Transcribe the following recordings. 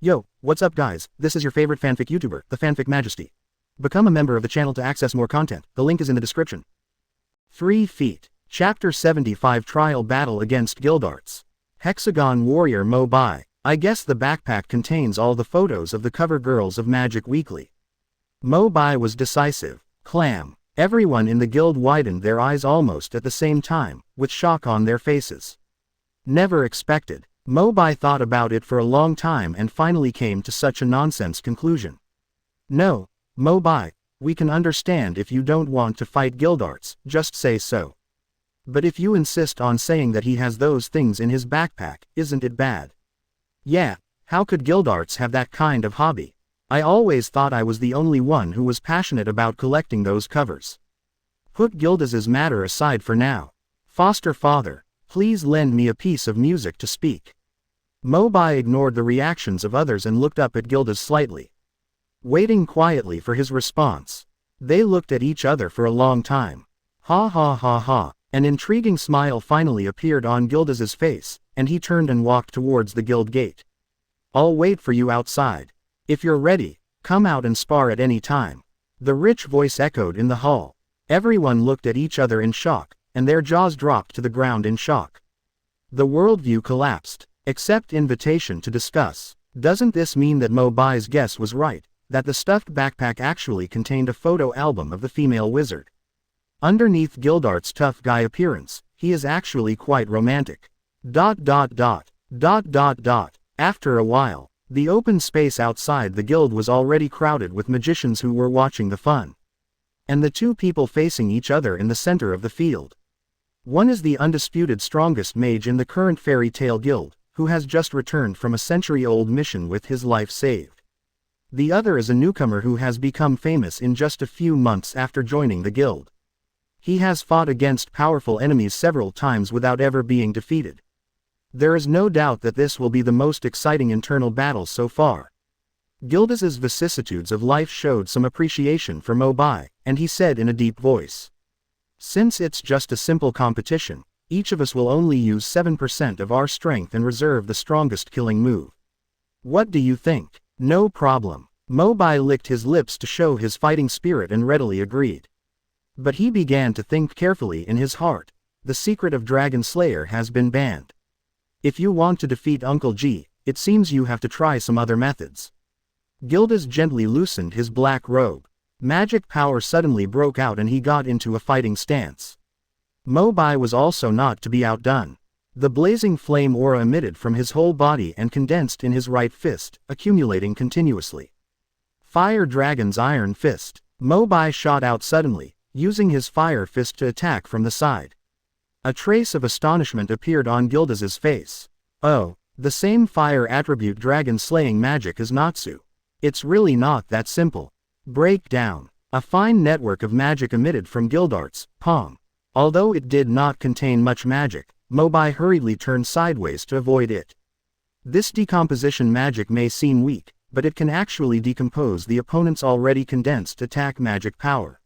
Yo, what's up guys, this is your favorite fanfic YouTuber, the Fanfic Majesty. Become a member of the channel to access more content, the link is in the description. 3 feet. Chapter 75 Trial Battle against Guildarts. Hexagon Warrior Mo Bai. I guess the backpack contains all the photos of the cover girls of Magic Weekly. Mo Bai was decisive. Clam. Everyone in the guild widened their eyes almost at the same time, with shock on their faces. Never expected. Mo Bai thought about it for a long time and finally came to such a nonsense conclusion. No, Mo Bai, we can understand if you don't want to fight Guildarts, just say so. But if you insist on saying that he has those things in his backpack, isn't it bad? Yeah, how could Guildarts have that kind of hobby? I always thought I was the only one who was passionate about collecting those covers. Put Guildas's matter aside for now. Foster father, please lend me a piece of music to speak. Mo Bai ignored the reactions of others and looked up at Guildas slightly, waiting quietly for his response. They looked at each other for a long time. Ha ha ha ha. An intriguing smile finally appeared on Guildas's face, and he turned and walked towards the guild gate. I'll wait for you outside. If you're ready, come out and spar at any time. The rich voice echoed in the hall. Everyone looked at each other in shock, and their jaws dropped to the ground in shock. The worldview collapsed. Accept invitation to discuss. Doesn't this mean that Mo Bai's guess was right, that the stuffed backpack actually contained a photo album of the female wizard? Underneath Guildart's tough guy appearance, he is actually quite romantic. ... After a while, the open space outside the guild was already crowded with magicians who were watching the fun. And the two people facing each other in the center of the field. One is the undisputed strongest mage in the current Fairy Tail Guild, who has just returned from a century-old mission with his life saved. The other is a newcomer who has become famous in just a few months after joining the guild. He has fought against powerful enemies several times without ever being defeated. There is no doubt that this will be the most exciting internal battle so far. Guildas's vicissitudes of life showed some appreciation for Mo Bai, and he said in a deep voice, "Since it's just a simple competition, each of us will only use 7% of our strength and reserve the strongest killing move. What do you think?" "No problem." Mo Bai licked his lips to show his fighting spirit and readily agreed. But he began to think carefully in his heart. The secret of Dragon Slayer has been banned. If you want to defeat Uncle G, it seems you have to try some other methods. Guildas gently loosened his black robe. Magic power suddenly broke out and he got into a fighting stance. Mo Bai was also not to be outdone. The blazing flame aura emitted from his whole body and condensed in his right fist, accumulating continuously. Fire Dragon's Iron Fist. Mo Bai shot out suddenly, using his fire fist to attack from the side. A trace of astonishment appeared on Guildas's face. Oh, the same fire attribute dragon slaying magic as Natsu. It's really not that simple. Break down. A fine network of magic emitted from Guildart's palm. Although it did not contain much magic, Mo Bai hurriedly turned sideways to avoid it. This decomposition magic may seem weak, but it can actually decompose the opponent's already condensed attack magic power.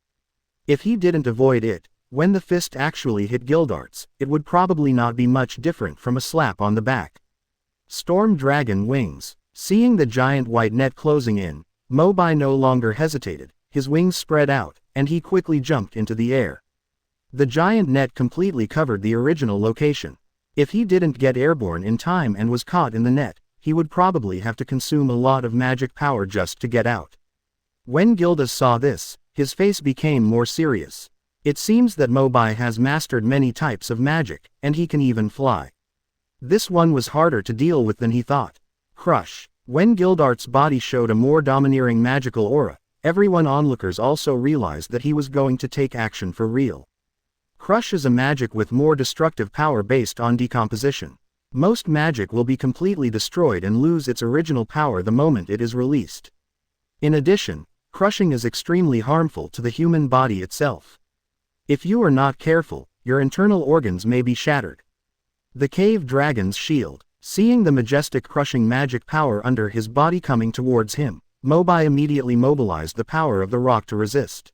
If he didn't avoid it, when the fist actually hit Guildarts, it would probably not be much different from a slap on the back. Storm Dragon Wings. Seeing the giant white net closing in, Mo Bai no longer hesitated, his wings spread out, and he quickly jumped into the air. The giant net completely covered the original location. If he didn't get airborne in time and was caught in the net, he would probably have to consume a lot of magic power just to get out. When Guildas saw this, his face became more serious. It seems that Mo Bai has mastered many types of magic, and he can even fly. This one was harder to deal with than he thought. Crush. When Guildart's body showed a more domineering magical aura, everyone onlookers also realized that he was going to take action for real. Crush is a magic with more destructive power based on decomposition. Most magic will be completely destroyed and lose its original power the moment it is released. In addition, crushing is extremely harmful to the human body itself. If you are not careful, your internal organs may be shattered. The Cave Dragon's Shield. Seeing the majestic crushing magic power under his body coming towards him, Mo Bai immediately mobilized the power of the rock to resist.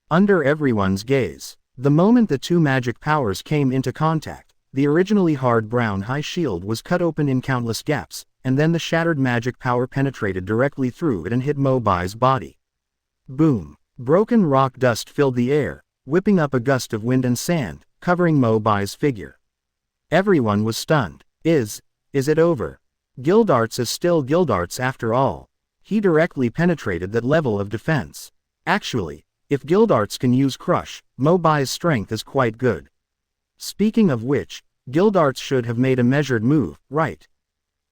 Under everyone's gaze, the moment the two magic powers came into contact, the originally hard brown high shield was cut open in countless gaps, and then the shattered magic power penetrated directly through it and hit Mo Bai's body. Boom! Broken rock dust filled the air, whipping up a gust of wind and sand, covering Mo Bai's figure. Everyone was stunned. Is it over? Gildarts is still Gildarts after all. He directly penetrated that level of defense. Actually, if Gildarts can use Crush, Mo Bai's strength is quite good. Speaking of which, Gildarts should have made a measured move, right?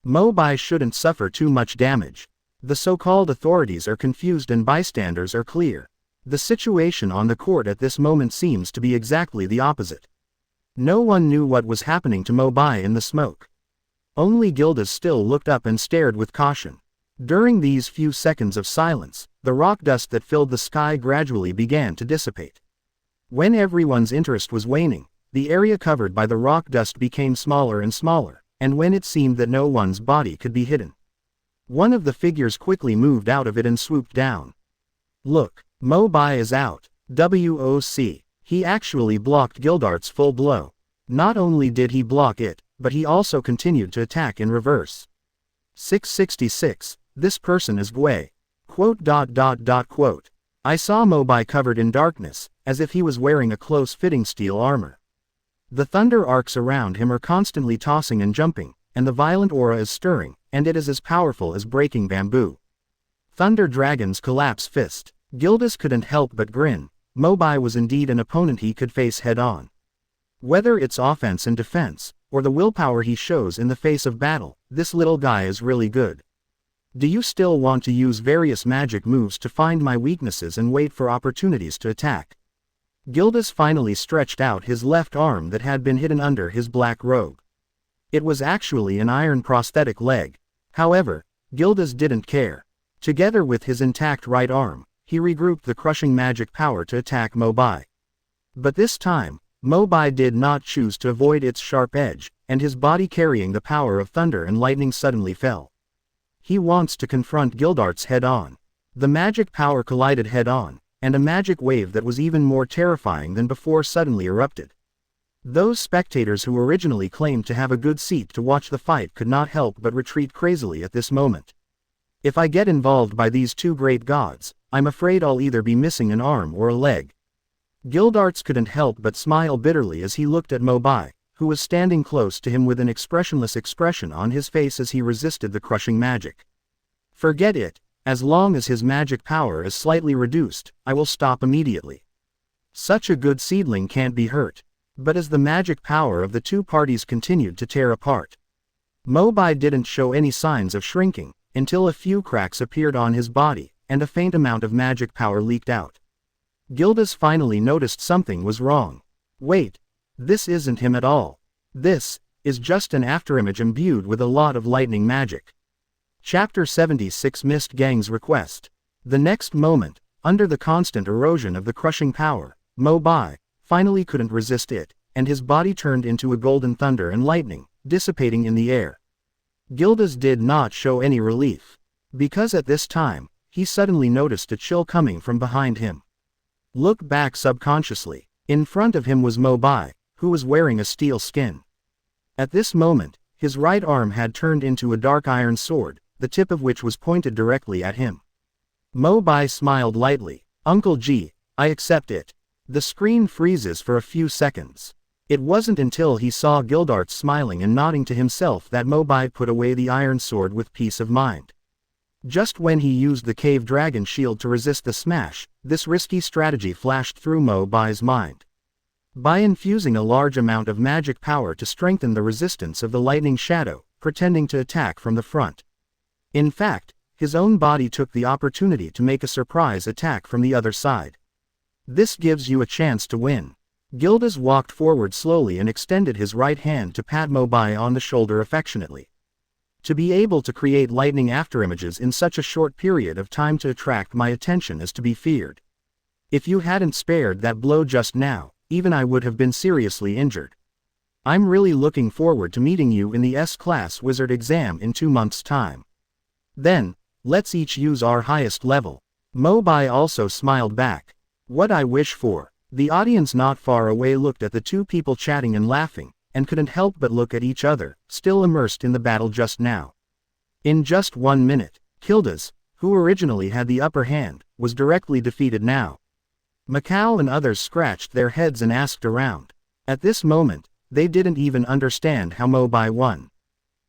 Mo Bai shouldn't suffer too much damage. The so-called authorities are confused and bystanders are clear. The situation on the court at this moment seems to be exactly the opposite. No one knew what was happening to Mo Bai in the smoke. Only Gildas still looked up and stared with caution. During these few seconds of silence, the rock dust that filled the sky gradually began to dissipate. When everyone's interest was waning, the area covered by the rock dust became smaller and smaller, and when it seemed that no one's body could be hidden, one of the figures quickly moved out of it and swooped down. Look, Mo Bai is out. WOC. He actually blocked Gildart's full blow. Not only did he block it, but he also continued to attack in reverse. 666. This person is Gui. Quote. I saw Mo Bai covered in darkness, as if he was wearing a close-fitting steel armor. The thunder arcs around him are constantly tossing and jumping, and the violent aura is stirring, and it is as powerful as breaking bamboo. Thunder Dragon's collapse fist. Gildas couldn't help but grin. Mo Bai was indeed an opponent he could face head-on. Whether it's offense and defense, or the willpower he shows in the face of battle, this little guy is really good. Do you still want to use various magic moves to find my weaknesses and wait for opportunities to attack? Gildas finally stretched out his left arm that had been hidden under his black robe. It was actually an iron prosthetic leg. However, Gildas didn't care. Together with his intact right arm, he regrouped the crushing magic power to attack Mo Bai. But this time, Mo Bai did not choose to avoid its sharp edge, and his body carrying the power of thunder and lightning suddenly fell. He wants to confront Gildarts head-on. The magic power collided head-on, and a magic wave that was even more terrifying than before suddenly erupted. Those spectators who originally claimed to have a good seat to watch the fight could not help but retreat crazily at this moment. If I get involved by these two great gods, I'm afraid I'll either be missing an arm or a leg. Gildarts couldn't help but smile bitterly as he looked at Mo Bai, who was standing close to him with an expressionless expression on his face as he resisted the crushing magic. Forget it, as long as his magic power is slightly reduced, I will stop immediately. Such a good seedling can't be hurt. But as the magic power of the two parties continued to tear apart, Mo Bai didn't show any signs of shrinking, until a few cracks appeared on his body, and a faint amount of magic power leaked out. Gildas finally noticed something was wrong. Wait, this isn't him at all. This is just an afterimage imbued with a lot of lightning magic. Chapter 76 Mist Gang's Request. The next moment, under the constant erosion of the crushing power, Mo Bai finally couldn't resist it, and his body turned into a golden thunder and lightning, dissipating in the air. Gildas did not show any relief, because at this time, he suddenly noticed a chill coming from behind him. Look back subconsciously. In front of him was Mo Bai, who was wearing a steel skin. At this moment, his right arm had turned into a dark iron sword, the tip of which was pointed directly at him. Mo Bai smiled lightly. Uncle G, I accept it. The screen freezes for a few seconds. It wasn't until he saw Gildarts smiling and nodding to himself that Mo Bai put away the iron sword with peace of mind. Just when he used the cave dragon shield to resist the smash, this risky strategy flashed through Mo Bai's mind. By infusing a large amount of magic power to strengthen the resistance of the lightning shadow, pretending to attack from the front. In fact, his own body took the opportunity to make a surprise attack from the other side. This gives you a chance to win. Gildas walked forward slowly and extended his right hand to pat Mo Bai on the shoulder affectionately. To be able to create lightning afterimages in such a short period of time to attract my attention is to be feared. If you hadn't spared that blow just now, even I would have been seriously injured. I'm really looking forward to meeting you in the S-Class Wizard exam in 2 months' time. Then, let's each use our highest level. Mo Bai also smiled back. What I wish for. The audience not far away looked at the two people chatting and laughing, and couldn't help but look at each other, still immersed in the battle just now. In just 1 minute, Kildas, who originally had the upper hand, was directly defeated now. Macau and others scratched their heads and asked around. At this moment, they didn't even understand how Mo Bai won.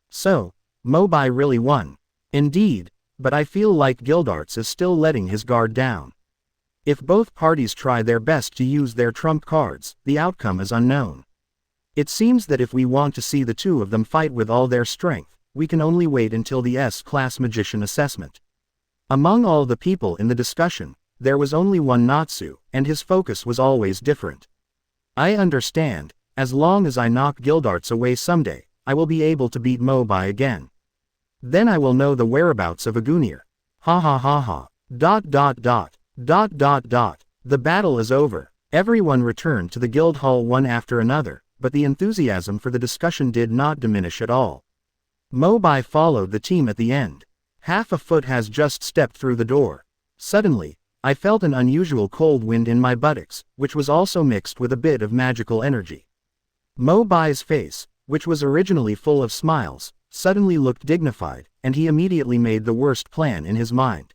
So, Mo Bai really won. Indeed, but I feel like Gildarts is still letting his guard down. If both parties try their best to use their trump cards, the outcome is unknown. It seems that if we want to see the two of them fight with all their strength, we can only wait until the S-class magician assessment. Among all the people in the discussion, there was only one Natsu, and his focus was always different. I understand, as long as I knock Gildarts away someday, I will be able to beat Mo Bai again. Then I will know the whereabouts of Agunir. Ha ha ha ha. ... The battle is over. Everyone returned to the guild hall one after another, but the enthusiasm for the discussion did not diminish at all. Mo Bai followed the team at the end. Half a foot has just stepped through the door. Suddenly, I felt an unusual cold wind in my buttocks, which was also mixed with a bit of magical energy. Mo Bai's face, which was originally full of smiles, suddenly looked dignified, and he immediately made the worst plan in his mind.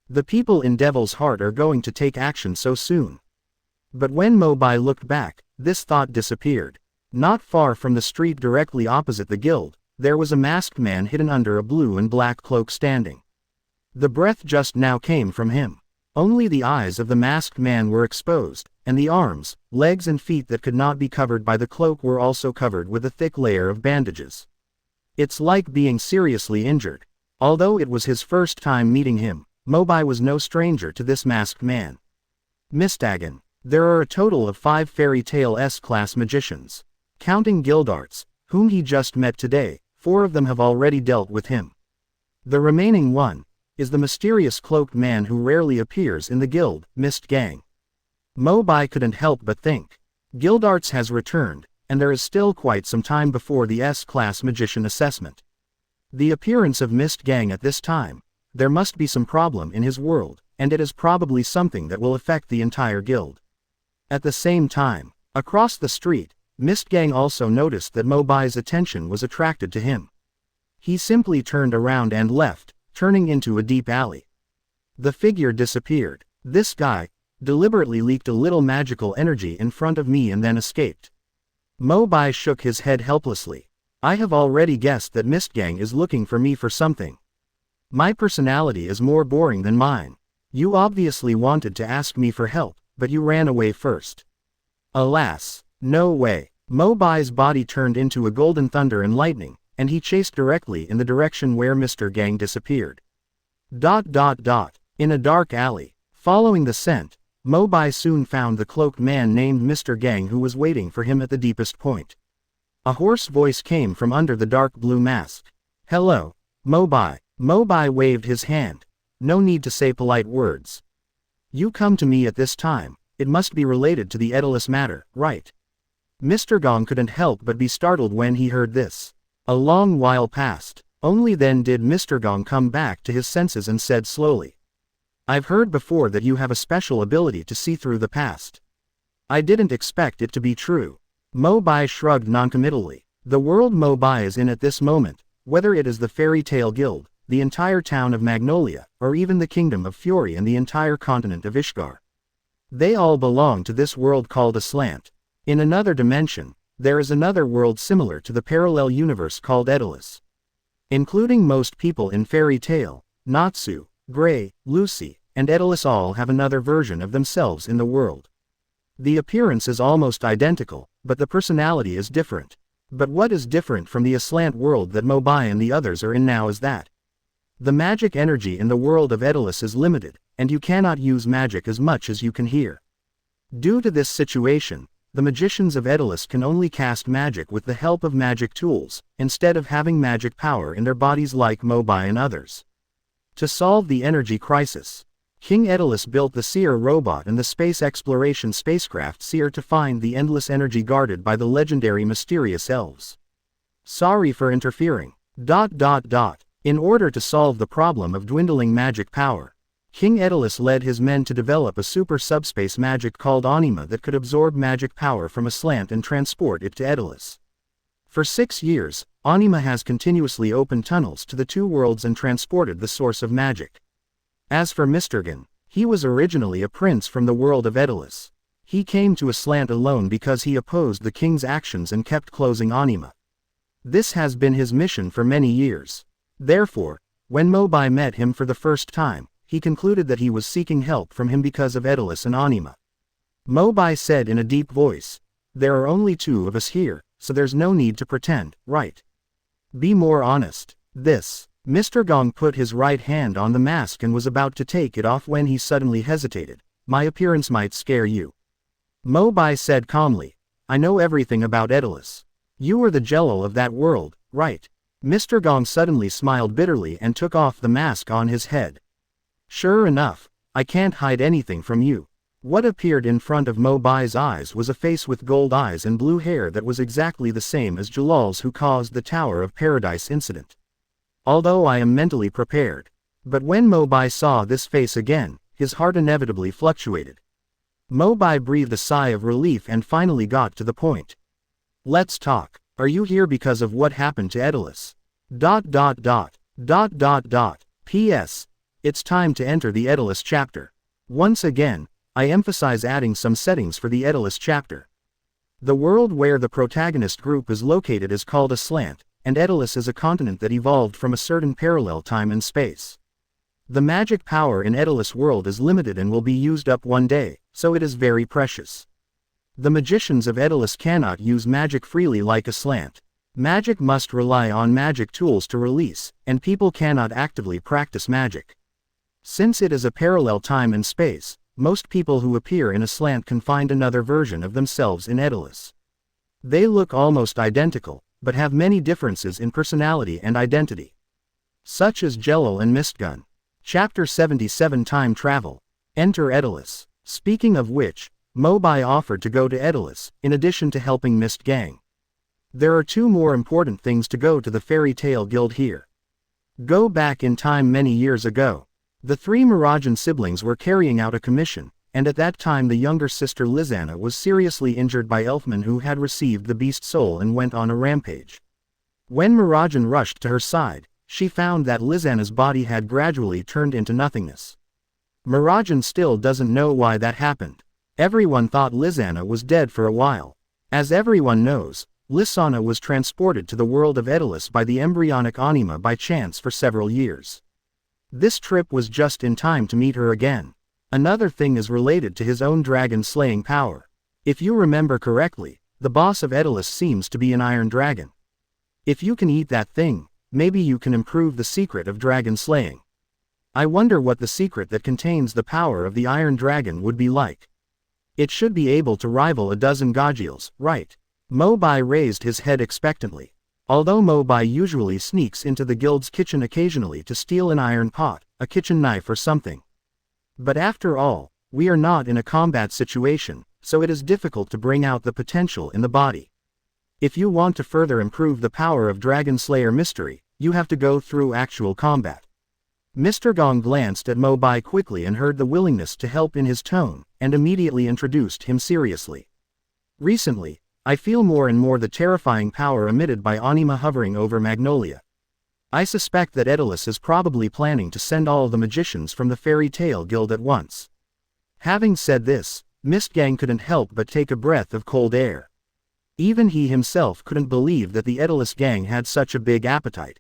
The people in Devil's Heart are going to take action so soon. But when Mo Bai looked back, this thought disappeared. Not far from the street directly opposite the guild, there was a masked man hidden under a blue and black cloak standing. The breath just now came from him. Only the eyes of the masked man were exposed, and the arms, legs and feet that could not be covered by the cloak were also covered with a thick layer of bandages. It's like being seriously injured. Although it was his first time meeting him, Mo Bai was no stranger to this masked man. Mistagan. There are a total of 5 fairy tale S-class magicians. Counting Gildarts, whom he just met today, 4 of them have already dealt with him. The remaining one is the mysterious cloaked man who rarely appears in the guild, Mist Gang. Mo Bai couldn't help but think. Gildarts has returned, and there is still quite some time before the S-class magician assessment. The appearance of Mist Gang at this time, there must be some problem in his world, and it is probably something that will affect the entire guild. At the same time, across the street, Mist Gang also noticed that Mo Bai's attention was attracted to him. He simply turned around and left, turning into a deep alley. The figure disappeared. This guy deliberately leaked a little magical energy in front of me and then escaped. Mo Bai shook his head helplessly. I have already guessed that Mist Gang is looking for me for something. My personality is more boring than mine. You obviously wanted to ask me for help, but you ran away first. Alas, no way. Mo Bai's body turned into a golden thunder and lightning, and he chased directly in the direction where Mr. Gang disappeared. In a dark alley, following the scent, Mo Bai soon found the cloaked man named Mr. Gang who was waiting for him at the deepest point. A hoarse voice came from under the dark blue mask. Hello, Mo Bai. Mo Bai waved his hand. No need to say polite words. You come to me at this time, it must be related to the Edolas matter, right? Mr. Gang couldn't help but be startled when he heard this. A long while passed. Only then did Mr. Gang come back to his senses and said slowly. I've heard before that you have a special ability to see through the past. I didn't expect it to be true. Mo Bai shrugged noncommittally. The world Mo Bai is in at this moment, whether it is the Fairy Tale Guild, the entire town of Magnolia, or even the Kingdom of Fury and the entire continent of Ishgar. They all belong to this world called Aslant. In another dimension, there is another world similar to the parallel universe called Edolas. Including most people in Fairy Tale, Natsu, Gray, Lucy, and Edolas all have another version of themselves in the world. The appearance is almost identical, but the personality is different. But what is different from the Aslant world that Mo Bai and the others are in now is that the magic energy in the world of Edolas is limited, and you cannot use magic as much as you can hear. Due to this situation, the magicians of Edolas can only cast magic with the help of magic tools, instead of having magic power in their bodies like Mo Bai and others. To solve the energy crisis, King Edolas built the Seer robot and the space exploration spacecraft Seer to find the endless energy guarded by the legendary mysterious elves. Sorry for interfering. In order to solve the problem of dwindling magic power, King Edolas led his men to develop a super subspace magic called Anima that could absorb magic power from Aslant and transport it to Edolas. For 6 years, Anima has continuously opened tunnels to the two worlds and transported the source of magic. As for Mr. Gon, he was originally a prince from the world of Edolas. He came to Aslant alone because he opposed the king's actions and kept closing Anima. This has been his mission for many years. Therefore, when Mo Bai met him for the first time, he concluded that he was seeking help from him because of Edolas and Anima. Mo Bai said in a deep voice, "There are only two of us here, so there's no need to pretend, right? Be more honest." Mr. Gong put his right hand on the mask and was about to take it off when he suddenly hesitated. "My appearance might scare you." Mo Bai said calmly, "I know everything about Edolas. You are the Jelal of that world, right?" Mr. Gong suddenly smiled bitterly and took off the mask on his head. "Sure enough, I can't hide anything from you." What appeared in front of Mo Bai's eyes was a face with gold eyes and blue hair that was exactly the same as Jalal's who caused the Tower of Paradise incident. Although I am mentally prepared. But when Mo Bai saw this face again, his heart inevitably fluctuated. Mo Bai breathed a sigh of relief and finally got to the point. "Let's talk. Are you here because of what happened to Edolas? P.S. It's time to enter the Edolas chapter. Once again, I emphasize adding some settings for the Edolas chapter. The world where the protagonist group is located is called Aslant, and Edolas is a continent that evolved from a certain parallel time and space. The magic power in Edolas world is limited and will be used up one day, so it is very precious. The magicians of Edolas cannot use magic freely like Aslant. Magic must rely on magic tools to release, and people cannot actively practice magic. Since it is a parallel time and space, most people who appear in Aslant can find another version of themselves in Edolas. They look almost identical, but have many differences in personality and identity. Such as Jelal and Mistgun. Chapter 77 Time Travel. Enter Edolas. Speaking of which, Mo Bai offered to go to Edolas, in addition to helping Mist Gang. There are two more important things to go to the Fairy Tale Guild here. Go back in time many years ago. The three Mirajan siblings were carrying out a commission, and at that time the younger sister Lizana was seriously injured by Elfman who had received the beast soul and went on a rampage. When Mirajan rushed to her side, she found that Lizana's body had gradually turned into nothingness. Mirajan still doesn't know why that happened. Everyone thought Lizana was dead for a while. As everyone knows, Lizana was transported to the world of Edolas by the embryonic Anima by chance for several years. This trip was just in time to meet her again. Another thing is related to his own dragon-slaying power. If you remember correctly, the boss of Edolas seems to be an iron dragon. If you can eat that thing, maybe you can improve the secret of dragon slaying. I wonder what the secret that contains the power of the iron dragon would be like. It should be able to rival a dozen Gajiels, right? Mo Bai raised his head expectantly. Although Mo Bai usually sneaks into the guild's kitchen occasionally to steal an iron pot, a kitchen knife or something. But after all, we are not in a combat situation, so it is difficult to bring out the potential in the body. If you want to further improve the power of Dragon Slayer Mystery, you have to go through actual combat. Mr. Gong glanced at Mo Bai quickly and heard the willingness to help in his tone, and immediately introduced him seriously. Recently, I feel more and more the terrifying power emitted by Anima hovering over Magnolia. I suspect that Edolas is probably planning to send all the magicians from the Fairy Tale Guild at once. Having said this, Mistgang couldn't help but take a breath of cold air. Even he himself couldn't believe that the Edolas gang had such a big appetite.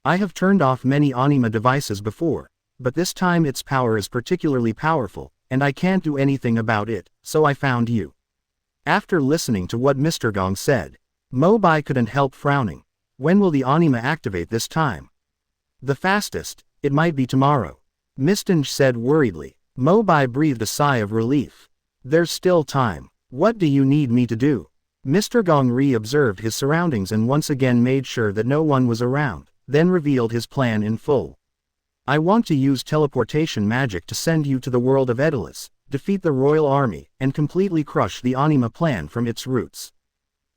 I have turned off many Anima devices before, but this time its power is particularly powerful, and I can't do anything about it, so I found you. After listening to what Mr. Gong said, Mo Bai couldn't help frowning. When will the Anima activate this time? The fastest, it might be tomorrow. Mistinj said worriedly. Mo Bai breathed a sigh of relief. There's still time. What do you need me to do? Mr. Gong re-observed his surroundings and once again made sure that no one was around, then revealed his plan in full. I want to use teleportation magic to send you to the world of Edolas, defeat the royal army, and completely crush the Anima plan from its roots.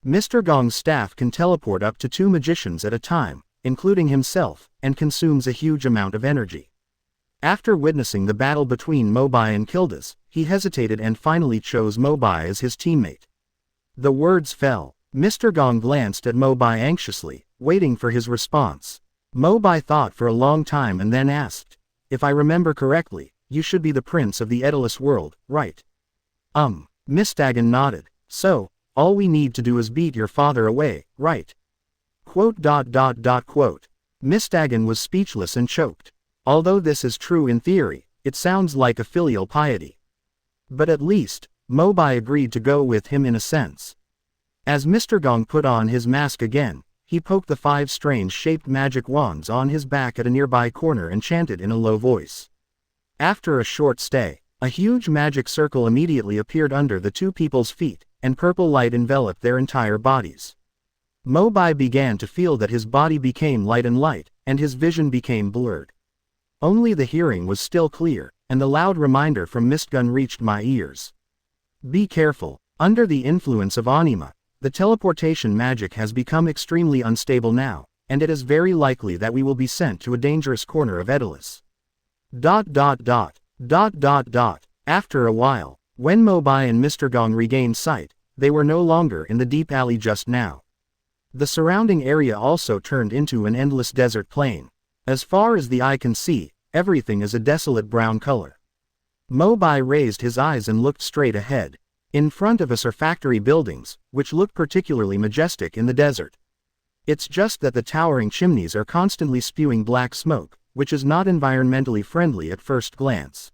Mr. Gong's staff can teleport up to 2 magicians at a time, including himself, and consumes a huge amount of energy. After witnessing the battle between Mo Bai and Kildas, he hesitated and finally chose Mo Bai as his teammate. The words fell. Mr. Gong glanced at Mo Bai anxiously, waiting for his response. Mo Bai thought for a long time and then asked, "If I remember correctly, you should be the prince of the Edolas world, right?" Mistagan nodded. "So, all we need to do is beat your father away, right?" Mistagan was speechless and choked. Although this is true in theory, it sounds like a filial piety. But at least, Mo Bai agreed to go with him in a sense. As Mr. Gong put on his mask again, he poked the 5 strange-shaped magic wands on his back at a nearby corner and chanted in a low voice. After a short stay, a huge magic circle immediately appeared under the 2 people's feet, and purple light enveloped their entire bodies. Mo Bai began to feel that his body became light, and his vision became blurred. Only the hearing was still clear, and the loud reminder from Mistgun reached my ears. "Be careful. Under the influence of anima, the teleportation magic has become extremely unstable now, and it is very likely that we will be sent to a dangerous corner of Edolas." After a while, when Mo Bai and Mr. Gong regained sight, they were no longer in the deep alley just now. The surrounding area also turned into an endless desert plain. As far as the eye can see, everything is a desolate brown color. Mo Bai raised his eyes and looked straight ahead. In front of us are factory buildings, which look particularly majestic in the desert. It's just that the towering chimneys are constantly spewing black smoke, which is not environmentally friendly at first glance.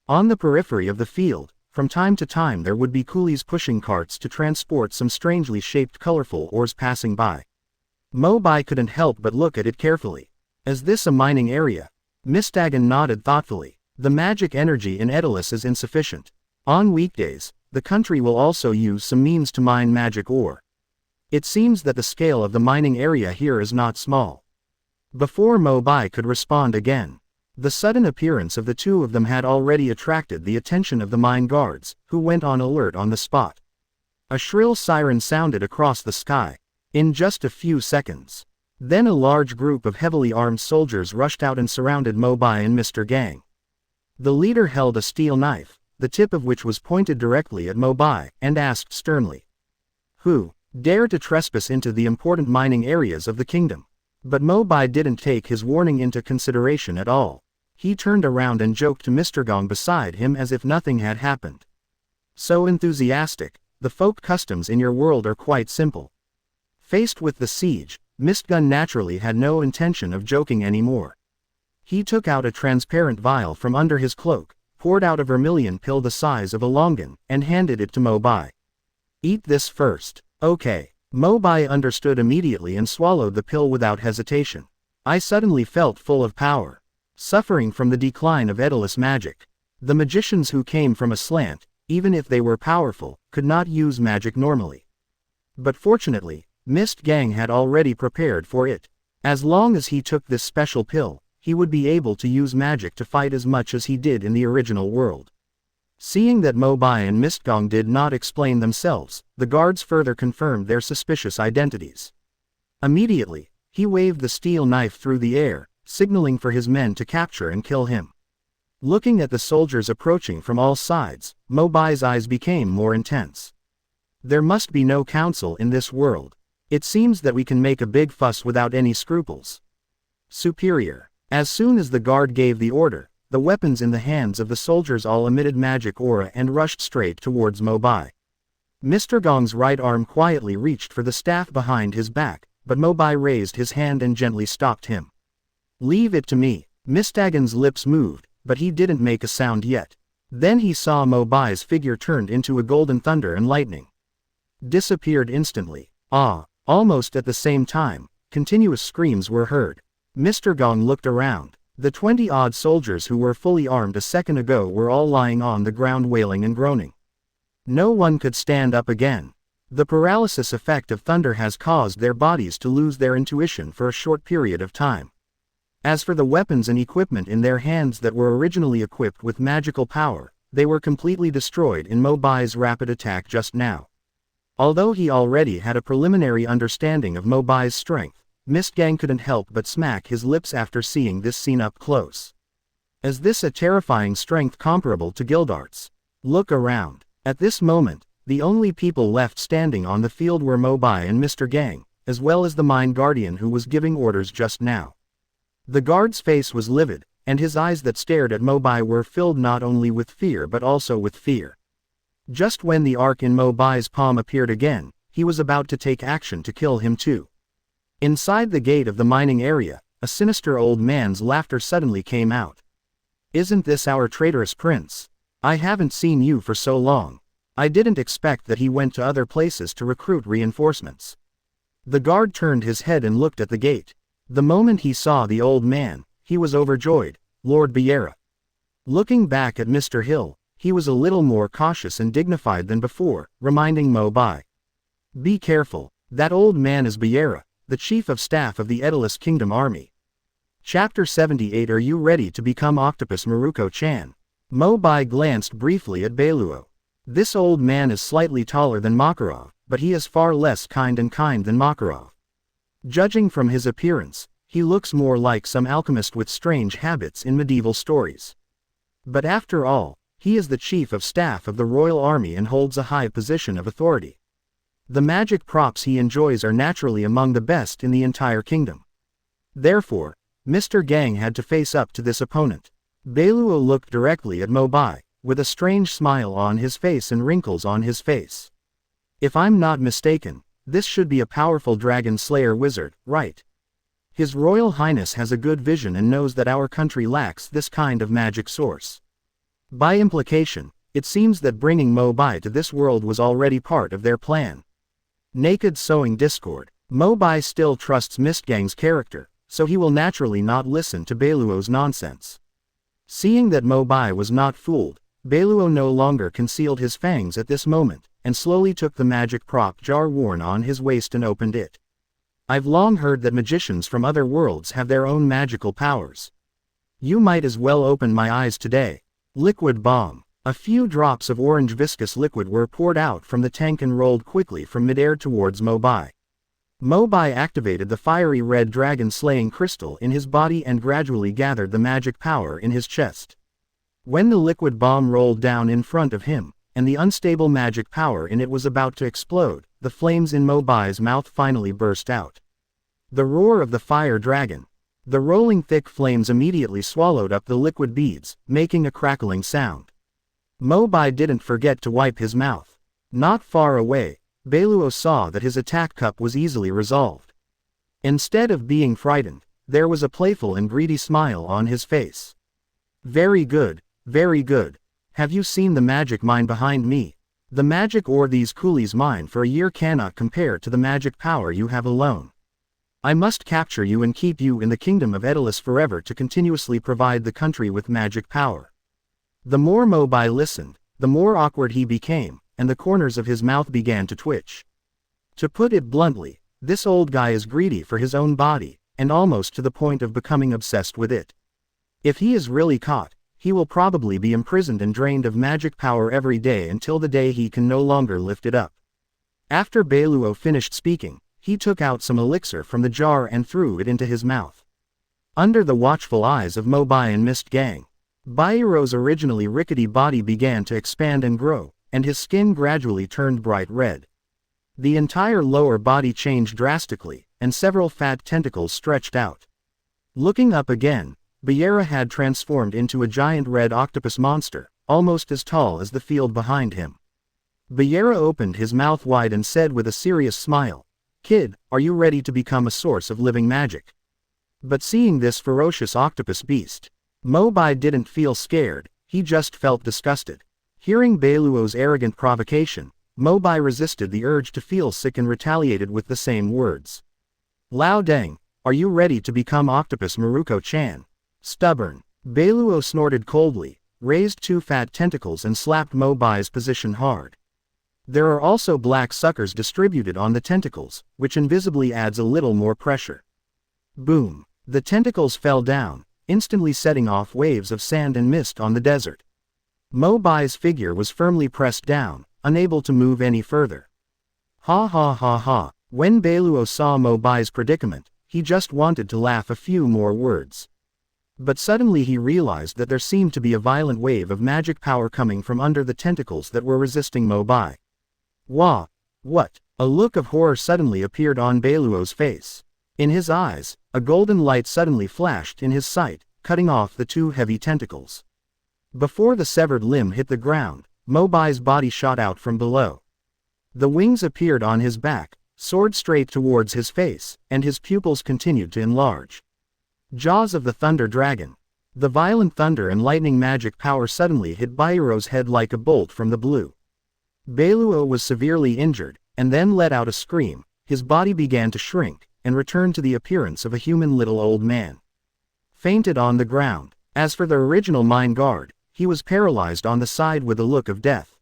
On the periphery of the field, from time to time there would be coolies pushing carts to transport some strangely shaped colorful ores passing by. Mo Bai couldn't help but look at it carefully. "Is this a mining area?" Mistagan nodded thoughtfully. "The magic energy in Edolas is insufficient. On weekdays, the country will also use some means to mine magic ore. It seems that the scale of the mining area here is not small." Before Mo Bai could respond again, the sudden appearance of the 2 of them had already attracted the attention of the mine guards, who went on alert on the spot. A shrill siren sounded across the sky. In just a few seconds, then a large group of heavily armed soldiers rushed out and surrounded Mo Bai and Mr. Gang. The leader held a steel knife, the tip of which was pointed directly at Mo Bai, and asked sternly, "Who dare to trespass into the important mining areas of the kingdom?" But Mo Bai didn't take his warning into consideration at all. He turned around and joked to Mr. Gong beside him as if nothing had happened. "So enthusiastic. The folk customs in your world are quite simple." Faced with the siege, Mistgun naturally had no intention of joking anymore. He took out a transparent vial from under his cloak, poured out a vermilion pill the size of a longan, and handed it to Mo Bai. "Eat this first." "Okay." Mo Bai understood immediately and swallowed the pill without hesitation. I suddenly felt full of power. Suffering from the decline of Edolas magic, the magicians who came from a slant, even if they were powerful, could not use magic normally. But fortunately, Mist Gang had already prepared for it. As long as he took this special pill, he would be able to use magic to fight as much as he did in the original world. Seeing that Mo Bai and Mistgong did not explain themselves, the guards further confirmed their suspicious identities. Immediately, he waved the steel knife through the air, signaling for his men to capture and kill him. Looking at the soldiers approaching from all sides, Mo Bai's eyes became more intense. "There must be no council in this world. It seems that we can make a big fuss without any scruples." "Superior." As soon as the guard gave the order, the weapons in the hands of the soldiers all emitted magic aura and rushed straight towards Mo Bai. Mr. Gong's right arm quietly reached for the staff behind his back, but Mo Bai raised his hand and gently stopped him. "Leave it to me." Mistagan's lips moved, but he didn't make a sound yet. Then he saw Mo Bai's figure turned into a golden thunder and lightning. Disappeared instantly. Almost at the same time, continuous screams were heard. Mr. Gong looked around. The 20-odd soldiers who were fully armed a second ago were all lying on the ground wailing and groaning. No one could stand up again. The paralysis effect of thunder has caused their bodies to lose their intuition for a short period of time. As for the weapons and equipment in their hands that were originally equipped with magical power, they were completely destroyed in Mo Bai's rapid attack just now. Although he already had a preliminary understanding of Mo Bai's strength, Mistgang couldn't help but smack his lips after seeing this scene up close. Is this a terrifying strength comparable to Gildart's? Look around. At this moment, the only people left standing on the field were Mo Bai and Mr. Gang, as well as the mine guardian who was giving orders just now. The guard's face was livid, and his eyes that stared at Mo Bai were filled not only with fear but also with fear. Just when the arc in Mo Bai's palm appeared again, he was about to take action to kill him too. Inside the gate of the mining area, a sinister old man's laughter suddenly came out. "Isn't this our traitorous prince? I haven't seen you for so long. I didn't expect that he went to other places to recruit reinforcements." The guard turned his head and looked at the gate. The moment he saw the old man, he was overjoyed. "Lord Deliora." Looking back at Mr. Hill, he was a little more cautious and dignified than before, reminding Mo Bai. "Be careful, that old man is Deliora, the chief of staff of the Edolas Kingdom Army." Chapter 78. Are you ready to become Octopus Maruko-chan? Mo Bai glanced briefly at Deliora. This old man is slightly taller than Makarov, but he is far less kind than Makarov. Judging from his appearance, he looks more like some alchemist with strange habits in medieval stories. But after all, he is the chief of staff of the royal army and holds a high position of authority. The magic props he enjoys are naturally among the best in the entire kingdom. Therefore, Mr. Gang had to face up to this opponent. Deliora looked directly at Mo Bai, with a strange smile on his face and wrinkles on his face. "If I'm not mistaken, this should be a powerful dragon slayer wizard, right? His Royal Highness has a good vision and knows that our country lacks this kind of magic source." By implication, it seems that bringing Mo Bai to this world was already part of their plan. Naked sowing discord. Mo Bai still trusts Mistgang's character, so he will naturally not listen to Deliora's nonsense. Seeing that Mo Bai was not fooled, Deliora no longer concealed his fangs at this moment, and slowly took the magic prop jar worn on his waist and opened it. "I've long heard that magicians from other worlds have their own magical powers. You might as well open my eyes today." Liquid bomb. A few drops of orange viscous liquid were poured out from the tank and rolled quickly from midair towards Mo Bai. Mo Bai activated the fiery red dragon slaying crystal in his body and gradually gathered the magic power in his chest. When the liquid bomb rolled down in front of him, and the unstable magic power in it was about to explode, the flames in Mo Bai's mouth finally burst out. The roar of the fire dragon. The rolling thick flames immediately swallowed up the liquid beads, making a crackling sound. Mo Bai didn't forget to wipe his mouth. Not far away, Deliora saw that his attack cup was easily resolved. Instead of being frightened, there was a playful and greedy smile on his face. Very good, very good. Have you seen the magic mine behind me? The magic ore these coolies mine for a year cannot compare to the magic power you have alone. I must capture you and keep you in the kingdom of Edolas forever to continuously provide the country with magic power. The more Mo Bai listened, the more awkward he became, and the corners of his mouth began to twitch. To put it bluntly, this old guy is greedy for his own body, and almost to the point of becoming obsessed with it. If he is really caught, he will probably be imprisoned and drained of magic power every day until the day he can no longer lift it up. After Deliora finished speaking, he took out some elixir from the jar and threw it into his mouth. Under the watchful eyes of Mo Bai and Mist Gang, Deliора's originally rickety body began to expand and grow, and his skin gradually turned bright red. The entire lower body changed drastically, and several fat tentacles stretched out. Looking up again, Deliora had transformed into a giant red octopus monster, almost as tall as the field behind him. Deliora opened his mouth wide and said with a serious smile, "Kid, are you ready to become a source of living magic?" But seeing this ferocious octopus beast, Mo Bai didn't feel scared, he just felt disgusted. Hearing Deliора's arrogant provocation, Mo Bai resisted the urge to feel sick and retaliated with the same words. "Lao Deng, are you ready to become Octopus Maruko-chan?" Stubborn. Deliora snorted coldly, raised two fat tentacles and slapped Mo Bai's position hard. There are also black suckers distributed on the tentacles, which invisibly adds a little more pressure. Boom. The tentacles fell down, instantly setting off waves of sand and mist on the desert. Mo Bai's figure was firmly pressed down, unable to move any further. Ha ha ha ha. When Deliora saw Mo Bai's predicament, he just wanted to laugh a few more words. But suddenly he realized that there seemed to be a violent wave of magic power coming from under the tentacles that were resisting Mo Bai. Wah! What? A look of horror suddenly appeared on Beiluo's face. In his eyes, a golden light suddenly flashed in his sight, cutting off the two heavy tentacles. Before the severed limb hit the ground, Mo Bai's body shot out from below. The wings appeared on his back, soared straight towards his face, and his pupils continued to enlarge. Jaws of the Thunder Dragon. The violent thunder and lightning magic power suddenly hit Bailuo's head like a bolt from the blue. Beiluo was severely injured, and then let out a scream. His body began to shrink, and returned to the appearance of a human little old man. Fainted on the ground. As for the original mine guard, he was paralyzed on the side with a look of death.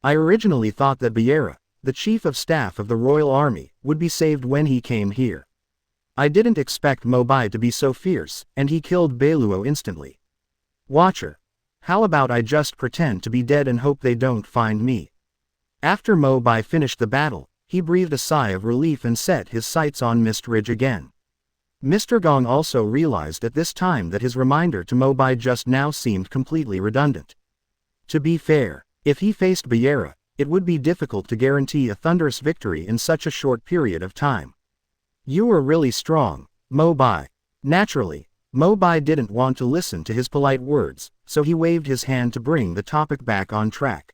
I originally thought that Deliora, the chief of staff of the royal army, would be saved when he came here. I didn't expect Mo Bai to be so fierce, and he killed Beiluo instantly. Watcher. How about I just pretend to be dead and hope they don't find me? After Mo Bai finished the battle, he breathed a sigh of relief and set his sights on Mist Ridge again. Mr. Gong also realized at this time that his reminder to Mo Bai just now seemed completely redundant. To be fair, if he faced Deliora, it would be difficult to guarantee a thunderous victory in such a short period of time. You were really strong, Mo Bai. Naturally, Mo Bai didn't want to listen to his polite words, so he waved his hand to bring the topic back on track.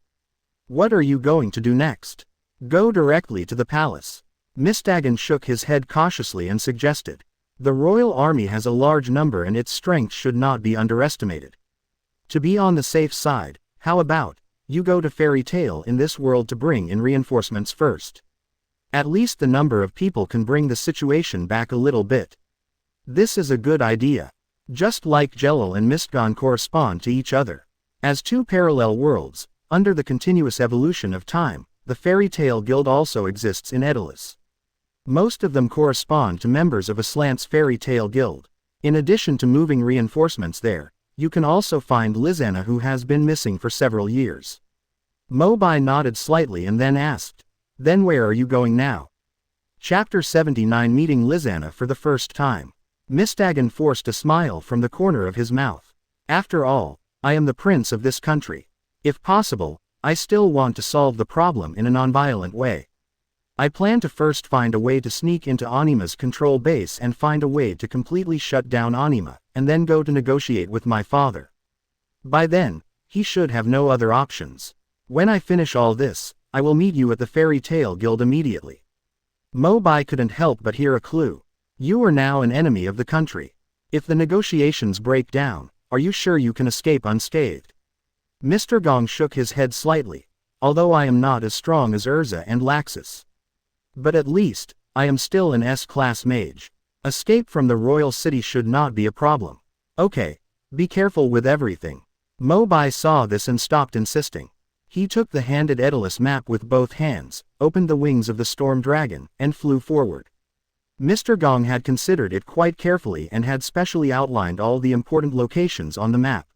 What are you going to do next? Go directly to the palace. Mistagan shook his head cautiously and suggested. The royal army has a large number and its strength should not be underestimated. To be on the safe side, how about you go to Fairy Tale in this world to bring in reinforcements first? At least the number of people can bring the situation back a little bit. This is a good idea. Just like Jelil and Mistgon correspond to each other. As two parallel worlds, under the continuous evolution of time, the Fairy Tale Guild also exists in Edolas. Most of them correspond to members of Aslant's Fairy Tale Guild. In addition to moving reinforcements there, you can also find Lizana, who has been missing for several years. Mo Bai nodded slightly and then asked, "Then where are you going now?" Chapter 79 Meeting Lizana for the first time. Mistagan forced a smile from the corner of his mouth. After all, I am the prince of this country. If possible, I still want to solve the problem in a nonviolent way. I plan to first find a way to sneak into Anima's control base and find a way to completely shut down Anima, and then go to negotiate with my father. By then, he should have no other options. When I finish all this, I will meet you at the Fairy Tale Guild immediately. Mo Bai couldn't help but hear a clue. You are now an enemy of the country. If the negotiations break down, are you sure you can escape unscathed? Mr. Gong shook his head slightly. Although I am not as strong as Erza and Laxus. But at least, I am still an S-class mage. Escape from the royal city should not be a problem. Okay, be careful with everything. Mo Bai saw this and stopped insisting. He took the handed Edolas map with both hands, opened the wings of the storm dragon, and flew forward. Mr. Gong had considered it quite carefully and had specially outlined all the important locations on the map.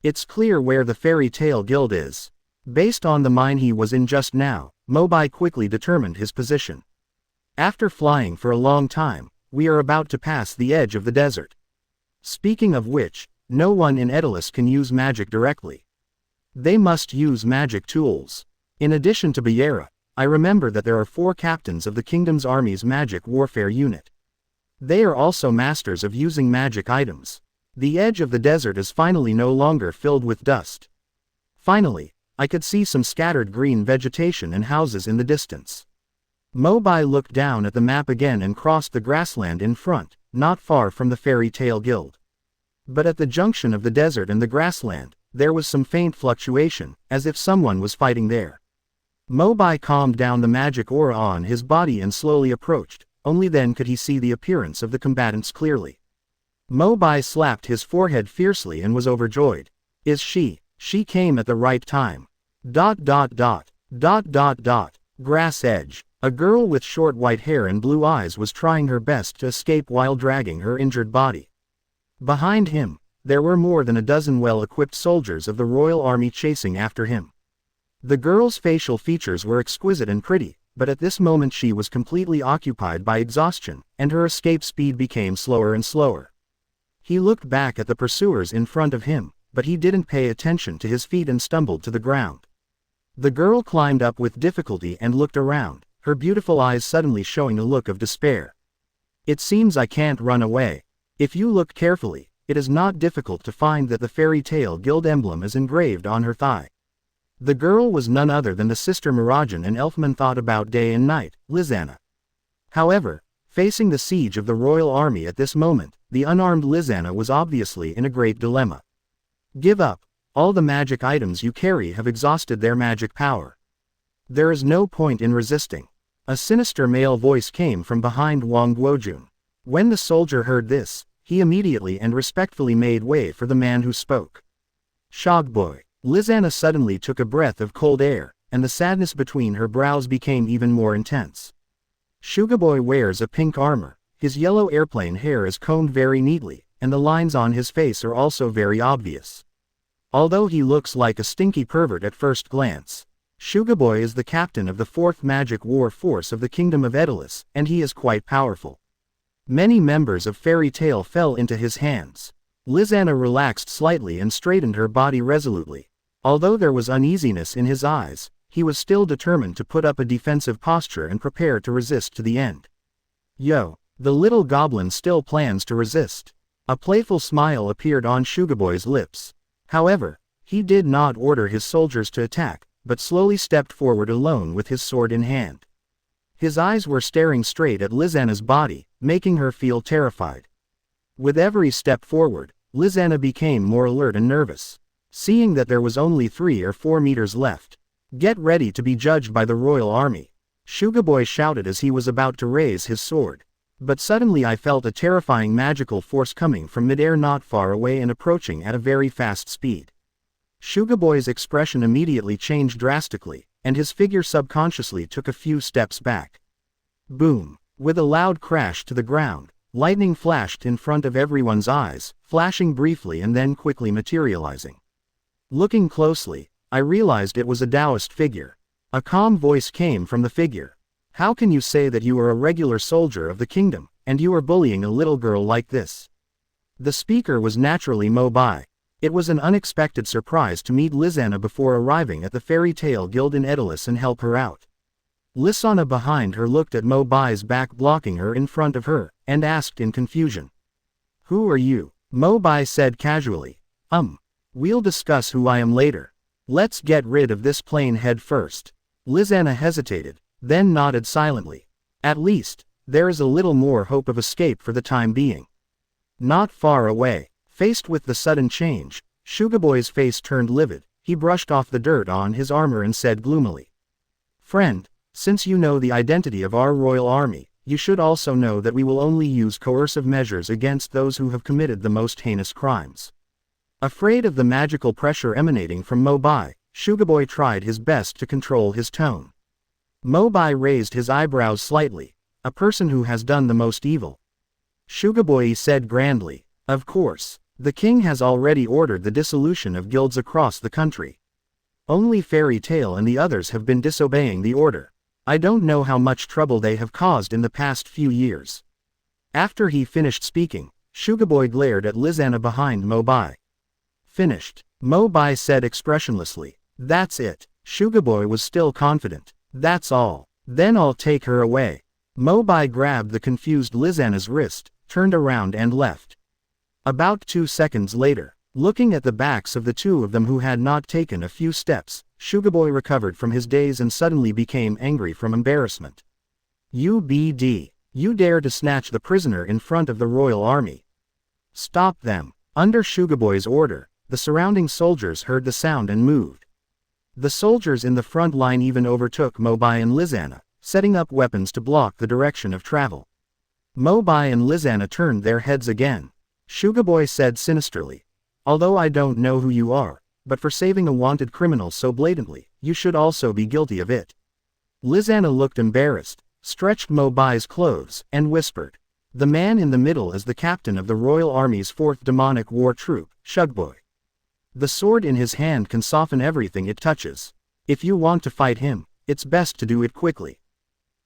It's clear where the Fairy Tale Guild is. Based on the mine he was in just now, Mo Bai quickly determined his position. After flying for a long time, we are about to pass the edge of the desert. Speaking of which, no one in Edolas can use magic directly. They must use magic tools. In addition to Deliora, I remember that there are 4 captains of the kingdom's army's magic warfare unit. They are also masters of using magic items. The edge of the desert is finally no longer filled with dust. Finally, I could see some scattered green vegetation and houses in the distance. Mo Bai looked down at the map again and crossed the grassland in front, not far from the Fairy Tale Guild. But at the junction of the desert and the grassland, there was some faint fluctuation, as if someone was fighting there. Mo Bai calmed down the magic aura on his body and slowly approached, only then could he see the appearance of the combatants clearly. Mo Bai slapped his forehead fiercely and was overjoyed. She came at the right time. ... Grass edge. A girl with short white hair and blue eyes was trying her best to escape while dragging her injured body. Behind him, there were more than a dozen well-equipped soldiers of the royal army chasing after him. The girl's facial features were exquisite and pretty, but at this moment she was completely occupied by exhaustion, and her escape speed became slower and slower. He looked back at the pursuers in front of him, but he didn't pay attention to his feet and stumbled to the ground. The girl climbed up with difficulty and looked around, her beautiful eyes suddenly showing a look of despair. It seems I can't run away. If you look carefully, it is not difficult to find that the Fairy Tale Guild emblem is engraved on her thigh. The girl was none other than the sister Mirajan and Elfman thought about day and night, Lizana. However, facing the siege of the royal army at this moment, the unarmed Lizana was obviously in a great dilemma. Give up. All the magic items you carry have exhausted their magic power. There is no point in resisting. A sinister male voice came from behind Wang Guojun. When the soldier heard this, he immediately and respectfully made way for the man who spoke. Shogboy. Lizana suddenly took a breath of cold air, and the sadness between her brows became even more intense. Shugaboy wears a pink armor, his yellow airplane hair is combed very neatly, and the lines on his face are also very obvious. Although he looks like a stinky pervert at first glance, Shugaboy is the captain of the 4th Magic War Force of the Kingdom of Edolas, and he is quite powerful. Many members of Fairy Tale fell into his hands. Lizana relaxed slightly and straightened her body resolutely. Although there was uneasiness in his eyes, he was still determined to put up a defensive posture and prepare to resist to the end. Yo, the little goblin still plans to resist. A playful smile appeared on Shugaboy's lips. However, he did not order his soldiers to attack, but slowly stepped forward alone with his sword in hand. His eyes were staring straight at Lizana's body, making her feel terrified. With every step forward, Lizana became more alert and nervous. Seeing that there was only 3 or 4 meters left. Get ready to be judged by the royal army. Shugaboy shouted as he was about to raise his sword. But suddenly I felt a terrifying magical force coming from midair not far away and approaching at a very fast speed. Shugaboy's expression immediately changed drastically, and his figure subconsciously took a few steps back. Boom! With a loud crash to the ground, lightning flashed in front of everyone's eyes, flashing briefly and then quickly materializing. Looking closely, I realized it was a Taoist figure. A calm voice came from the figure. How can you say that you are a regular soldier of the kingdom, and you are bullying a little girl like this? The speaker was naturally Mo Bai. It was an unexpected surprise to meet Lizana before arriving at the Fairy Tale Guild in Edolas and help her out. Lizana behind her looked at Mo Bai's back blocking her in front of her, and asked in confusion. Who are you? Mo Bai said casually. We'll discuss who I am later. Let's get rid of this plain head first. Lizana hesitated, then nodded silently. At least, there is a little more hope of escape for the time being. Not far away, faced with the sudden change, Shugaboy's face turned livid. He brushed off the dirt on his armor and said gloomily. Friend, since you know the identity of our royal army, you should also know that we will only use coercive measures against those who have committed the most heinous crimes. Afraid of the magical pressure emanating from Mo Bai, Shugaboy tried his best to control his tone. Mo Bai raised his eyebrows slightly. A person who has done the most evil. Shugaboy said grandly. Of course, the king has already ordered the dissolution of guilds across the country. Only Fairy Tale and the others have been disobeying the order. I don't know how much trouble they have caused in the past few years. After he finished speaking, Shugaboy glared at Lizana behind Mo Bai. Finished, Mo Bai said expressionlessly. That's it. Shugaboy was still confident. That's all. Then I'll take her away. Mo Bai grabbed the confused Lizana's wrist, turned around and left. About 2 seconds later, looking at the backs of the two of them who had not taken a few steps, Shugaboy recovered from his daze and suddenly became angry from embarrassment. UBD. You dare to snatch the prisoner in front of the royal army. Stop them. Under Shugaboy's order, the surrounding soldiers heard the sound and moved. The soldiers in the front line even overtook Mo Bai and Lizana, setting up weapons to block the direction of travel. Mo Bai and Lizana turned their heads again. Shugaboy said sinisterly. Although I don't know who you are, but for saving a wanted criminal so blatantly, you should also be guilty of it. Lizana looked embarrassed, stretched Mo Bai's clothes, and whispered. The man in the middle is the captain of the Royal Army's 4th Demonic War Troop, Shugboy. The sword in his hand can soften everything it touches. If you want to fight him, it's best to do it quickly.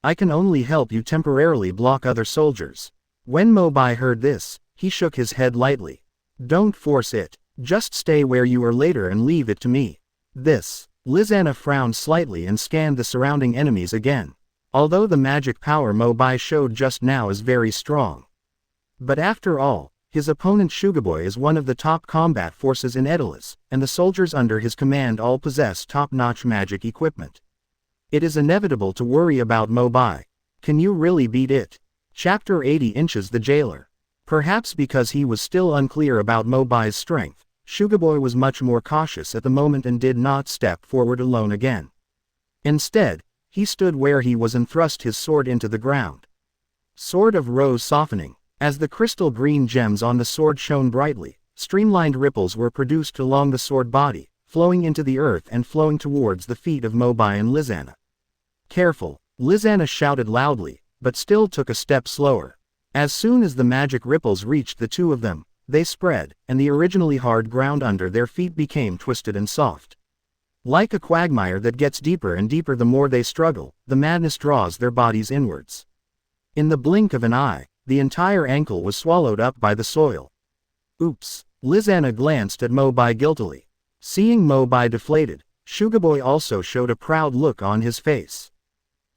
I can only help you temporarily block other soldiers. When Mo Bai heard this, he shook his head lightly. Don't force it. Just stay where you are later and leave it to me. This. Lizana frowned slightly and scanned the surrounding enemies again. Although the magic power Mo Bai showed just now is very strong. But after all, his opponent Shugoboy is one of the top combat forces in Edolas, and the soldiers under his command all possess top-notch magic equipment. It is inevitable to worry about Mo Bai. Can you really beat it? Chapter 80 Inches the Jailer. Perhaps because he was still unclear about Mo Bai's strength, Shugoboy was much more cautious at the moment and did not step forward alone again. Instead, he stood where he was and thrust his sword into the ground. Sword of Rose softening. As the crystal green gems on the sword shone brightly, streamlined ripples were produced along the sword body, flowing into the earth and flowing towards the feet of Mo Bai and Lizana. Careful, Lizana shouted loudly, but still took a step slower. As soon as the magic ripples reached the two of them, they spread, and the originally hard ground under their feet became twisted and soft. Like a quagmire that gets deeper and deeper the more they struggle, the madness draws their bodies inwards. In the blink of an eye, the entire ankle was swallowed up by the soil. Oops, Lizana glanced at Mo Bai guiltily. Seeing Mo Bai deflated, Shugoboy also showed a proud look on his face.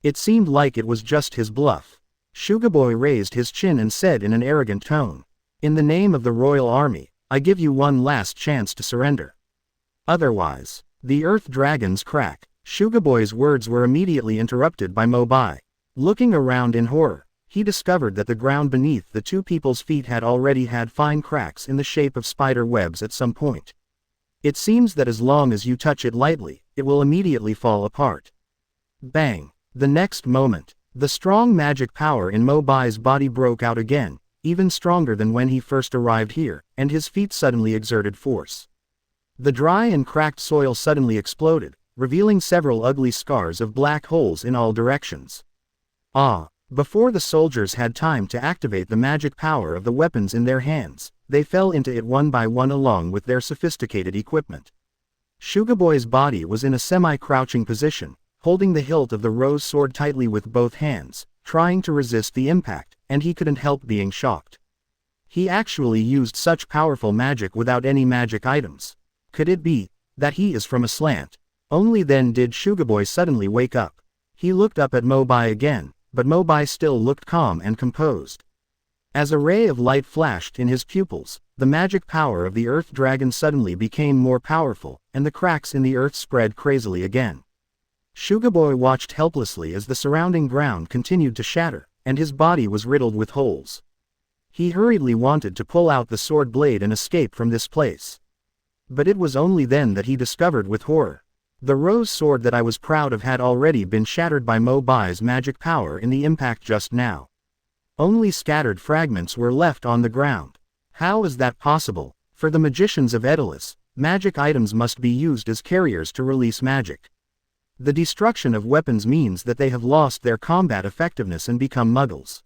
It seemed like it was just his bluff. Shugoboy raised his chin and said in an arrogant tone, "In the name of the royal army, I give you one last chance to surrender. Otherwise." The earth dragons crack. Shugoboy's words were immediately interrupted by Mo Bai. Looking around in horror, he discovered that the ground beneath the two people's feet had already had fine cracks in the shape of spider webs at some point. It seems that as long as you touch it lightly, it will immediately fall apart. Bang! The next moment, the strong magic power in Mo Bai's body broke out again, even stronger than when he first arrived here, and his feet suddenly exerted force. The dry and cracked soil suddenly exploded, revealing several ugly scars of black holes in all directions. Before the soldiers had time to activate the magic power of the weapons in their hands, they fell into it one by one along with their sophisticated equipment. Shugoboy's body was in a semi-crouching position, holding the hilt of the rose sword tightly with both hands, trying to resist the impact, and he couldn't help being shocked. He actually used such powerful magic without any magic items. Could it be that he is from a slant? Only then did Shugoboy suddenly wake up. He looked up at Mo Bai again, but Mo Bai still looked calm and composed. As a ray of light flashed in his pupils, the magic power of the earth dragon suddenly became more powerful, and the cracks in the earth spread crazily again. Shugoboy watched helplessly as the surrounding ground continued to shatter, and his body was riddled with holes. He hurriedly wanted to pull out the sword blade and escape from this place. But it was only then that he discovered with horror. The rose sword that I was proud of had already been shattered by Mo Bai's magic power in the impact just now. Only scattered fragments were left on the ground. How is that possible? For the magicians of Edolas, magic items must be used as carriers to release magic. The destruction of weapons means that they have lost their combat effectiveness and become muggles.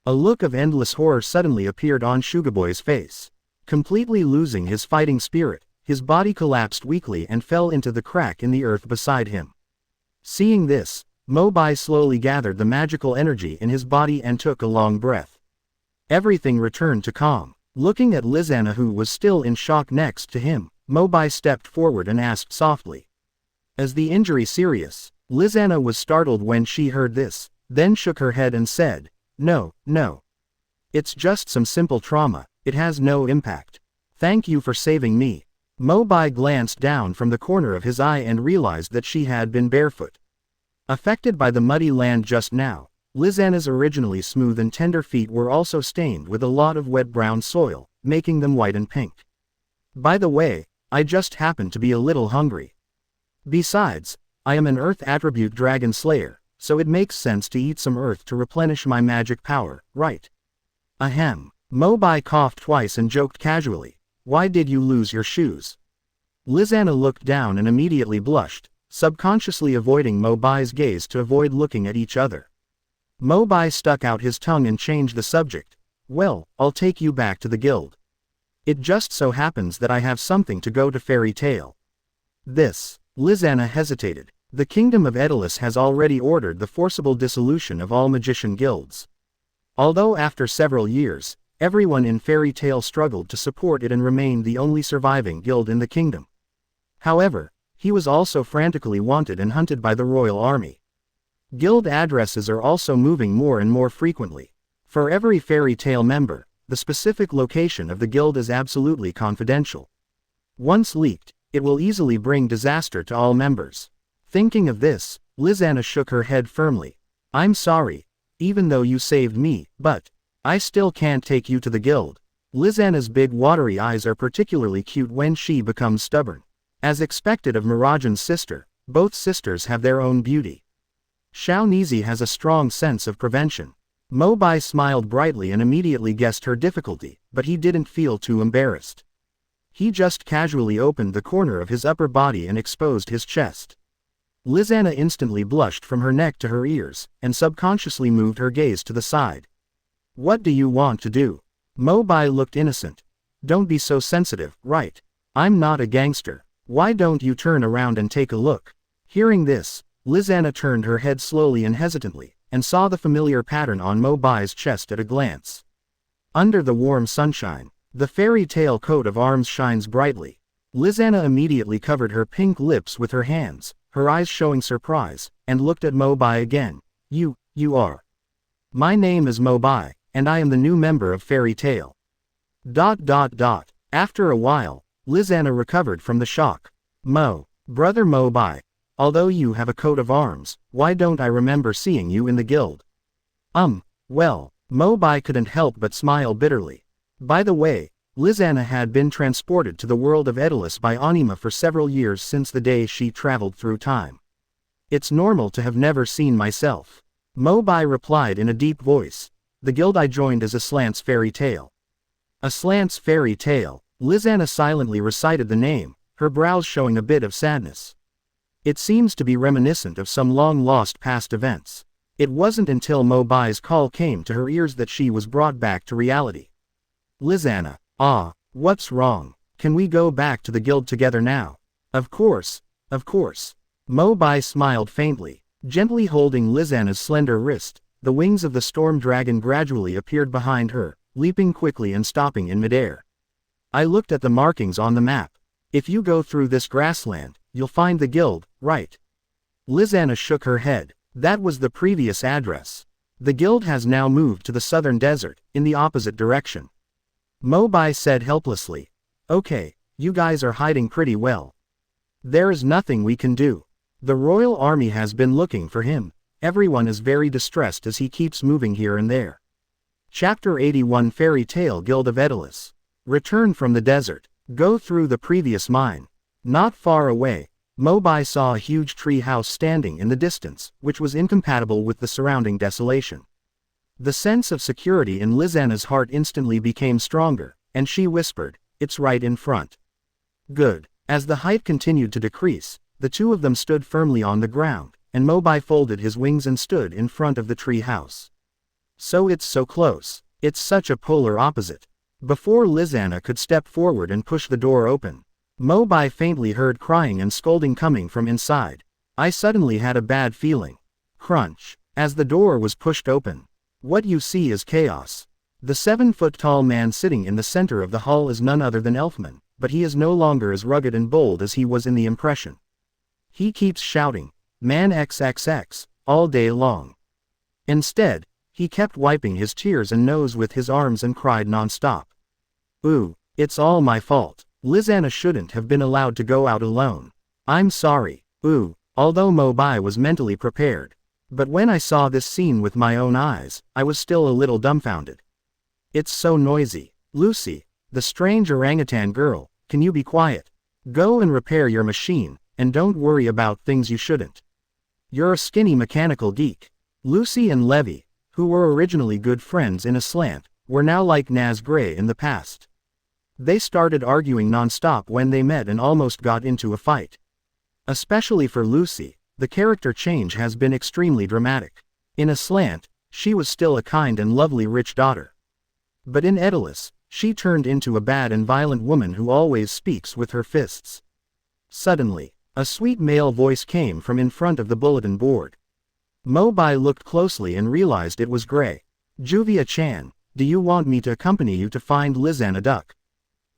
A look of endless horror suddenly appeared on Shugoboy's face. Completely losing his fighting spirit, his body collapsed weakly and fell into the crack in the earth beside him. Seeing this, Mo Bai slowly gathered the magical energy in his body and took a long breath. Everything returned to calm. Looking at Lizana, who was still in shock next to him, Mo Bai stepped forward and asked softly, "Is the injury serious?" Lizana was startled when she heard this, then shook her head and said, No. It's just some simple trauma, it has no impact. Thank you for saving me." Mo Bai glanced down from the corner of his eye and realized that she had been barefoot. Affected by the muddy land just now, Lizana's originally smooth and tender feet were also stained with a lot of wet brown soil, making them white and pink. "By the way, I just happen to be a little hungry. Besides, I am an earth attribute dragon slayer, so it makes sense to eat some earth to replenish my magic power, right?" Ahem. Mo Bai coughed twice and joked casually, "Why did you lose your shoes?" Lizana looked down and immediately blushed, subconsciously avoiding Mo Bai's gaze to avoid looking at each other. Mo Bai stuck out his tongue and changed the subject. "Well, I'll take you back to the guild. It just so happens that I have something to go to Fairy Tale." This. Lizana hesitated. The kingdom of Edolas has already ordered the forcible dissolution of all magician guilds. Although after several years, everyone in Fairy Tale struggled to support it and remained the only surviving guild in the kingdom. However, He was also frantically wanted and hunted by the royal army. Guild addresses are also moving more and more frequently. For every fairy tale member, the specific location of the guild is absolutely confidential. Once leaked, it will easily bring disaster to all members. Thinking of this, Lizanna shook her head firmly. I'm sorry, even though you saved me, but I still can't take you to the guild. Lizanna's big watery eyes are particularly cute when she becomes stubborn. As expected of Mirajan's sister, both sisters have their own beauty. Shaonizi has a strong sense of prevention. Mo Bai smiled brightly and immediately guessed her difficulty, but he didn't feel too embarrassed. He just casually opened the corner of his upper body and exposed his chest. Lizanna instantly blushed from her neck to her ears, and subconsciously moved her gaze to the side. What do you want to do? Mo Bai looked innocent. Don't be so sensitive, right? I'm not a gangster. Why don't you turn around and take a look? Hearing this, Lizanna turned her head slowly and hesitantly, and saw the familiar pattern on Mo Bai's chest at a glance. Under the warm sunshine, the fairy tale coat of arms shines brightly. Lizanna immediately covered her pink lips with her hands, her eyes showing surprise, and looked at Mo Bai again. You are. My name is Mo Bai, and I am the new member of Fairy Tale. After a while, Lizanna recovered from the shock. Brother Mo Bai, although you have a coat of arms, why don't I remember seeing you in the guild? Well, Mo Bai couldn't help but smile bitterly. By the way, Lizanna had been transported to the world of Edolas by Anima for several years since the day she traveled through time. It's normal to have never seen myself. Mo Bai replied in a deep voice. The guild I joined is Aslant's Fairy Tale. Aslant's Fairy Tale. Lizanna silently recited the name, her brows showing a bit of sadness. It seems to be reminiscent of some long-lost past events. It wasn't until Mo Bai's call came to her ears that she was brought back to reality. Lizanna, what's wrong? Can we go back to the guild together now? Of course. Mo Bai smiled faintly, gently holding Lizanna's slender wrist. The wings of the storm dragon gradually appeared behind her, leaping quickly and stopping in midair. I looked at the markings on the map. If you go through this grassland, you'll find the guild, right? Lizanna shook her head. That was the previous address. The guild has now moved to the southern desert, in the opposite direction. Mo Bai said helplessly. Okay, you guys are hiding pretty well. There is nothing we can do. The royal army has been looking for him. Everyone is very distressed as he keeps moving here and there. Chapter 81 Fairy Tale Guild of Edolas. Return from the desert. Go through the previous mine. Not far away, Mo Bai saw a huge tree house standing in the distance, which was incompatible with the surrounding desolation. The sense of security in Lizanna's heart instantly became stronger, and she whispered, "It's right in front." Good. As the height continued to decrease, the two of them stood firmly on the ground, and Mo Bai folded his wings and stood in front of the tree house. So it's so close. It's such a polar opposite. Before Lizanna could step forward and push the door open, Mo Bai faintly heard crying and scolding coming from inside. I suddenly had a bad feeling. Crunch. As the door was pushed open. What you see is chaos. The 7-foot-tall man sitting in the center of the hall is none other than Elfman, but he is no longer as rugged and bold as he was in the impression. He keeps shouting, "Man XXX," all day long. Instead, he kept wiping his tears and nose with his arms and cried non-stop. It's all my fault. Lizanna shouldn't have been allowed to go out alone. I'm sorry. Although Mo Bai was mentally prepared. But when I saw this scene with my own eyes, I was still a little dumbfounded. It's so noisy. Lucy, the strange orangutan girl, can you be quiet? Go and repair your machine, and don't worry about things you shouldn't. You're a skinny mechanical geek. Lucy and Levy, who were originally good friends in Aslant, were now like Naz Gray in the past. They started arguing non-stop when they met and almost got into a fight. Especially for Lucy, the character change has been extremely dramatic. In Aslant, she was still a kind and lovely rich daughter. But in Edolas, she turned into a bad and violent woman who always speaks with her fists. Suddenly, a sweet male voice came from in front of the bulletin board. Mo Bai looked closely and realized it was Gray. "Juvia-chan, do you want me to accompany you to find Lizanna Duck?"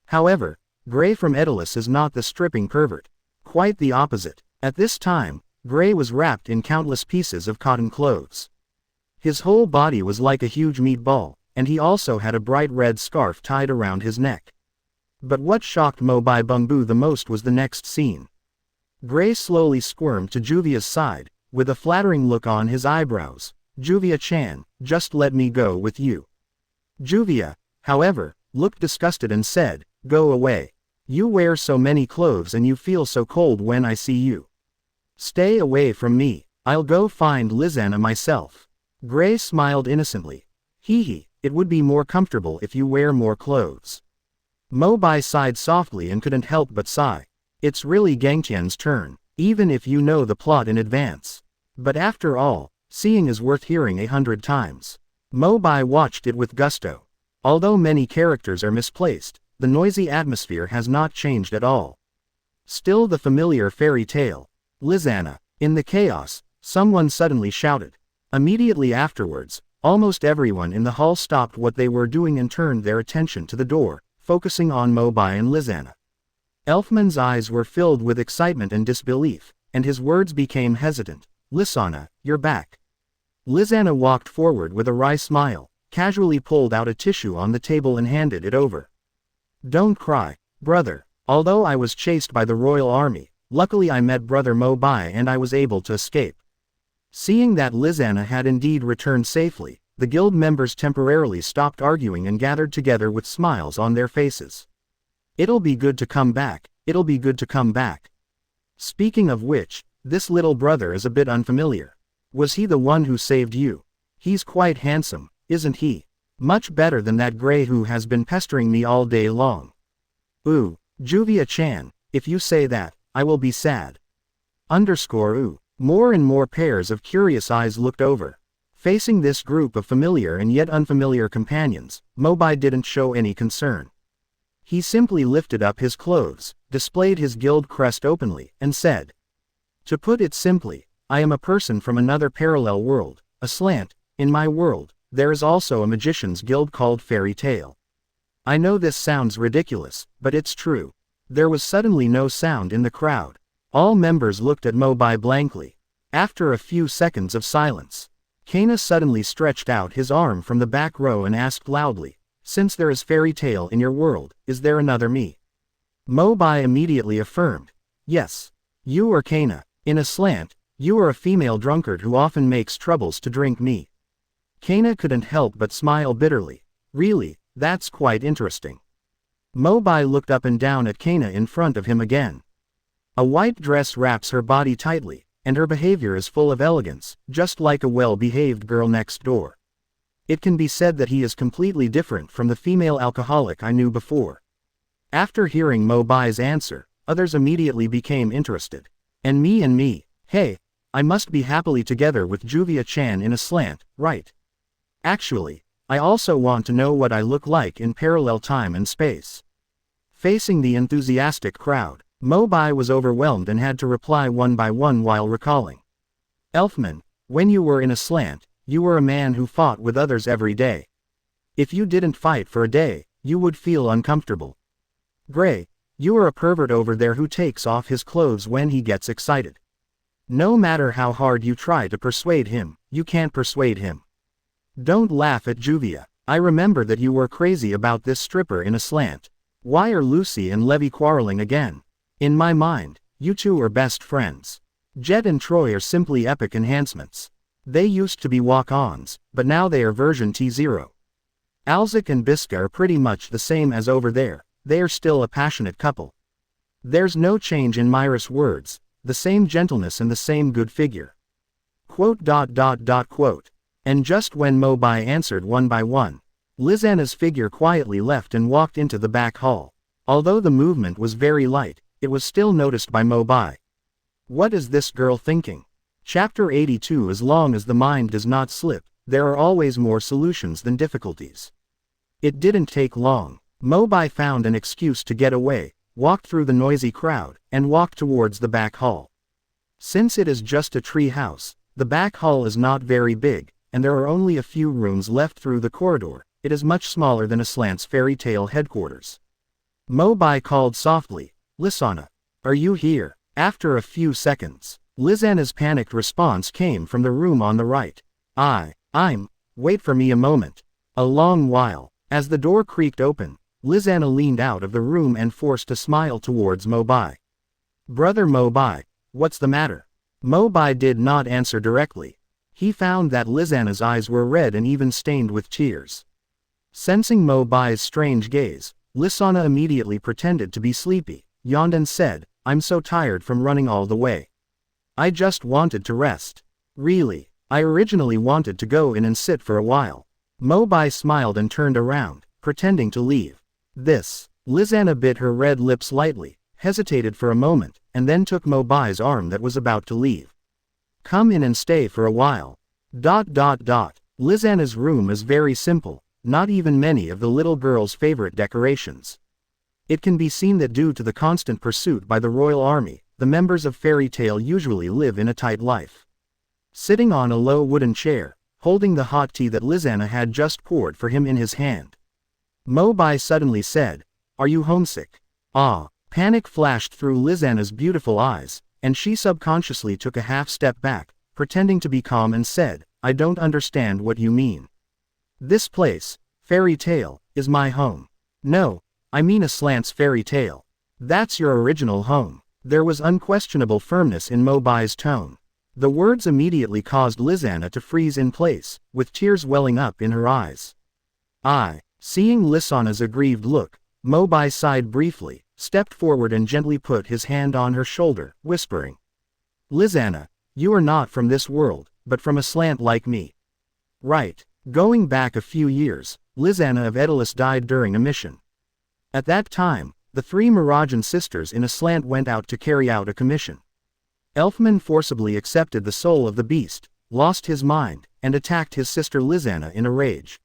However, Gray from Edolas is not the stripping pervert. Quite the opposite. At this time, Gray was wrapped in countless pieces of cotton clothes. His whole body was like a huge meatball, and he also had a bright red scarf tied around his neck. But what shocked Mo Bai Bungbu the most was the next scene. Gray slowly squirmed to Juvia's side, with a flattering look on his eyebrows. "Juvia-chan, just let me go with you." Juvia, however, looked disgusted and said, "Go away. You wear so many clothes and you feel so cold when I see you. Stay away from me. I'll go find Lizana myself." Gray smiled innocently. "Hee, it would be more comfortable if you wear more clothes." Mo Bai sighed softly and couldn't help but sigh. It's really Gangtian's turn, even if you know the plot in advance. But after all, seeing is worth hearing 100 times. Mo Bai watched it with gusto. Although many characters are misplaced, the noisy atmosphere has not changed at all. Still the familiar fairy tale. "Lizana." In the chaos, someone suddenly shouted. Immediately afterwards, almost everyone in the hall stopped what they were doing and turned their attention to the door, focusing on Mo Bai and Lizana. Elfman's eyes were filled with excitement and disbelief, and his words became hesitant. "Lizana, you're back." Lizana walked forward with a wry smile, casually pulled out a tissue on the table and handed it over. "Don't cry, brother. Although I was chased by the royal army, luckily I met brother Mo Bai and I was able to escape." Seeing that Lizana had indeed returned safely, the guild members temporarily stopped arguing and gathered together with smiles on their faces. "It'll be good to come back, it'll be good to come back. Speaking of which, this little brother is a bit unfamiliar. Was he the one who saved you? He's quite handsome, isn't he? Much better than that Gray who has been pestering me all day long." "Ooh, Juvia-chan, if you say that, I will be sad." Ooh. More and more pairs of curious eyes looked over. Facing this group of familiar and yet unfamiliar companions, Mo Bai didn't show any concern. He simply lifted up his clothes, displayed his guild crest openly, and said, "To put it simply, I am a person from another parallel world, a slant. In my world, there is also a magician's guild called Fairy Tale." I know this sounds ridiculous, but it's true. There was suddenly no sound in the crowd. All members looked at Mo Bai blankly. After a few seconds of silence, Kana suddenly stretched out his arm from the back row and asked loudly, "Since there is Fairy Tale in your world, is there another me?" Mo Bai immediately affirmed, "Yes. You are Kana. In a slant, you are a female drunkard who often makes troubles to drink me." Kana couldn't help but smile bitterly. "Really, that's quite interesting." Mo Bai looked up and down at Kana in front of him again. A white dress wraps her body tightly, and her behavior is full of elegance, just like a well-behaved girl next door. It can be said that he is completely different from the female alcoholic I knew before. After hearing Mo Bai's answer, others immediately became interested. And me, hey, I must be happily together with Juvia-chan in a slant, right? Actually, I also want to know what I look like in parallel time and space. Facing the enthusiastic crowd, Mo Bai was overwhelmed and had to reply one by one while recalling. "Elfman, when you were in a slant, you were a man who fought with others every day. If you didn't fight for a day, you would feel uncomfortable. Gray, you are a pervert over there who takes off his clothes when he gets excited. No matter how hard you try to persuade him, you can't persuade him. Don't laugh at Juvia. I remember that you were crazy about this stripper in a slant. Why are Lucy and Levy quarreling again? In my mind, you two are best friends. Jet and Troy are simply epic enhancements. They used to be walk-ons, but now they are version T0. Alzik and Biska are pretty much the same as over there, they are still a passionate couple. There's no change in Myra's words, the same gentleness and the same good figure." Quote. And just when Mo Bai answered one by one, Lizana's figure quietly left and walked into the back hall. Although the movement was very light, it was still noticed by Mo Bai. What is this girl thinking? Chapter 82. As long as the mind does not slip, there are always more solutions than difficulties. It didn't take long. Mo Bai found an excuse to get away, walked through the noisy crowd, and walked towards the back hall. Since it is just a tree house, the back hall is not very big, and there are only a few rooms left through the corridor. It is much smaller than Aslant's Fairy Tale headquarters. Mo Bai called softly, "Lizana, are you here?" After a few seconds, Lizana's panicked response came from the room on the right. Wait for me a moment. A long while. As the door creaked open, Lizana leaned out of the room and forced a smile towards Mo Bai. Brother Mo Bai, what's the matter? Mo Bai did not answer directly. He found that Lizana's eyes were red and even stained with tears. Sensing Mo Bai's strange gaze, Lizana immediately pretended to be sleepy, yawned and said, I'm so tired from running all the way. I just wanted to rest. Really, I originally wanted to go in and sit for a while. Mo Bai smiled and turned around, pretending to leave. Lizana bit her red lips lightly, hesitated for a moment, and then took Mo Bai's arm that was about to leave. Come in and stay for a while. Lizana's room is very simple, not even many of the little girl's favorite decorations. It can be seen that due to the constant pursuit by the royal army, the members of Fairy Tail usually live in a tight life. Sitting on a low wooden chair, holding the hot tea that Lizana had just poured for him in his hand, Mo Bai suddenly said, Are you homesick? Panic flashed through Lizana's beautiful eyes, and she subconsciously took a half step back, pretending to be calm and said, I don't understand what you mean. This place, Fairy Tail, is my home. No, I mean Aslant's Fairy Tail. That's your original home. There was unquestionable firmness in Mo Bai's tone. The words immediately caused Lizana to freeze in place, with tears welling up in her eyes. Seeing Lizana's aggrieved look, Mo Bai sighed briefly, stepped forward and gently put his hand on her shoulder, whispering, Lizana, you are not from this world, but from Aslant like me. Right. Going back a few years, Lizana of Edolas died during a mission. At that time, the 3 Mirajan sisters in Aslant went out to carry out a commission. Elfman forcibly accepted the soul of the beast, lost his mind, and attacked his sister Lizana in a rage.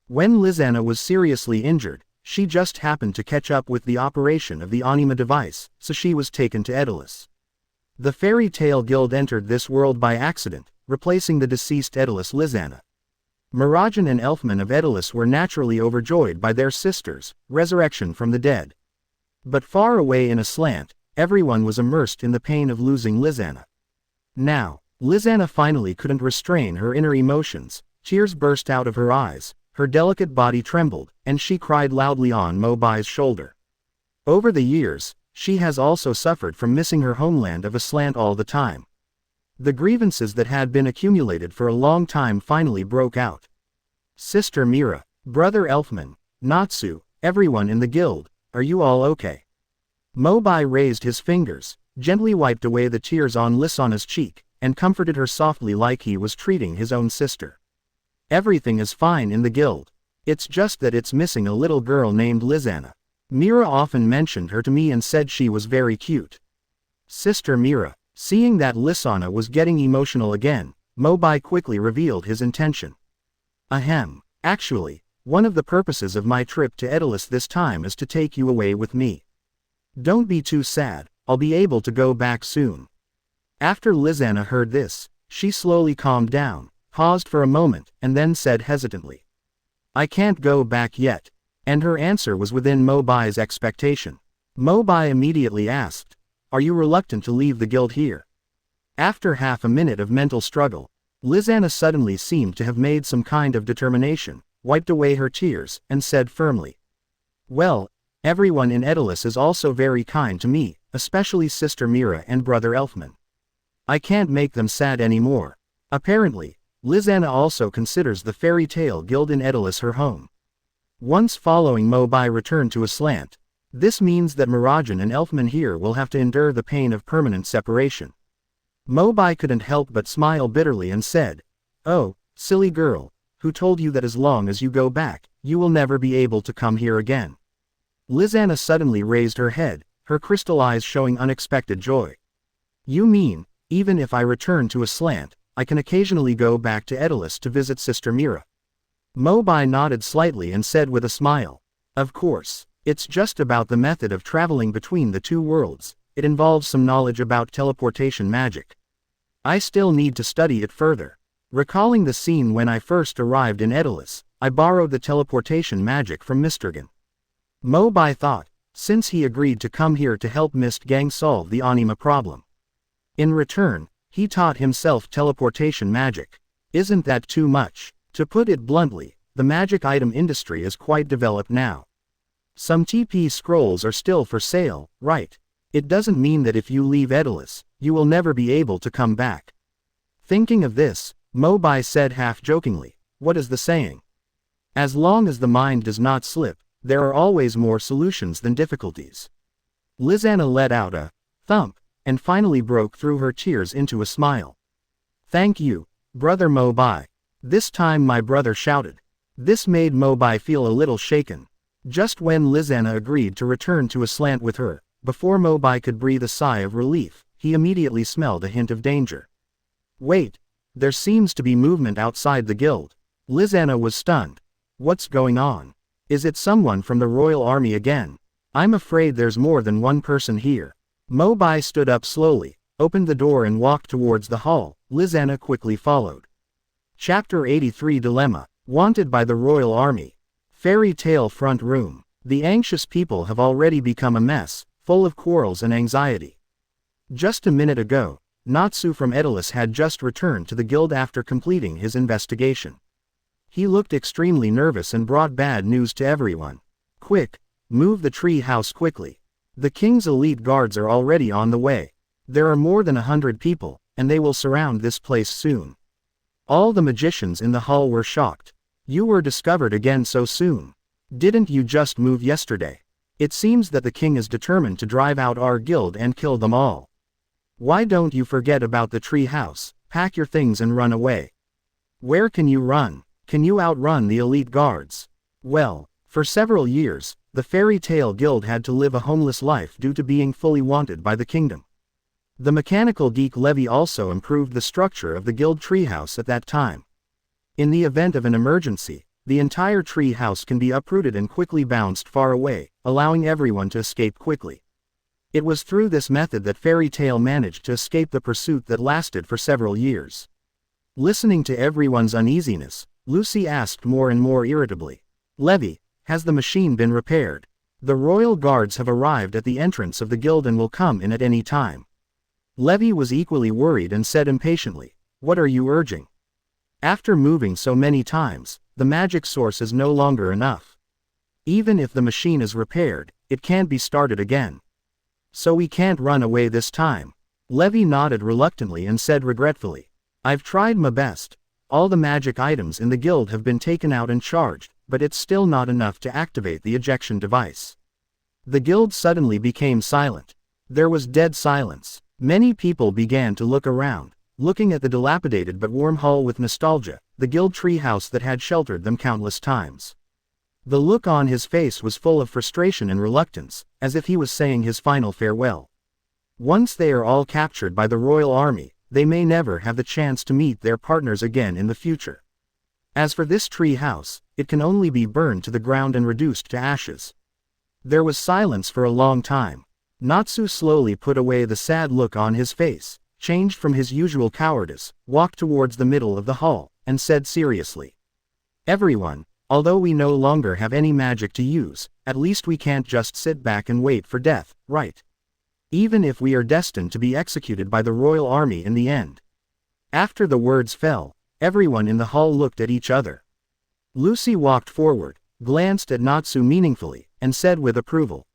When Lizana was seriously injured, she just happened to catch up with the operation of the Anima device, so she was taken to Edolas. The Fairy Tail Guild entered this world by accident, replacing the deceased Edolas Lizana. Mirajan and Elfman of Edolas were naturally overjoyed by their sister's resurrection from the dead. But far away in Aslant, everyone was immersed in the pain of losing Lizana. Now, Lizana finally couldn't restrain her inner emotions, tears burst out of her eyes, her delicate body trembled, and she cried loudly on Mo Bai's shoulder. Over the years, she has also suffered from missing her homeland of Aslant all the time. The grievances that had been accumulated for a long time finally broke out. Sister Mira, Brother Elfman, Natsu, everyone in the guild, are you all okay? Mo Bai raised his fingers, gently wiped away the tears on Lizana's cheek, and comforted her softly like he was treating his own sister. Everything is fine in the guild. It's just that it's missing a little girl named Lizana. Mira often mentioned her to me and said she was very cute. Sister Mira, seeing that Lizana was getting emotional again, Mo Bai quickly revealed his intention. Actually, one of the purposes of my trip to Edolas this time is to take you away with me. Don't be too sad, I'll be able to go back soon. After Lizana heard this, she slowly calmed down, paused for a moment, and then said hesitantly, I can't go back yet. And her answer was within Mo Bai's expectation. Mo Bai immediately asked, Are you reluctant to leave the guild here? After half a minute of mental struggle, Lizana suddenly seemed to have made some kind of determination, wiped away her tears, and said firmly, Well, everyone in Edolas is also very kind to me, especially Sister Mira and Brother Elfman. I can't make them sad anymore. Apparently, Lizana also considers the Fairy Tail Guild in Edolas her home. Once following Mo Bai return to Aslant, this means that Mirajan and Elfman here will have to endure the pain of permanent separation. Mo Bai couldn't help but smile bitterly and said, Oh, silly girl, who told you that as long as you go back, you will never be able to come here again? Lizana suddenly raised her head, her crystal eyes showing unexpected joy. You mean, even if I return to Aslant, I can occasionally go back to Edolas to visit Sister Mira? Mo Bai nodded slightly and said with a smile, Of course, it's just about the method of traveling between the 2 worlds. It involves some knowledge about teleportation magic. I still need to study it further. Recalling the scene when I first arrived in Edolas, I borrowed the teleportation magic from Mistergan. Mo Bai thought, since he agreed to come here to help Mist Gang solve the anima problem. In return, he taught himself teleportation magic. Isn't that too much? To put it bluntly, the magic item industry is quite developed now. Some TP scrolls are still for sale, right? It doesn't mean that if you leave Edolas, you will never be able to come back. Thinking of this, Mo Bai said half-jokingly, what is the saying? As long as the mind does not slip, there are always more solutions than difficulties. Lizana let out a thump, and finally broke through her tears into a smile. Thank you, brother Mo Bai. This time my brother shouted. This made Mo Bai feel a little shaken. Just when Lizana agreed to return to a slant with her, before Mo Bai could breathe a sigh of relief, he immediately smelled a hint of danger. Wait, there seems to be movement outside the guild. Lizana was stunned. What's going on? Is it someone from the royal army again? I'm afraid there's more than one person here. Mo Bai stood up slowly, opened the door and walked towards the hall. Lizana quickly followed. Chapter 83 Dilemma. Wanted by the royal army. Fairy tale front room. The anxious people have already become a mess, full of quarrels and anxiety. Just a minute ago, Natsu from Edolas had just returned to the guild after completing his investigation. He looked extremely nervous and brought bad news to everyone. Quick, move the tree house quickly. The king's elite guards are already on the way. There are more than 100 people, and they will surround this place soon. All the magicians in the hall were shocked. You were discovered again so soon. Didn't you just move yesterday? It seems that the king is determined to drive out our guild and kill them all. Why don't you forget about the tree house, pack your things and run away? Where can you run? Can you outrun the elite guards? Well, for several years, the Fairy Tale Guild had to live a homeless life due to being fully wanted by the kingdom. The mechanical geek levy also improved the structure of the guild treehouse at that time. In the event of an emergency, the entire tree house can be uprooted and quickly bounced far away, allowing everyone to escape quickly. It was through this method that Fairy Tale managed to escape the pursuit that lasted for several years. Listening to everyone's uneasiness, Lucy asked more and more irritably, Levy, has the machine been repaired? The royal guards have arrived at the entrance of the guild and will come in at any time. Levy was equally worried and said impatiently, what are you urging? After moving so many times, the magic source is no longer enough. Even if the machine is repaired, it can't be started again. So we can't run away this time. Levy nodded reluctantly and said regretfully, I've tried my best. All the magic items in the guild have been taken out and charged, but it's still not enough to activate the ejection device. The guild suddenly became silent. There was dead silence. Many people began to look around, looking at the dilapidated but warm hall with nostalgia, the guild treehouse that had sheltered them countless times. The look on his face was full of frustration and reluctance, as if he was saying his final farewell. Once they are all captured by the royal army, they may never have the chance to meet their partners again in the future. As for this tree house, it can only be burned to the ground and reduced to ashes. There was silence for a long time. Natsu slowly put away the sad look on his face, changed from his usual cowardice, walked towards the middle of the hall, and said seriously, Everyone, although we no longer have any magic to use, at least we can't just sit back and wait for death, right? Even if we are destined to be executed by the royal army in the end. After the words fell, everyone in the hall looked at each other. Lucy walked forward, glanced at Natsu meaningfully, and said with approval,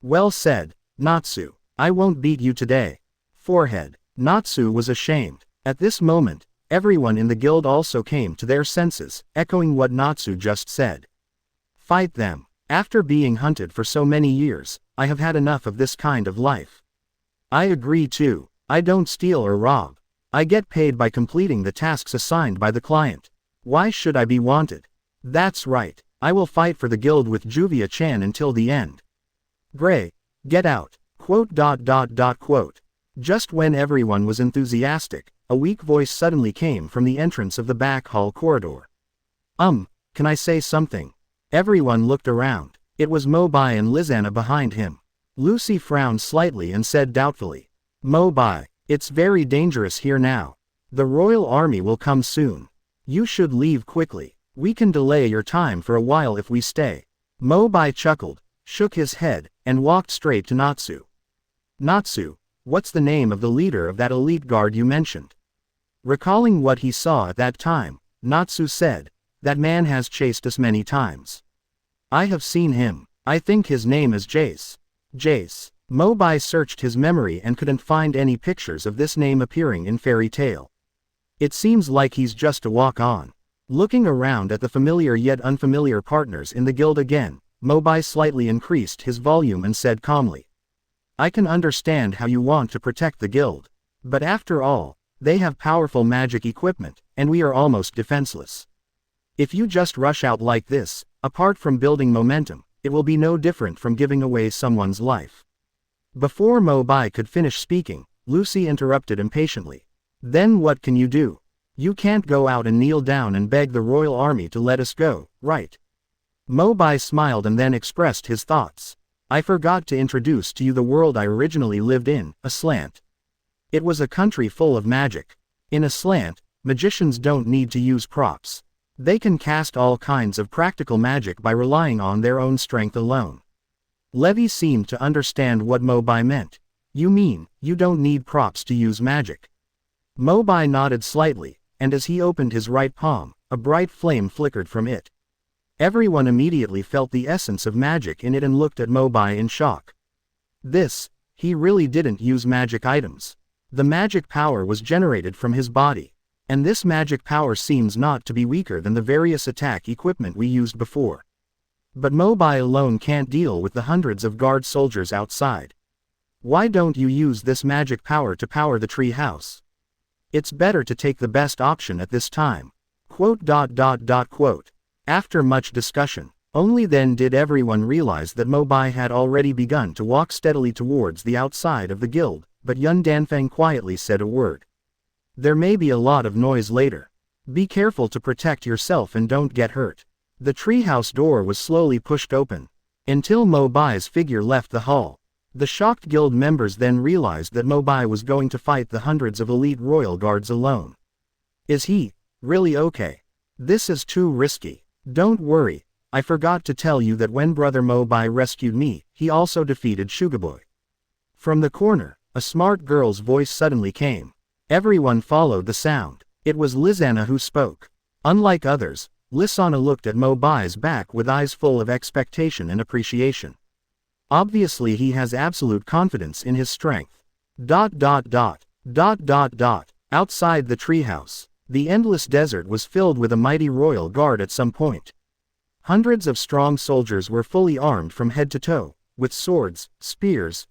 Well said, Natsu, I won't beat you today. Forehead. Natsu was ashamed. At this moment, everyone in the guild also came to their senses, echoing what Natsu just said. Fight them. After being hunted for so many years, I have had enough of this kind of life. I agree too. I don't steal or rob. I get paid by completing the tasks assigned by the client. Why should I be wanted? That's right. I will fight for the guild with Juvia-chan until the end. Gray, get out. Quote. Just when everyone was enthusiastic, a weak voice suddenly came from the entrance of the back hall corridor. Can I say something? Everyone looked around. It was Mo Bai and Lizana behind him. Lucy frowned slightly and said doubtfully, Mo Bai, it's very dangerous here now. The royal army will come soon. You should leave quickly. We can delay your time for a while if we stay. Mo Bai chuckled, shook his head, and walked straight to Natsu. Natsu, what's the name of the leader of that elite guard you mentioned? Recalling what he saw at that time, Natsu said, that man has chased us many times. I have seen him. I think his name is Jace. Jace. Mo Bai searched his memory and couldn't find any pictures of this name appearing in Fairy Tail. It seems like he's just a walk-on. Looking around at the familiar yet unfamiliar partners in the guild again, Mo Bai slightly increased his volume and said calmly. I can understand how you want to protect the guild. But after all, they have powerful magic equipment, and we are almost defenseless. If you just rush out like this, apart from building momentum, it will be no different from giving away someone's life. Before Mo Bai could finish speaking, Lucy interrupted impatiently. Then what can you do? You can't go out and kneel down and beg the royal army to let us go, right? Mo Bai smiled and then expressed his thoughts. I forgot to introduce to you the world I originally lived in, Aslant. It was a country full of magic. In Aslant, magicians don't need to use props. They can cast all kinds of practical magic by relying on their own strength alone. Levi seemed to understand what Mo Bai meant. You mean, you don't need props to use magic? Mo Bai nodded slightly, and as he opened his right palm, a bright flame flickered from it. Everyone immediately felt the essence of magic in it and looked at Mo Bai in shock. He really didn't use magic items. The magic power was generated from his body. And this magic power seems not to be weaker than the various attack equipment we used before. But Mo Bai alone can't deal with the hundreds of guard soldiers outside. Why don't you use this magic power to power the tree house? It's better to take the best option at this time. After much discussion, only then did everyone realize that Mo Bai had already begun to walk steadily towards the outside of the guild, but Yun Danfeng quietly said a word. There may be a lot of noise later. Be careful to protect yourself and don't get hurt. The treehouse door was slowly pushed open, until Mo Bai's figure left the hall. The shocked guild members then realized that Mo Bai was going to fight the hundreds of elite royal guards alone. Is he really okay? This is too risky. Don't worry, I forgot to tell you that when brother Mo Bai rescued me, he also defeated Sugarboy. From the corner, a smart girl's voice suddenly came. Everyone followed the sound. It was Lizana who spoke. Unlike others, Lizana looked at Mo Bai's back with eyes full of expectation and appreciation. Obviously he has absolute confidence in his strength. Outside the treehouse, the endless desert was filled with a mighty royal guard at some point. Hundreds of strong soldiers were fully armed from head to toe, with swords, spears,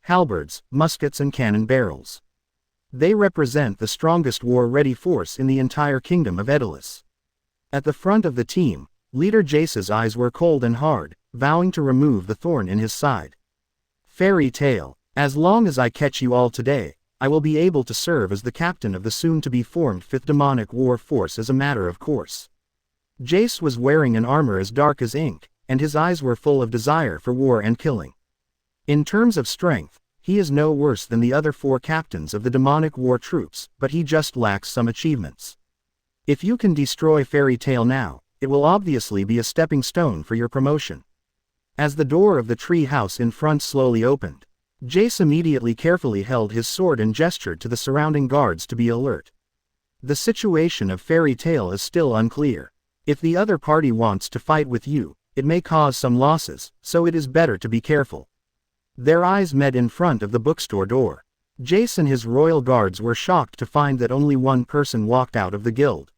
halberds, muskets and cannon barrels. They represent the strongest war-ready force in the entire kingdom of Edolas. At the front of the team, leader Jace's eyes were cold and hard, vowing to remove the thorn in his side. Fairy Tail, as long as I catch you all today, I will be able to serve as the captain of the soon-to-be-formed 5th Demonic War Force as a matter of course. Jace was wearing an armor as dark as ink, and his eyes were full of desire for war and killing. In terms of strength, he is no worse than the other 4 captains of the demonic war troops, but he just lacks some achievements. If you can destroy Fairy Tail now, it will obviously be a stepping stone for your promotion. As the door of the tree house in front slowly opened, Jace immediately carefully held his sword and gestured to the surrounding guards to be alert. The situation of Fairy Tail is still unclear. If the other party wants to fight with you, it may cause some losses, so it is better to be careful. Their eyes met in front of the bookstore door. Jace and his royal guards were shocked to find that only one person walked out of the guild.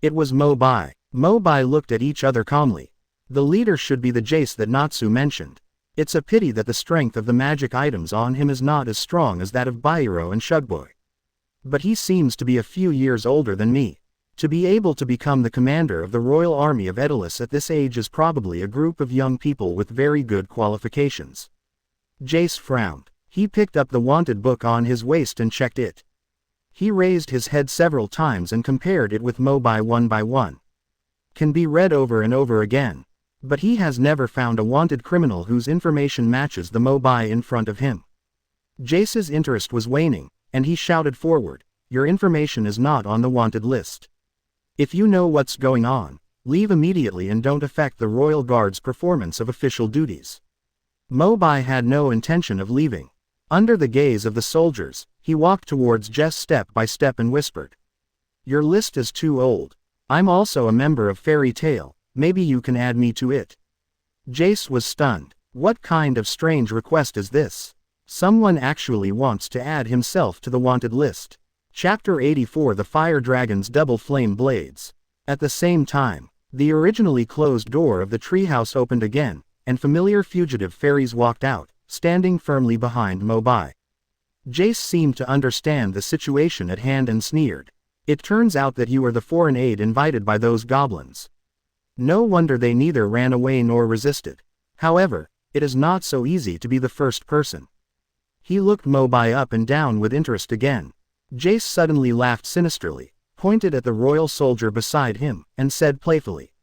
It was Mo Bai. Mo Bai looked at each other calmly. The leader should be the Jace that Natsu mentioned. It's a pity that the strength of the magic items on him is not as strong as that of Bairo and Shugboy. But he seems to be a few years older than me. To be able to become the commander of the royal army of Edolas at this age is probably a group of young people with very good qualifications. Jace frowned. He picked up the wanted book on his waist and checked it. He raised his head several times and compared it with Mo Bai one by one. Can be read over and over again. But he has never found a wanted criminal whose information matches the Mo Bai in front of him. Jace's interest was waning, and he shouted forward, "Your information is not on the wanted list. If you know what's going on, leave immediately and don't affect the Royal Guard's performance of official duties. Mo Bai had no intention of leaving. Under the gaze of the soldiers, he walked towards Jess step by step and whispered. Your list is too old. I'm also a member of Fairy Tail, maybe you can add me to it. Jace was stunned. What kind of strange request is this? Someone actually wants to add himself to the wanted list. Chapter 84 The Fire Dragon's Double Flame Blades. At the same time, the originally closed door of the treehouse opened again, and familiar fugitive fairies walked out, standing firmly behind Mo Bai. Jace seemed to understand the situation at hand and sneered. It turns out that you are the foreign aid invited by those goblins. No wonder they neither ran away nor resisted. However, it is not so easy to be the first person. He looked Mo Bai up and down with interest again. Jace suddenly laughed sinisterly, pointed at the royal soldier beside him, and said playfully.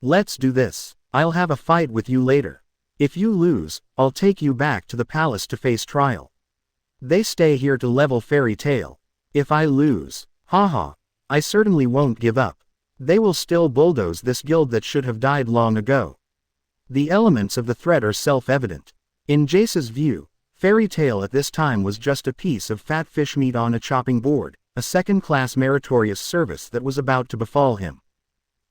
Let's do this. I'll have a fight with you later. If you lose, I'll take you back to the palace to face trial. They stay here to level Fairy Tail. If I lose, haha, I certainly won't give up. They will still bulldoze this guild that should have died long ago. The elements of the threat are self-evident. In Jace's view, Fairy Tail at this time was just a piece of fat fish meat on a chopping board, a second-class meritorious service that was about to befall him.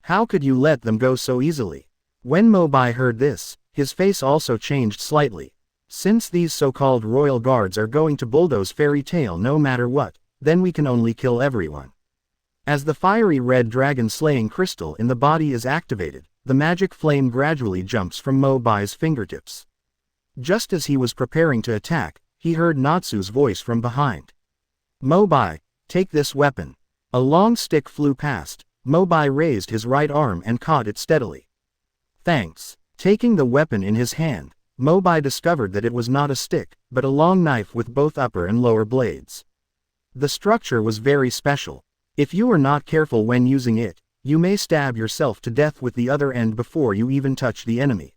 How could you let them go so easily? When Mo Bai heard this, his face also changed slightly. Since these so-called royal guards are going to bulldoze Fairy Tail no matter what, then we can only kill everyone. As the fiery red dragon slaying crystal in the body is activated, the magic flame gradually jumps from Mo Bai's fingertips. Just as he was preparing to attack, he heard Natsu's voice from behind. Mo Bai, take this weapon. A long stick flew past. Mo Bai raised his right arm and caught it steadily. Thanks. Taking the weapon in his hand, Mo Bai discovered that it was not a stick, but a long knife with both upper and lower blades. The structure was very special. If you are not careful when using it, you may stab yourself to death with the other end before you even touch the enemy.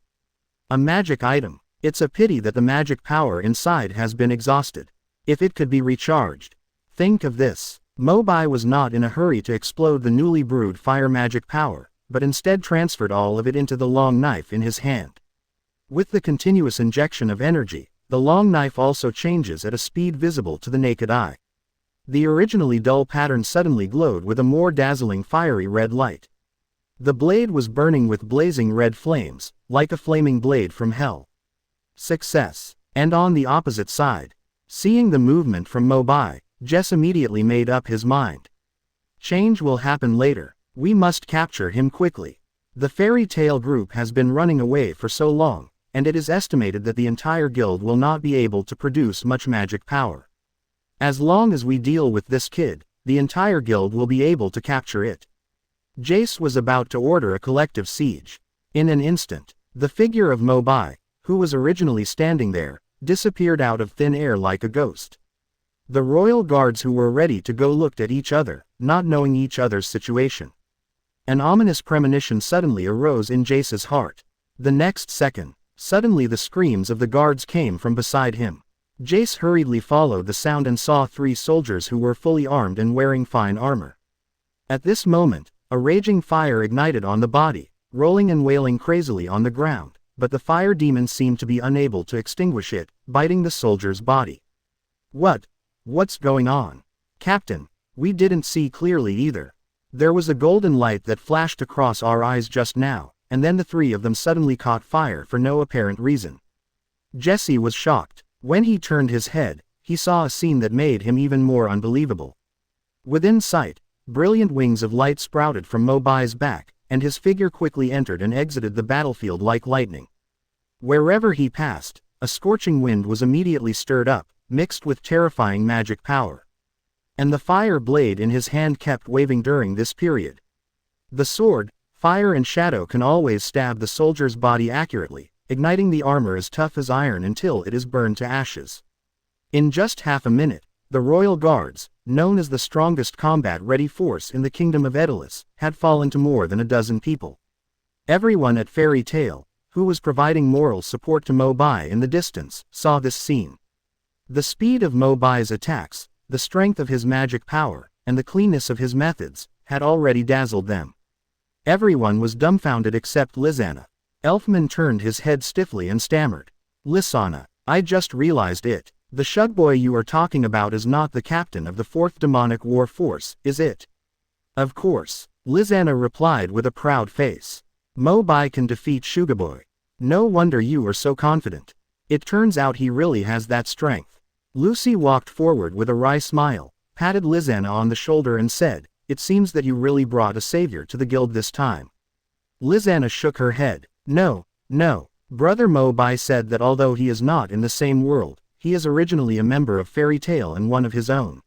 A magic item. It's a pity that the magic power inside has been exhausted. If it could be recharged. Think of this. Mo Bai was not in a hurry to explode the newly brewed fire magic power, but instead transferred all of it into the long knife in his hand. With the continuous injection of energy, the long knife also changes at a speed visible to the naked eye. The originally dull pattern suddenly glowed with a more dazzling fiery red light. The blade was burning with blazing red flames, like a flaming blade from hell. Success. And on the opposite side, seeing the movement from Mo Bai, Jess immediately made up his mind. Change will happen later. We must capture him quickly. The Fairy Tail group has been running away for so long, and it is estimated that the entire guild will not be able to produce much magic power. As long as we deal with this kid, the entire guild will be able to capture it. Jace was about to order a collective siege. In an instant, the figure of Mo Bai, who was originally standing there, disappeared out of thin air like a ghost. The royal guards who were ready to go looked at each other, not knowing each other's situation. An ominous premonition suddenly arose in Jace's heart. The next second, suddenly the screams of the guards came from beside him. Jace hurriedly followed the sound and saw 3 soldiers who were fully armed and wearing fine armor. At this moment, a raging fire ignited on the body, rolling and wailing crazily on the ground, but the fire demon seemed to be unable to extinguish it, biting the soldier's body. What's going on? Captain, we didn't see clearly either. There was a golden light that flashed across our eyes just now, and then the 3 of them suddenly caught fire for no apparent reason. Jesse was shocked. When he turned his head, he saw a scene that made him even more unbelievable. Within sight, brilliant wings of light sprouted from Mo Bai's back, and his figure quickly entered and exited the battlefield like lightning. Wherever he passed, a scorching wind was immediately stirred up, mixed with terrifying magic power. And the fire blade in his hand kept waving during this period. The sword, fire and shadow can always stab the soldier's body accurately, igniting the armor as tough as iron until it is burned to ashes. In just half a minute, the royal guards, known as the strongest combat-ready force in the kingdom of Edolas, had fallen to more than a dozen people. Everyone at Fairy Tail, who was providing moral support to Mo Bai in the distance, saw this scene. The speed of Mo Bai's attacks, the strength of his magic power, and the cleanness of his methods, had already dazzled them. Everyone was dumbfounded except Lisanna. Elfman turned his head stiffly and stammered. Lisanna, I just realized it. The Shugboy you are talking about is not the captain of the 4th Demonic War Force, is it? Of course, Lisanna replied with a proud face. Mo Bai can defeat Shugaboy. No wonder you are so confident. It turns out he really has that strength. Lucy walked forward with a wry smile, patted Lisanna on the shoulder and said, it seems that you really brought a savior to the guild this time. Lisanna shook her head. No. Brother Mo Bai said that although he is not in the same world, he is originally a member of Fairy Tail and one of his own. ...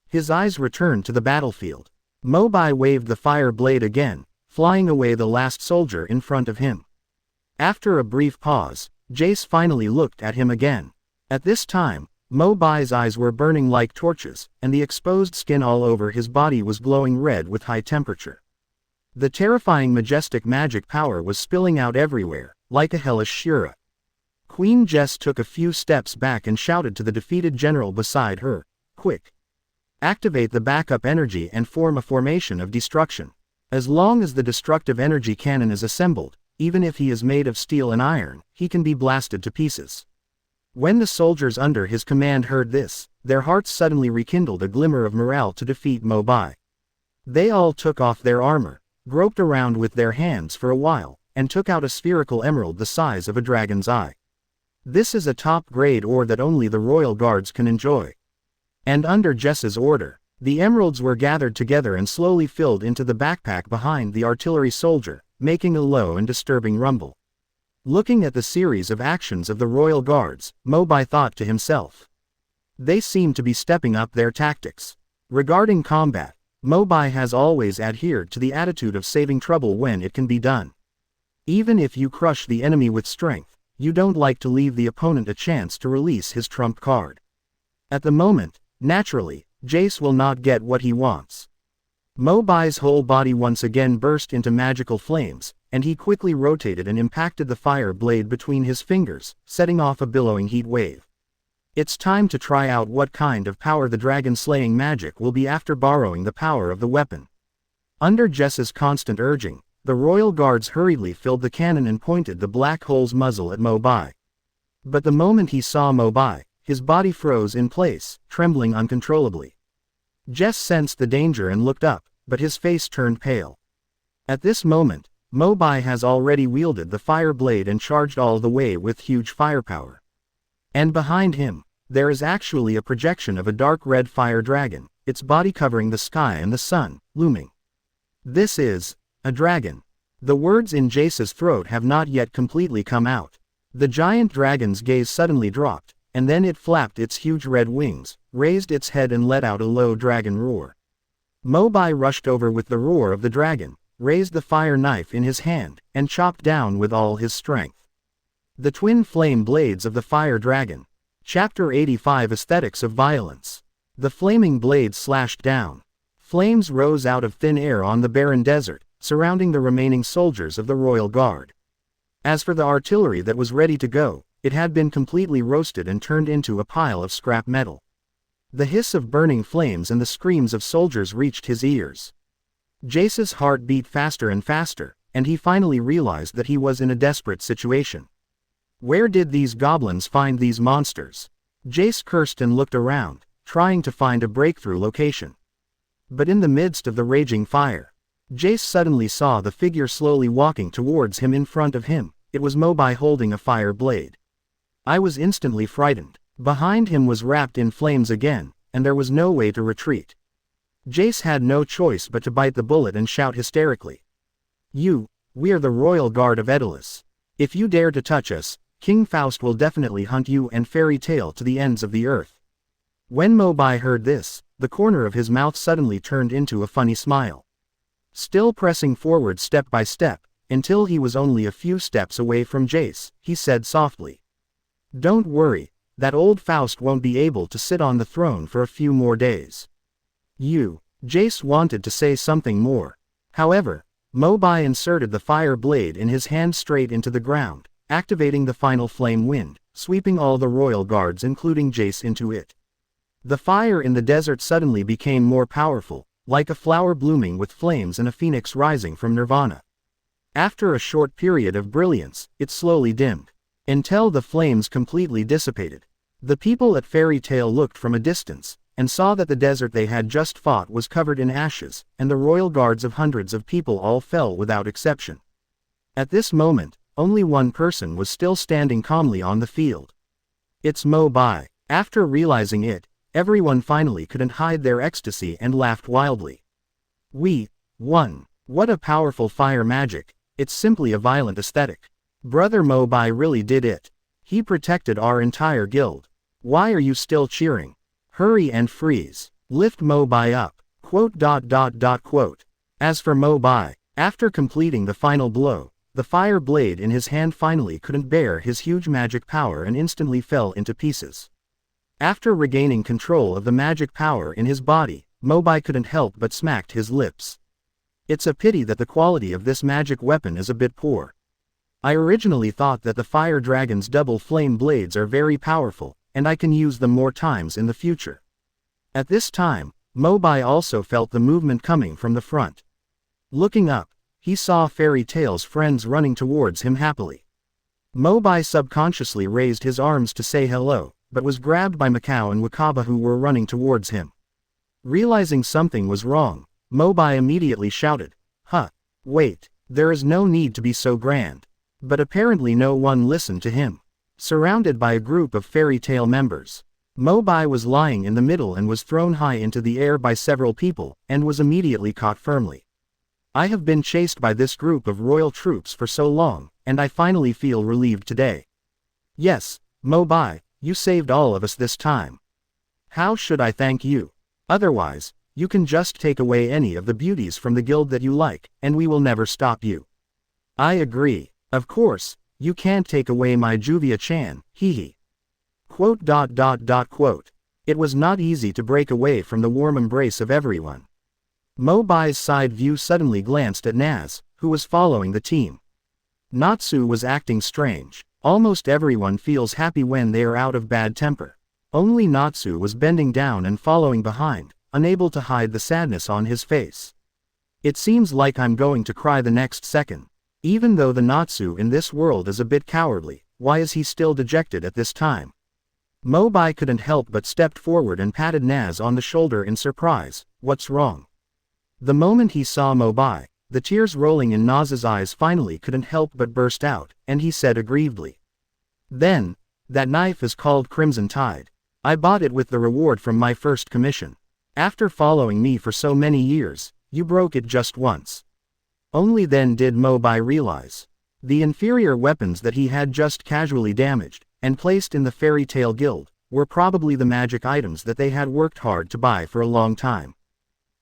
His eyes returned to the battlefield. Mo Bai waved the fire blade again, flying away the last soldier in front of him. After a brief pause, Jace finally looked at him again. At this time, Mo Bai's eyes were burning like torches, and the exposed skin all over his body was glowing red with high temperature. The terrifying majestic magic power was spilling out everywhere, like a hellish Shura. Queen Jess took a few steps back and shouted to the defeated general beside her, quick! Activate the backup energy and form a formation of destruction. As long as the destructive energy cannon is assembled, even if he is made of steel and iron, he can be blasted to pieces. When the soldiers under his command heard this, their hearts suddenly rekindled a glimmer of morale to defeat Mo Bai. They all took off their armor, groped around with their hands for a while, and took out a spherical emerald the size of a dragon's eye. This is a top-grade ore that only the royal guards can enjoy. And under Jess's order, the emeralds were gathered together and slowly filled into the backpack behind the artillery soldier, making a low and disturbing rumble. Looking at the series of actions of the royal guards, Mo Bai thought to himself. They seem to be stepping up their tactics. Regarding combat, Mo Bai has always adhered to the attitude of saving trouble when it can be done. Even if you crush the enemy with strength, you don't like to leave the opponent a chance to release his trump card. At the moment, naturally, Jace will not get what he wants. Mo Bai's whole body once again burst into magical flames, and he quickly rotated and impacted the fire blade between his fingers, setting off a billowing heat wave. It's time to try out what kind of power the dragon-slaying magic will be after borrowing the power of the weapon. Under Jess's constant urging, the royal guards hurriedly filled the cannon and pointed the black hole's muzzle at Mo Bai. But the moment he saw Mo Bai, his body froze in place, trembling uncontrollably. Jess sensed the danger and looked up, but his face turned pale. At this moment, Mo Bai has already wielded the fire blade and charged all the way with huge firepower. And behind him, there is actually a projection of a dark red fire dragon, its body covering the sky and the sun, looming. This is a dragon. The words in Jace's throat have not yet completely come out. The giant dragon's gaze suddenly dropped, and then it flapped its huge red wings, raised its head and let out a low dragon roar. Mo Bai rushed over with the roar of the dragon, raised the fire knife in his hand, and chopped down with all his strength. The twin flame blades of the fire dragon. Chapter 85 Aesthetics of Violence. The flaming blades slashed down. Flames rose out of thin air on the barren desert, surrounding the remaining soldiers of the royal guard. As for the artillery that was ready to go, it had been completely roasted and turned into a pile of scrap metal. The hiss of burning flames and the screams of soldiers reached his ears. Jace's heart beat faster and faster, and he finally realized that he was in a desperate situation. Where did these goblins find these monsters? Jace cursed and looked around, trying to find a breakthrough location. But in the midst of the raging fire, Jace suddenly saw the figure slowly walking towards him in front of him. It was Mo Bai holding a fire blade. I was instantly frightened. Behind him was wrapped in flames again, and there was no way to retreat. Jace had no choice but to bite the bullet and shout hysterically. We're the royal guard of Edolas. If you dare to touch us, King Faust will definitely hunt you and Fairy Tail to the ends of the earth. When Mo Bai heard this, the corner of his mouth suddenly turned into a funny smile. Still pressing forward step by step, until he was only a few steps away from Jace, he said softly. Don't worry, that old Faust won't be able to sit on the throne for a few more days. Jace wanted to say something more. However, Mo Bai inserted the fire blade in his hand straight into the ground, activating the final flame wind, sweeping all the royal guards including Jace into it. The fire in the desert suddenly became more powerful, like a flower blooming with flames and a phoenix rising from nirvana. After a short period of brilliance, it slowly dimmed, until the flames completely dissipated. The people at Fairy Tail looked from a distance, and saw that the desert they had just fought was covered in ashes, and the royal guards of hundreds of people all fell without exception. At this moment, only one person was still standing calmly on the field. It's Mo Bai. After realizing it, everyone finally couldn't hide their ecstasy and laughed wildly. We won. What a powerful fire magic. It's simply a violent aesthetic. Brother Mo Bai really did it. He protected our entire guild. Why are you still cheering? Hurry and freeze. Lift Mo Bai up. Quote. As for Mo Bai, after completing the final blow, the fire blade in his hand finally couldn't bear his huge magic power and instantly fell into pieces. After regaining control of the magic power in his body, Mo Bai couldn't help but smacked his lips. It's a pity that the quality of this magic weapon is a bit poor. I originally thought that the fire dragon's double flame blades are very powerful, and I can use them more times in the future. At this time, Mo Bai also felt the movement coming from the front. Looking up, he saw Fairy Tail's friends running towards him happily. Mo Bai subconsciously raised his arms to say hello, but was grabbed by Macau and Wakaba who were running towards him. Realizing something was wrong, Mo Bai immediately shouted, "Huh, wait, there is no need to be so grand." But apparently no one listened to him. Surrounded by a group of Fairy Tail members, Mo Bai was lying in the middle and was thrown high into the air by several people, and was immediately caught firmly. I have been chased by this group of royal troops for so long, and I finally feel relieved today. Yes, Mo Bai, you saved all of us this time. How should I thank you? Otherwise, you can just take away any of the beauties from the guild that you like, and we will never stop you. I agree. Of course, you can't take away my Juvia-chan, hehe. Quote. It was not easy to break away from the warm embrace of everyone. Mo Bai's side view suddenly glanced at Naz, who was following the team. Natsu was acting strange. Almost everyone feels happy when they are out of bad temper. Only Natsu was bending down and following behind, unable to hide the sadness on his face. It seems like I'm going to cry the next second. Even though the Natsu in this world is a bit cowardly, why is he still dejected at this time? Mo Bai couldn't help but stepped forward and patted Naz on the shoulder in surprise. What's wrong? The moment he saw Mo Bai, the tears rolling in Naz's eyes finally couldn't help but burst out, and he said aggrievedly. Then, that knife is called Crimson Tide. I bought it with the reward from my first commission. After following me for so many years, you broke it just once. Only then did Mo Bai realize. The inferior weapons that he had just casually damaged, and placed in the Fairy Tail Guild, were probably the magic items that they had worked hard to buy for a long time.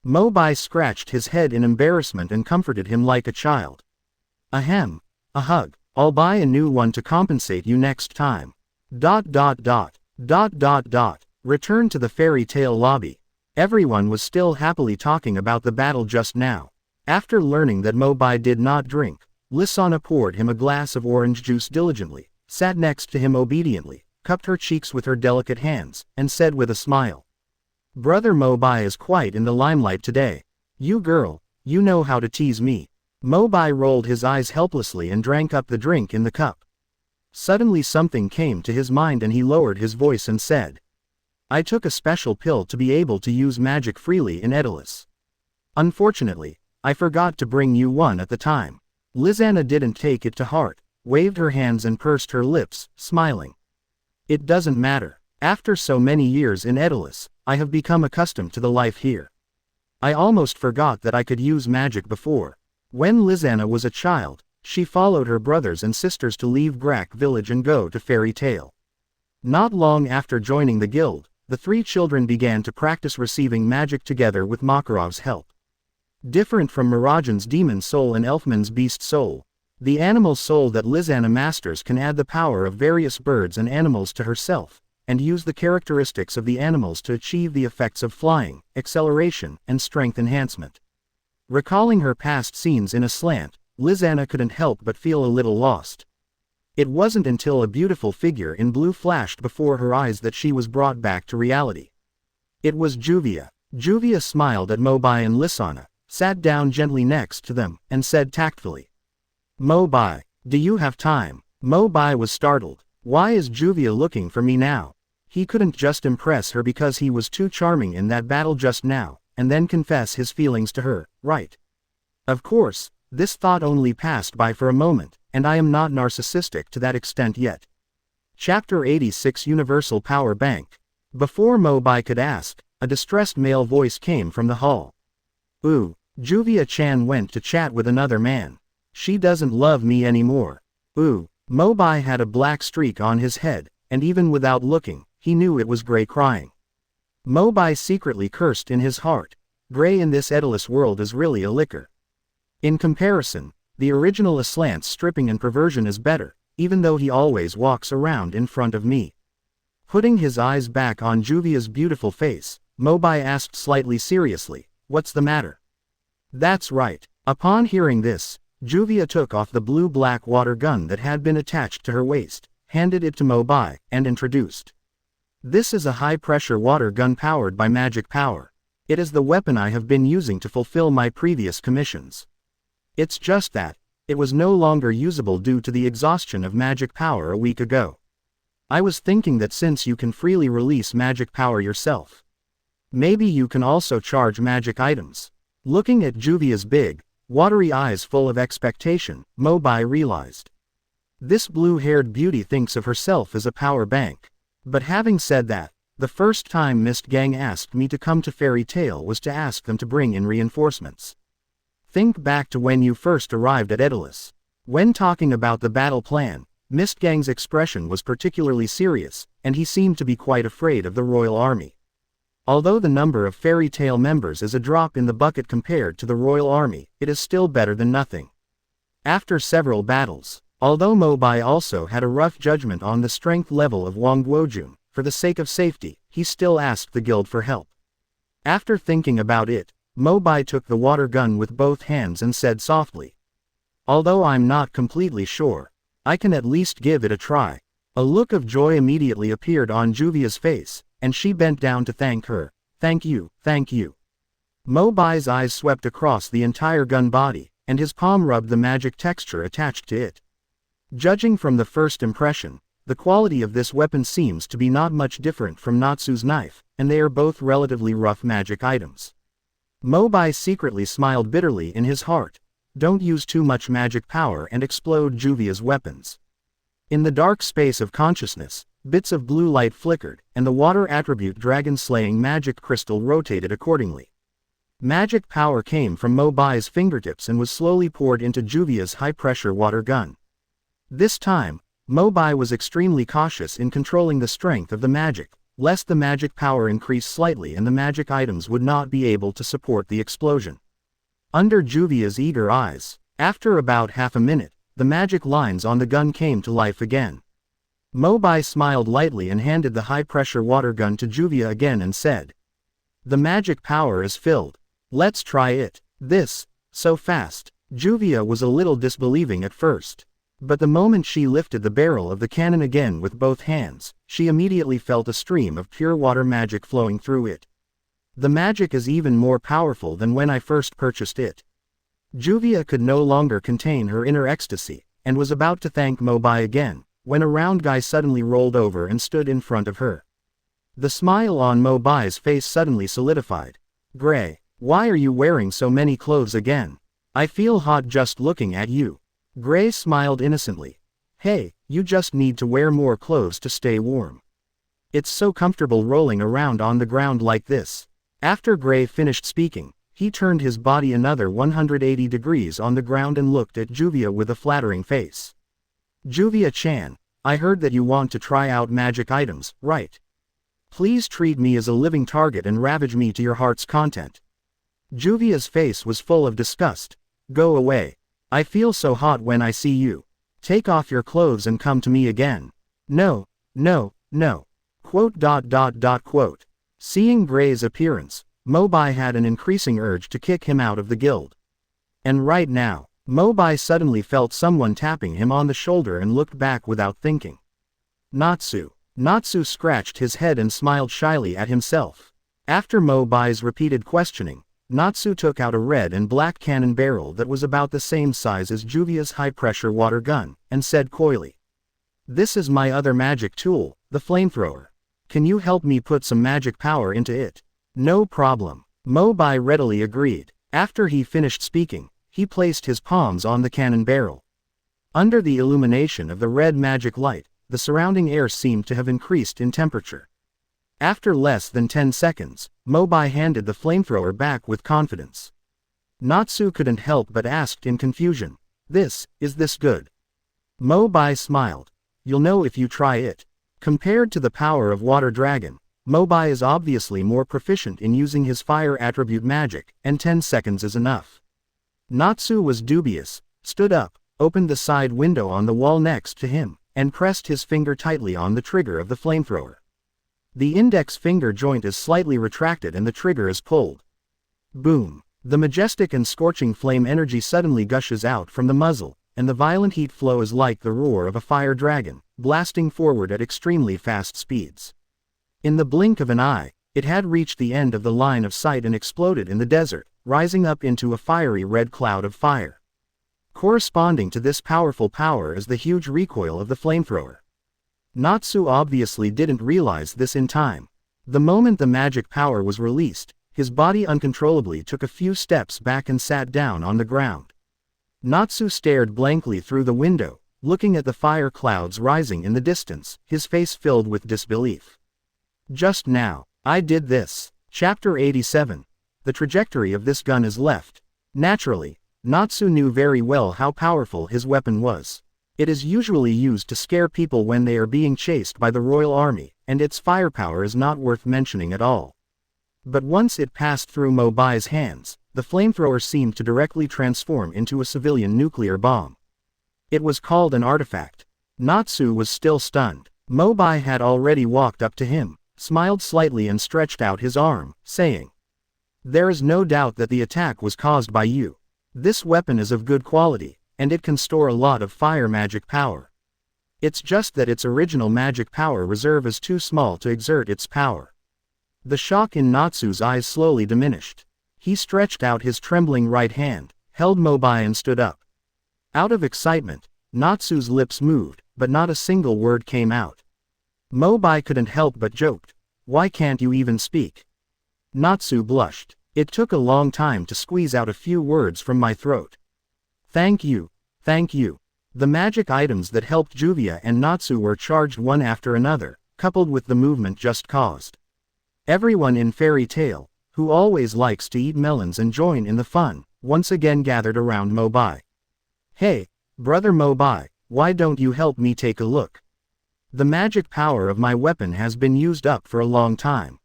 Mo Bai scratched his head in embarrassment and comforted him like a child. Ahem. A hug. I'll buy a new one to compensate you next time. Return to the Fairy Tail lobby. Everyone was still happily talking about the battle just now. After learning that Mo Bai did not drink, Lisana poured him a glass of orange juice diligently, sat next to him obediently, cupped her cheeks with her delicate hands, and said with a smile. Brother Mo Bai is quite in the limelight today. You girl, you know how to tease me. Mo Bai rolled his eyes helplessly and drank up the drink in the cup. Suddenly something came to his mind and he lowered his voice and said. I took a special pill to be able to use magic freely in Edolas. Unfortunately, I forgot to bring you one at the time. Lisana didn't take it to heart, waved her hands and pursed her lips, smiling. It doesn't matter. After so many years in Edolas, I have become accustomed to the life here. I almost forgot that I could use magic before. When Lisana was a child, she followed her brothers and sisters to leave Grak village and go to Fairy Tail. Not long after joining the guild, the three children began to practice receiving magic together with Makarov's help. Different from Mirajan's demon soul and Elfman's beast soul, the animal soul that Lisana masters can add the power of various birds and animals to herself, and use the characteristics of the animals to achieve the effects of flying, acceleration, and strength enhancement. Recalling her past scenes in a slant, Lisana couldn't help but feel a little lost. It wasn't until a beautiful figure in blue flashed before her eyes that she was brought back to reality. It was Juvia. Juvia smiled at Mo Bai and Lisana, sat down gently next to them, and said tactfully, Mo Bai, do you have time? Mo Bai was startled. Why is Juvia looking for me now? He couldn't just impress her because he was too charming in that battle just now, and then confess his feelings to her, right? Of course, this thought only passed by for a moment, and I am not narcissistic to that extent yet. Chapter 86 Universal Power Bank. Before Mo Bai could ask, a distressed male voice came from the hall. Ooh, Juvia-chan went to chat with another man. She doesn't love me anymore. Ooh, Mo Bai had a black streak on his head, and even without looking, he knew it was Gray crying. Mo Bai secretly cursed in his heart. Gray in this Edolas world is really a licker. In comparison, the original Aslant's stripping and perversion is better, even though he always walks around in front of me. Putting his eyes back on Juvia's beautiful face, Mo Bai asked slightly seriously, what's the matter? That's right. Upon hearing this, Juvia took off the blue-black water gun that had been attached to her waist, handed it to Mo Bai, and introduced. This is a high-pressure water gun powered by magic power. It is the weapon I have been using to fulfill my previous commissions. It's just that, it was no longer usable due to the exhaustion of magic power a week ago. I was thinking that since you can freely release magic power yourself, maybe you can also charge magic items. Looking at Juvia's big, watery eyes full of expectation, Mo Bai realized. This blue-haired beauty thinks of herself as a power bank. But having said that, the first time Mist Gang asked me to come to Fairy Tail was to ask them to bring in reinforcements. Think back to when you first arrived at Edolas. When talking about the battle plan, Mist Gang's expression was particularly serious, and he seemed to be quite afraid of the Royal Army. Although the number of Fairy Tail members is a drop in the bucket compared to the Royal Army, it is still better than nothing. After several battles, although Mo Bai also had a rough judgment on the strength level of Wang Guojun, for the sake of safety, he still asked the guild for help. After thinking about it, Mo Bai took the water gun with both hands and said softly, although I'm not completely sure, I can at least give it a try. A look of joy immediately appeared on Juvia's face, and she bent down to thank her. Thank you, thank you. Mo Bai's eyes swept across the entire gun body, and his palm rubbed the magic texture attached to it. Judging from the first impression, the quality of this weapon seems to be not much different from Natsu's knife, and they are both relatively rough magic items. Mo Bai secretly smiled bitterly in his heart. Don't use too much magic power and explode Juvia's weapons. In the dark space of consciousness, bits of blue light flickered, and the water attribute dragon-slaying magic crystal rotated accordingly. Magic power came from Mo Bai's fingertips and was slowly poured into Juvia's high-pressure water gun. This time, Mo Bai was extremely cautious in controlling the strength of the magic, lest the magic power increase slightly and the magic items would not be able to support the explosion. Under Juvia's eager eyes, after about half a minute, the magic lines on the gun came to life again. Mo Bai smiled lightly and handed the high-pressure water gun to Juvia again and said, the magic power is filled. Let's try it. This, so fast. Juvia was a little disbelieving at first. But the moment she lifted the barrel of the cannon again with both hands, she immediately felt a stream of pure water magic flowing through it. The magic is even more powerful than when I first purchased it. Juvia could no longer contain her inner ecstasy, and was about to thank Mo Bai again, when a round guy suddenly rolled over and stood in front of her. The smile on Mo Bai's face suddenly solidified. Gray, why are you wearing so many clothes again? I feel hot just looking at you. Gray smiled innocently. Hey, you just need to wear more clothes to stay warm. It's so comfortable rolling around on the ground like this. After Gray finished speaking, he turned his body another 180 degrees on the ground and looked at Juvia with a flattering face. Juvia-chan, I heard that you want to try out magic items, right? Please treat me as a living target and ravage me to your heart's content. Juvia's face was full of disgust. Go away. I feel so hot when I see you. Take off your clothes and come to me again. No, no, no. Quote. Seeing Gray's appearance, Mo Bai had an increasing urge to kick him out of the guild. And right now, Mo Bai suddenly felt someone tapping him on the shoulder and looked back without thinking. Natsu. Natsu scratched his head and smiled shyly at himself. After Mo Bai's repeated questioning, Natsu took out a red and black cannon barrel that was about the same size as Juvia's high-pressure water gun, and said coyly, "This is my other magic tool, the flamethrower. Can you help me put some magic power into it?" "No problem." Mo Bai readily agreed. After he finished speaking, he placed his palms on the cannon barrel. Under the illumination of the red magic light, the surrounding air seemed to have increased in temperature. After less than 10 seconds, Mo Bai handed the flamethrower back with confidence. Natsu couldn't help but asked in confusion, Is this good?" Mo Bai smiled. "You'll know if you try it." Compared to the power of Water Dragon, Mo Bai is obviously more proficient in using his fire attribute magic, and 10 seconds is enough. Natsu was dubious, stood up, opened the side window on the wall next to him, and pressed his finger tightly on the trigger of the flamethrower. The index finger joint is slightly retracted and the trigger is pulled. Boom! The majestic and scorching flame energy suddenly gushes out from the muzzle, and the violent heat flow is like the roar of a fire dragon, blasting forward at extremely fast speeds. In the blink of an eye, it had reached the end of the line of sight and exploded in the desert, rising up into a fiery red cloud of fire. Corresponding to this powerful power is the huge recoil of the flamethrower. Natsu obviously didn't realize this in time. The moment the magic power was released, his body uncontrollably took a few steps back and sat down on the ground. Natsu stared blankly through the window, looking at the fire clouds rising in the distance, his face filled with disbelief. "Just now, I did this." Chapter 87. The trajectory of this gun is left. Naturally, Natsu knew very well how powerful his weapon was. It is usually used to scare people when they are being chased by the royal army, and its firepower is not worth mentioning at all. But once it passed through Mo Bai's hands, the flamethrower seemed to directly transform into a civilian nuclear bomb. It was called an artifact. Natsu was still stunned. Mo Bai had already walked up to him, smiled slightly and stretched out his arm, saying, "There is no doubt that the attack was caused by you. This weapon is of good quality, and it can store a lot of fire magic power. It's just that its original magic power reserve is too small to exert its power." The shock in Natsu's eyes slowly diminished. He stretched out his trembling right hand, held Mo Bai and stood up. Out of excitement, Natsu's lips moved, but not a single word came out. Mo Bai couldn't help but joked, "Why can't you even speak?" Natsu blushed. "It took a long time to squeeze out a few words from my throat. Thank you, thank you." The magic items that helped Juvia and Natsu were charged one after another, coupled with the movement just caused. Everyone in Fairy Tail, who always likes to eat melons and join in the fun, once again gathered around Mo Bai. "Hey, brother Mo Bai, why don't you help me take a look? The magic power of my weapon has been used up for a long time.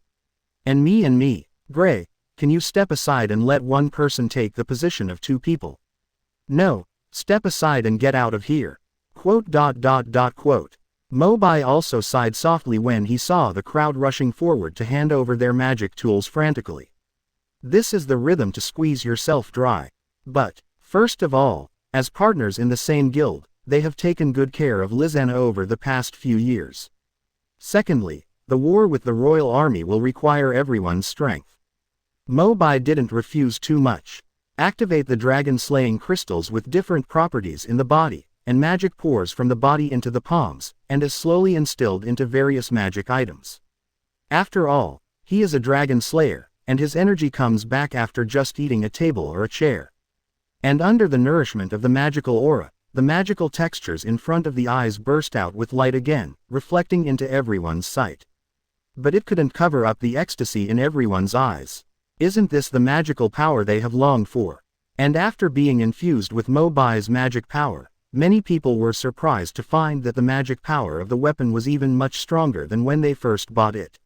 And me, Gray, can you step aside and let one person take the position of two people? No, step aside and get out of here." Quote. Mo Bai also sighed softly when he saw the crowd rushing forward to hand over their magic tools frantically. This is the rhythm to squeeze yourself dry. But, first of all, as partners in the same guild, they have taken good care of Lizana over the past few years. Secondly, the war with the royal army will require everyone's strength. Mo Bai didn't refuse too much. Activate the dragon-slaying crystals with different properties in the body, and magic pours from the body into the palms, and is slowly instilled into various magic items. After all, he is a dragon slayer, and his energy comes back after just eating a table or a chair. And under the nourishment of the magical aura, the magical textures in front of the eyes burst out with light again, reflecting into everyone's sight. But it couldn't cover up the ecstasy in everyone's eyes. Isn't this the magical power they have longed for? And after being infused with Mo Bai's magic power, many people were surprised to find that the magic power of the weapon was even much stronger than when they first bought it.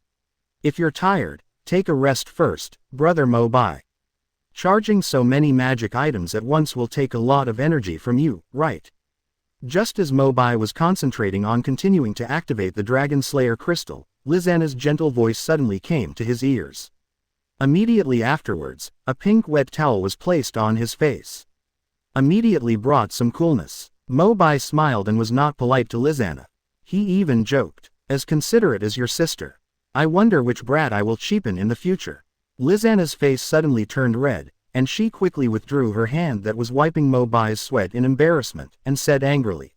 If you're tired, take a rest first, brother Mo Bai. Charging so many magic items at once will take a lot of energy from you, right? Just as Mo Bai was concentrating on continuing to activate the Dragon Slayer crystal, Lizana's gentle voice suddenly came to his ears. Immediately afterwards, a pink wet towel was placed on his face. Immediately brought some coolness. Mo Bai smiled and was not polite to Lizana. He even joked, "As considerate as your sister." I wonder which brat I will cheapen in the future. Lizanna's face suddenly turned red, and she quickly withdrew her hand that was wiping Mo Bai's sweat in embarrassment, and said angrily.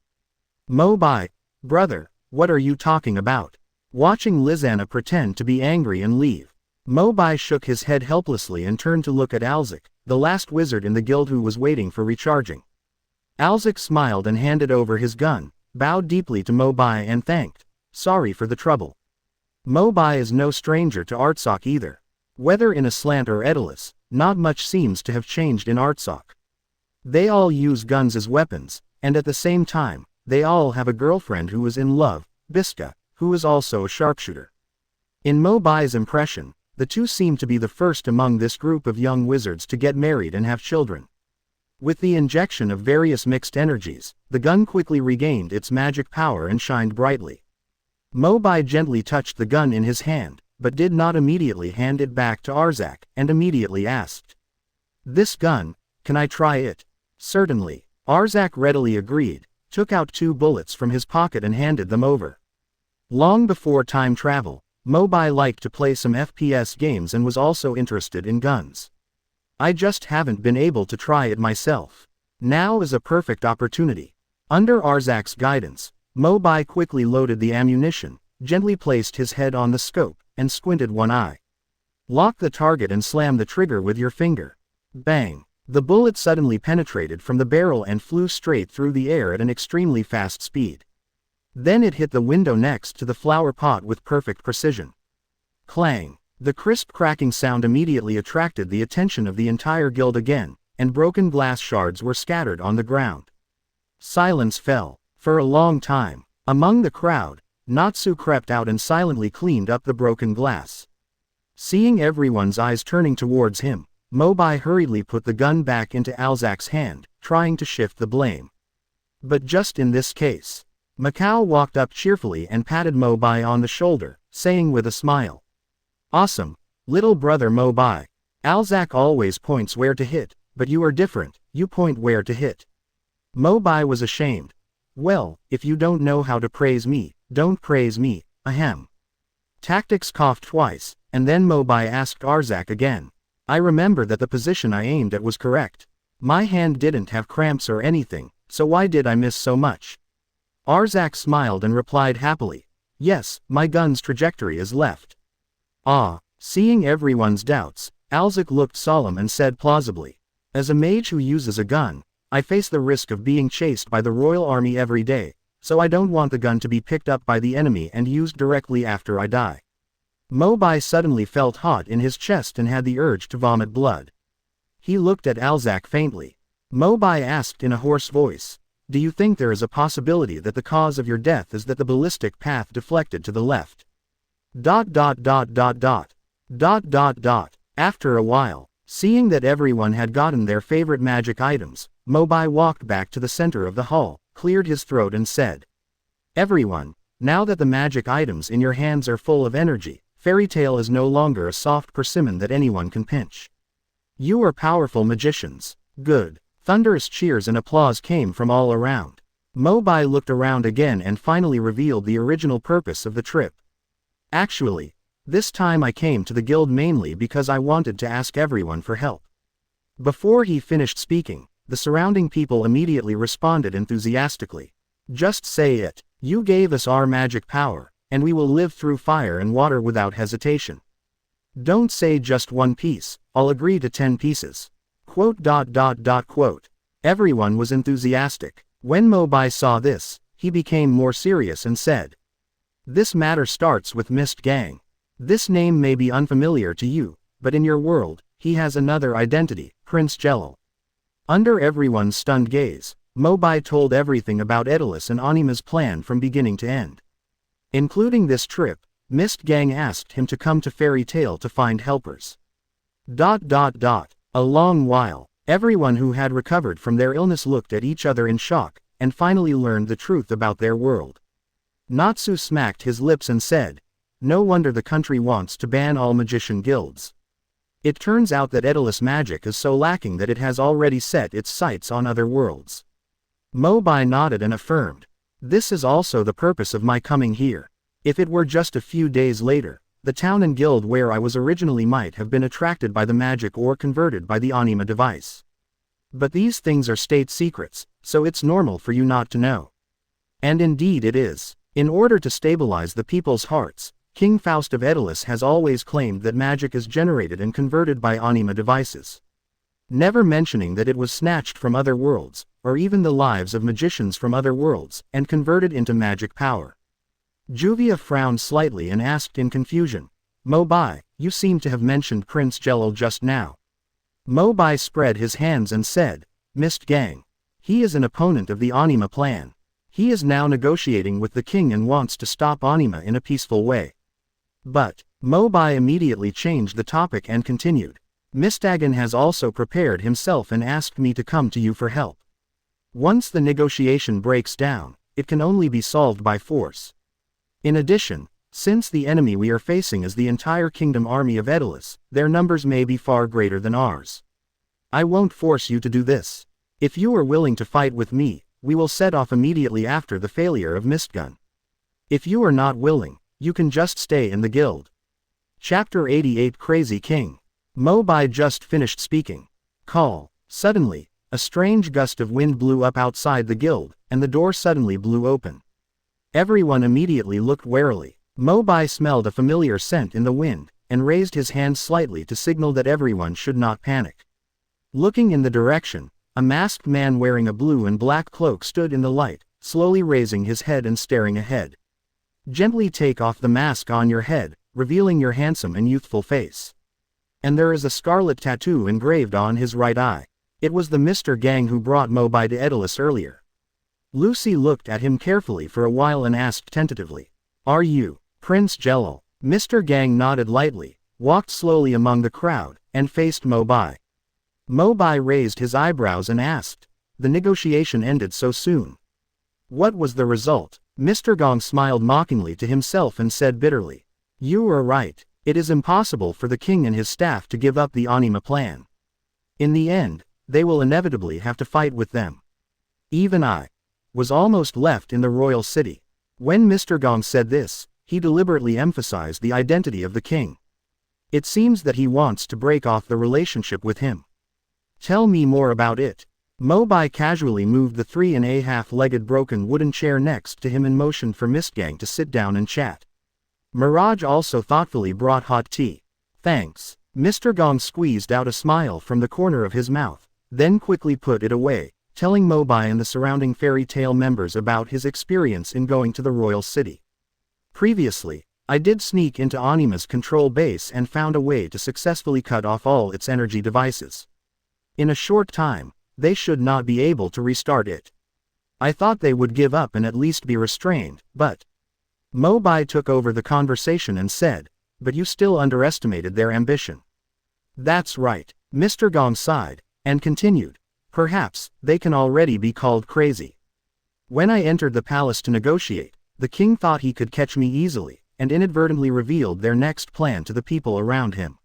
Mo Bai, brother, what are you talking about? Watching Lizanna pretend to be angry and leave, Mo Bai shook his head helplessly and turned to look at Alzik, the last wizard in the guild who was waiting for recharging. Alzik smiled and handed over his gun, bowed deeply to Mo Bai and thanked. Sorry for the trouble. Mo Bai is no stranger to Artsakh either. Whether in Aslant or Edolas, not much seems to have changed in Artsakh. They all use guns as weapons, and at the same time, they all have a girlfriend who is in love, Biska, who is also a sharpshooter. In Mo Bai's impression, the two seem to be the first among this group of young wizards to get married and have children. With the injection of various mixed energies, the gun quickly regained its magic power and shined brightly. Mo Bai gently touched the gun in his hand, but did not immediately hand it back to Arzak, and immediately asked. This gun, can I try it? Certainly. Arzak readily agreed, took out 2 bullets from his pocket and handed them over. Long before time travel, Mo Bai liked to play some FPS games and was also interested in guns. I just haven't been able to try it myself. Now is a perfect opportunity. Under Arzak's guidance, Mo Bai quickly loaded the ammunition, gently placed his head on the scope, and squinted one eye. Lock the target and slam the trigger with your finger. Bang! The bullet suddenly penetrated from the barrel and flew straight through the air at an extremely fast speed. Then it hit the window next to the flower pot with perfect precision. Clang! The crisp cracking sound immediately attracted the attention of the entire guild again, and broken glass shards were scattered on the ground. Silence fell. For a long time, among the crowd, Natsu crept out and silently cleaned up the broken glass. Seeing everyone's eyes turning towards him, Mo Bai hurriedly put the gun back into Alzak's hand, trying to shift the blame. But just in this case, Macau walked up cheerfully and patted Mo Bai on the shoulder, saying with a smile. Awesome, little brother Mo Bai. Alzak always points where to hit, but you are different, you point where to hit. Mo Bai was ashamed. Well, if you don't know how to praise me, don't praise me, ahem. Tactics coughed twice, and then Mo Bai asked Arzak again. I remember that the position I aimed at was correct. My hand didn't have cramps or anything, so why did I miss so much? Arzak smiled and replied happily. Yes, my gun's trajectory is left. Ah, seeing everyone's doubts, Alzik looked solemn and said plausibly. As a mage who uses a gun, I face the risk of being chased by the royal army every day, so I don't want the gun to be picked up by the enemy and used directly after I die. Mo Bai suddenly felt hot in his chest and had the urge to vomit blood. He looked at Alzak faintly. Mo Bai asked in a hoarse voice, do you think there is a possibility that the cause of your death is that the ballistic path deflected to the left? ... After a while, seeing that everyone had gotten their favorite magic items, Mo Bai walked back to the center of the hall, cleared his throat and said. Everyone, now that the magic items in your hands are full of energy, Fairy Tail is no longer a soft persimmon that anyone can pinch. You are powerful magicians. Good. Thunderous cheers and applause came from all around. Mo Bai looked around again and finally revealed the original purpose of the trip. Actually, this time I came to the guild mainly because I wanted to ask everyone for help. Before he finished speaking, the surrounding people immediately responded enthusiastically. Just say it. You gave us our magic power, and we will live through fire and water without hesitation. Don't say just 1 piece, I'll agree to 10 pieces. ... Everyone was enthusiastic. When Mo Bai saw this, he became more serious and said. This matter starts with Mist Gang. This name may be unfamiliar to you, but in your world, he has another identity, Prince Jelal. Under everyone's stunned gaze, Mo Bai told everything about Edolas and Anima's plan from beginning to end. Including this trip, Mist Gang asked him to come to Fairy Tail to find helpers. ... A long while, everyone who had recovered from their illness looked at each other in shock, and finally learned the truth about their world. Natsu smacked his lips and said, no wonder the country wants to ban all magician guilds. It turns out that Edolas magic is so lacking that it has already set its sights on other worlds. Mo Bai nodded and affirmed. This is also the purpose of my coming here. If it were just a few days later, The town and guild where I was originally might have been attracted by the magic or converted by the anima device. But these things are state secrets, so it's normal for you not to know. And indeed it is. In order to stabilize the people's hearts, King Faust of Edolas has always claimed that magic is generated and converted by anima devices. Never mentioning that it was snatched from other worlds, or even the lives of magicians from other worlds, and converted into magic power. Juvia frowned slightly and asked in confusion, Mo Bai, you seem to have mentioned Prince Jelal just now. Mo Bai spread his hands and said, Mist Gang. He is an opponent of the Anima plan. He is now negotiating with the king and wants to stop Anima in a peaceful way. But, Mo Bai immediately changed the topic and continued, Mistagan has also prepared himself and asked me to come to you for help. Once the negotiation breaks down, it can only be solved by force. In addition, since the enemy we are facing is the entire kingdom army of Edolas, their numbers may be far greater than ours. I won't force you to do this. If you are willing to fight with me, we will set off immediately after the failure of Mistgun. If you are not willing, you can just stay in the guild. Chapter 88 Crazy King. Mo Bai just finished speaking. Call. Suddenly, a strange gust of wind blew up outside the guild, and the door suddenly blew open. Everyone immediately looked warily. Mo Bai smelled a familiar scent in the wind, and raised his hand slightly to signal that everyone should not panic. Looking in the direction, a masked man wearing a blue and black cloak stood in the light, slowly raising his head and staring ahead. Gently take off the mask on your head, revealing your handsome and youthful face. And there is a scarlet tattoo engraved on his right eye. It was the Mr. Gang who brought Mo Bai to Edolas earlier. Lucy looked at him carefully for a while and asked tentatively, Are you Prince Jelal? Mr. Gang nodded lightly, walked slowly among the crowd, and faced Mo Bai. Mo Bai raised his eyebrows and asked, The negotiation ended so soon. What was the result? Mr. Gang smiled mockingly to himself and said bitterly, You are right. It is impossible for the king and his staff to give up the Anima plan. In the end, they will inevitably have to fight with them. Even I was almost left in the royal city. When Mr. Gang said this, he deliberately emphasized the identity of the king. It seems that he wants to break off the relationship with him. Tell me more about it. Mo Bai casually moved the 3.5-legged broken wooden chair next to him and motioned for Mistgang to sit down and chat. Mirage also thoughtfully brought hot tea. Thanks. Mr. Gang squeezed out a smile from the corner of his mouth, then quickly put it away, telling Mo Bai and the surrounding fairy tale members about his experience in going to the royal city. Previously, I did sneak into Anima's control base and found a way to successfully cut off all its energy devices. In a short time, they should not be able to restart it. I thought they would give up and at least be restrained, but Mo Bai took over the conversation and said, But you still underestimated their ambition. That's right. Mr. Gang sighed, and continued, Perhaps, they can already be called crazy. When I entered the palace to negotiate, the king thought he could catch me easily, and inadvertently revealed their next plan to the people around him.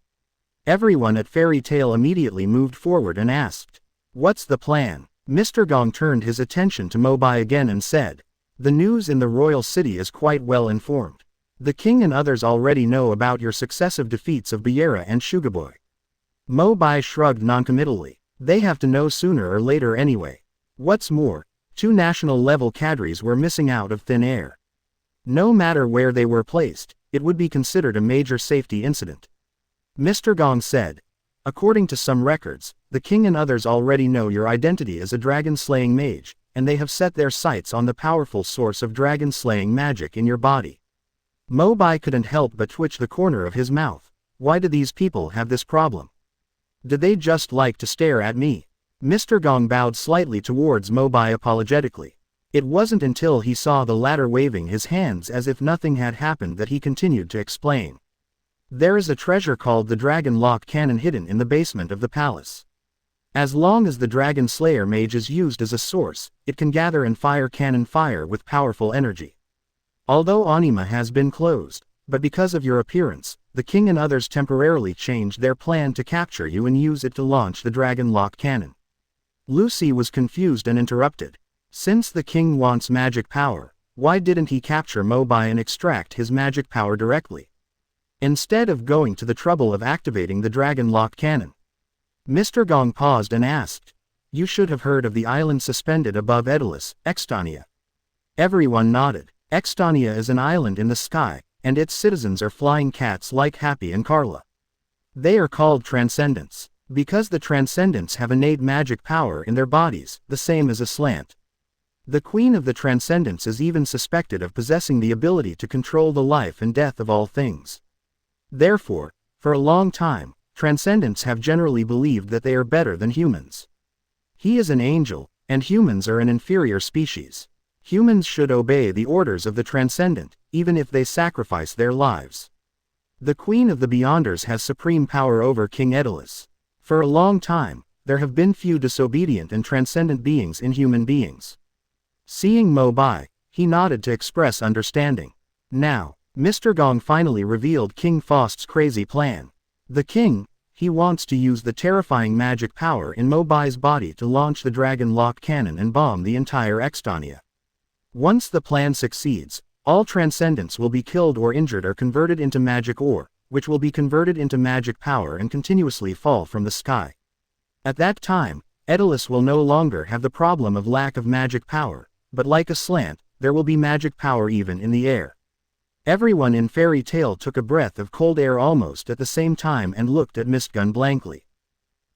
Everyone at Fairy Tale immediately moved forward and asked, What's the plan? Mr. Gang turned his attention to Mo Bai again and said, The news in the royal city is quite well informed. The king and others already know about your successive defeats of Deliora and Sugarboy. Mo Bai shrugged noncommittally. They have to know sooner or later anyway. What's more, 2 national-level cadres were missing out of thin air. No matter where they were placed, it would be considered a major safety incident. Mr. Gang said, According to some records, the king and others already know your identity as a dragon-slaying mage, and they have set their sights on the powerful source of dragon-slaying magic in your body. Mo Bai couldn't help but twitch the corner of his mouth. Why do these people have this problem? Did they just like to stare at me? Mr. Gang bowed slightly towards Mo Bai apologetically. It wasn't until he saw the latter waving his hands as if nothing had happened that he continued to explain. There is a treasure called the Dragon Lock Cannon hidden in the basement of the palace. As long as the Dragon Slayer mage is used as a source, it can gather and fire cannon fire with powerful energy. Although Anima has been closed, but because of your appearance, the king and others temporarily changed their plan to capture you and use it to launch the Dragon Lock Cannon. Lucy was confused and interrupted. Since the king wants magic power, why didn't he capture Mo Bai and extract his magic power directly? instead of going to the trouble of activating the dragon lock cannon. Mr. Gong paused and asked, "You should have heard of the island suspended above Edolas, Extania." Everyone nodded. Extania is an island in the sky, and its citizens are flying cats like Happy and Carla. They are called transcendents, because the transcendents have innate magic power in their bodies, the same as a slant. The queen of the transcendents is even suspected of possessing the ability to control the life and death of all things. Therefore, for a long time, transcendents have generally believed that they are better than humans. He is an angel, and humans are an inferior species. Humans should obey the orders of the transcendent, even if they sacrifice their lives. The Queen of the Beyonders has supreme power over King Edolas. For a long time, there have been few disobedient and transcendent beings in human beings. Seeing Mo Bai, he nodded to express understanding. Now, Mr. Gong finally revealed King Faust's crazy plan. The king, he wants to use the terrifying magic power in Mo Bai's body to launch the dragon lock cannon and bomb the entire Extania. Once the plan succeeds, all transcendents will be killed or injured or converted into magic ore, which will be converted into magic power and continuously fall from the sky. At that time, Edolas will no longer have the problem of lack of magic power, but like a slant, there will be magic power even in the air. Everyone in Fairy Tale took a breath of cold air almost at the same time and looked at Mistgun blankly.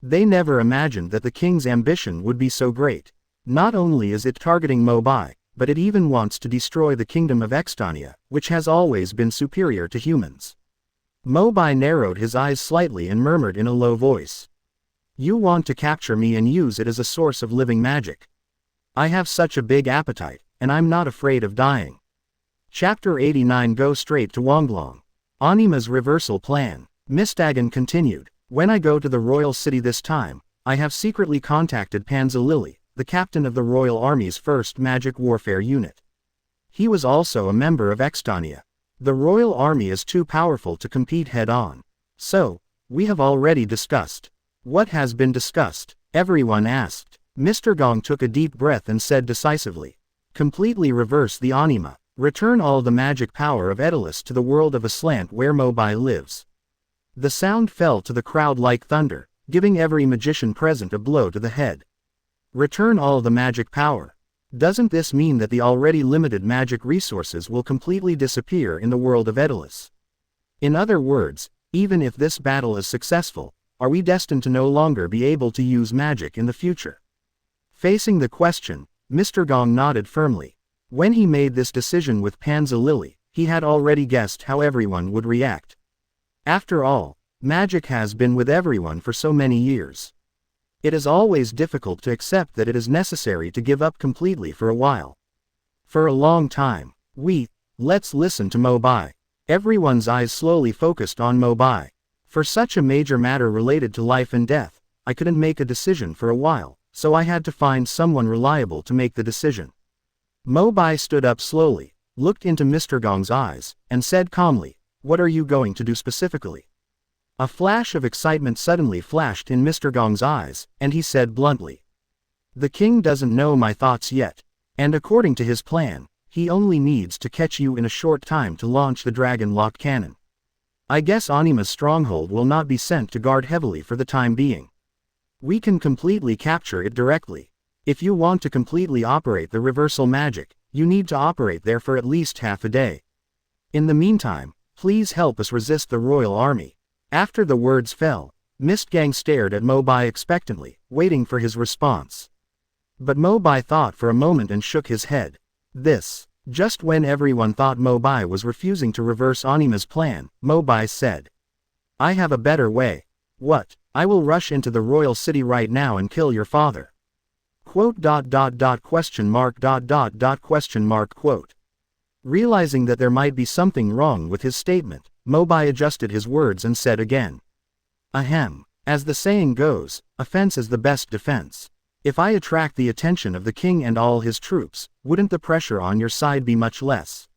They never imagined that the king's ambition would be so great. Not only is it targeting Mo Bai, but it even wants to destroy the kingdom of Extania, which has always been superior to humans. Mo Bai narrowed his eyes slightly and murmured in a low voice. "You want to capture me and use it as a source of living magic. I have such a big appetite, and I'm not afraid of dying." Chapter 89 Go straight to Wonglong. Anima's reversal plan. Mistagan continued, "When I go to the royal city this time, I have secretly contacted Panza Lily, the captain of the royal army's first magic warfare unit. He was also a member of Extania. The royal army is too powerful to compete head-on. So, we have already discussed." "What has been discussed?" everyone asked. Mr. Gong took a deep breath and said decisively, "Completely reverse the anima. Return all the magic power of Edolas to the world of Aslant where Mo Bai lives." The sound fell to the crowd like thunder, giving every magician present a blow to the head. Return all the magic power. Doesn't this mean that the already limited magic resources will completely disappear in the world of Edolas? In other words, even if this battle is successful, are we destined to no longer be able to use magic in the future? Facing the question, Mr. Gong nodded firmly. When he made this decision with Panza Lily, he had already guessed how everyone would react. After all, magic has been with everyone for so many years. It is always difficult to accept that it is necessary to give up completely for a while. For a long time, let's listen to Mo Bai. Everyone's eyes slowly focused on Mo Bai. For such a major matter related to life and death, I couldn't make a decision for a while, so I had to find someone reliable to make the decision. Mo Bai stood up slowly, looked into Mr. Gong's eyes, and said calmly, "What are you going to do specifically?" A flash of excitement suddenly flashed in Mr. Gong's eyes, and he said bluntly, "The king doesn't know my thoughts yet, and according to his plan, he only needs to catch you in a short time to launch the dragon lock cannon. I guess Anima's stronghold will not be sent to guard heavily for the time being. We can completely capture it directly. If you want to completely operate the reversal magic, you need to operate there for at least half a day. In the meantime, please help us resist the royal army." After the words fell, Mistgang stared at Mo Bai expectantly, waiting for his response. But Mo Bai thought for a moment and shook his head. Just when everyone thought Mo Bai was refusing to reverse Anima's plan, Mo Bai said, "I have a better way." "What?" "I will rush into the royal city right now and kill your father." Question mark. Realizing that there might be something wrong with his statement, Mo Bai adjusted his words and said again, "Ahem. As the saying goes, offense is the best defense. If I attract the attention of the king and all his troops, wouldn't the pressure on your side be much less?"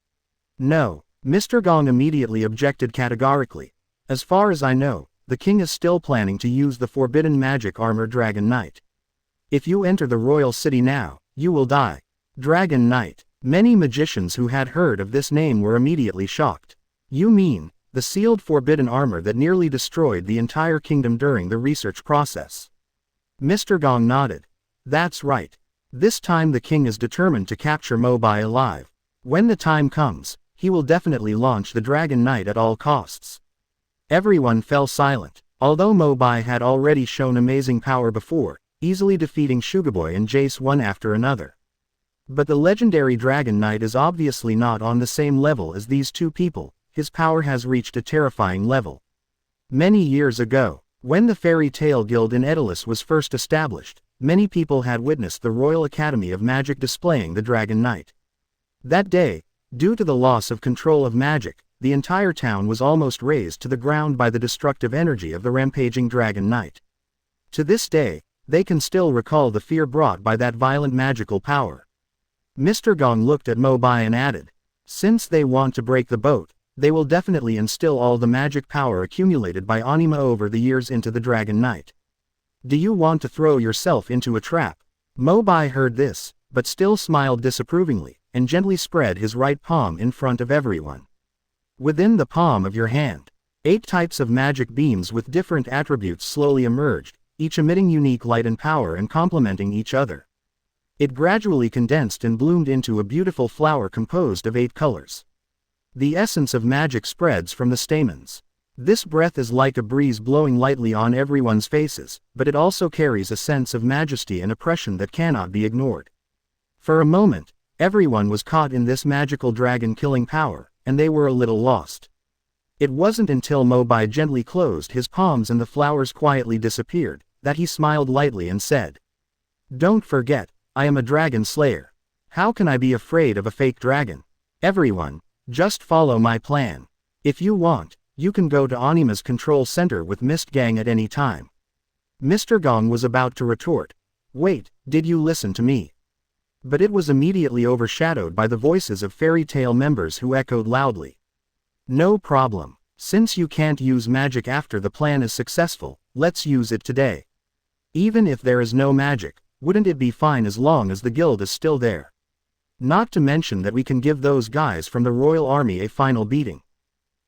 "No." Mr. Gong immediately objected categorically. "As far as I know, the king is still planning to use the forbidden magic armor Dragon Knight. If you enter the royal city now, you will die." Dragon Knight. Many magicians who had heard of this name were immediately shocked. "You mean, the sealed forbidden armor that nearly destroyed the entire kingdom during the research process. Mr. Gong nodded. That's right. This time the king is determined to capture Mo Bai alive. When the time comes, he will definitely launch the Dragon Knight at all costs. Everyone fell silent. Although Mo Bai had already shown amazing power before, easily defeating Sugarboy and Jace one after another. But the legendary Dragon Knight is obviously not on the same level as these two people. His power has reached a terrifying level. Many years ago, when the Fairy Tail Guild in Edolas was first established, many people had witnessed the Royal Academy of Magic displaying the Dragon Knight. That day, due to the loss of control of magic, the entire town was almost razed to the ground by the destructive energy of the rampaging Dragon Knight. To this day, they can still recall the fear brought by that violent magical power. Mr. Gong looked at Mo Bai and added, since they want to break the boat, they will definitely instill all the magic power accumulated by Anima over the years into the Dragon Knight. Do you want to throw yourself into a trap? Mo Bai heard this, but still smiled disapprovingly, and gently spread his right palm in front of everyone. Within the palm of your hand, 8 types of magic beams with different attributes slowly emerged, each emitting unique light and power and complementing each other. It gradually condensed and bloomed into a beautiful flower composed of 8 colors. The essence of magic spreads from the stamens. This breath is like a breeze blowing lightly on everyone's faces, but it also carries a sense of majesty and oppression that cannot be ignored. For a moment, everyone was caught in this magical dragon-killing power, and they were a little lost. It wasn't until Mo Bai gently closed his palms and the flowers quietly disappeared, that he smiled lightly and said, "Don't forget, I am a dragon slayer. How can I be afraid of a fake dragon? Everyone, just follow my plan. If you want, you can go to Anima's control center with Mist Gang at any time." Mr. Gong was about to retort, "Wait, did you listen to me?" But it was immediately overshadowed by the voices of Fairy Tail members who echoed loudly, "No problem. Since you can't use magic after the plan is successful, let's use it today. Even if there is no magic, wouldn't it be fine as long as the guild is still there? Not to mention that we can give those guys from the Royal Army a final beating.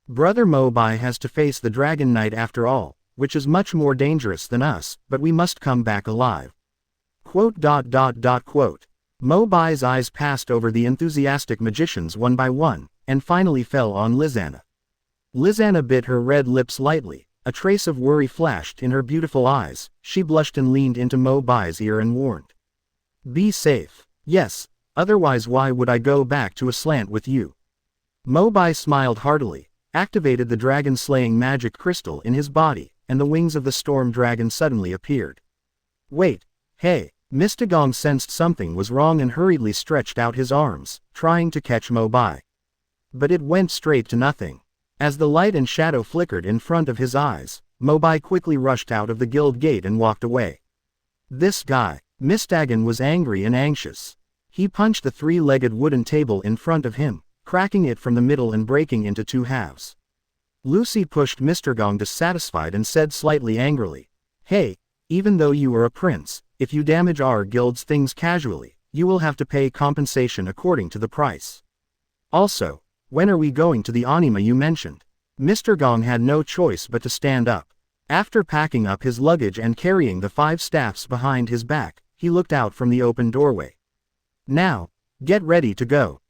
Brother Mo Bai has to face the Dragon Knight after all, which is much more dangerous than us, but we must come back alive." Quote. Mo Bai's eyes passed over the enthusiastic magicians one by one, and finally fell on Lizanna. Lizanna bit her red lips lightly, a trace of worry flashed in her beautiful eyes. She blushed and leaned into Mo Bai's ear and warned, "Be safe." "Yes, otherwise why would I go back to Aslant with you?" Mo Bai smiled heartily, activated the dragon-slaying magic crystal in his body, and the wings of the storm dragon suddenly appeared. "Wait, hey." Mr. Gong sensed something was wrong and hurriedly stretched out his arms, trying to catch Mo Bai. But it went straight to nothing. As the light and shadow flickered in front of his eyes, Mo Bai quickly rushed out of the guild gate and walked away. This guy, Mistagan was angry and anxious. He punched the 3-legged wooden table in front of him, cracking it from the middle and breaking into 2 halves. Lucy pushed Mr. Gong dissatisfied and said slightly angrily, "Hey, even though you are a prince, if you damage our guild's things casually, you will have to pay compensation according to the price. Also, when are we going to the Anima you mentioned?" Mr. Gong had no choice but to stand up. After packing up his luggage and carrying the 5 staffs behind his back, he looked out from the open doorway. "Now, get ready to go.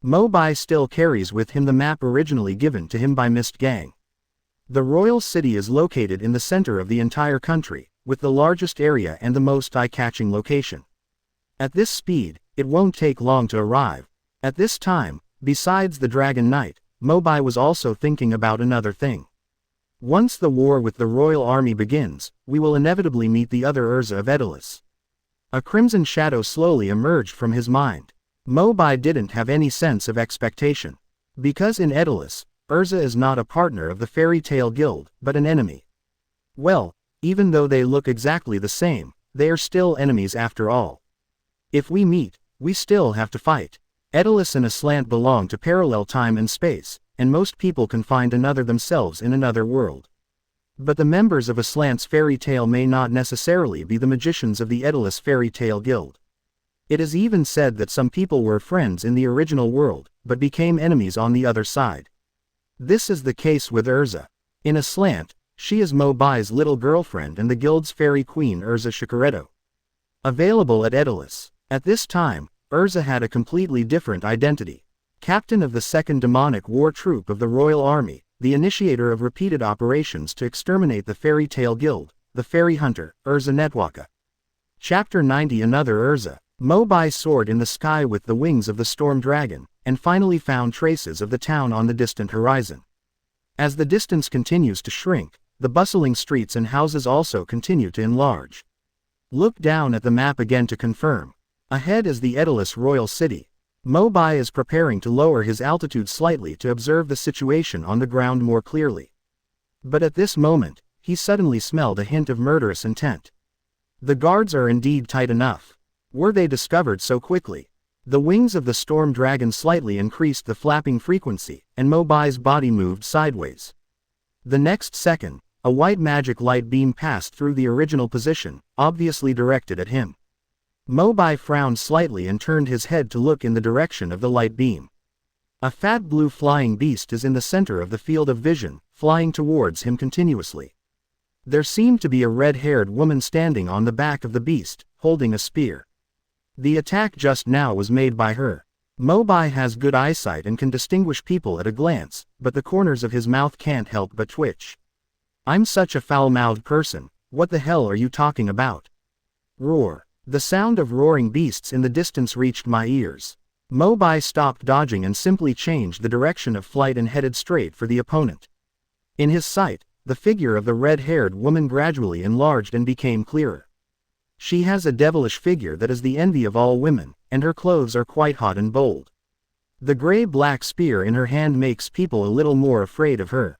Mo Bai still carries with him the map originally given to him by Mist Gang. The royal city is located in the center of the entire country, with the largest area and the most eye-catching location. At this speed, it won't take long to arrive. At this time, besides the Dragon Knight, Mo Bai was also thinking about another thing. Once the war with the royal army begins, we will inevitably meet the other Erza of Edolas. A crimson shadow slowly emerged from his mind. Mo Bai didn't have any sense of expectation. Because in Edolas, Erza is not a partner of the Fairy Tail Guild, but an enemy. Well, even though they look exactly the same, they are still enemies after all. If we meet, we still have to fight. Edolas and Aslant belong to parallel time and space, and most people can find another themselves in another world. But the members of Aslant's fairy tale may not necessarily be the magicians of the Edolas Fairy Tail Guild. It is even said that some people were friends in the original world, but became enemies on the other side. This is the case with Erza. In a slant, she is Mo Bai's little girlfriend and the guild's Fairy Queen Erza Shikareto. Available at Edolas. At this time, Erza had a completely different identity. Captain of the 2nd Demonic War Troop of the Royal Army, the initiator of repeated operations to exterminate the Fairy Tail Guild, the Fairy Hunter, Erza Netwaka. Chapter 90. Another Erza. Mo Bai soared in the sky with the wings of the storm dragon, and finally found traces of the town on the distant horizon. As the distance continues to shrink, the bustling streets and houses also continue to enlarge. Look down at the map again to confirm. Ahead is the Edolas royal city. Mo Bai is preparing to lower his altitude slightly to observe the situation on the ground more clearly. But at this moment, he suddenly smelled a hint of murderous intent. The guards are indeed tight enough. Were they discovered so quickly? The wings of the storm dragon slightly increased the flapping frequency, and Mo Bai's body moved sideways. The next second, a white magic light beam passed through the original position, obviously directed at him. Mo Bai frowned slightly and turned his head to look in the direction of the light beam. A fat blue flying beast is in the center of the field of vision, flying towards him continuously. There seemed to be a red-haired woman standing on the back of the beast, holding a spear. The attack just now was made by her. Mo Bai has good eyesight and can distinguish people at a glance, but the corners of his mouth can't help but twitch. I'm such a foul-mouthed person, what the hell are you talking about? Roar. The sound of roaring beasts in the distance reached my ears. Mo Bai stopped dodging and simply changed the direction of flight and headed straight for the opponent. In his sight, the figure of the red-haired woman gradually enlarged and became clearer. She has a devilish figure that is the envy of all women, and her clothes are quite hot and bold. The gray-black spear in her hand makes people a little more afraid of her.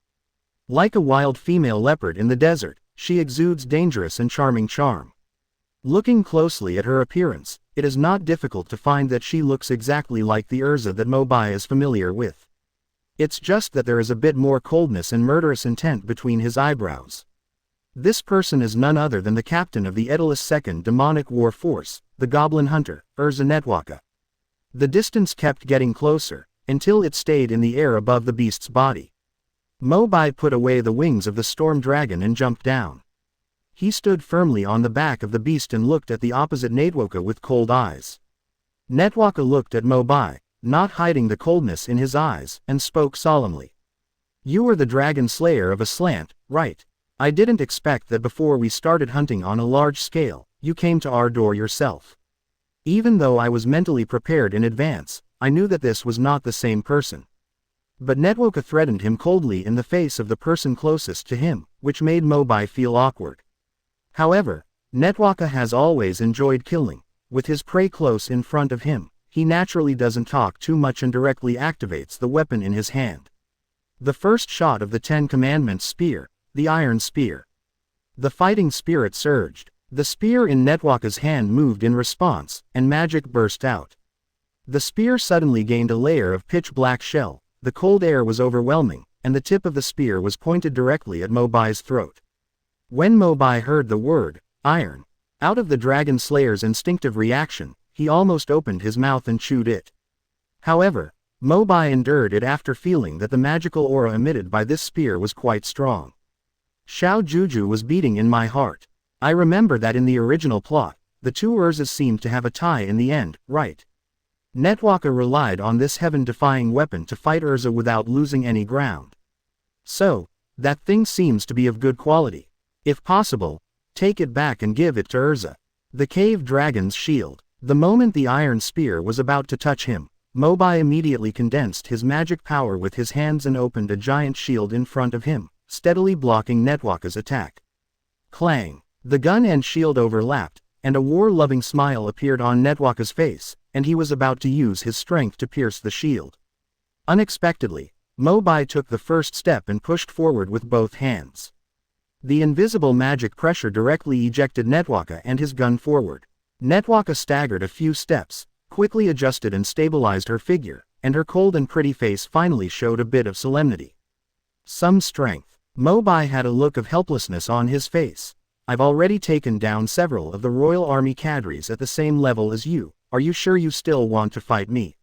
Like a wild female leopard in the desert, she exudes dangerous and charming charm. Looking closely at her appearance, it is not difficult to find that she looks exactly like the Erza that Mo Bai is familiar with. It's just that there is a bit more coldness and murderous intent between his eyebrows. This person is none other than the captain of the Edolas 2nd Demonic War Force, the Goblin Hunter, Erza Netwaka. The distance kept getting closer, until it stayed in the air above the beast's body. Mo Bai put away the wings of the storm dragon and jumped down. He stood firmly on the back of the beast and looked at the opposite Netwaka with cold eyes. Netwaka looked at Mo Bai, not hiding the coldness in his eyes, and spoke solemnly. You are the dragon slayer of a slant, right? I didn't expect that before we started hunting on a large scale, you came to our door yourself. Even though I was mentally prepared in advance, I knew that this was not the same person. But Netwaka threatened him coldly in the face of the person closest to him, which made Mo Bai feel awkward. However, Netwaka has always enjoyed killing. With his prey close in front of him, he naturally doesn't talk too much and directly activates the weapon in his hand. The first shot of the 10 Commandments spear, the Iron Spear. The fighting spirit surged. The spear in Netwaka's hand moved in response, and magic burst out. The spear suddenly gained a layer of pitch-black shell, the cold air was overwhelming, and the tip of the spear was pointed directly at Mo Bai's throat. When Mo Bai heard the word, iron, out of the dragon slayer's instinctive reaction, he almost opened his mouth and chewed it. However, Mo Bai endured it after feeling that the magical aura emitted by this spear was quite strong. Xiao Juju was beating in my heart. I remember that in the original plot, the two Erzas seemed to have a tie in the end, right? Netwaka relied on this heaven-defying weapon to fight Erza without losing any ground. So, that thing seems to be of good quality. If possible, take it back and give it to Erza. The cave dragon's shield. The moment the iron spear was about to touch him, Mo Bai immediately condensed his magic power with his hands and opened a giant shield in front of him, steadily blocking Netwaka's attack. Clang! The gun and shield overlapped, and a war-loving smile appeared on Netwaka's face, and he was about to use his strength to pierce the shield. Unexpectedly, Mo Bai took the first step and pushed forward with both hands. The invisible magic pressure directly ejected Netwaka and his gun forward. Netwaka staggered a few steps, quickly adjusted and stabilized her figure, and her cold and pretty face finally showed a bit of solemnity. Some strength. Mo Bai had a look of helplessness on his face. I've already taken down several of the Royal Army cadres at the same level as you, are you sure you still want to fight me?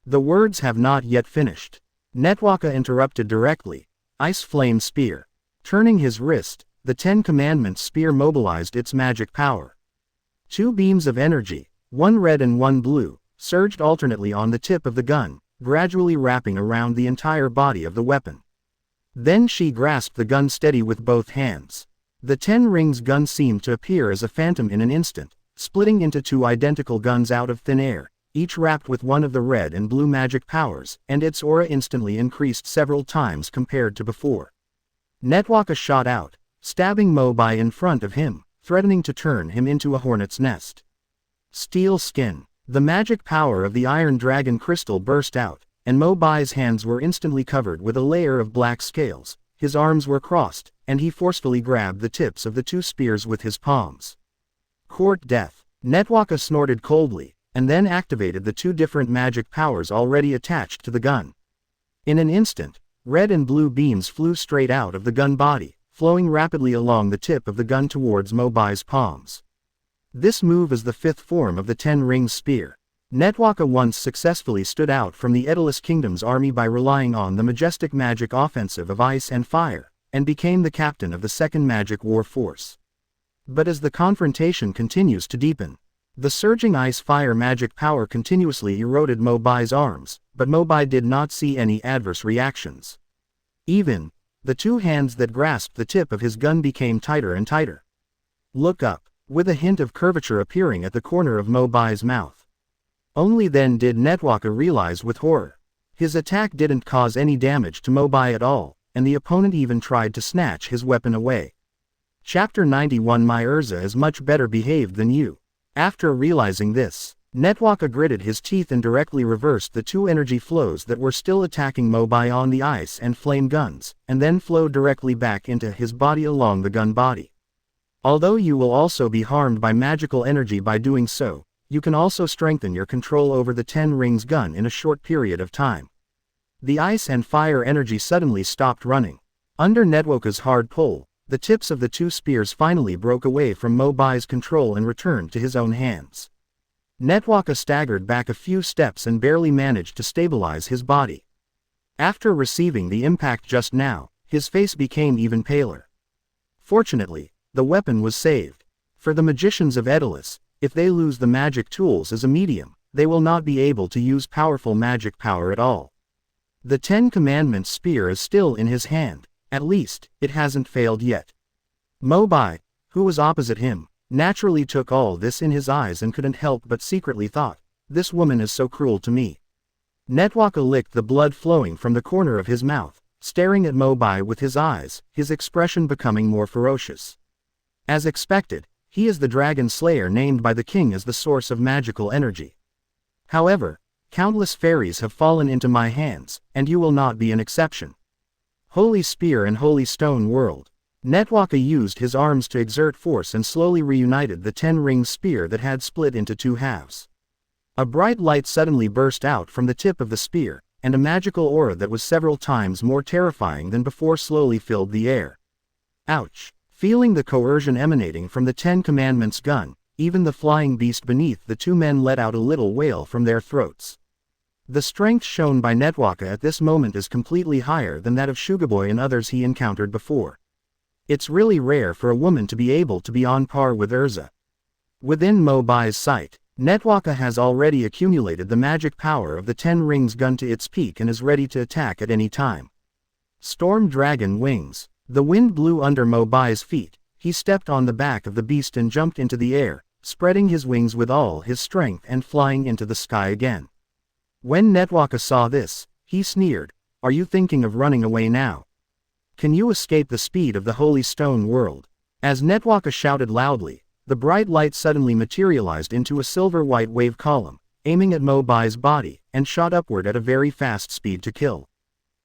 The words have not yet finished. Netwaka interrupted directly. Ice Flame Spear. Turning his wrist, the 10 Commandments spear mobilized its magic power. 2 beams of energy, one red and one blue, surged alternately on the tip of the gun, gradually wrapping around the entire body of the weapon. Then she grasped the gun steady with both hands. The 10 rings gun seemed to appear as a phantom in an instant, splitting into 2 identical guns out of thin air, each wrapped with one of the red and blue magic powers, and its aura instantly increased several times compared to before. Netwaka shot out, stabbing Mo Bai in front of him, threatening to turn him into a hornet's nest. Steel Skin. The magic power of the Iron Dragon crystal burst out, and Mo Bai's hands were instantly covered with a layer of black scales, his arms were crossed, and he forcefully grabbed the tips of the 2 spears with his palms. Court Death. Netwaka snorted coldly, and then activated the 2 different magic powers already attached to the gun. In an instant, red and blue beams flew straight out of the gun body, flowing rapidly along the tip of the gun towards Mo Bai's palms. This move is the 5th form of the 10 Rings Spear. Netwaka once successfully stood out from the Edolas Kingdom's army by relying on the majestic magic offensive of ice and fire, and became the captain of the 2nd Magic War Force. But as the confrontation continues to deepen, the surging ice-fire magic power continuously eroded Mo Bai's arms, but Mo Bai did not see any adverse reactions. Even, the 2 hands that grasped the tip of his gun became tighter and tighter. Look up, with a hint of curvature appearing at the corner of Mo Bai's mouth. Only then did Netwaka realize with horror. His attack didn't cause any damage to Mo Bai at all, and the opponent even tried to snatch his weapon away. Chapter 91 My Erza is much better behaved than you. After realizing this, Netwaka gritted his teeth and directly reversed the 2 energy flows that were still attacking Mo Bai on the ice and flame guns, and then flowed directly back into his body along the gun body. Although you will also be harmed by magical energy by doing so, you can also strengthen your control over the 10 Rings gun in a short period of time. The ice and fire energy suddenly stopped running. Under Netwaka's hard pull, the tips of the 2 spears finally broke away from Mo Bai's control and returned to his own hands. Netwaka staggered back a few steps and barely managed to stabilize his body. After receiving the impact just now, his face became even paler. Fortunately, the weapon was saved. For the magicians of Edolas, if they lose the magic tools as a medium, they will not be able to use powerful magic power at all. The 10 Commandments spear is still in his hand, at least, it hasn't failed yet. Mo Bai, who was opposite him, naturally took all this in his eyes and couldn't help but secretly thought, this woman is so cruel to me. Netwaka licked the blood flowing from the corner of his mouth, staring at Mo Bai with his eyes, his expression becoming more ferocious. As expected, he is the dragon slayer named by the king as the source of magical energy. However, countless fairies have fallen into my hands, and you will not be an exception. Holy Spear and Holy Stone World. Netwaka used his arms to exert force and slowly reunited the 10 Rings spear that had split into 2 halves. A bright light suddenly burst out from the tip of the spear, and a magical aura that was several times more terrifying than before slowly filled the air. Ouch! Feeling the coercion emanating from the 10 Commandments gun, even the flying beast beneath the 2 men let out a little wail from their throats. The strength shown by Netwaka at this moment is completely higher than that of Shugaboy and others he encountered before. It's really rare for a woman to be able to be on par with Erza. Within Mo Bai's sight, Netwaka has already accumulated the magic power of the 10 Rings gun to its peak and is ready to attack at any time. Storm Dragon Wings. The wind blew under Mo Bai's feet, he stepped on the back of the beast and jumped into the air, spreading his wings with all his strength and flying into the sky again. When Netwaka saw this, he sneered, "Are you thinking of running away now? Can you escape the speed of the Holy Stone World?" As Netwaka shouted loudly, the bright light suddenly materialized into a silver-white wave column, aiming at Mo Bai's body, and shot upward at a very fast speed to kill.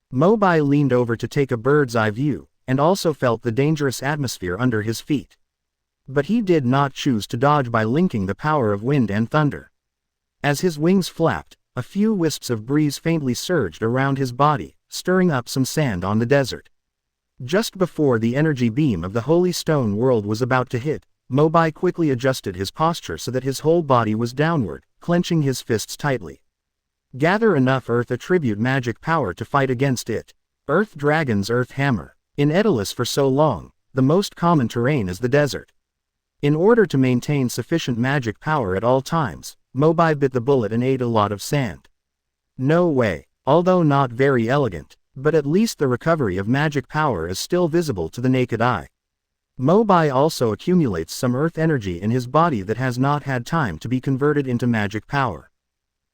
Mo Bai leaned over to take a bird's-eye view, and also felt the dangerous atmosphere under his feet. But he did not choose to dodge by linking the power of wind and thunder. As his wings flapped, a few wisps of breeze faintly surged around his body, stirring up some sand on the desert. Just before the energy beam of the Holy Stone World was about to hit, Mo Bai quickly adjusted his posture so that his whole body was downward, clenching his fists tightly. Gather enough earth attribute magic power to fight against it. Earth Dragon's Earth Hammer. In Edolas for so long, the most common terrain is the desert. In order to maintain sufficient magic power at all times, Mo Bai bit the bullet and ate a lot of sand. No way, although not very elegant, but at least the recovery of magic power is still visible to the naked eye. Mo Bai also accumulates some earth energy in his body that has not had time to be converted into magic power.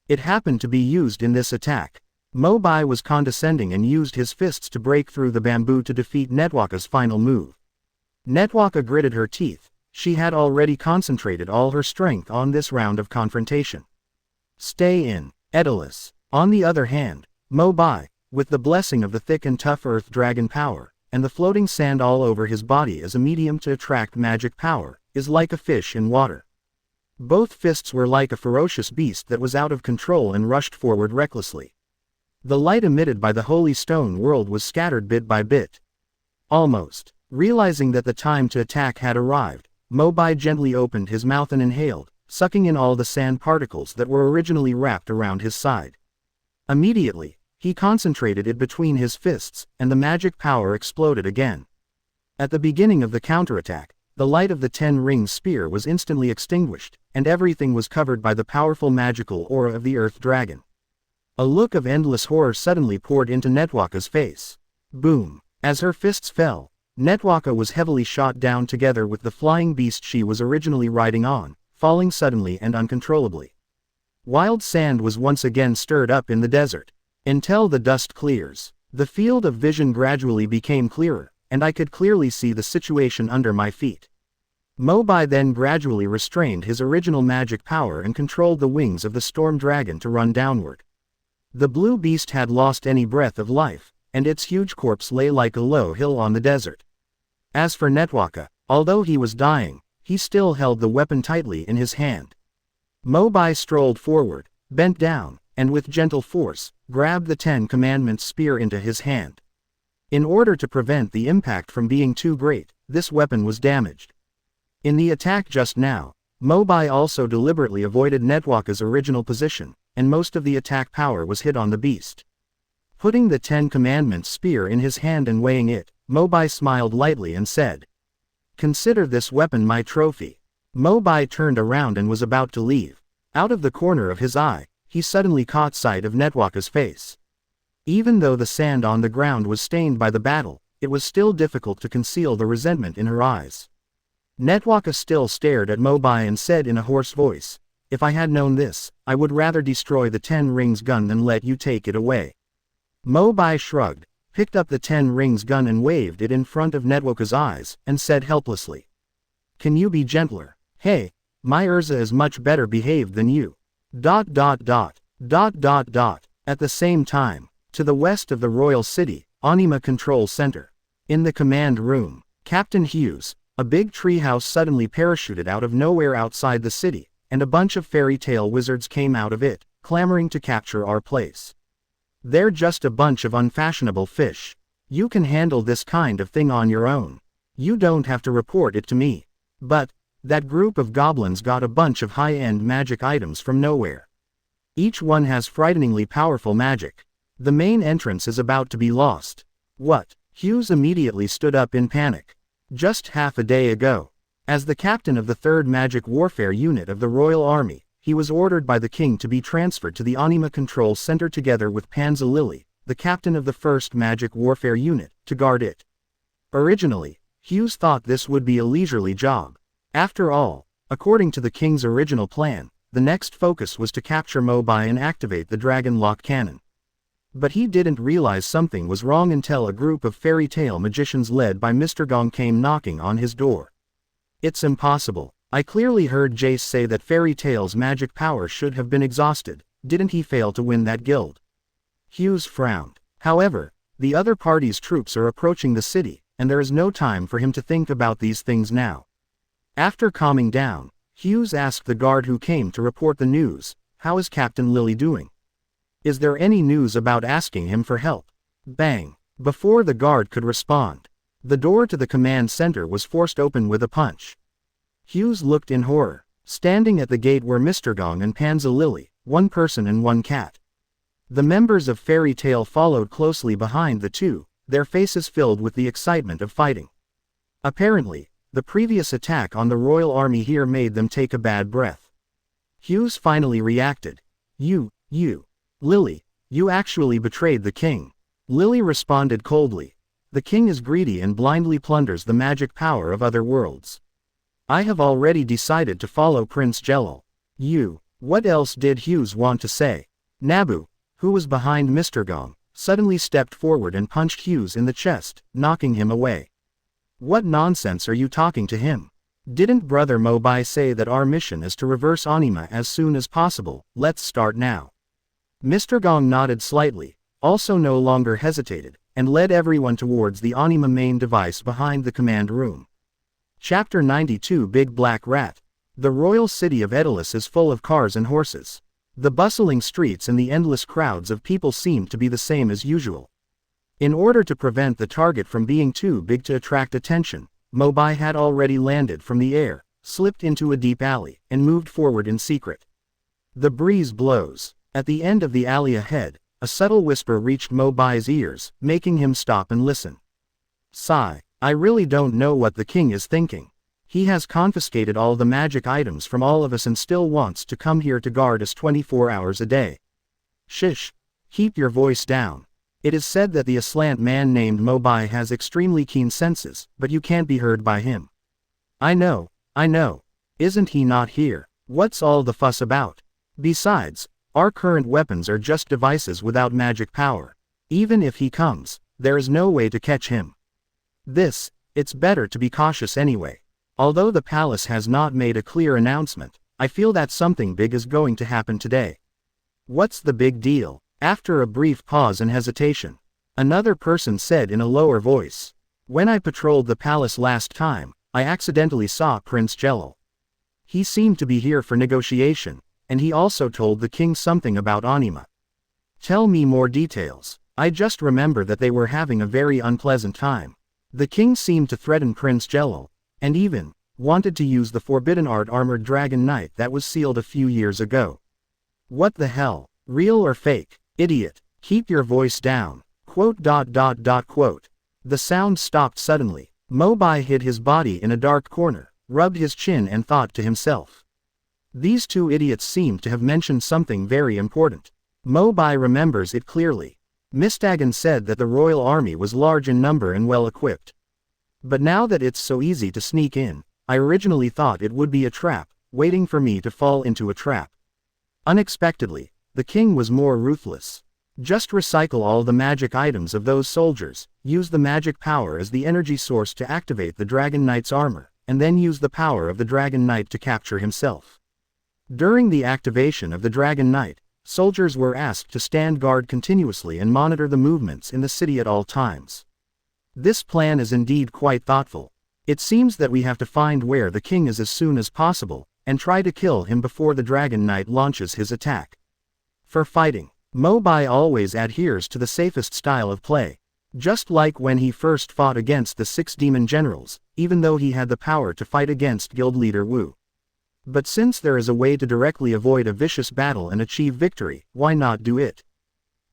It happened to be used in this attack. Mo Bai was condescending and used his fists to break through the bamboo to defeat Netwaka's final move. Netwaka gritted her teeth. She had already concentrated all her strength on this round of confrontation. Stay in, Edolas. On the other hand, Mo Bai, with the blessing of the thick and tough earth dragon power, and the floating sand all over his body as a medium to attract magic power, is like a fish in water. Both fists were like a ferocious beast that was out of control and rushed forward recklessly. The light emitted by the holy stone world was scattered bit by bit. Almost. Realizing that the time to attack had arrived, Mo Bai gently opened his mouth and inhaled, sucking in all the sand particles that were originally wrapped around his side. Immediately, he concentrated it between his fists, and the magic power exploded again. At the beginning of the counterattack, the light of the 10-ring spear was instantly extinguished, and everything was covered by the powerful magical aura of the Earth Dragon. A look of endless horror suddenly poured into Netwaka's face. Boom! As her fists fell, Netwaka was heavily shot down together with the flying beast she was originally riding on, falling suddenly and uncontrollably. Wild sand was once again stirred up in the desert. Until the dust clears, the field of vision gradually became clearer, and I could clearly see the situation under my feet. Mo Bai then gradually restrained his original magic power and controlled the wings of the storm dragon to run downward. The blue beast had lost any breath of life, and its huge corpse lay like a low hill on the desert. As for Netwaka, although he was dying, he still held the weapon tightly in his hand. Mo Bai strolled forward, bent down, and with gentle force, grabbed the 10 Commandments spear into his hand. In order to prevent the impact from being too great, this weapon was damaged. In the attack just now, Mo Bai also deliberately avoided Netwaka's original position, and most of the attack power was hit on the beast. Putting the 10 Commandments spear in his hand and weighing it, Mo Bai smiled lightly and said, "Consider this weapon my trophy." Mo Bai turned around and was about to leave. Out of the corner of his eye, he suddenly caught sight of Netwaka's face. Even though the sand on the ground was stained by the battle, it was still difficult to conceal the resentment in her eyes. Netwaka still stared at Mo Bai and said in a hoarse voice, "If I had known this, I would rather destroy the 10 rings gun than let you take it away." Mo Bai shrugged, picked up the 10 rings gun and waved it in front of Netwaka's eyes, and said helplessly, "Can you be gentler? Hey, my Erza is much better behaved than you." At the same time, to the west of the royal city, Anima Control Center. In the command room, Captain Hughes, a big treehouse suddenly parachuted out of nowhere outside the city, and a bunch of fairy tale wizards came out of it, clamoring to capture our place. "They're just a bunch of unfashionable fish. You can handle this kind of thing on your own. You don't have to report it to me." But that group of goblins got a bunch of high-end magic items from nowhere. Each one has frighteningly powerful magic. The main entrance is about to be lost. What? Hughes immediately stood up in panic. Just half a day ago, as the captain of the 3rd Magic Warfare Unit of the Royal Army, he was ordered by the king to be transferred to the Anima Control Center together with Panza Lily, the captain of the 1st Magic Warfare Unit, to guard it. Originally, Hughes thought this would be a leisurely job. After all, according to the king's original plan, the next focus was to capture Mo Bai and activate the Dragon Lock Cannon. But he didn't realize something was wrong until a group of fairy tale magicians led by Mr. Gong came knocking on his door. "It's impossible. I clearly heard Jace say that Fairy Tale's magic power should have been exhausted. Didn't he fail to win that guild?" Hughes frowned. However, the other party's troops are approaching the city, and there is no time for him to think about these things now. After calming down, Hughes asked the guard who came to report the news, "How is Captain Lily doing? Is there any news about asking him for help?" Bang! Before the guard could respond, the door to the command center was forced open with a punch. Hughes looked in horror. Standing at the gate were Mr. Gong and Panza Lily, one person and one cat. The members of Fairy Tail followed closely behind the two, their faces filled with the excitement of fighting. Apparently, the previous attack on the royal army here made them take a bad breath. Hughes finally reacted. You, Lily, you actually betrayed the king. Lily responded coldly. The king is greedy and blindly plunders the magic power of other worlds. I have already decided to follow Prince Jelal. What else did Hughes want to say? Nabu, who was behind Mr. Gong, suddenly stepped forward and punched Hughes in the chest, knocking him away. What nonsense are you talking to him? Didn't Brother Mo Bai say that our mission is to reverse Anima as soon as possible? Let's start now. Mr. Gong nodded slightly, also no longer hesitated, and led everyone towards the Anima main device behind the command room. Chapter 92 Big Black Rat. The royal city of Edolas is full of cars and horses. The bustling streets and the endless crowds of people seem to be the same as usual. In order to prevent the target from being too big to attract attention, Mo Bai had already landed from the air, slipped into a deep alley, and moved forward in secret. The breeze blows. At the end of the alley ahead, a subtle whisper reached Mo Bai's ears, making him stop and listen. Sigh. I really don't know what the king is thinking. He has confiscated all the magic items from all of us and still wants to come here to guard us 24 hours a day. Shish. Keep your voice down. It is said that the aslant man named Mo Bai has extremely keen senses, but you can't be heard by him. I know. Isn't he not here? What's all the fuss about? Besides, our current weapons are just devices without magic power. Even if he comes, there is no way to catch him. It's better to be cautious anyway. Although the palace has not made a clear announcement, I feel that something big is going to happen today. What's the big deal? After a brief pause and hesitation, another person said in a lower voice. When I patrolled the palace last time, I accidentally saw Prince Jelal. He seemed to be here for negotiation, and he also told the king something about Anima. Tell me more details. I just remember that they were having a very unpleasant time. The king seemed to threaten Prince Jelal, and even wanted to use the forbidden art armored dragon knight that was sealed a few years ago. What the hell? Real or fake? Idiot. Keep your voice down. Quote. The sound stopped suddenly. Mo Bai hid his body in a dark corner, rubbed his chin and thought to himself. These two idiots seemed to have mentioned something very important. Mo Bai remembers it clearly. Mistagan said that the royal army was large in number and well equipped. But now that it's so easy to sneak in, I originally thought it would be a trap, waiting for me to fall into a trap. Unexpectedly, the king was more ruthless. Just recycle all the magic items of those soldiers, use the magic power as the energy source to activate the Dragon Knight's armor, and then use the power of the Dragon Knight to capture himself. During the activation of the Dragon Knight, soldiers were asked to stand guard continuously and monitor the movements in the city at all times. This plan is indeed quite thoughtful. It seems that we have to find where the king is as soon as possible, and try to kill him before the Dragon Knight launches his attack. For fighting, Mo Bai always adheres to the safest style of play. Just like when he first fought against the 6 demon generals, even though he had the power to fight against guild leader Wu. But since there is a way to directly avoid a vicious battle and achieve victory, why not do it?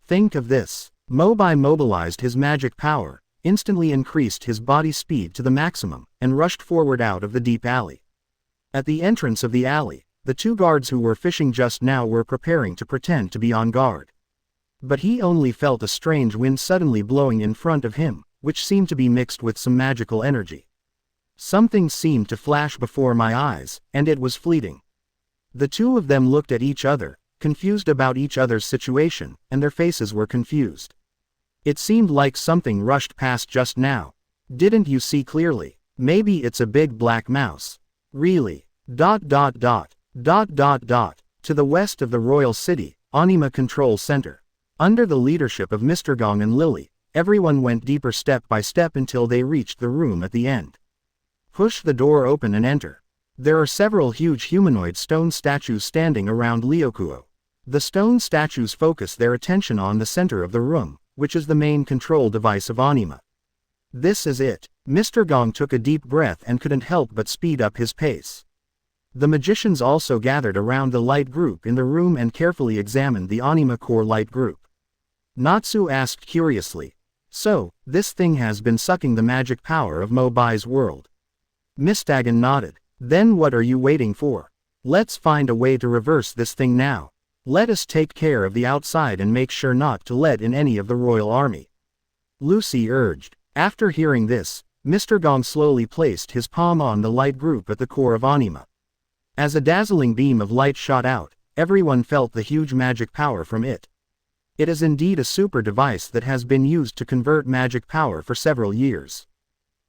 Think of this. Mo Bai mobilized his magic power, instantly increased his body speed to the maximum, and rushed forward out of the deep alley. At the entrance of the alley, the 2 guards who were fishing just now were preparing to pretend to be on guard. But he only felt a strange wind suddenly blowing in front of him, which seemed to be mixed with some magical energy. Something seemed to flash before my eyes, and it was fleeting. The 2 of them looked at each other, confused about each other's situation, and their faces were confused. It seemed like something rushed past just now. Didn't you see clearly? Maybe it's a big black mouse. Really? To the west of the royal city, Anima Control Center. Under the leadership of Mr. Gong and Lily, everyone went deeper step by step until they reached the room at the end. Push the door open and enter. There are several huge humanoid stone statues standing around Liokuo. The stone statues focus their attention on the center of the room, which is the main control device of Anima. This is it. Mr. Gong took a deep breath and couldn't help but speed up his pace. The magicians also gathered around the light group in the room and carefully examined the Anima Core light group. Natsu asked curiously, "So, this thing has been sucking the magic power of Mo Bai's world?" Mistagen nodded. "Then what are you waiting for? Let's find a way to reverse this thing now. Let us take care of the outside and make sure not to let in any of the royal army," Lucy urged. After hearing this, Mr. Gong slowly placed his palm on the light group at the core of Anima. As a dazzling beam of light shot out, everyone felt the huge magic power from it. It is indeed a super device that has been used to convert magic power for several years.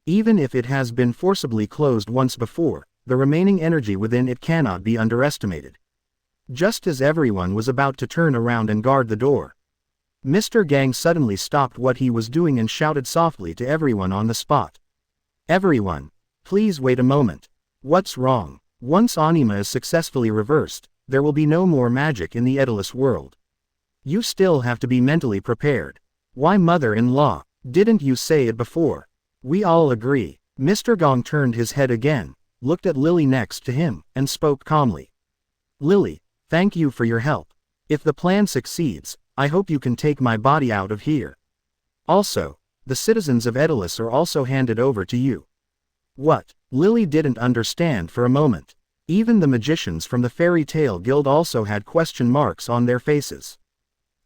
Even if it has been forcibly closed once before, the remaining energy within it cannot be underestimated. Just as everyone was about to turn around and guard the door, Mr. Gang suddenly stopped what he was doing and shouted softly to everyone on the spot. "Everyone, please wait a moment. What's wrong? Once Anima is successfully reversed, there will be no more magic in the Edolas world. You still have to be mentally prepared. Why, mother-in-law, didn't you say it before?" We all agree. Mr. Gong turned his head again, looked at Lily next to him, and spoke calmly. "Lily, thank you for your help. If the plan succeeds, I hope you can take my body out of here. Also, the citizens of Edolas are also handed over to you." What? Lily didn't understand for a moment. Even the magicians from the Fairy Tale Guild also had question marks on their faces.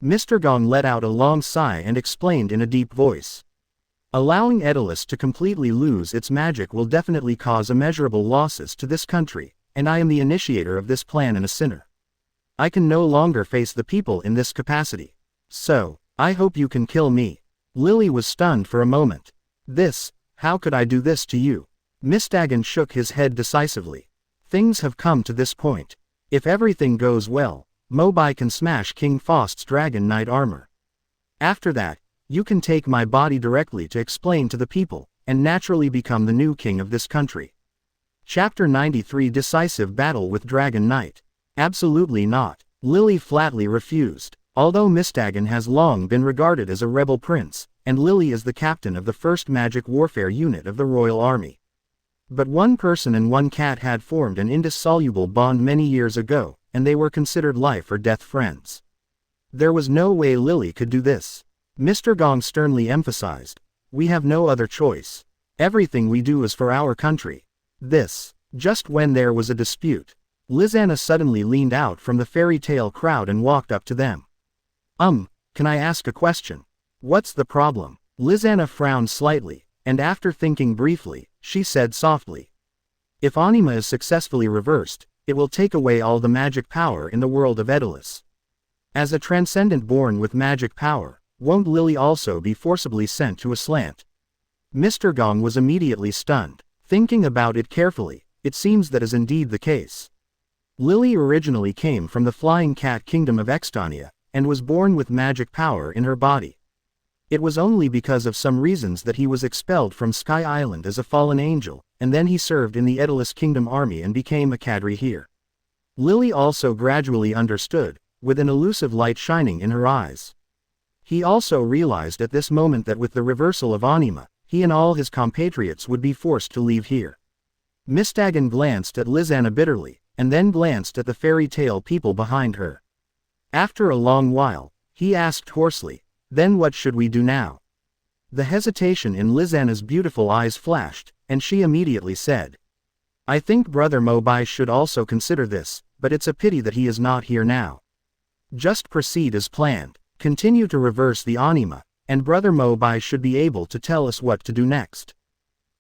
Mr. Gong let out a long sigh and explained in a deep voice. "Allowing Edolas to completely lose its magic will definitely cause immeasurable losses to this country, and I am the initiator of this plan and a sinner. I can no longer face the people in this capacity. So, I hope you can kill me." Lily was stunned for a moment. How could I do this to you?" Mistagen shook his head decisively. "Things have come to this point. If everything goes well, Mo Bai can smash King Faust's Dragon Knight armor. After that, you can take my body directly to explain to the people, and naturally become the new king of this country." Chapter 93 Decisive Battle with Dragon Knight. Absolutely not. Lily flatly refused. Although Mistagen has long been regarded as a rebel prince, and Lily is the captain of the 1st Magic Warfare Unit of the Royal Army. But one person and one cat had formed an indissoluble bond many years ago, and they were considered life or death friends. There was no way Lily could do this. Mr. Gong sternly emphasized, "We have no other choice. Everything we do is for our country." Just when there was a dispute, Lizanna suddenly leaned out from the fairy tale crowd and walked up to them. Can I ask a question?" "What's the problem?" Lizanna frowned slightly, and after thinking briefly, she said softly, "If Anima is successfully reversed, it will take away all the magic power in the world of Edolas. As a transcendent born with magic power, won't Lily also be forcibly sent to a slant?" Mr. Gong was immediately stunned. Thinking about it carefully, it seems that is indeed the case. Lily originally came from the Flying Cat Kingdom of Extania, and was born with magic power in her body. It was only because of some reasons that he was expelled from Sky Island as a fallen angel, and then he served in the Edolas Kingdom army and became a cadre here. Lily also gradually understood, with an elusive light shining in her eyes. He also realized at this moment that with the reversal of Anima, he and all his compatriots would be forced to leave here. Mistagen glanced at Lizanna bitterly, and then glanced at the fairy tale people behind her. After a long while, he asked hoarsely, "Then what should we do now?" The hesitation in Lizanna's beautiful eyes flashed, and she immediately said, "I think Brother Mo Bai should also consider this, but it's a pity that he is not here now. Just proceed as planned, continue to reverse the Anima, and Brother Mo Bai should be able to tell us what to do next."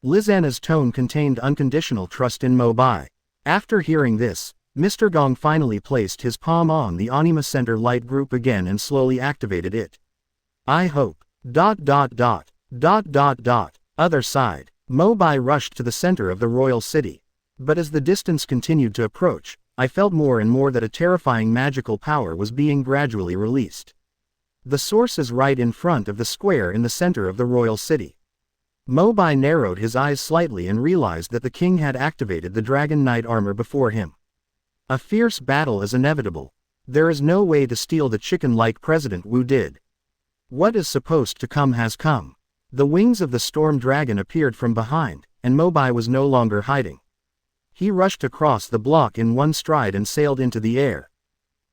Lizanna's tone contained unconditional trust in Mo Bai. After hearing this, Mr. Gong finally placed his palm on the Anima Center light group again and slowly activated it. "I hope. Other side. Mo Bai rushed to the center of the royal city. But as the distance continued to approach, I felt more and more that a terrifying magical power was being gradually released. The source is right in front of the square in the center of the royal city." Mo Bai narrowed his eyes slightly and realized that the king had activated the Dragon Knight armor before him. A fierce battle is inevitable. There is no way to steal the chicken like President Wu did. What is supposed to come has come. The wings of the storm dragon appeared from behind, and Mo Bai was no longer hiding. He rushed across the block in one stride and sailed into the air.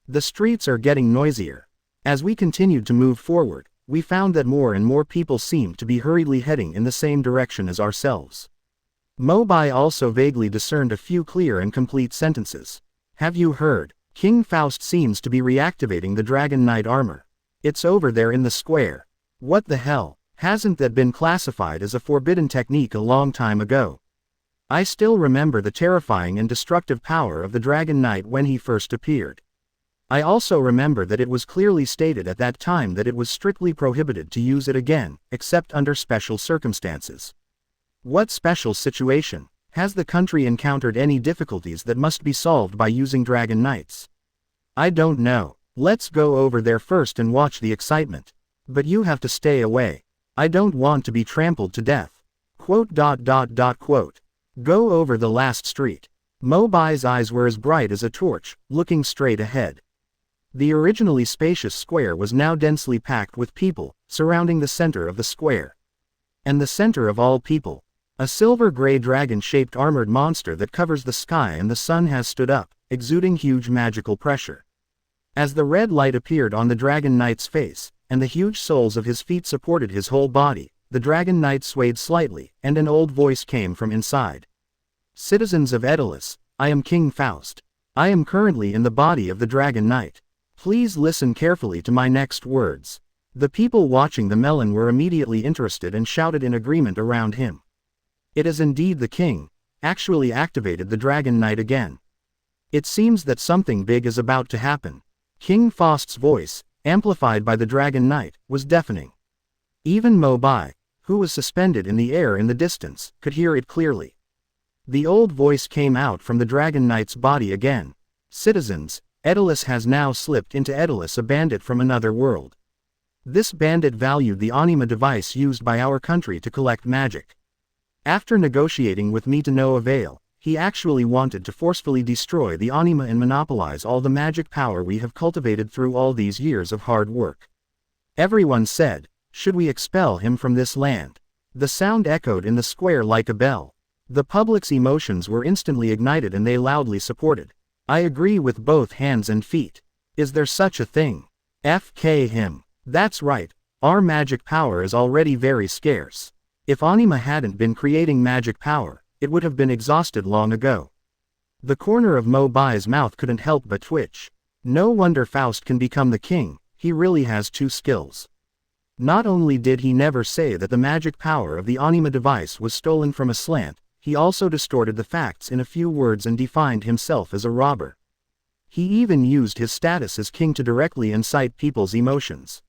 The streets are getting noisier. As we continued to move forward, we found that more and more people seemed to be hurriedly heading in the same direction as ourselves. Mo Bai also vaguely discerned a few clear and complete sentences. Have you heard? King Faust seems to be reactivating the Dragon Knight armor. It's over there in the square. What the hell? Hasn't that been classified as a forbidden technique a long time ago? I still remember the terrifying and destructive power of the Dragon Knight when he first appeared. I also remember that it was clearly stated at that time that it was strictly prohibited to use it again, except under special circumstances. What special situation? Has the country encountered any difficulties that must be solved by using Dragon Knights? I don't know. Let's go over there first and watch the excitement. But you have to stay away. I don't want to be trampled to death. Quote. Go over the last street. Mo Bai's eyes were as bright as a torch, looking straight ahead. The originally spacious square was now densely packed with people, surrounding the center of the square. And the center of all people, a silver-gray dragon-shaped armored monster that covers the sky and the sun has stood up, exuding huge magical pressure. As the red light appeared on the Dragon Knight's face, and the huge soles of his feet supported his whole body, the Dragon Knight swayed slightly, and an old voice came from inside. Citizens of Edolas, I am King Faust. I am currently in the body of the Dragon Knight. Please listen carefully to my next words. The people watching the melon were immediately interested and shouted in agreement around him. It is indeed the king, actually activated the Dragon Knight again. It seems that something big is about to happen. King Faust's voice, amplified by the Dragon Knight, was deafening. Even Mo Bai, who was suspended in the air in the distance, could hear it clearly. The old voice came out from the Dragon Knight's body again. Citizens, Edolas has now slipped into Edolas, a bandit from another world. This bandit valued the anima device used by our country to collect magic. After negotiating with me to no avail, he actually wanted to forcefully destroy the anima and monopolize all the magic power we have cultivated through all these years of hard work. Everyone said, should we expel him from this land? The sound echoed in the square like a bell. The public's emotions were instantly ignited and they loudly supported. I agree with both hands and feet. Is there such a thing? FK him. That's right, our magic power is already very scarce. If anima hadn't been creating magic power, it would have been exhausted long ago. The corner of Mo Bai's mouth couldn't help but twitch. No wonder Faust can become the king, he really has two skills. Not only did he never say that the magic power of the anima device was stolen from a slant, he also distorted the facts in a few words and defined himself as a robber. He even used his status as king to directly incite people's emotions.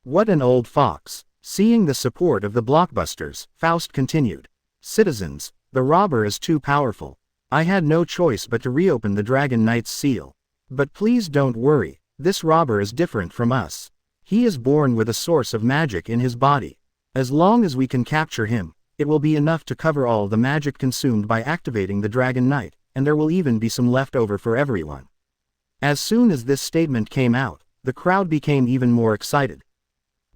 What an old fox. Seeing the support of the blockbusters, Faust continued. Citizens, the robber is too powerful. I had no choice but to reopen the Dragon Knight's seal. But please don't worry, this robber is different from us. He is born with a source of magic in his body. As long as we can capture him, it will be enough to cover all the magic consumed by activating the Dragon Knight, and there will even be some left over for everyone. As soon as this statement came out, the crowd became even more excited.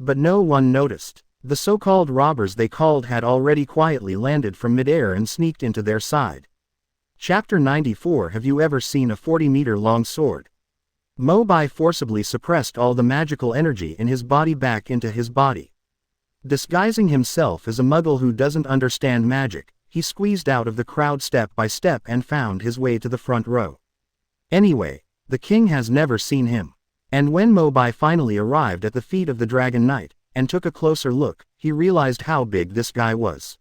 But no one noticed. The so-called robbers they called had already quietly landed from midair and sneaked into their side. Chapter 94. Have you ever seen a 40-meter-long sword? Mo Bai forcibly suppressed all the magical energy in his body back into his body. Disguising himself as a muggle who doesn't understand magic, he squeezed out of the crowd step by step and found his way to the front row. Anyway, the king has never seen him. And when Mo Bai finally arrived at the feet of the Dragon Knight, and took a closer look, he realized how big this guy was.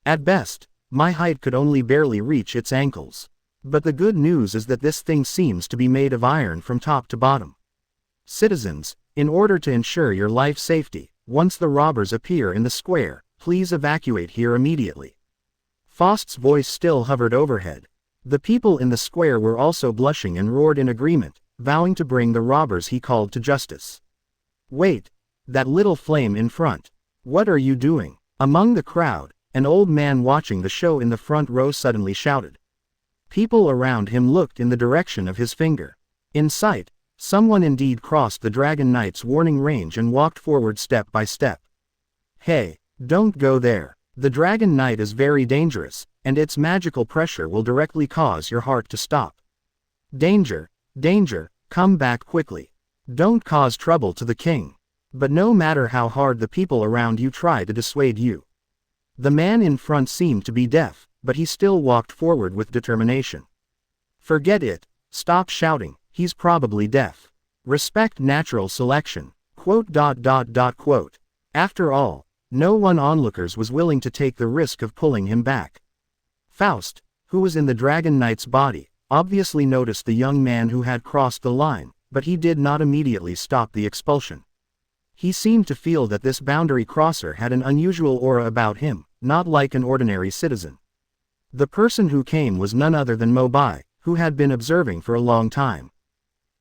At best, my height could only barely reach its ankles. But the good news is that this thing seems to be made of iron from top to bottom. Citizens, in order to ensure your life safety, once the robbers appear in the square, please evacuate here immediately. Faust's voice still hovered overhead. The people in the square were also blushing and roared in agreement, vowing to bring the robbers he called to justice. Wait, that little flame in front. What are you doing? Among the crowd, an old man watching the show in the front row suddenly shouted. People around him looked in the direction of his finger. In sight, someone indeed crossed the Dragon Knight's warning range and walked forward step by step. Hey, don't go there. The Dragon Knight is very dangerous, and its magical pressure will directly cause your heart to stop. Danger, danger, come back quickly. Don't cause trouble to the king. But no matter how hard the people around you try to dissuade you. The man in front seemed to be deaf, but he still walked forward with determination. Forget it, stop shouting, he's probably deaf. Respect natural selection. Quote. After all, no one onlookers was willing to take the risk of pulling him back. Faust, who was in the Dragon Knight's body, obviously noticed the young man who had crossed the line, but he did not immediately stop the expulsion. He seemed to feel that this boundary crosser had an unusual aura about him, not like an ordinary citizen. The person who came was none other than Mo Bai, who had been observing for a long time.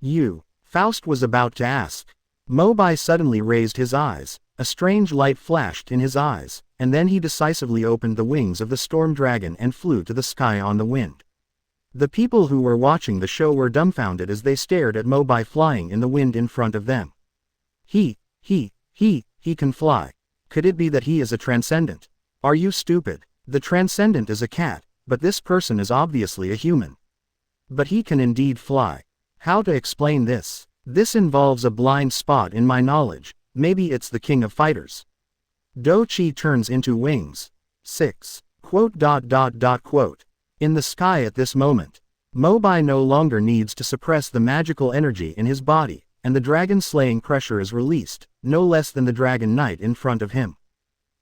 You, Faust was about to ask. Mo Bai suddenly raised his eyes, a strange light flashed in his eyes, and then he decisively opened the wings of the storm dragon and flew to the sky on the wind. The people who were watching the show were dumbfounded as they stared at Mo Bai flying in the wind in front of them. He can fly. Could it be that he is a transcendent? Are you stupid? The transcendent is a cat, but this person is obviously a human. But he can indeed fly. How to explain this? This involves a blind spot in my knowledge, maybe it's the king of fighters. Do Chi turns into wings. 6. In the sky at this moment, Mo Bai no longer needs to suppress the magical energy in his body, and the dragon-slaying pressure is released, no less than the Dragon Knight in front of him.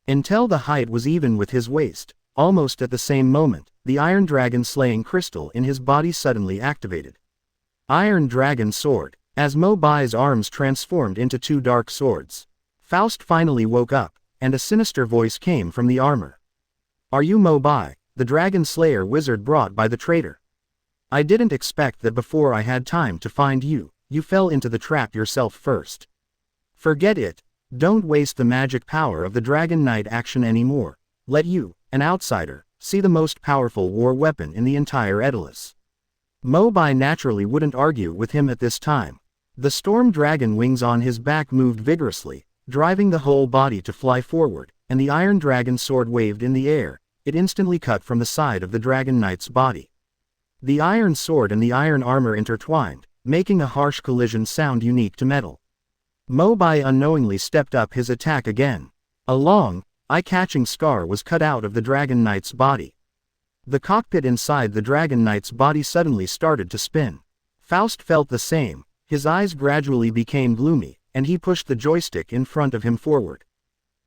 Until the height was even with his waist, almost at the same moment, the Iron Dragon-slaying crystal in his body suddenly activated. Iron Dragon Sword, as Mo Bai's arms transformed into two dark swords. Faust finally woke up, and a sinister voice came from the armor. Are you Mo Bai, the Dragon Slayer wizard brought by the traitor? I didn't expect that before I had time to find you, you fell into the trap yourself first. Forget it, don't waste the magic power of the Dragon Knight action anymore. Let you, an outsider, see the most powerful war weapon in the entire Edolas. Mo Bai naturally wouldn't argue with him at this time. The storm dragon wings on his back moved vigorously, driving the whole body to fly forward, and the Iron Dragon sword waved in the air. It instantly cut from the side of the Dragon Knight's body. The iron sword and the iron armor intertwined, making a harsh collision sound unique to metal. Mo Bai unknowingly stepped up his attack again. A long, eye-catching scar was cut out of the Dragon Knight's body. The cockpit inside the Dragon Knight's body suddenly started to spin. Faust felt the same, his eyes gradually became gloomy, and he pushed the joystick in front of him forward.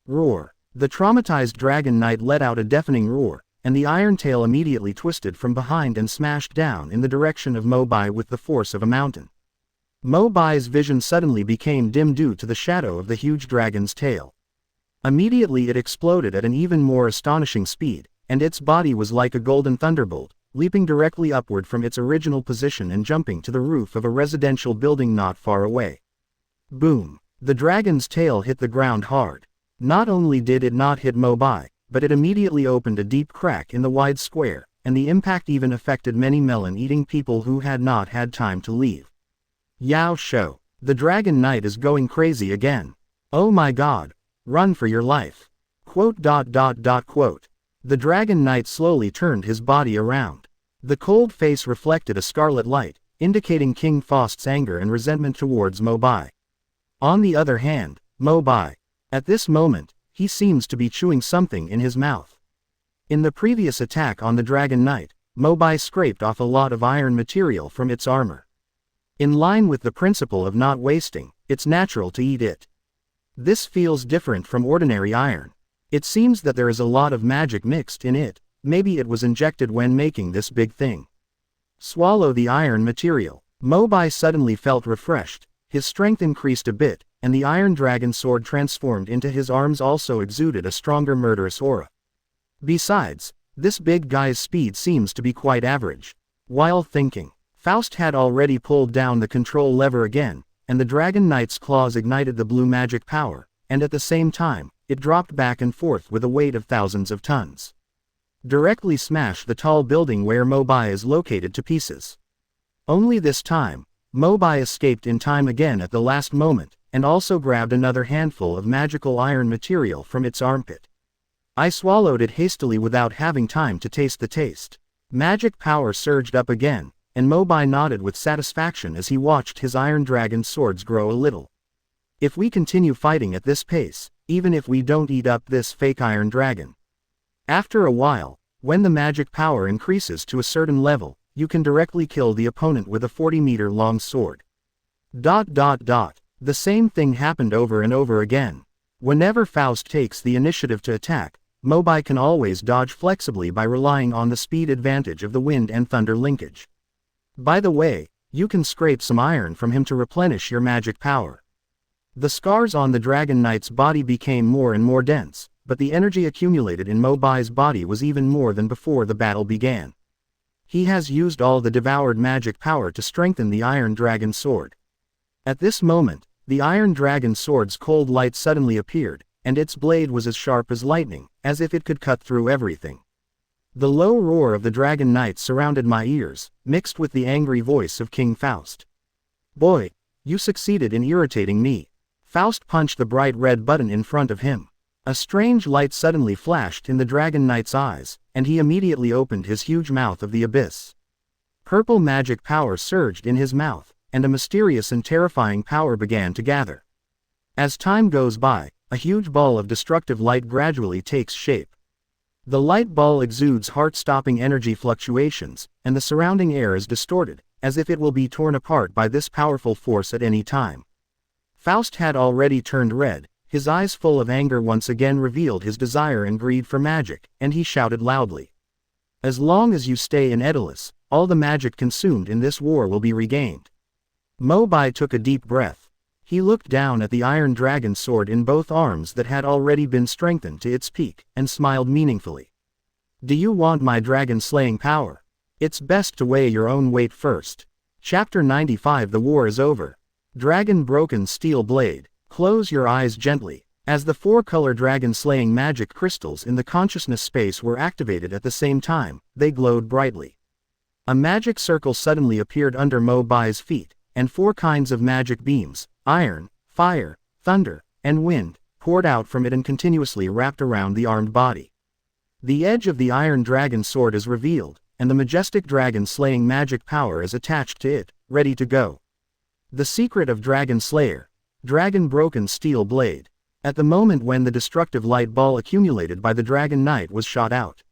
Roar! The traumatized Dragon Knight let out a deafening roar, and the iron tail immediately twisted from behind and smashed down in the direction of Mo Bai with the force of a mountain. Mo Bai's vision suddenly became dim due to the shadow of the huge dragon's tail. Immediately it exploded at an even more astonishing speed, and its body was like a golden thunderbolt, leaping directly upward from its original position and jumping to the roof of a residential building not far away. Boom! The dragon's tail hit the ground hard. Not only did it not hit Mo Bai, but it immediately opened a deep crack in the wide square, and the impact even affected many melon-eating people who had not had time to leave. Yao Shou! The Dragon Knight is going crazy again. Oh my god! Run for your life! The Dragon Knight slowly turned his body around. The cold face reflected a scarlet light, indicating King Faust's anger and resentment towards Mo Bai. On the other hand, Mo Bai. At this moment, he seems to be chewing something in his mouth. In the previous attack on the Dragon Knight, Mo Bai scraped off a lot of iron material from its armor. In line with the principle of not wasting, it's natural to eat it. This feels different from ordinary iron. It seems that there is a lot of magic mixed in it, maybe it was injected when making this big thing. Swallow the iron material. Mo Bai suddenly felt refreshed, his strength increased a bit, and the Iron Dragon sword transformed into his arms also exuded a stronger murderous aura. Besides, this big guy's speed seems to be quite average. While thinking, Faust had already pulled down the control lever again, and the Dragon Knight's claws ignited the blue magic power, and at the same time, it dropped back and forth with a weight of thousands of tons. Directly smashed the tall building where Mo Bai is located to pieces. Only this time, Mo Bai escaped in time again at the last moment, and also grabbed another handful of magical iron material from its armpit. I swallowed it hastily without having time to taste the taste. Magic power surged up again, and Mo Bai nodded with satisfaction as he watched his iron dragon swords grow a little. If we continue fighting at this pace, even if we don't eat up this fake iron dragon. After a while, when the magic power increases to a certain level, you can directly kill the opponent with a 40-meter long sword. The same thing happened over and over again. Whenever Faust takes the initiative to attack, Mo Bai can always dodge flexibly by relying on the speed advantage of the wind and thunder linkage. By the way, you can scrape some iron from him to replenish your magic power. The scars on the Dragon Knight's body became more and more dense, but the energy accumulated in Mo Bai's body was even more than before the battle began. He has used all the devoured magic power to strengthen the Iron Dragon Sword. At this moment, the Iron Dragon Sword's cold light suddenly appeared, and its blade was as sharp as lightning, as if it could cut through everything. The low roar of the Dragon Knight surrounded my ears, mixed with the angry voice of King Faust. "Boy, you succeeded in irritating me." Faust punched the bright red button in front of him. A strange light suddenly flashed in the Dragon Knight's eyes, and he immediately opened his huge mouth of the abyss. Purple magic power surged in his mouth, and a mysterious and terrifying power began to gather. As time goes by, a huge ball of destructive light gradually takes shape. The light ball exudes heart-stopping energy fluctuations, and the surrounding air is distorted, as if it will be torn apart by this powerful force at any time. Faust had already turned red, his eyes full of anger once again revealed his desire and greed for magic, and he shouted loudly. "As long as you stay in Edolas, all the magic consumed in this war will be regained." Mo Bai took a deep breath. He looked down at the Iron Dragon Sword in both arms that had already been strengthened to its peak, and smiled meaningfully. "Do you want my dragon-slaying power? It's best to weigh your own weight first." Chapter 95. The war is over. Dragon-broken steel blade. Close your eyes gently. As the four-color dragon-slaying magic crystals in the consciousness space were activated at the same time, they glowed brightly. A magic circle suddenly appeared under Mo Bai's feet, and 4 kinds of magic beams, iron, fire, thunder, and wind, poured out from it and continuously wrapped around the armed body. The edge of the Iron Dragon Sword is revealed, and the majestic dragon-slaying magic power is attached to it, ready to go. The secret of Dragon Slayer. Dragon-broken steel blade. At the moment when the destructive light ball accumulated by the Dragon Knight was shot out,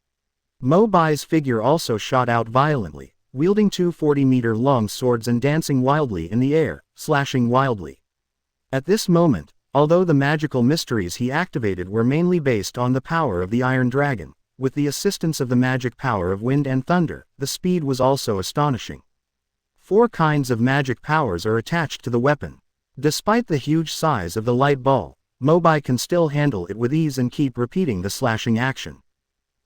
Mo Bai's figure also shot out violently, wielding 2 40-meter-long swords and dancing wildly in the air, slashing wildly. At this moment, although the magical mysteries he activated were mainly based on the power of the Iron Dragon, with the assistance of the magic power of wind and thunder, the speed was also astonishing. 4 kinds of magic powers are attached to the weapon. Despite the huge size of the light ball, Mo Bai can still handle it with ease and keep repeating the slashing action.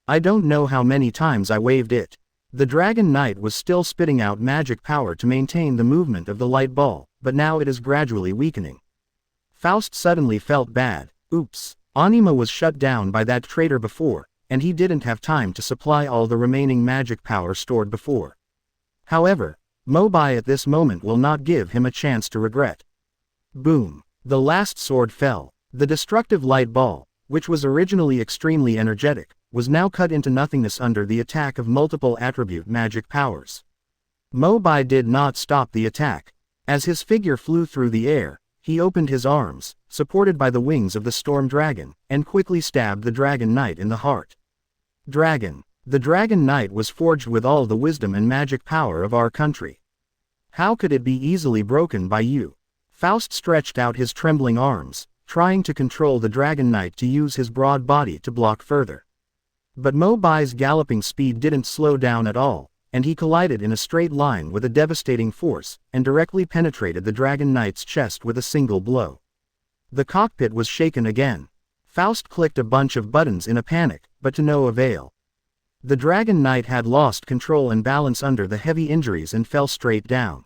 I don't know how many times I waved it. The Dragon Knight was still spitting out magic power to maintain the movement of the light ball, but now it is gradually weakening. Faust suddenly felt bad. Oops, Anima was shut down by that traitor before, and he didn't have time to supply all the remaining magic power stored before. However, Mo Bai at this moment will not give him a chance to regret. Boom! The last sword fell. The destructive light ball, which was originally extremely energetic, was now cut into nothingness under the attack of multiple attribute magic powers. Mo Bai did not stop the attack. As his figure flew through the air, he opened his arms, supported by the wings of the storm dragon, and quickly stabbed the Dragon Knight in the heart. Dragon. The Dragon Knight was forged with all the wisdom and magic power of our country. How could it be easily broken by you? Faust stretched out his trembling arms, trying to control the Dragon Knight to use his broad body to block further. But Mo Bai's galloping speed didn't slow down at all, and he collided in a straight line with a devastating force, and directly penetrated the Dragon Knight's chest with a single blow. The cockpit was shaken again. Faust clicked a bunch of buttons in a panic, but to no avail. The Dragon Knight had lost control and balance under the heavy injuries and fell straight down.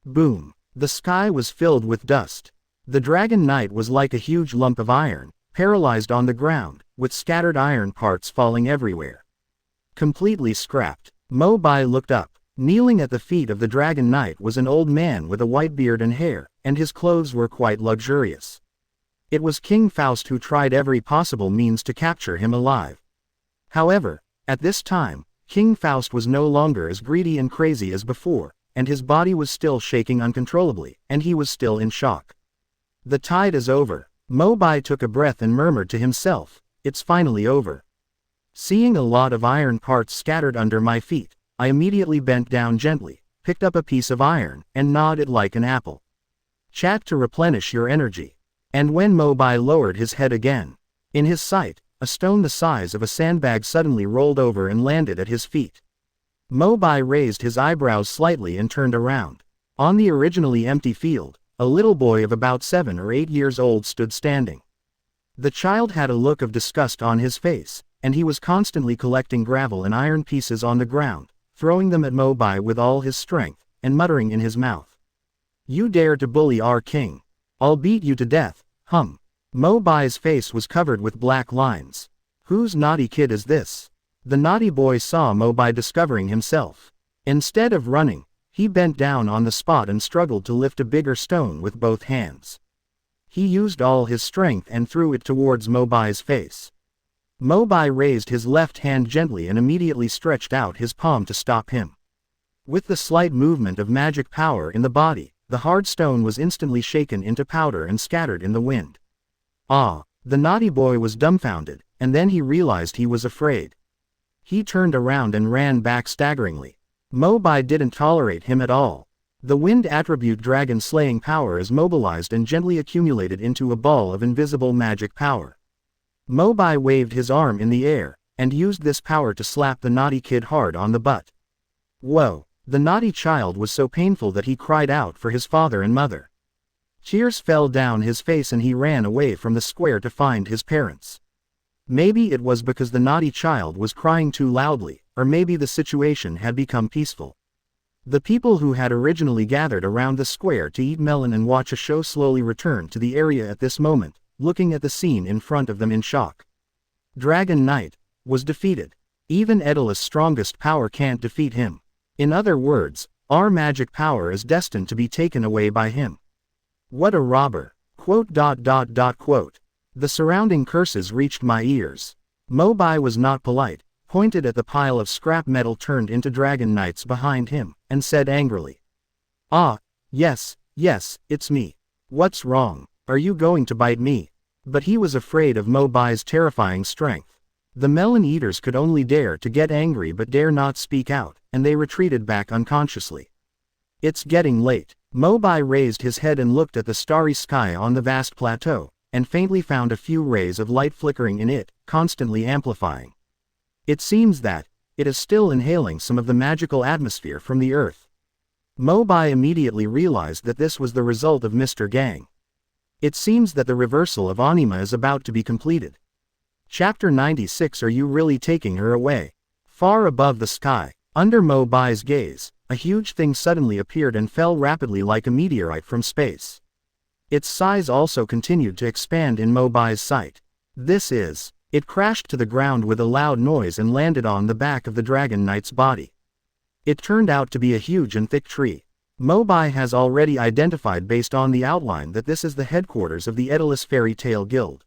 Boom! The sky was filled with dust. The Dragon Knight was like a huge lump of iron, paralyzed on the ground, with scattered iron parts falling everywhere. Completely scrapped. Mo Bai looked up. Kneeling at the feet of the Dragon Knight was an old man with a white beard and hair, and his clothes were quite luxurious. It was King Faust who tried every possible means to capture him alive. However, at this time, King Faust was no longer as greedy and crazy as before, and his body was still shaking uncontrollably, and he was still in shock. The tide is over. Mo Bai took a breath and murmured to himself, "It's finally over." Seeing a lot of iron parts scattered under my feet, I immediately bent down gently, picked up a piece of iron, and gnawed it like an apple. Chat to replenish your energy. And when Mo Bai lowered his head again, in his sight, a stone the size of a sandbag suddenly rolled over and landed at his feet. Mo Bai raised his eyebrows slightly and turned around. On the originally empty field, a little boy of about 7 or 8 years old stood standing. The child had a look of disgust on his face, and he was constantly collecting gravel and iron pieces on the ground, throwing them at Mo Bai with all his strength, and muttering in his mouth, "You dare to bully our king? I'll beat you to death, hum." Mo Bai's face was covered with black lines. Whose naughty kid is this? The naughty boy saw Mo Bai discovering himself. Instead of running, he bent down on the spot and struggled to lift a bigger stone with both hands. He used all his strength and threw it towards Mo Bai's face. Mo Bai raised his left hand gently and immediately stretched out his palm to stop him. With the slight movement of magic power in the body, the hard stone was instantly shaken into powder and scattered in the wind. Ah! The naughty boy was dumbfounded, and then he realized he was afraid. He turned around and ran back staggeringly. Mo Bai didn't tolerate him at all. The wind attribute dragon slaying power is mobilized and gently accumulated into a ball of invisible magic power. Mo Bai waved his arm in the air, and used this power to slap the naughty kid hard on the butt. Whoa! The naughty child was so painful that he cried out for his father and mother. Tears fell down his face and he ran away from the square to find his parents. Maybe it was because the naughty child was crying too loudly, or maybe the situation had become peaceful. The people who had originally gathered around the square to eat melon and watch a show slowly returned to the area at this moment, looking at the scene in front of them in shock. Dragon Knight was defeated. Even Edolas' strongest power can't defeat him. In other words, our magic power is destined to be taken away by him. What a robber! Quote. The surrounding curses reached my ears. Mo Bai was not polite, pointed at the pile of scrap metal turned into dragon knights behind him, and said angrily, "Ah, yes, it's me. What's wrong? Are you going to bite me?" But he was afraid of Mo Bai's terrifying strength. The melon eaters could only dare to get angry but dare not speak out, and they retreated back unconsciously. It's getting late. Mo Bai raised his head and looked at the starry sky on the vast plateau, and faintly found a few rays of light flickering in it, constantly amplifying. It seems that it is still inhaling some of the magical atmosphere from the earth. Mo Bai immediately realized that this was the result of Mr. Gang. It seems that the reversal of Anima is about to be completed. Chapter 96. Are you really taking her away? Far above the sky, under Mo Bai's gaze, a huge thing suddenly appeared and fell rapidly like a meteorite from space. Its size also continued to expand in Mo Bai's sight. It crashed to the ground with a loud noise and landed on the back of the Dragon Knight's body. It turned out to be a huge and thick tree. Mo Bai has already identified based on the outline that this is the headquarters of the Edolas Fairy Tale Guild.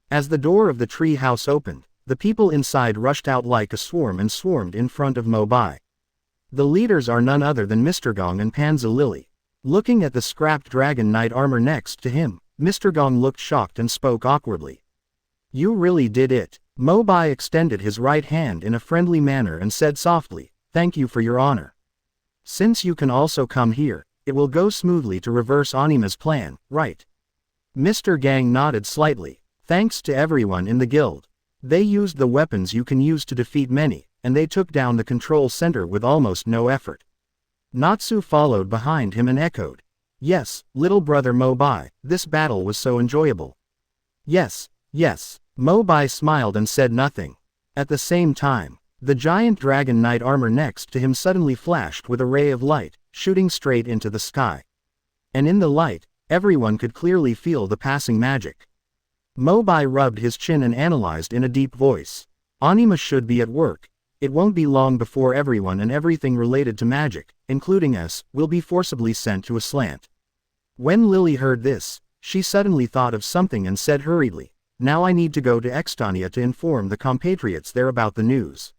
As the door of the tree house opened, the people inside rushed out like a swarm and swarmed in front of Mo Bai. The leaders are none other than Mr. Gong and Panza Lily. Looking at the scrapped Dragon Knight armor next to him, Mr. Gong looked shocked and spoke awkwardly. "You really did it." Mo Bai extended his right hand in a friendly manner and said softly, "Thank you for your honor. Since you can also come here, it will go smoothly to reverse Anima's plan, right?" Mr. Gang nodded slightly. "Thanks to everyone in the guild. They used the weapons you can use to defeat many, and they took down the control center with almost no effort." Natsu followed behind him and echoed, "Yes, little brother Mo Bai, this battle was so enjoyable." Yes. Mo Bai smiled and said nothing. At the same time, the giant Dragon Knight armor next to him suddenly flashed with a ray of light, shooting straight into the sky. And in the light, everyone could clearly feel the passing magic. Mo Bai rubbed his chin and analyzed in a deep voice. "Anima should be at work. It won't be long before everyone and everything related to magic, including us, will be forcibly sent to a slant." When Lily heard this, She suddenly thought of something and said hurriedly, "Now I need to go to Extania to inform the compatriots there about the news.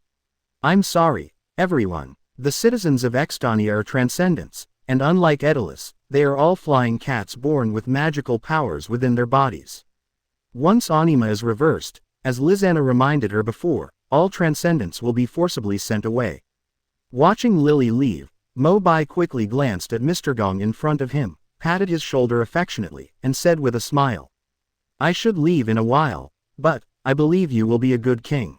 I'm sorry, everyone. The citizens of Extania are transcendents, and unlike Edolas, they are all flying cats born with magical powers within their bodies. Once anima is reversed, as Lizana reminded her before, all transcendents will be forcibly sent away." Watching Lily leave, Mo Bai quickly glanced at Mr. Gong in front of him, patted his shoulder affectionately, and said with a smile, "I should leave in a while, but I believe you will be a good king."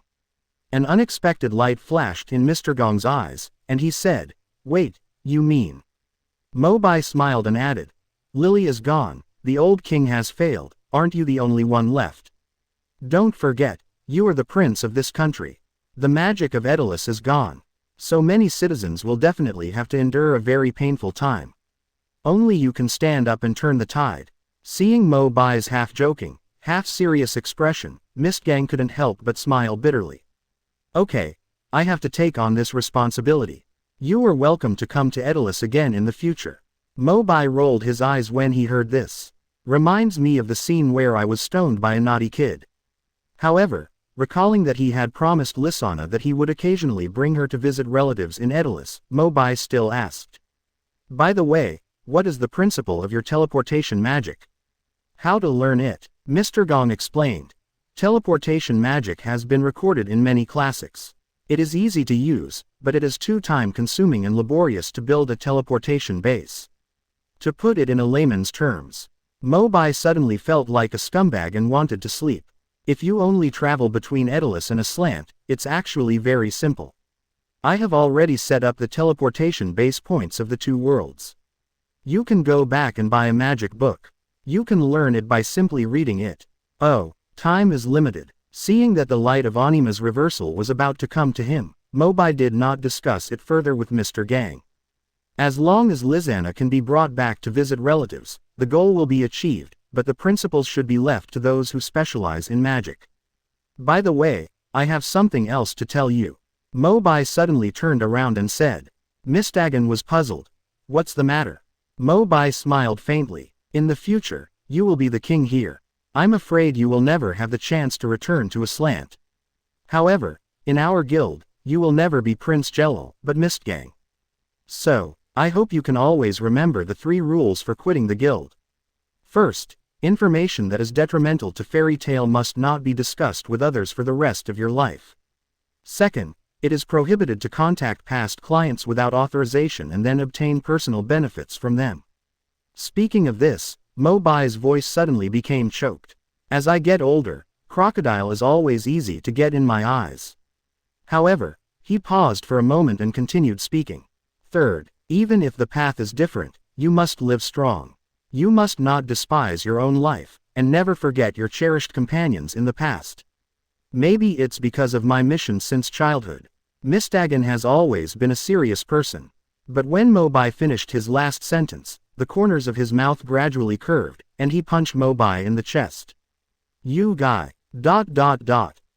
An unexpected light flashed in Mr. Gong's eyes, and he said, "Wait, you mean?" Mo Bai smiled and added, "Lily is gone, the old king has failed, aren't you the only one left? Don't forget, you are the prince of this country. The magic of Edolas is gone. So many citizens will definitely have to endure a very painful time. Only you can stand up and turn the tide." Seeing Mo Bai's half-joking, half-serious expression, Mistgang couldn't help but smile bitterly. "Okay, I have to take on this responsibility. You are welcome to come to Edolas again in the future." Mo Bai rolled his eyes when he heard this. Reminds me of the scene where I was stoned by a naughty kid. However, recalling that he had promised Lysana that he would occasionally bring her to visit relatives in Edolas, Mo Bai still asked, "By the way, what is the principle of your teleportation magic? How to learn it?" Mr. Gong explained. Teleportation magic has been recorded in many classics. It is easy to use, but it is too time-consuming and laborious to build a teleportation base. To put it in a layman's terms, Mo Bai suddenly felt like a scumbag and wanted to sleep. If you only travel between Edolas and Aslant, it's actually very simple. I have already set up the teleportation base points of the two worlds. You can go back and buy a magic book. You can learn it by simply reading it. Oh, time is limited. Seeing that the light of Anima's reversal was about to come to him, Mo Bai did not discuss it further with Mr. Gang. As long as Lizana can be brought back to visit relatives, the goal will be achieved, but the principles should be left to those who specialize in magic. By the way, I have something else to tell you. Mo Bai suddenly turned around and said. Mistgang was puzzled. What's the matter? Mo Bai smiled faintly. In the future, you will be the king here. I'm afraid you will never have the chance to return to Aslant. However, in our guild, you will never be Prince Jelal, but Mistgang. So, I hope you can always remember the 3 rules for quitting the guild. First, information that is detrimental to fairy tale must not be discussed with others for the rest of your life. Second, it is prohibited to contact past clients without authorization and then obtain personal benefits from them. Speaking of this, Mo Bai's voice suddenly became choked. As I get older, crocodile is always easy to get in my eyes. However, he paused for a moment and continued speaking. Third, even if the path is different, you must live strong. You must not despise your own life, and never forget your cherished companions in the past. Maybe it's because of my mission since childhood. Mistgang has always been a serious person. But when Mo Bai finished his last sentence, the corners of his mouth gradually curved, and he punched Mo Bai in the chest. You guy. ...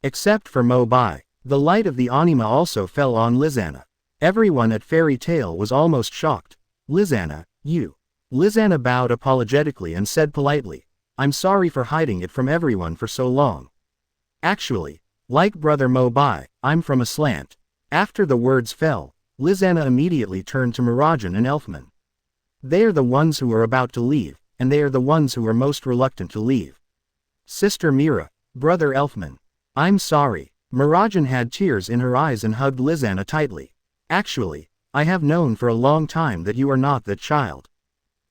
Except for Mo Bai, the light of the anima also fell on Lizana. Everyone at Fairy Tale was almost shocked. Lizana, you. Lizana bowed apologetically and said politely, I'm sorry for hiding it from everyone for so long. Actually, like brother Mo Bai, I'm from Aslant. After the words fell, Lizana immediately turned to Mirajan and Elfman. They are the ones who are about to leave, and they are the ones who are most reluctant to leave. Sister Mira, brother Elfman. I'm sorry. Mirajan had tears in her eyes and hugged Lizana tightly. Actually, I have known for a long time that you are not that child.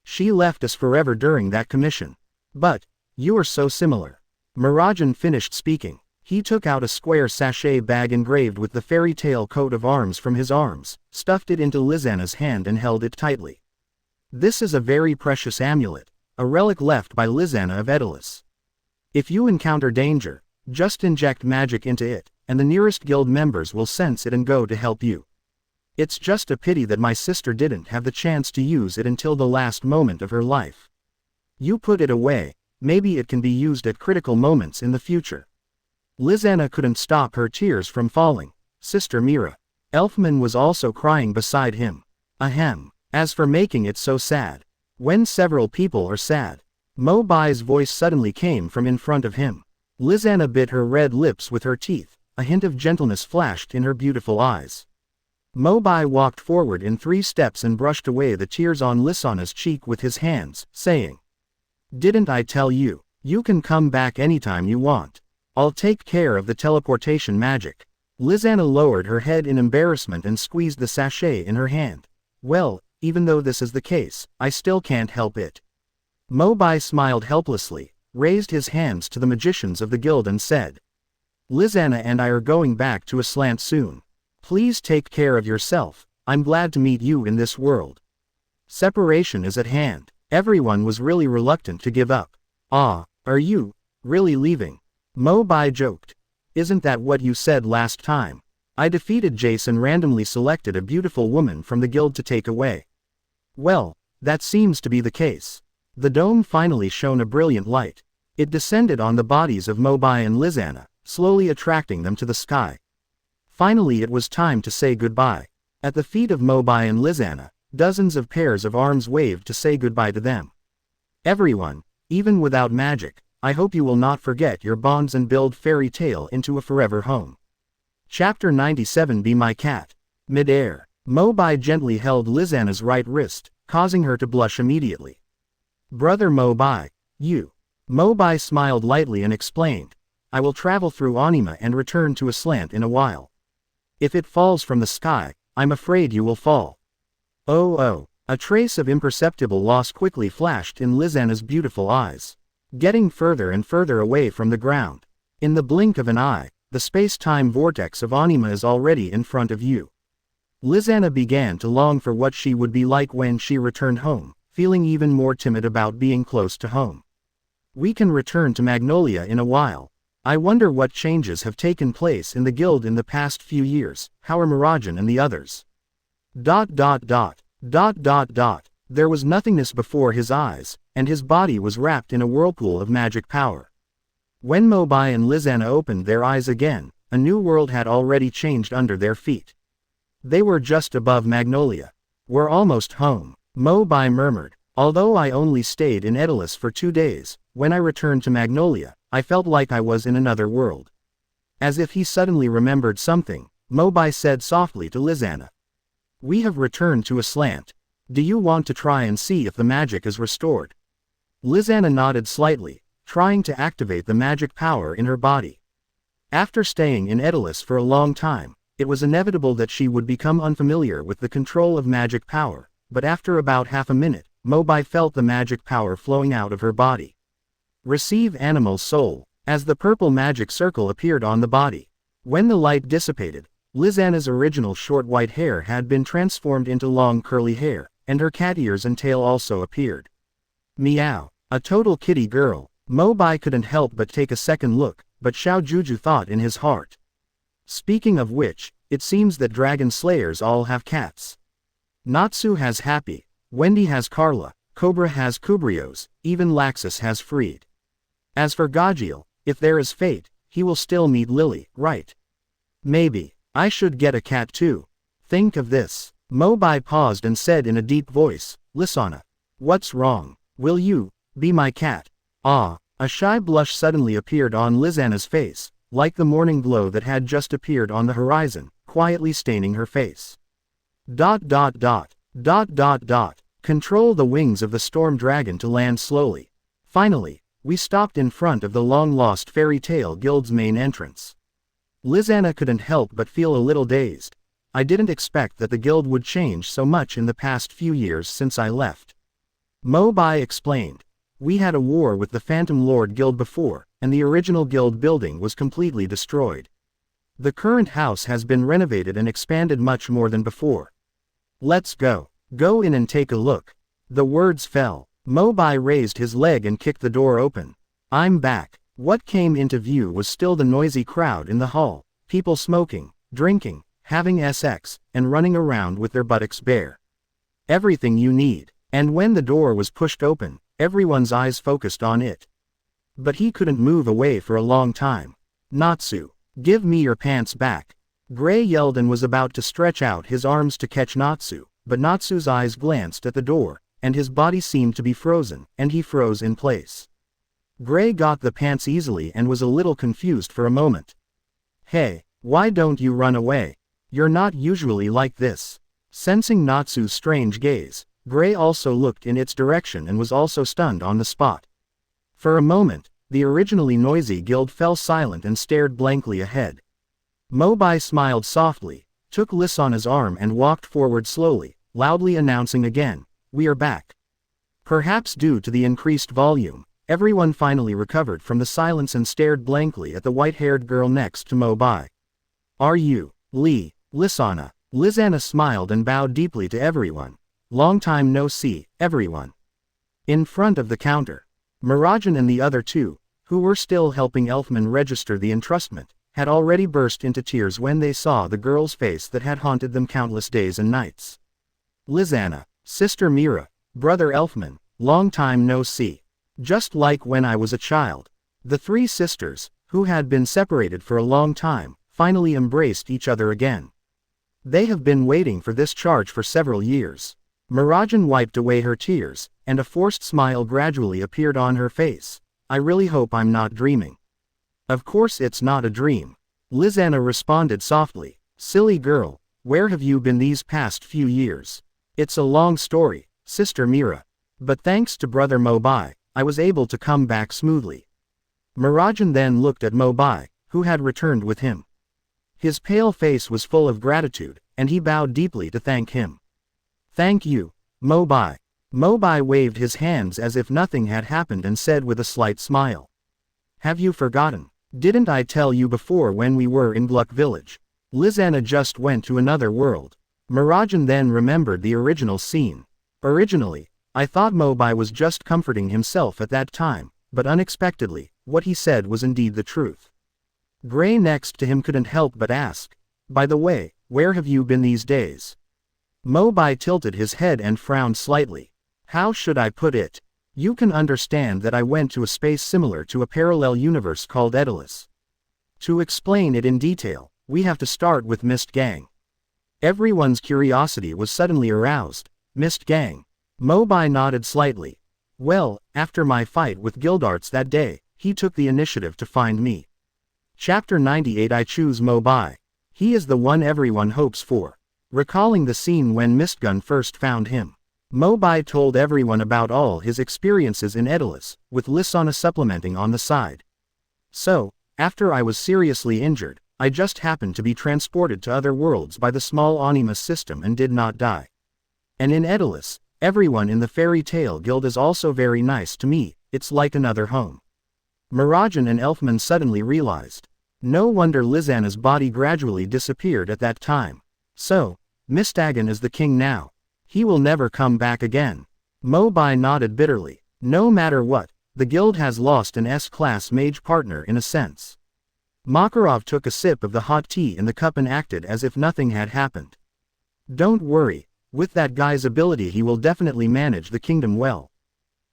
She left us forever during that commission. But, you are so similar. Mirajan finished speaking. He took out a square sachet bag engraved with the fairy tale coat of arms from his arms, stuffed it into Lizana's hand and held it tightly. This is a very precious amulet, a relic left by Lizana of Edolas. If you encounter danger, just inject magic into it, and the nearest guild members will sense it and go to help you. It's just a pity that my sister didn't have the chance to use it until the last moment of her life. You put it away, maybe it can be used at critical moments in the future. Lizana couldn't stop her tears from falling. Sister Mira. Elfman was also crying beside him. Ahem. As for making it so sad. When several people are sad, Mo Bai's voice suddenly came from in front of him. Lizana bit her red lips with her teeth, a hint of gentleness flashed in her beautiful eyes. Mo Bai walked forward in 3 steps and brushed away the tears on Lizana's cheek with his hands, saying, "Didn't I tell you? You can come back anytime you want. I'll take care of the teleportation magic." Lizana lowered her head in embarrassment and squeezed the sachet in her hand. "Well, even though this is the case, I still can't help it." Mo Bai smiled helplessly, raised his hands to the magicians of the guild and said, "Lizana and I are going back to Aslant soon. Please take care of yourself. I'm glad to meet you in this world. Separation is at hand." Everyone was really reluctant to give up. "Ah, are you really leaving?" Mo Bai joked. "Isn't that what you said last time? I defeated Jace and randomly selected a beautiful woman from the guild to take away." "Well, that seems to be the case." The dome finally shone a brilliant light. It descended on the bodies of Mo Bai and Lizana, slowly attracting them to the sky. Finally it was time to say goodbye. At the feet of Mo Bai and Lizana, dozens of pairs of arms waved to say goodbye to them. "Everyone, even without magic, I hope you will not forget your bonds and build Fairy Tale into a forever home." Chapter 97 Be My Cat. Mid-air, Mo Bai gently held Lizana's right wrist, causing her to blush immediately. "Brother Mo Bai, you." Mo Bai smiled lightly and explained, "I will travel through Anima and return to Aslant in a while. If it falls from the sky, I'm afraid you will fall." Oh. A trace of imperceptible loss quickly flashed in Lizana's beautiful eyes. Getting further and further away from the ground. In the blink of an eye, the space-time vortex of Anima is already in front of you. Lizana began to long for what she would be like when she returned home, feeling even more timid about being close to home. "We can return to Magnolia in a while. I wonder what changes have taken place in the guild in the past few years. How are Mirajan and the others?" There was nothingness before his eyes, and his body was wrapped in a whirlpool of magic power. When Mo Bai and Lizana opened their eyes again, a new world had already changed under their feet. They were just above Magnolia. "We're almost home," Mo Bai murmured. "Although I only stayed in Edolas for 2 days, when I returned to Magnolia, I felt like I was in another world." As if he suddenly remembered something, Mo Bai said softly to Lizana, "We have returned to Aslant. Do you want to try and see if the magic is restored?" Lizana nodded slightly, trying to activate the magic power in her body. After staying in Edolas for a long time, it was inevitable that she would become unfamiliar with the control of magic power, but after about half a minute, Mo Bai felt the magic power flowing out of her body. "Receive Animal Soul," as the purple magic circle appeared on the body. When the light dissipated, Lizana's original short white hair had been transformed into long curly hair, and her cat ears and tail also appeared. Meow. A total kitty girl. Mo Bai couldn't help but take a second look, but Xiao Juju thought in his heart. Speaking of which, it seems that dragon slayers all have cats. Natsu has Happy, Wendy has Carla, Cobra has Kubrios, even Laxus has Freed. As for Gajiel, if there is fate, he will still meet Lily, right? Maybe I should get a cat too. Think of this. Mo Bai paused and said in a deep voice, "Lizana, what's wrong? Will you be my cat?" Ah, a shy blush suddenly appeared on Lizana's face, like the morning glow that had just appeared on the horizon, quietly staining her face. Control the wings of the storm dragon to land slowly. Finally, we stopped in front of the long-lost Fairy Tale Guild's main entrance. Lizana couldn't help but feel a little dazed. "I didn't expect that the guild would change so much in the past few years since I left." Mo Bai explained. "We had a war with the Phantom Lord Guild before, and the original guild building was completely destroyed. The current house has been renovated and expanded much more than before. Let's go in and take a look." The words fell. Mo Bai raised his leg and kicked the door open. "I'm back." What came into view was still the noisy crowd in the hall, people smoking, drinking, having sex, and running around with their buttocks bare. Everything you need. And when the door was pushed open, everyone's eyes focused on it. But he couldn't move away for a long time. "Natsu, give me your pants back." Gray yelled and was about to stretch out his arms to catch Natsu, but Natsu's eyes glanced at the door, and his body seemed to be frozen, and he froze in place. Gray got the pants easily and was a little confused for a moment. Hey, why don't you run away? You're not usually like this. Sensing Natsu's strange gaze, Gray also looked in its direction and was also stunned on the spot. For a moment, the originally noisy guild fell silent and stared blankly ahead. Mo Bai smiled softly, took Lisana's arm and walked forward slowly, loudly announcing again, "We are back." Perhaps due to the increased volume, everyone finally recovered from the silence and stared blankly at the white-haired girl next to Mo Bai. "Are you, Lisana?" Lisana smiled and bowed deeply to everyone. "Long time no see, everyone." In front of the counter, Mirajan and the other two, who were still helping Elfman register the entrustment, had already burst into tears when they saw the girl's face that had haunted them countless days and nights. "Lisana, Sister Mira, Brother Elfman, long time no see. Just like when I was a child." The three sisters, who had been separated for a long time, finally embraced each other again. They have been waiting for this charge for several years. Mirajan wiped away her tears, and a forced smile gradually appeared on her face. "I really hope I'm not dreaming." "Of course it's not a dream," Lisana responded softly. "Silly girl, where have you been these past few years?" "It's a long story, Sister Mira. But thanks to Brother Mo Bai, I was able to come back smoothly." Mirajan then looked at Mo Bai, who had returned with him. His pale face was full of gratitude, and he bowed deeply to thank him. "Thank you, Mo Bai." Mo Bai waved his hands as if nothing had happened and said with a slight smile. "Have you forgotten? Didn't I tell you before when we were in Gluck village? Lisana just went to another world." Mirajan then remembered the original scene. Originally, I thought Mo Bai was just comforting himself at that time, but unexpectedly, what he said was indeed the truth. Gray next to him couldn't help but ask, "By the way, where have you been these days?" Mo Bai tilted his head and frowned slightly. "How should I put it? You can understand that I went to a space similar to a parallel universe called Edolas. To explain it in detail, we have to start with Mist Gang." Everyone's curiosity was suddenly aroused. "Mist Gang?" Mo Bai nodded slightly. "Well, after my fight with Gildarts that day, he took the initiative to find me." Chapter 98. I choose Mo Bai. He is the one everyone hopes for. Recalling the scene when Mistgun first found him, Mo Bai told everyone about all his experiences in Edolas, with Lisana supplementing on the side. "So, after I was seriously injured, I just happened to be transported to other worlds by the small Animus system and did not die. And in Edolas, everyone in the Fairy Tale Guild is also very nice to me, it's like another home." Mirajan and Elfman suddenly realized. No wonder Lisana's body gradually disappeared at that time. So, Mistagan is the king now. He will never come back again. Mo Bai nodded bitterly. No matter what, the guild has lost an S-class mage partner in a sense. Makarov took a sip of the hot tea in the cup and acted as if nothing had happened. "Don't worry, with that guy's ability he will definitely manage the kingdom well."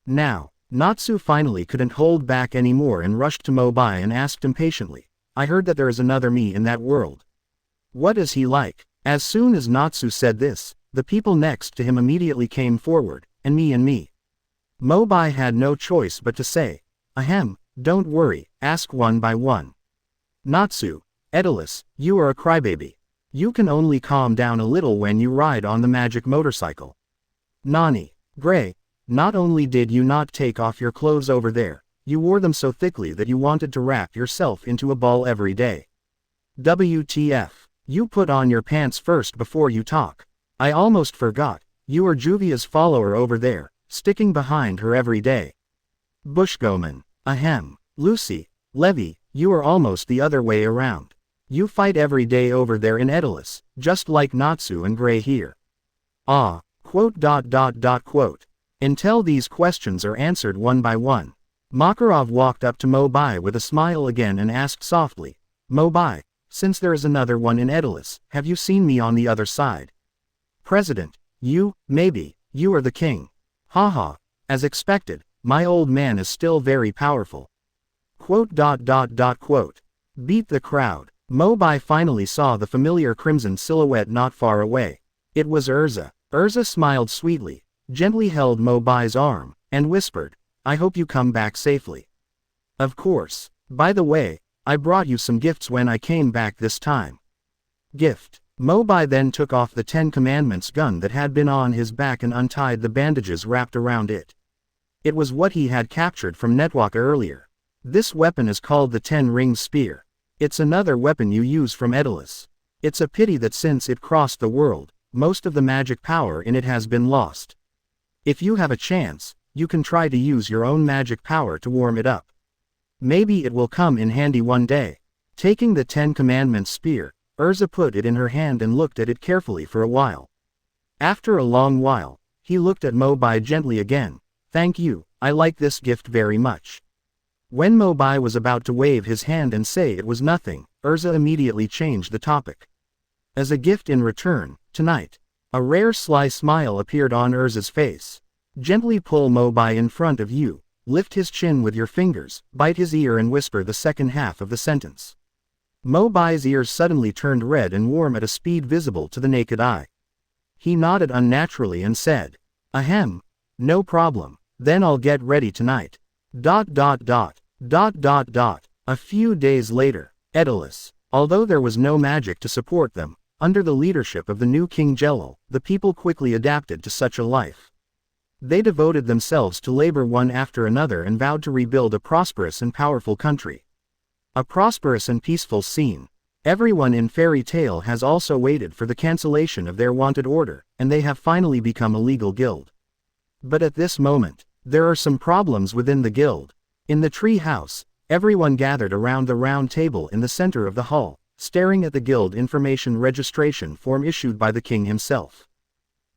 Now, Natsu finally couldn't hold back anymore and rushed to Mo Bai and asked impatiently, "I heard that there is another me in that world. What is he like?" As soon as Natsu said this, the people next to him immediately came forward, and me. Mo Bai had no choice but to say, "Ahem, don't worry, ask one by one." "Natsu, Edolas, you are a crybaby. You can only calm down a little when you ride on the magic motorcycle." "Nani, Gray, not only did you not take off your clothes over there, you wore them so thickly that you wanted to wrap yourself into a ball every day. WTF, you put on your pants first before you talk. I almost forgot, you are Juvia's follower over there, sticking behind her every day. Bushgoman, ahem, Lucy, Levy, you are almost the other way around. You fight every day over there in Edolas, just like Natsu and Gray here. Ah, quote. Until these questions are answered one by one, Makarov walked up to Mo Bai with a smile again and asked softly, "Mo Bai, since there is another one in Edolas, have you seen me on the other side?" "President, maybe, you are the king. Haha, as expected, my old man is still very powerful. Quote. Beat the crowd. Mo Bai finally saw the familiar crimson silhouette not far away. It was Erza. Erza smiled sweetly. gently held Mo Bai's arm, and whispered, "I hope you come back safely." "Of course. By the way, I brought you some gifts when I came back this time." "Gift?" Mo Bai then took off the 10 Commandments gun that had been on his back and untied the bandages wrapped around it. It was what he had captured from Netwaka earlier. "This weapon is called the 10-ring spear. It's another weapon you use from Edolas. It's a pity that since it crossed the world, most of the magic power in it has been lost. If you have a chance, you can try to use your own magic power to warm it up. Maybe it will come in handy one day." Taking the 10 Commandments spear, Erza put it in her hand and looked at it carefully for a while. After a long while, he looked at Mo Bai gently again. "Thank you, I like this gift very much." When Mo Bai was about to wave his hand and say it was nothing, Erza immediately changed the topic. "As a gift in return, tonight." A rare sly smile appeared on Erza's face. "Gently pull Mo Bai in front of you, lift his chin with your fingers, bite his ear and whisper the second half of the sentence." Mo Bai's ears suddenly turned red and warm at a speed visible to the naked eye. He nodded unnaturally and said, "Ahem. No problem. Then I'll get ready tonight." ... A few days later, Edolas. Although there was no magic to support them, under the leadership of the new King Jelal, the people quickly adapted to such a life. They devoted themselves to labor one after another and vowed to rebuild a prosperous and powerful country. A prosperous and peaceful scene. Everyone in Fairy Tale has also waited for the cancellation of their wanted order, and they have finally become a legal guild. But at this moment, there are some problems within the guild. In the tree house, everyone gathered around the round table in the center of the hall, staring at the guild information registration form issued by the king himself.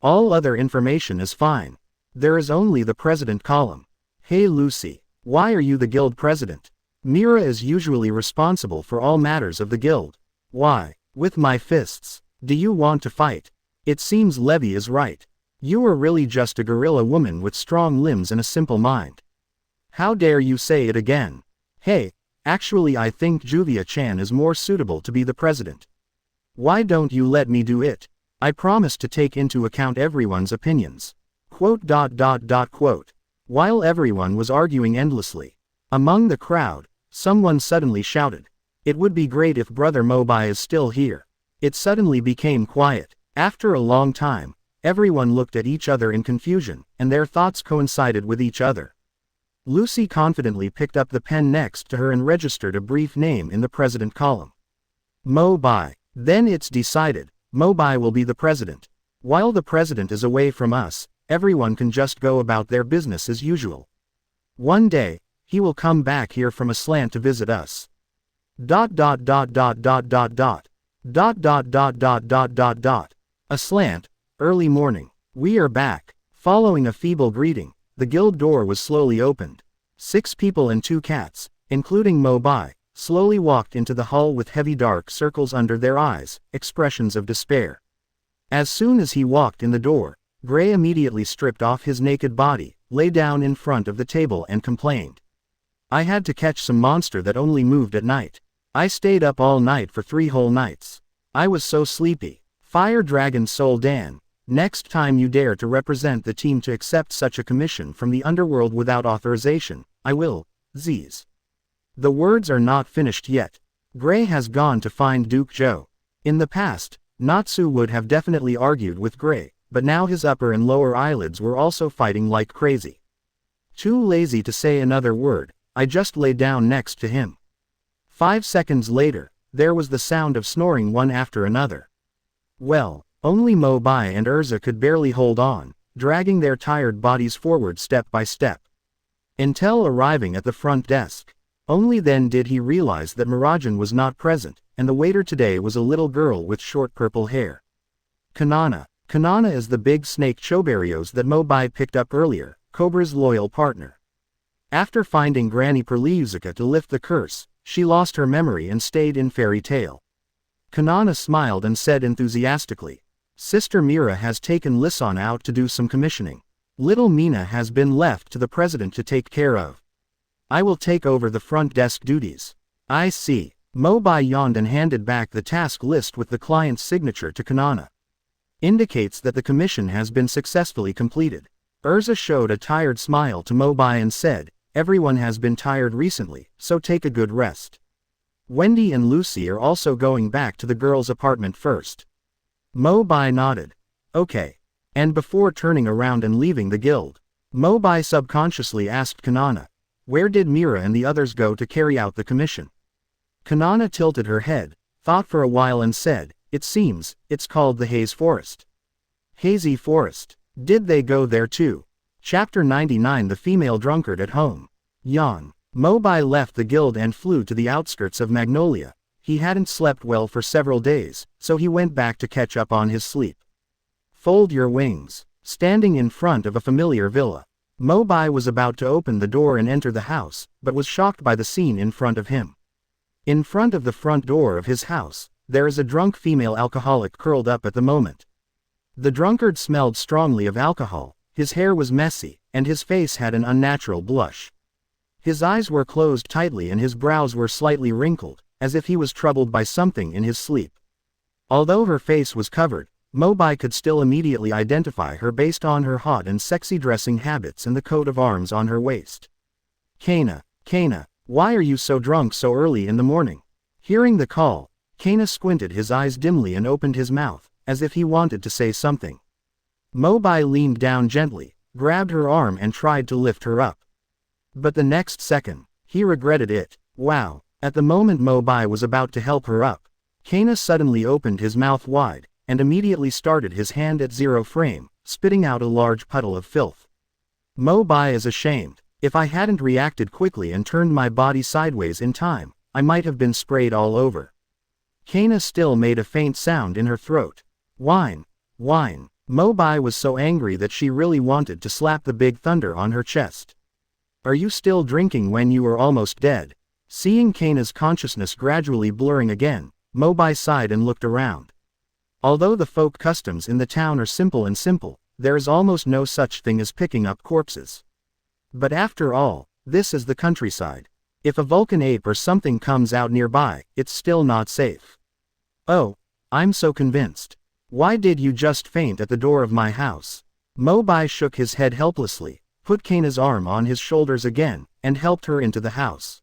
All other information is fine. There is only the president column. "Hey Lucy, why are you the guild president? Mira is usually responsible for all matters of the guild." "Why? With my fists. Do you want to fight? It seems Levy is right. You are really just a gorilla woman with strong limbs and a simple mind." "How dare you say it again? Hey, actually I think Juvia-chan is more suitable to be the president. Why don't you let me do it? I promise to take into account everyone's opinions." While everyone was arguing endlessly, among the crowd, someone suddenly shouted, "It would be great if Brother Mo Bai is still here." It suddenly became quiet. After a long time, everyone looked at each other in confusion, and their thoughts coincided with each other. Lucy confidently picked up the pen next to her and registered a brief name in the president column. "Mo Bai." "Then it's decided, Mo Bai will be the president. While the president is away from us, everyone can just go about their business as usual. One day, he will come back here from a slant to visit us." A slant. Early morning. "We are back." Following a feeble greeting, the guild door was slowly opened. 6 people and 2 cats, including Mo Bai, slowly walked into the hall with heavy dark circles under their eyes, expressions of despair. As soon as he walked in the door, Gray immediately stripped off his naked body, lay down in front of the table and complained. "I had to catch some monster that only moved at night. I stayed up all night for 3 whole nights. I was so sleepy." Fire Dragon Soul Dan, next time you dare to represent the team to accept such a commission from the underworld without authorization, I will, Z's. The words are not finished yet. Gray has gone to find Duke Joe. In the past, Natsu would have definitely argued with Gray, but now his upper and lower eyelids were also fighting like crazy. Too lazy to say another word, I just lay down next to him. 5 seconds later, there was the sound of snoring one after another. Well, only Mo Bai and Erza could barely hold on, dragging their tired bodies forward step by step. Until arriving at the front desk. Only then did he realize that Mirajan was not present, and the waiter today was a little girl with short purple hair. Kanana. Kanana is the big snake Choberios that Mo Bai picked up earlier, Cobra's loyal partner. After finding Granny Perliuzica to lift the curse, she lost her memory and stayed in Fairy Tale. Kanana smiled and said enthusiastically, "Sister Mira has taken Lisson out to do some commissioning. Little Mina has been left to the president to take care of. I will take over the front desk duties." "I see." Mo Bai yawned and handed back the task list with the client's signature to Kanana. "Indicates that the commission has been successfully completed. Erza showed a tired smile to Mo Bai and said, "Everyone has been tired recently, so take a good rest. Wendy and Lucy are also going back to the girls' apartment first." Mo Bai nodded. "Okay." And before turning around and leaving the guild, Mo Bai subconsciously asked Kanana, "Where did Mira and the others go to carry out the commission?" Kanana tilted her head, thought for a while and said, "It seems, it's called the Haze Forest." Hazy Forest. Did they go there too? Chapter 99 The Female Drunkard at Home. Yawn. Mo Bai left the guild and flew to the outskirts of Magnolia. He hadn't slept well for several days, so he went back to catch up on his sleep. Fold your wings. Standing in front of a familiar villa, Mo Bai was about to open the door and enter the house, but was shocked by the scene in front of him. In front of the front door of his house, there is a drunk female alcoholic curled up at the moment. The drunkard smelled strongly of alcohol, his hair was messy, and his face had an unnatural blush. His eyes were closed tightly and his brows were slightly wrinkled, as if he was troubled by something in his sleep. Although her face was covered, Mo Bai could still immediately identify her based on her hot and sexy dressing habits and the coat of arms on her waist. "Kana, Kana, why are you so drunk so early in the morning?" Hearing the call, Kana squinted his eyes dimly and opened his mouth, as if he wanted to say something. Mo Bai leaned down gently, grabbed her arm and tried to lift her up. But the next second, he regretted it. Wow. At the moment Mo Bai was about to help her up, Kana suddenly opened his mouth wide, and immediately started his hand at 0 frame, spitting out a large puddle of filth. Mo Bai is ashamed. If I hadn't reacted quickly and turned my body sideways in time, I might have been sprayed all over. Kana still made a faint sound in her throat. Whine. Whine. Mo Bai was so angry that she really wanted to slap the big thunder on her chest. "Are you still drinking when you are almost dead?" Seeing Kana's consciousness gradually blurring again, Mo Bai sighed and looked around. Although the folk customs in the town are simple, there is almost no such thing as picking up corpses. But after all, this is the countryside. If a Vulcan ape or something comes out nearby, it's still not safe. "Oh, I'm so convinced. Why did you just faint at the door of my house?" Mo Bai shook his head helplessly, put Kana's arm on his shoulders again, and helped her into the house.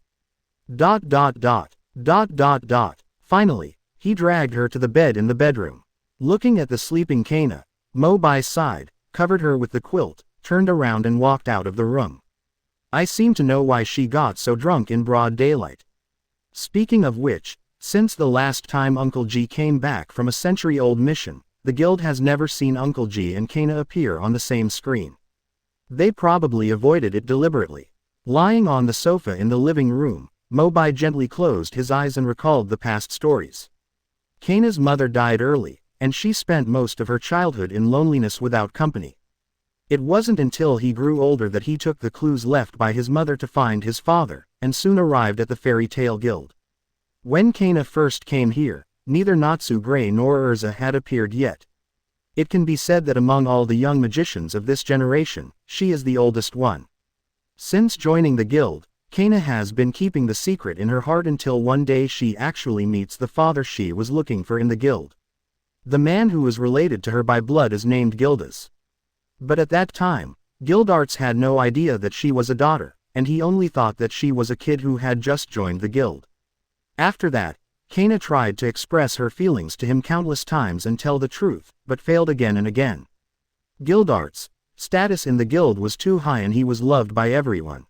Finally, he dragged her to the bed in the bedroom. Looking at the sleeping Kana, Mo Bai sighed, covered her with the quilt, turned around and walked out of the room. I seem to know why she got so drunk in broad daylight. Speaking of which, since the last time Uncle G came back from a century-old mission, the guild has never seen Uncle G and Kana appear on the same screen. They probably avoided it deliberately. Lying on the sofa in the living room, Mo Bai gently closed his eyes and recalled the past stories. Kana's mother died early, and she spent most of her childhood in loneliness without company. It wasn't until he grew older that he took the clues left by his mother to find his father, and soon arrived at the Fairy Tale Guild. When Kana first came here, neither Natsu Gray nor Erza had appeared yet. It can be said that among all the young magicians of this generation, she is the oldest one. Since joining the guild, Kana has been keeping the secret in her heart until one day she actually meets the father she was looking for in the guild. The man who is related to her by blood is named Gildas. But at that time, Gildarts had no idea that she was a daughter, and he only thought that she was a kid who had just joined the guild. After that, Kana tried to express her feelings to him countless times and tell the truth, but failed again and again. Gildarts' status in the guild was too high and he was loved by everyone.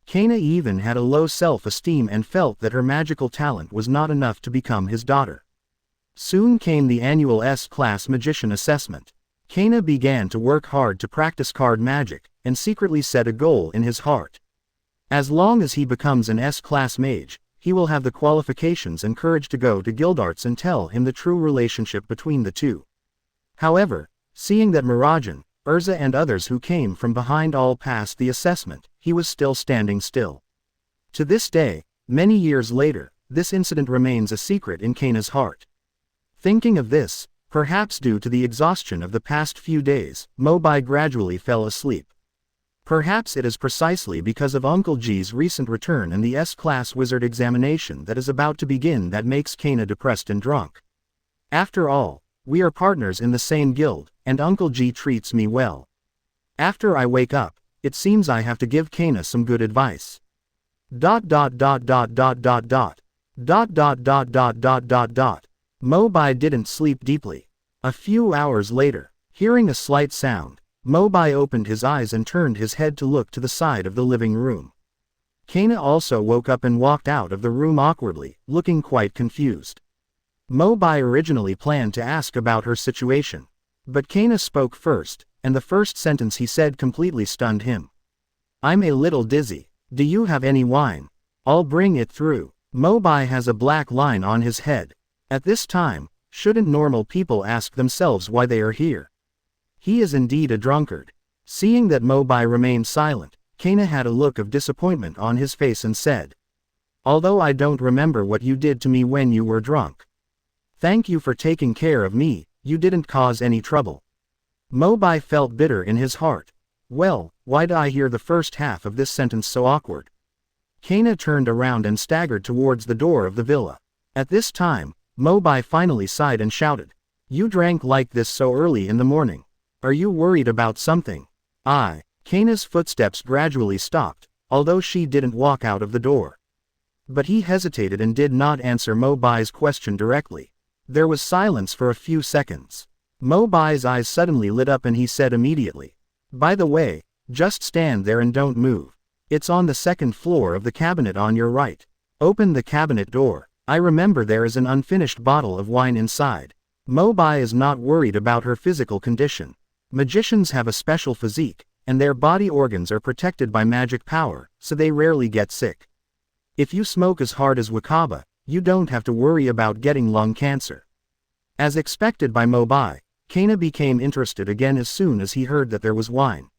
Kana even had a low self-esteem and felt that her magical talent was not enough to become his daughter. Soon came the annual S-class magician assessment. Kana began to work hard to practice card magic, and secretly set a goal in his heart. As long as he becomes an S-class mage, he will have the qualifications and courage to go to Gildarts and tell him the true relationship between the two. However, seeing that Mirajan, Erza and others who came from behind all passed the assessment, he was still standing still. To this day, many years later, this incident remains a secret in Kana's heart. Thinking of this, perhaps due to the exhaustion of the past few days, Mo Bai gradually fell asleep. Perhaps it is precisely because of Uncle G's recent return and the S-class wizard examination that is about to begin that makes Kana depressed and drunk. After all, we are partners in the same guild, and Uncle G treats me well. After I wake up, it seems I have to give Kana some good advice. Dot dot dot dot dot dot dot. Dot dot dot dot dot dot dot. Mo Bai didn't sleep deeply. A few hours later, hearing a slight sound, Mo Bai opened his eyes and turned his head to look to the side of the living room. Kana also woke up and walked out of the room awkwardly, looking quite confused. Mo Bai originally planned to ask about her situation. But Kana spoke first, and the first sentence he said completely stunned him. I'm a little dizzy. Do you have any wine? I'll bring it through. Mo Bai has a black line on his head. At this time, shouldn't normal people ask themselves why they are here? He is indeed a drunkard. Seeing that Mo Bai remained silent, Kana had a look of disappointment on his face and said, although I don't remember what you did to me when you were drunk. Thank you for taking care of me, you didn't cause any trouble. Mo Bai felt bitter in his heart. Well, why did I hear the first half of this sentence so awkward? Kana turned around and staggered towards the door of the villa. At this time, Mo Bai finally sighed and shouted, you drank like this so early in the morning. Are you worried about something? Kana's footsteps gradually stopped, although she didn't walk out of the door. But he hesitated and did not answer Mo Bai's question directly. There was silence for a few seconds. Mo Bai's eyes suddenly lit up and he said immediately, by the way, just stand there and don't move. It's on the second floor of the cabinet on your right. Open the cabinet door. I remember there is an unfinished bottle of wine inside. Mo Bai is not worried about her physical condition. Magicians have a special physique, and their body organs are protected by magic power, so they rarely get sick. If you smoke as hard as Wakaba, you don't have to worry about getting lung cancer. As expected by Mo Bai, Kana became interested again as soon as he heard that there was wine.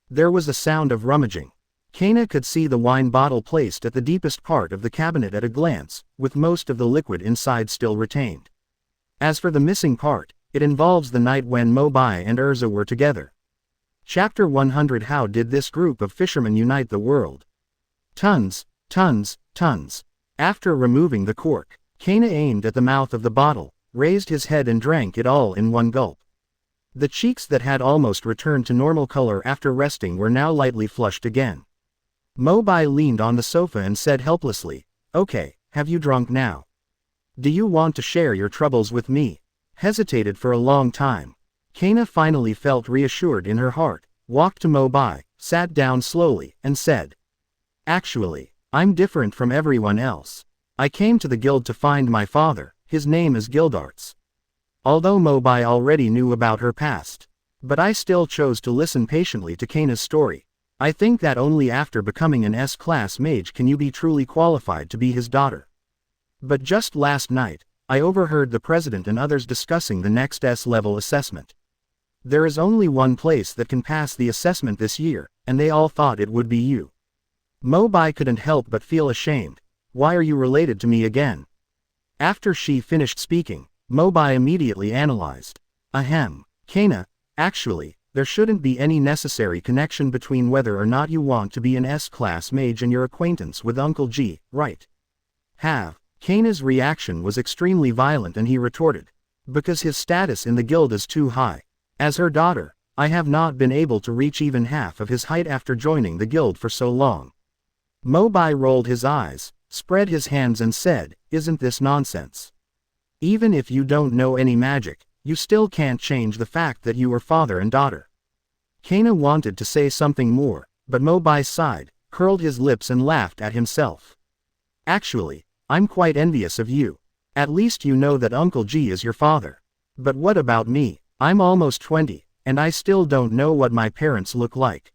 There was a sound of rummaging. Kana could see the wine bottle placed at the deepest part of the cabinet at a glance, with most of the liquid inside still retained. As for the missing part, it involves the night when Mo Bai and Erza were together. Chapter 100. How did this group of fishermen unite the world? Tons, tons, tons. After removing the cork, Kana aimed at the mouth of the bottle, raised his head and drank it all in one gulp. The cheeks that had almost returned to normal color after resting were now lightly flushed again. Mo Bai leaned on the sofa and said helplessly, okay, have you drunk now? Do you want to share your troubles with me? Hesitated for a long time. Kana finally felt reassured in her heart, walked to Mo Bai, sat down slowly, and said, actually, I'm different from everyone else. I came to the guild to find my father, his name is Gildarts. Although Mo Bai already knew about her past. But I still chose to listen patiently to Kana's story. I think that only after becoming an S-class mage can you be truly qualified to be his daughter. But just last night, I overheard the president and others discussing the next S-level assessment. There is only one place that can pass the assessment this year, and they all thought it would be you. Mo Bai couldn't help but feel ashamed. Why are you related to me again? After she finished speaking, Mo Bai immediately analyzed. Ahem. Kana, actually, there shouldn't be any necessary connection between whether or not you want to be an S-class mage and your acquaintance with Uncle G, right? Have. Kana's reaction was extremely violent and he retorted. Because his status in the guild is too high. As her daughter, I have not been able to reach even half of his height after joining the guild for so long. Mo Bai rolled his eyes, spread his hands and said, isn't this nonsense? Even if you don't know any magic, you still can't change the fact that you are father and daughter. Kana wanted to say something more, but Mo Bai sighed, curled his lips and laughed at himself. Actually, I'm quite envious of you. At least you know that Uncle G is your father. But what about me? I'm almost 20, and I still don't know what my parents look like.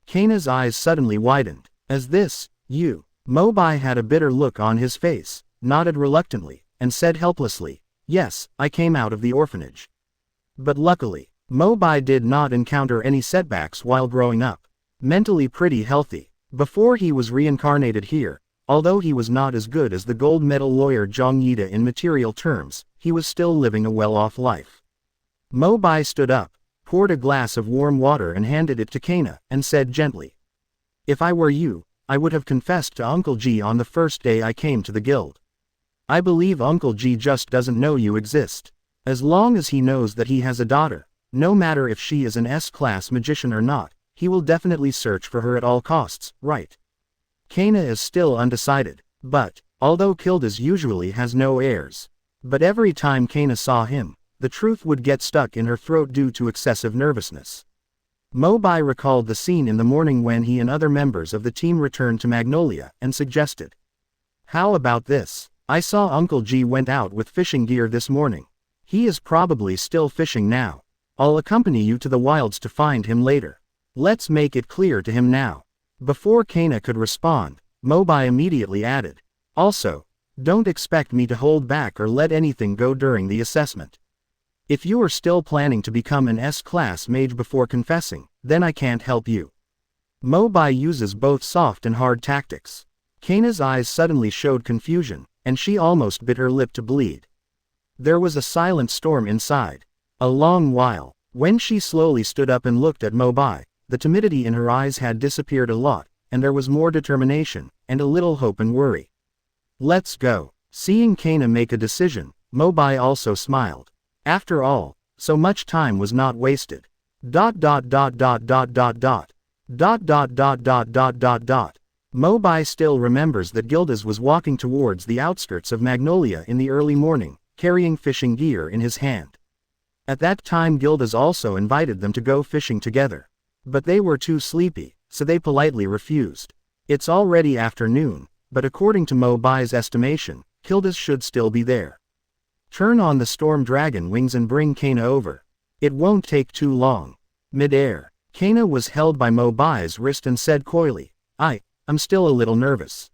Kana's eyes suddenly widened. As this, you? Mo Bai had a bitter look on his face, nodded reluctantly, and said helplessly, yes, I came out of the orphanage. But luckily, Mo Bai did not encounter any setbacks while growing up. Mentally pretty healthy. Before he was reincarnated here, although he was not as good as the gold medal lawyer Zhang Yida in material terms, he was still living a well-off life. Mo Bai stood up, poured a glass of warm water and handed it to Kana, and said gently, if I were you, I would have confessed to Uncle G on the first day I came to the guild. I believe Uncle G just doesn't know you exist. As long as he knows that he has a daughter, No matter if she is an S-class magician or not, he will definitely search for her at all costs, right? Kana is still undecided, but, although Gildas usually has no airs. But every time Kana saw him, the truth would get stuck in her throat due to excessive nervousness. Mo Bai recalled the scene in the morning when he and other members of the team returned to Magnolia, and suggested. How about this? I saw Uncle G went out with fishing gear this morning. He is probably still fishing now. I'll accompany you to the wilds to find him later. Let's make it clear to him now. Before Kana could respond, Mo Bai immediately added. Also, don't expect me to hold back or let anything go during the assessment. If you are still planning to become an S-class mage before confessing, then I can't help you. Mo Bai uses both soft and hard tactics. Kana's eyes suddenly showed confusion, and she almost bit her lip to bleed. There was a silent storm inside. A long while. When she slowly stood up and looked at Mo Bai, the timidity in her eyes had disappeared a lot, and there was more determination, and a little hope and worry. Let's go. Seeing Kana make a decision, Mo Bai also smiled. After all, so much time was not wasted. Mo Bai still remembers that Gildas was walking towards the outskirts of Magnolia in the early morning, carrying fishing gear in his hand. At that time Gildas also invited them to go fishing together. But they were too sleepy, so they politely refused. It's already afternoon, but according to Mo Bai's estimation, Gildas should still be there. Turn on the storm dragon wings and bring Kana over. It won't take too long. Mid-air, Kana was held by Mo Bai's wrist and said coyly, I'm still a little nervous.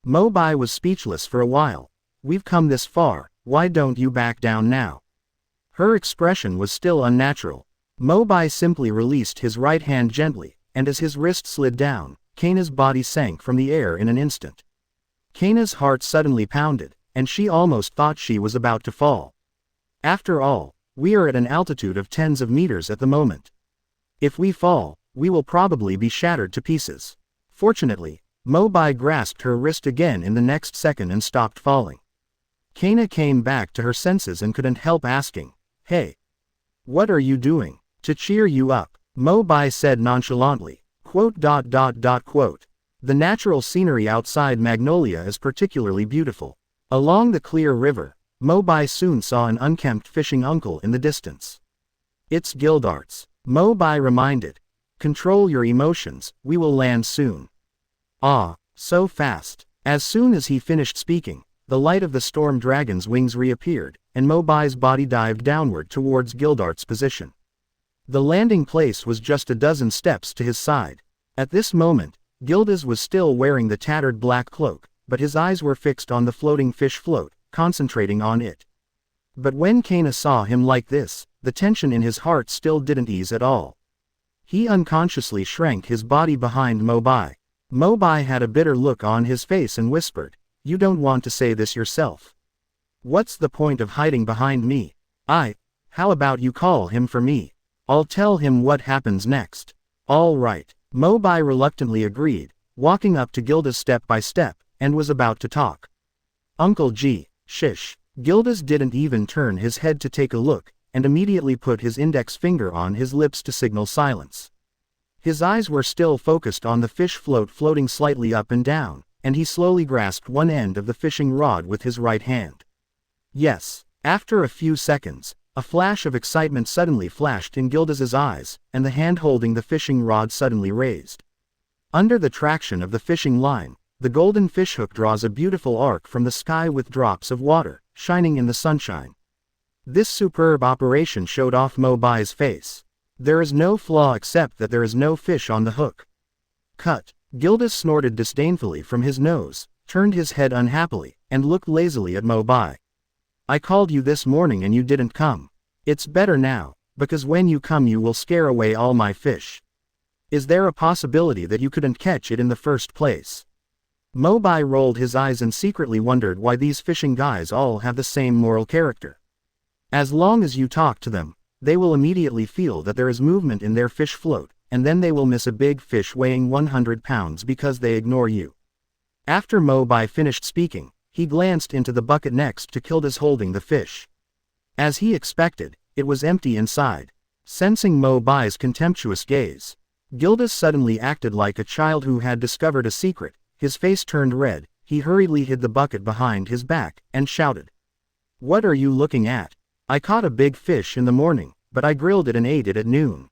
Mo Bai was speechless for a while. We've come this far, why don't you back down now? Her expression was still unnatural. Mo Bai simply released his right hand gently, and as his wrist slid down, Kana's body sank from the air in an instant. Kana's heart suddenly pounded, and she almost thought she was about to fall. After all, we are at an altitude of tens of meters at the moment. If we fall, we will probably be shattered to pieces. Fortunately, Mo Bai grasped her wrist again in the next second and stopped falling. Kana came back to her senses and couldn't help asking, Hey! What are you doing? To cheer you up, Mo Bai said nonchalantly, The natural scenery outside Magnolia is particularly beautiful. Along the clear river, Mo Bai soon saw an unkempt fishing uncle in the distance. It's Gildarts, Mo Bai reminded. Control your emotions, we will land soon. Ah, so fast. As soon as he finished speaking, the light of the storm dragon's wings reappeared, and Mo Bai's body dived downward towards Gildart's position. The landing place was just a dozen steps to his side. At this moment, Gildas was still wearing the tattered black cloak, but his eyes were fixed on the floating fish float, concentrating on it. But when Kana saw him like this, the tension in his heart still didn't ease at all. He unconsciously shrank his body behind Mo Bai. Mo Bai had a bitter look on his face and whispered, You don't want to say this yourself. What's the point of hiding behind me? How about you call him for me? I'll tell him what happens next. All right, Mo Bai reluctantly agreed, walking up to Gildas step by step, and was about to talk. Uncle G, shish. Gildas didn't even turn his head to take a look, and immediately put his index finger on his lips to signal silence. His eyes were still focused on the fish float floating slightly up and down, and he slowly grasped one end of the fishing rod with his right hand. Yes. After a few seconds, a flash of excitement suddenly flashed in Gildas's eyes, and the hand holding the fishing rod suddenly raised. Under the traction of the fishing line, the golden fishhook draws a beautiful arc from the sky with drops of water, shining in the sunshine. This superb operation showed off Mo Bai's face. There is no flaw except that there is no fish on the hook. Cut. Gildas snorted disdainfully from his nose, turned his head unhappily, and looked lazily at Mo Bai. I called you this morning and you didn't come. It's better now, because when you come you will scare away all my fish. Is there a possibility that you couldn't catch it in the first place? Mo Bai rolled his eyes and secretly wondered why these fishing guys all have the same moral character. As long as you talk to them, they will immediately feel that there is movement in their fish float, and then they will miss a big fish weighing 100 pounds because they ignore you. After Mo Bai finished speaking, he glanced into the bucket next to Gildas holding the fish. As he expected, it was empty inside. Sensing Mo Bai's contemptuous gaze, Gildas suddenly acted like a child who had discovered a secret. His face turned red, he hurriedly hid the bucket behind his back, and shouted. "What are you looking at? I caught a big fish in the morning, but I grilled it and ate it at noon."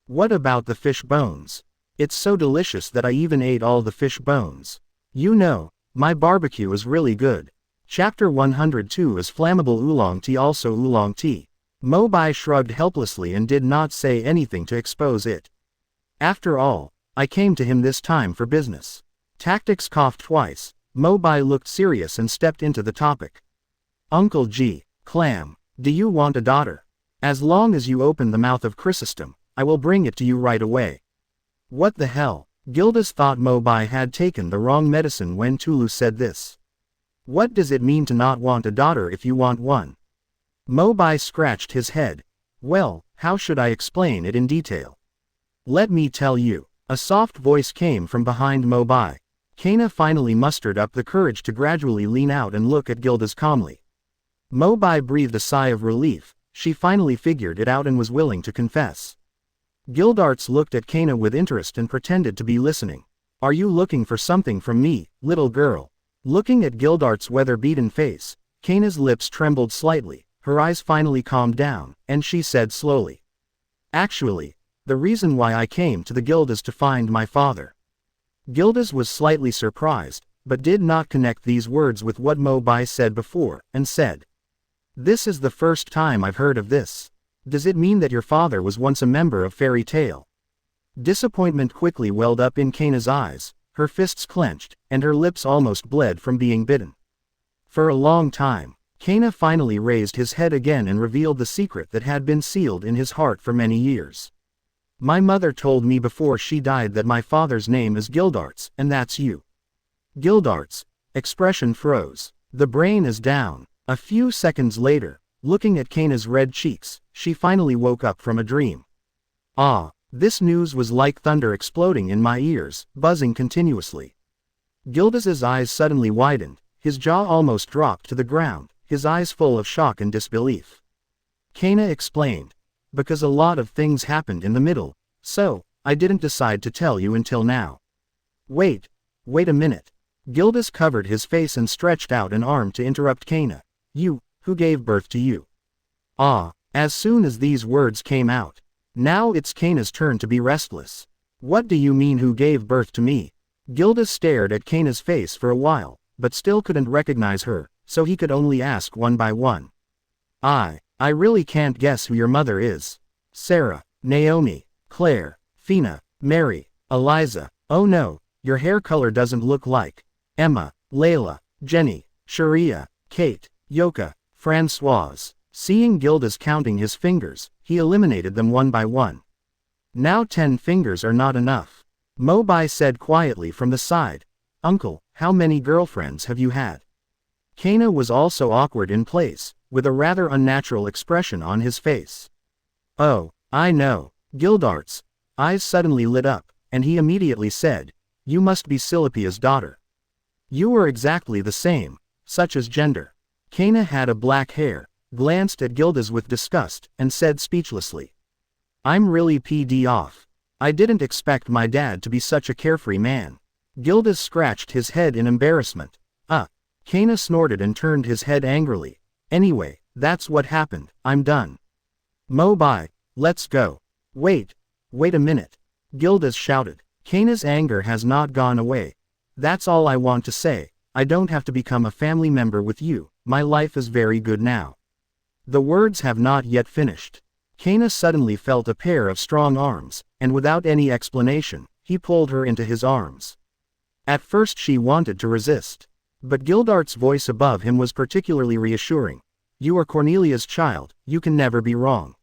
"What about the fish bones? It's so delicious that I even ate all the fish bones. You know, my barbecue is really good." Chapter 102 is Flammable Oolong Tea. Also oolong tea. Mo Bai shrugged helplessly and did not say anything to expose it. "After all, I came to him this time for business." Tactics coughed twice. Mo Bai looked serious and stepped into the topic. "Uncle G. Clam, do you want a daughter? As long as you open the mouth of Chrysostom, I will bring it to you right away." "What the hell?" Gildas thought Mo Bai had taken the wrong medicine when Tulu said this. "What does it mean to not want a daughter if you want one?" Mo Bai scratched his head. "Well, how should I explain it in detail?" "Let me tell you." A soft voice came from behind Mo Bai. Kana finally mustered up the courage to gradually lean out and look at Gildas calmly. Mo Bai breathed a sigh of relief. She finally figured it out and was willing to confess. Gildarts looked at Kana with interest and pretended to be listening. "Are you looking for something from me, little girl?" Looking at Gildart's weather-beaten face, Kana's lips trembled slightly, her eyes finally calmed down, and she said slowly. "Actually, the reason why I came to the guild is to find my father." Gildas was slightly surprised, but did not connect these words with what Mo Bai said before, and said. "This is the first time I've heard of this. Does it mean that your father was once a member of Fairy Tail?" Disappointment quickly welled up in Kana's eyes, her fists clenched, and her lips almost bled from being bitten. For a long time, Kana finally raised his head again and revealed the secret that had been sealed in his heart for many years. "My mother told me before she died that my father's name is Gildarts, and that's you." Gildarts. Expression froze. The brain is down. A few seconds later, looking at Kana's red cheeks, she finally woke up from a dream. "Ah, this news was like thunder exploding in my ears, buzzing continuously." Gildas's eyes suddenly widened, his jaw almost dropped to the ground, his eyes full of shock and disbelief. Kana explained. "Because a lot of things happened in the middle, so I didn't decide to tell you until now." Wait a minute." Gildas covered his face and stretched out an arm to interrupt Kana. "You, who gave birth to you?" "Ah." As soon as these words came out, now it's Kana's turn to be restless. "What do you mean who gave birth to me?" Gildas stared at Kana's face for a while, but still couldn't recognize her, so he could only ask one by one. I really can't guess who your mother is." "Sarah, Naomi, Claire, Fina, Mary, Eliza. Oh no, your hair color doesn't look like Emma, Layla, Jenny, Sharia, Kate, Yoka, Françoise." Seeing Gildas counting his fingers, he eliminated them one by one. "Now 10 fingers are not enough." Mo Bai said quietly from the side. "Uncle, how many girlfriends have you had?" Kana was also awkward in place, with a rather unnatural expression on his face. "Oh, I know." Gildart's eyes suddenly lit up, and he immediately said, "You must be Silopia's daughter. You were exactly the same, such as gender." Kana had a black hair, glanced at Gildas with disgust, and said speechlessly. "I'm really PD off. I didn't expect my dad to be such a carefree man." Gildas scratched his head in embarrassment. Kana snorted and turned his head angrily. "Anyway, that's what happened, I'm done." "Mo Bai, let's go." Wait a minute." Gildas shouted. "Kana's anger has not gone away. That's all I want to say, I don't have to become a family member with you, my life is very good now." The words have not yet finished. Kana suddenly felt a pair of strong arms, and without any explanation, he pulled her into his arms. At first she wanted to resist. But Gildart's voice above him was particularly reassuring. "You are Cornelia's child, you can never be wrong."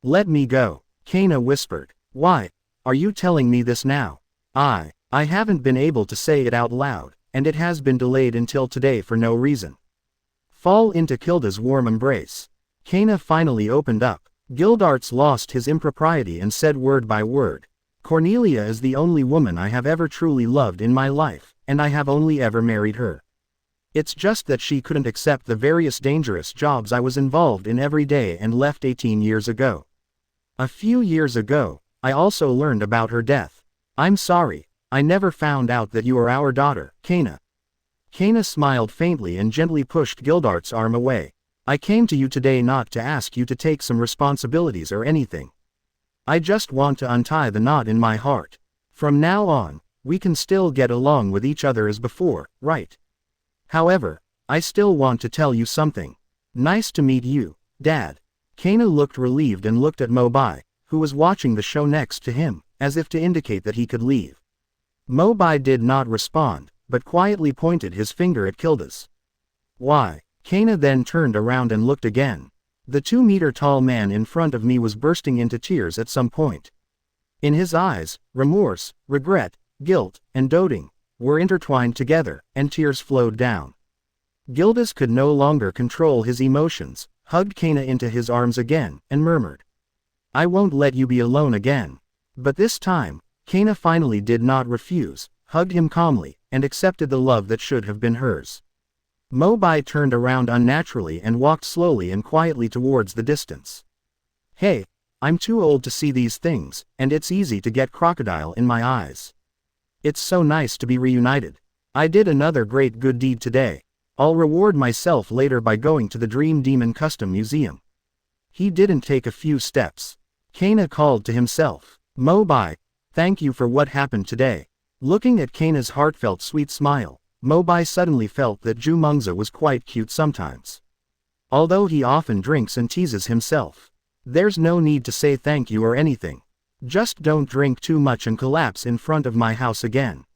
"Let me go," Kana whispered. "Why are you telling me this now?" I haven't been able to say it out loud, and it has been delayed until today for no reason." Fall into Kilda's warm embrace. Kana finally opened up. Gildarts lost his impropriety and said word by word. "Cornelia is the only woman I have ever truly loved in my life, and I have only ever married her. It's just that she couldn't accept the various dangerous jobs I was involved in every day and left 18 years ago." A few years ago, I also learned about her death. I'm sorry, I never found out that you are our daughter, Kana. Kana smiled faintly and gently pushed Gildart's arm away. I came to you today not to ask you to take some responsibilities or anything. I just want to untie the knot in my heart. From now on, we can still get along with each other as before, right? However, I still want to tell you something. Nice to meet you, Dad. Kana looked relieved and looked at Mo Bai, who was watching the show next to him, as if to indicate that he could leave. Mo Bai did not respond, but quietly pointed his finger at Kildas. Why? Kana then turned around and looked again. The 2-meter-tall man in front of me was bursting into tears at some point. In his eyes, remorse, regret, guilt, and doting were intertwined together, and tears flowed down. Gildas could no longer control his emotions, hugged Kana into his arms again, and murmured, I won't let you be alone again. But this time, Kana finally did not refuse, hugged him calmly, and accepted the love that should have been hers. Mo Bai turned around unnaturally and walked slowly and quietly towards the distance. Hey, I'm too old to see these things, and it's easy to get crocodile in my eyes. It's so nice to be reunited. I did another great good deed today. I'll reward myself later by going to the Dream Demon Custom Museum. He didn't take a few steps. Kana called to himself, Mo Bai, thank you for what happened today. Looking at Kana's heartfelt sweet smile, Mo Bai suddenly felt that Ju Mengza was quite cute sometimes. Although he often drinks and teases himself. There's no need to say thank you or anything. Just don't drink too much and collapse in front of my house again.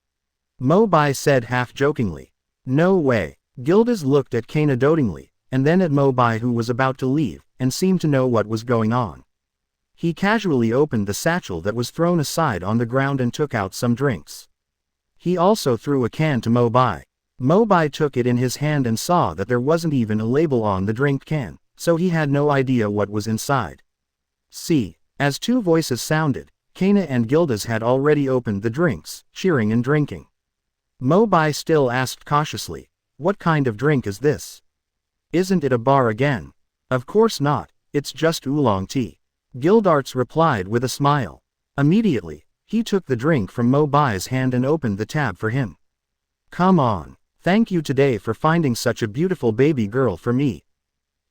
Mo Bai said half-jokingly. No way. Gildas looked at Kana dotingly, and then at Mo Bai who was about to leave, and seemed to know what was going on. He casually opened the satchel that was thrown aside on the ground and took out some drinks. He also threw a can to Mo Bai. Mo Bai took it in his hand and saw that there wasn't even a label on the drink can, so he had no idea what was inside. See, as two voices sounded, Kana and Gildas had already opened the drinks, cheering and drinking. Mo Bai still asked cautiously, what kind of drink is this? Isn't it a bar again? Of course not, it's just oolong tea. Gildarts replied with a smile. Immediately, he took the drink from Mo Bai's hand and opened the tab for him. Come on, thank you today for finding such a beautiful baby girl for me.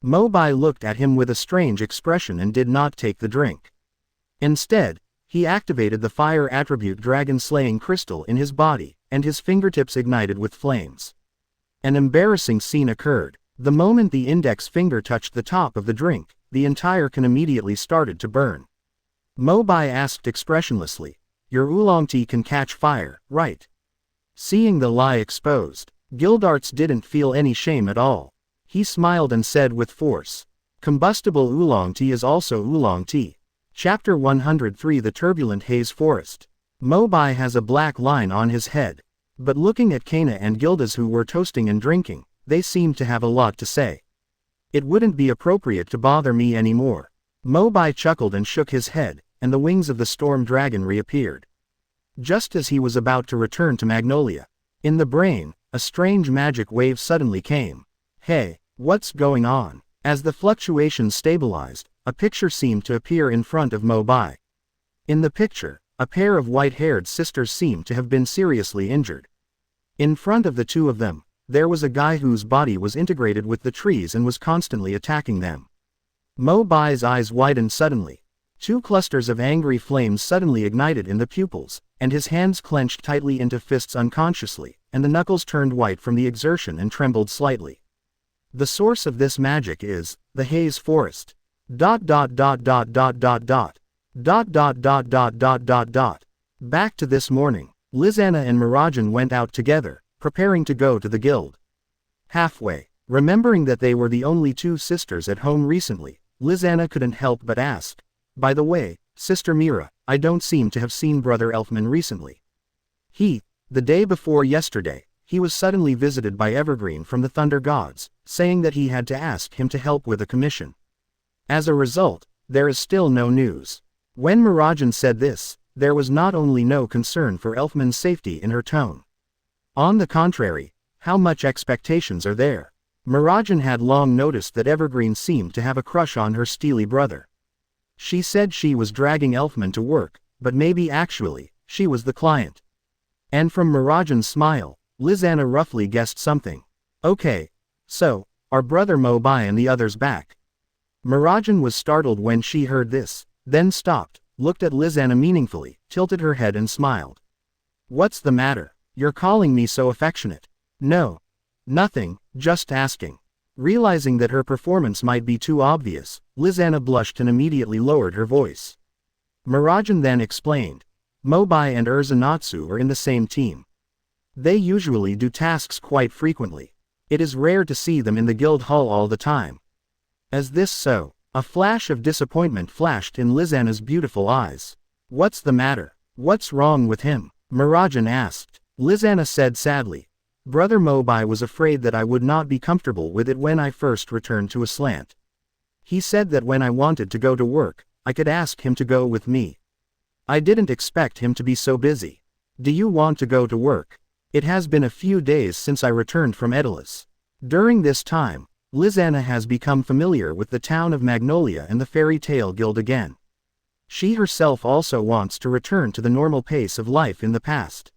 Mo Bai looked at him with a strange expression and did not take the drink. Instead, he activated the fire attribute dragon-slaying crystal in his body, and his fingertips ignited with flames. An embarrassing scene occurred. The moment the index finger touched the top of the drink, the entire can immediately started to burn. Mo Bai asked expressionlessly, your oolong tea can catch fire, right? Seeing the lie exposed, Gildarts didn't feel any shame at all. He smiled and said with force, combustible oolong tea is also oolong tea. Chapter 103 The Turbulent Haze Forest. Mo Bai has a black line on his head. But looking at Kana and Gildas who were toasting and drinking, they seemed to have a lot to say. It wouldn't be appropriate to bother me anymore. Mo Bai chuckled and shook his head, and the wings of the storm dragon reappeared. Just as he was about to return to Magnolia. In the brain, a strange magic wave suddenly came. Hey, what's going on? As the fluctuations stabilized, a picture seemed to appear in front of Mo Bai. In the picture, a pair of white-haired sisters seemed to have been seriously injured. In front of the two of them, there was a guy whose body was integrated with the trees and was constantly attacking them. Mo Bai's eyes widened suddenly. Two clusters of angry flames suddenly ignited in the pupils, and his hands clenched tightly into fists unconsciously, and the knuckles turned white from the exertion and trembled slightly. The source of this magic is the Haze Forest. ... Back to this morning, Lizana and Mirajan went out together, preparing to go to the guild. Halfway, remembering that they were the only two sisters at home recently, Lizana couldn't help but ask, by the way, Sister Mira, I don't seem to have seen Brother Elfman recently. The day before yesterday, he was suddenly visited by Evergreen from the Thunder Gods, saying that he had to ask him to help with a commission. As a result, there is still no news. When Mirajan said this, there was not only no concern for Elfman's safety in her tone. On the contrary, how much expectations are there? Mirajan had long noticed that Evergreen seemed to have a crush on her steely brother. She said she was dragging Elfman to work, but maybe actually, she was the client. And from Mirajan's smile, Lizana roughly guessed something. Okay. So, are brother Mo Bai and the others back? Mirajan was startled when she heard this, then stopped, looked at Lizana meaningfully, tilted her head and smiled. What's the matter? You're calling me so affectionate. No. Nothing, just asking. Realizing that her performance might be too obvious, Lizana blushed and immediately lowered her voice. Mirajan then explained. Mo Bai and Erza Natsu are in the same team. They usually do tasks quite frequently. It is rare to see them in the guild hall all the time. Is this so? A flash of disappointment flashed in Lizana's beautiful eyes. What's the matter? What's wrong with him? Mirajan asked. Lizana said sadly. Brother Mo Bai was afraid that I would not be comfortable with it when I first returned to Aslant. He said that when I wanted to go to work, I could ask him to go with me. I didn't expect him to be so busy. Do you want to go to work? It has been a few days since I returned from Edolas. During this time, Lizana has become familiar with the town of Magnolia and the Fairy Tale Guild again. She herself also wants to return to the normal pace of life in the past.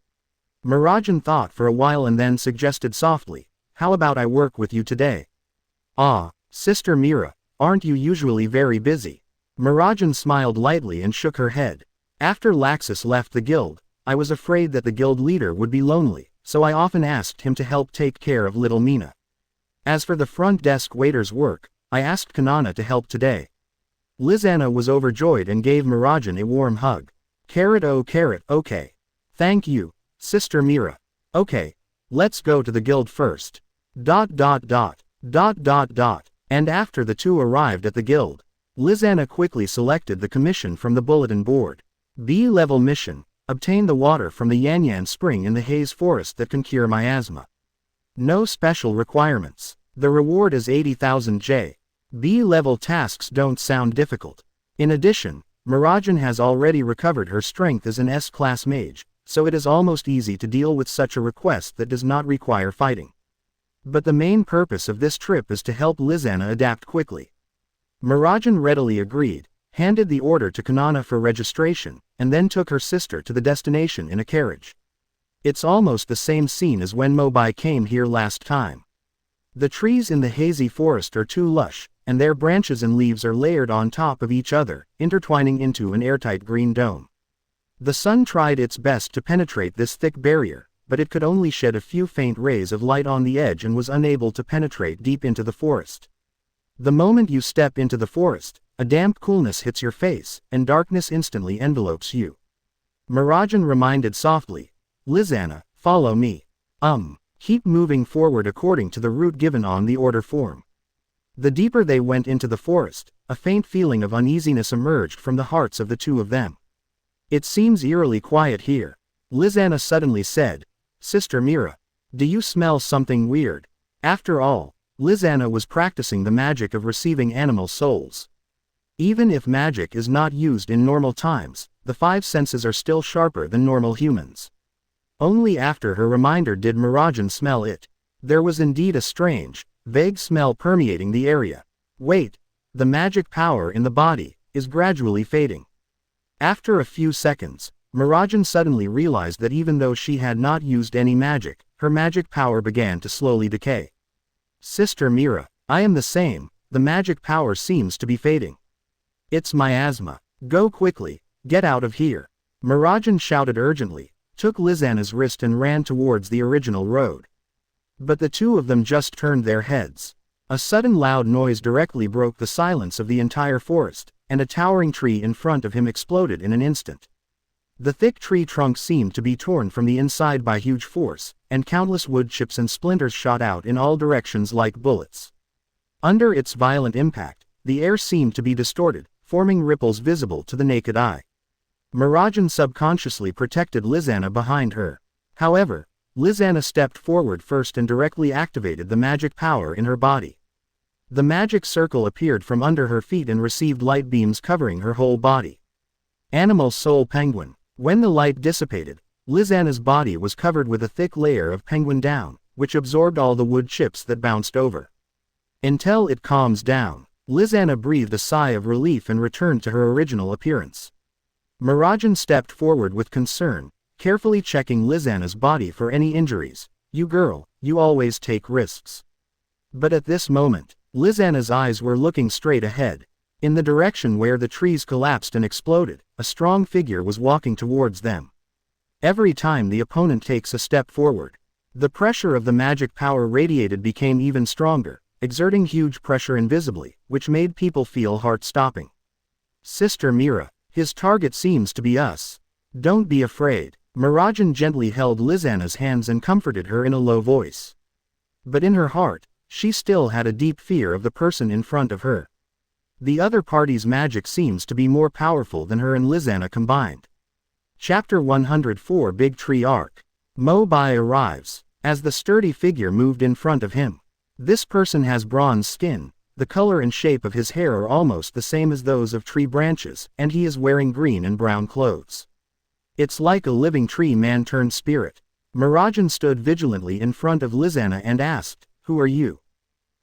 Mirajan thought for a while and then suggested softly, how about I work with you today? Ah, Sister Mira, aren't you usually very busy? Mirajan smiled lightly and shook her head. After Laxus left the guild, I was afraid that the guild leader would be lonely, so I often asked him to help take care of little Mina. As for the front desk waiter's work, I asked Kanana to help today. Lizana was overjoyed and gave Mirajan a warm hug. Okay. Thank you, Sister Mira. Okay. Let's go to the guild first. And after the two arrived at the guild, Lizana quickly selected the commission from the bulletin board. B-level mission, obtain the water from the Yanyan spring in the haze forest that can cure miasma. No special requirements. The reward is 80,000 J. B-level tasks don't sound difficult. In addition, Mirajan has already recovered her strength as an S-class mage, so it is almost easy to deal with such a request that does not require fighting. But the main purpose of this trip is to help Lizana adapt quickly. Mirajan readily agreed, handed the order to Kanana for registration, and then took her sister to the destination in a carriage. It's almost the same scene as when Mo Bai came here last time. The trees in the hazy forest are too lush, and their branches and leaves are layered on top of each other, intertwining into an airtight green dome. The sun tried its best to penetrate this thick barrier, but it could only shed a few faint rays of light on the edge and was unable to penetrate deep into the forest. The moment you step into the forest, a damp coolness hits your face, and darkness instantly envelopes you. Mirajan reminded softly, Lizana, follow me. Keep moving forward according to the route given on the order form. The deeper they went into the forest, a faint feeling of uneasiness emerged from the hearts of the two of them. It seems eerily quiet here. Lizana suddenly said, Sister Mira, do you smell something weird? After all, Lizana was practicing the magic of receiving animal souls. Even if magic is not used in normal times, the five senses are still sharper than normal humans. Only after her reminder did Mirajan smell it. There was indeed a strange, vague smell permeating the area. Wait, the magic power in the body is gradually fading. After a few seconds, Mirajan suddenly realized that even though she had not used any magic, her magic power began to slowly decay. Sister Mira, I am the same, the magic power seems to be fading. It's miasma. Go quickly, get out of here. Mirajan shouted urgently, took Lizana's wrist and ran towards the original road. But the two of them just turned their heads. A sudden loud noise directly broke the silence of the entire forest, and a towering tree in front of him exploded in an instant. The thick tree trunk seemed to be torn from the inside by huge force, and countless wood chips and splinters shot out in all directions like bullets. Under its violent impact, the air seemed to be distorted, forming ripples visible to the naked eye. Mirajan subconsciously protected Lizana behind her. However, Lizana stepped forward first and directly activated the magic power in her body. The magic circle appeared from under her feet and received light beams covering her whole body. Animal Soul Penguin. When the light dissipated, Lizana's body was covered with a thick layer of penguin down, which absorbed all the wood chips that bounced over. Until it calms down. Lizana breathed a sigh of relief and returned to her original appearance. Mirajan stepped forward with concern, carefully checking Lizana's body for any injuries. "You girl, you always take risks." But at this moment, Lizana's eyes were looking straight ahead. In the direction where the trees collapsed and exploded, a strong figure was walking towards them. Every time the opponent takes a step forward, the pressure of the magic power radiated became even stronger, exerting huge pressure invisibly, which made people feel heart-stopping. "Sister Mira, his target seems to be us. Don't be afraid." Mirajan gently held Lizana's hands and comforted her in a low voice. But in her heart, she still had a deep fear of the person in front of her. The other party's magic seems to be more powerful than her and Lizana combined. Chapter 104 Big Tree Arc. Mo Bai arrives. As the sturdy figure moved in front of him. This person has bronze skin, the color and shape of his hair are almost the same as those of tree branches, and he is wearing green and brown clothes. It's like a living tree man turned spirit. Mirajan stood vigilantly in front of Lizana and asked, "Who are you?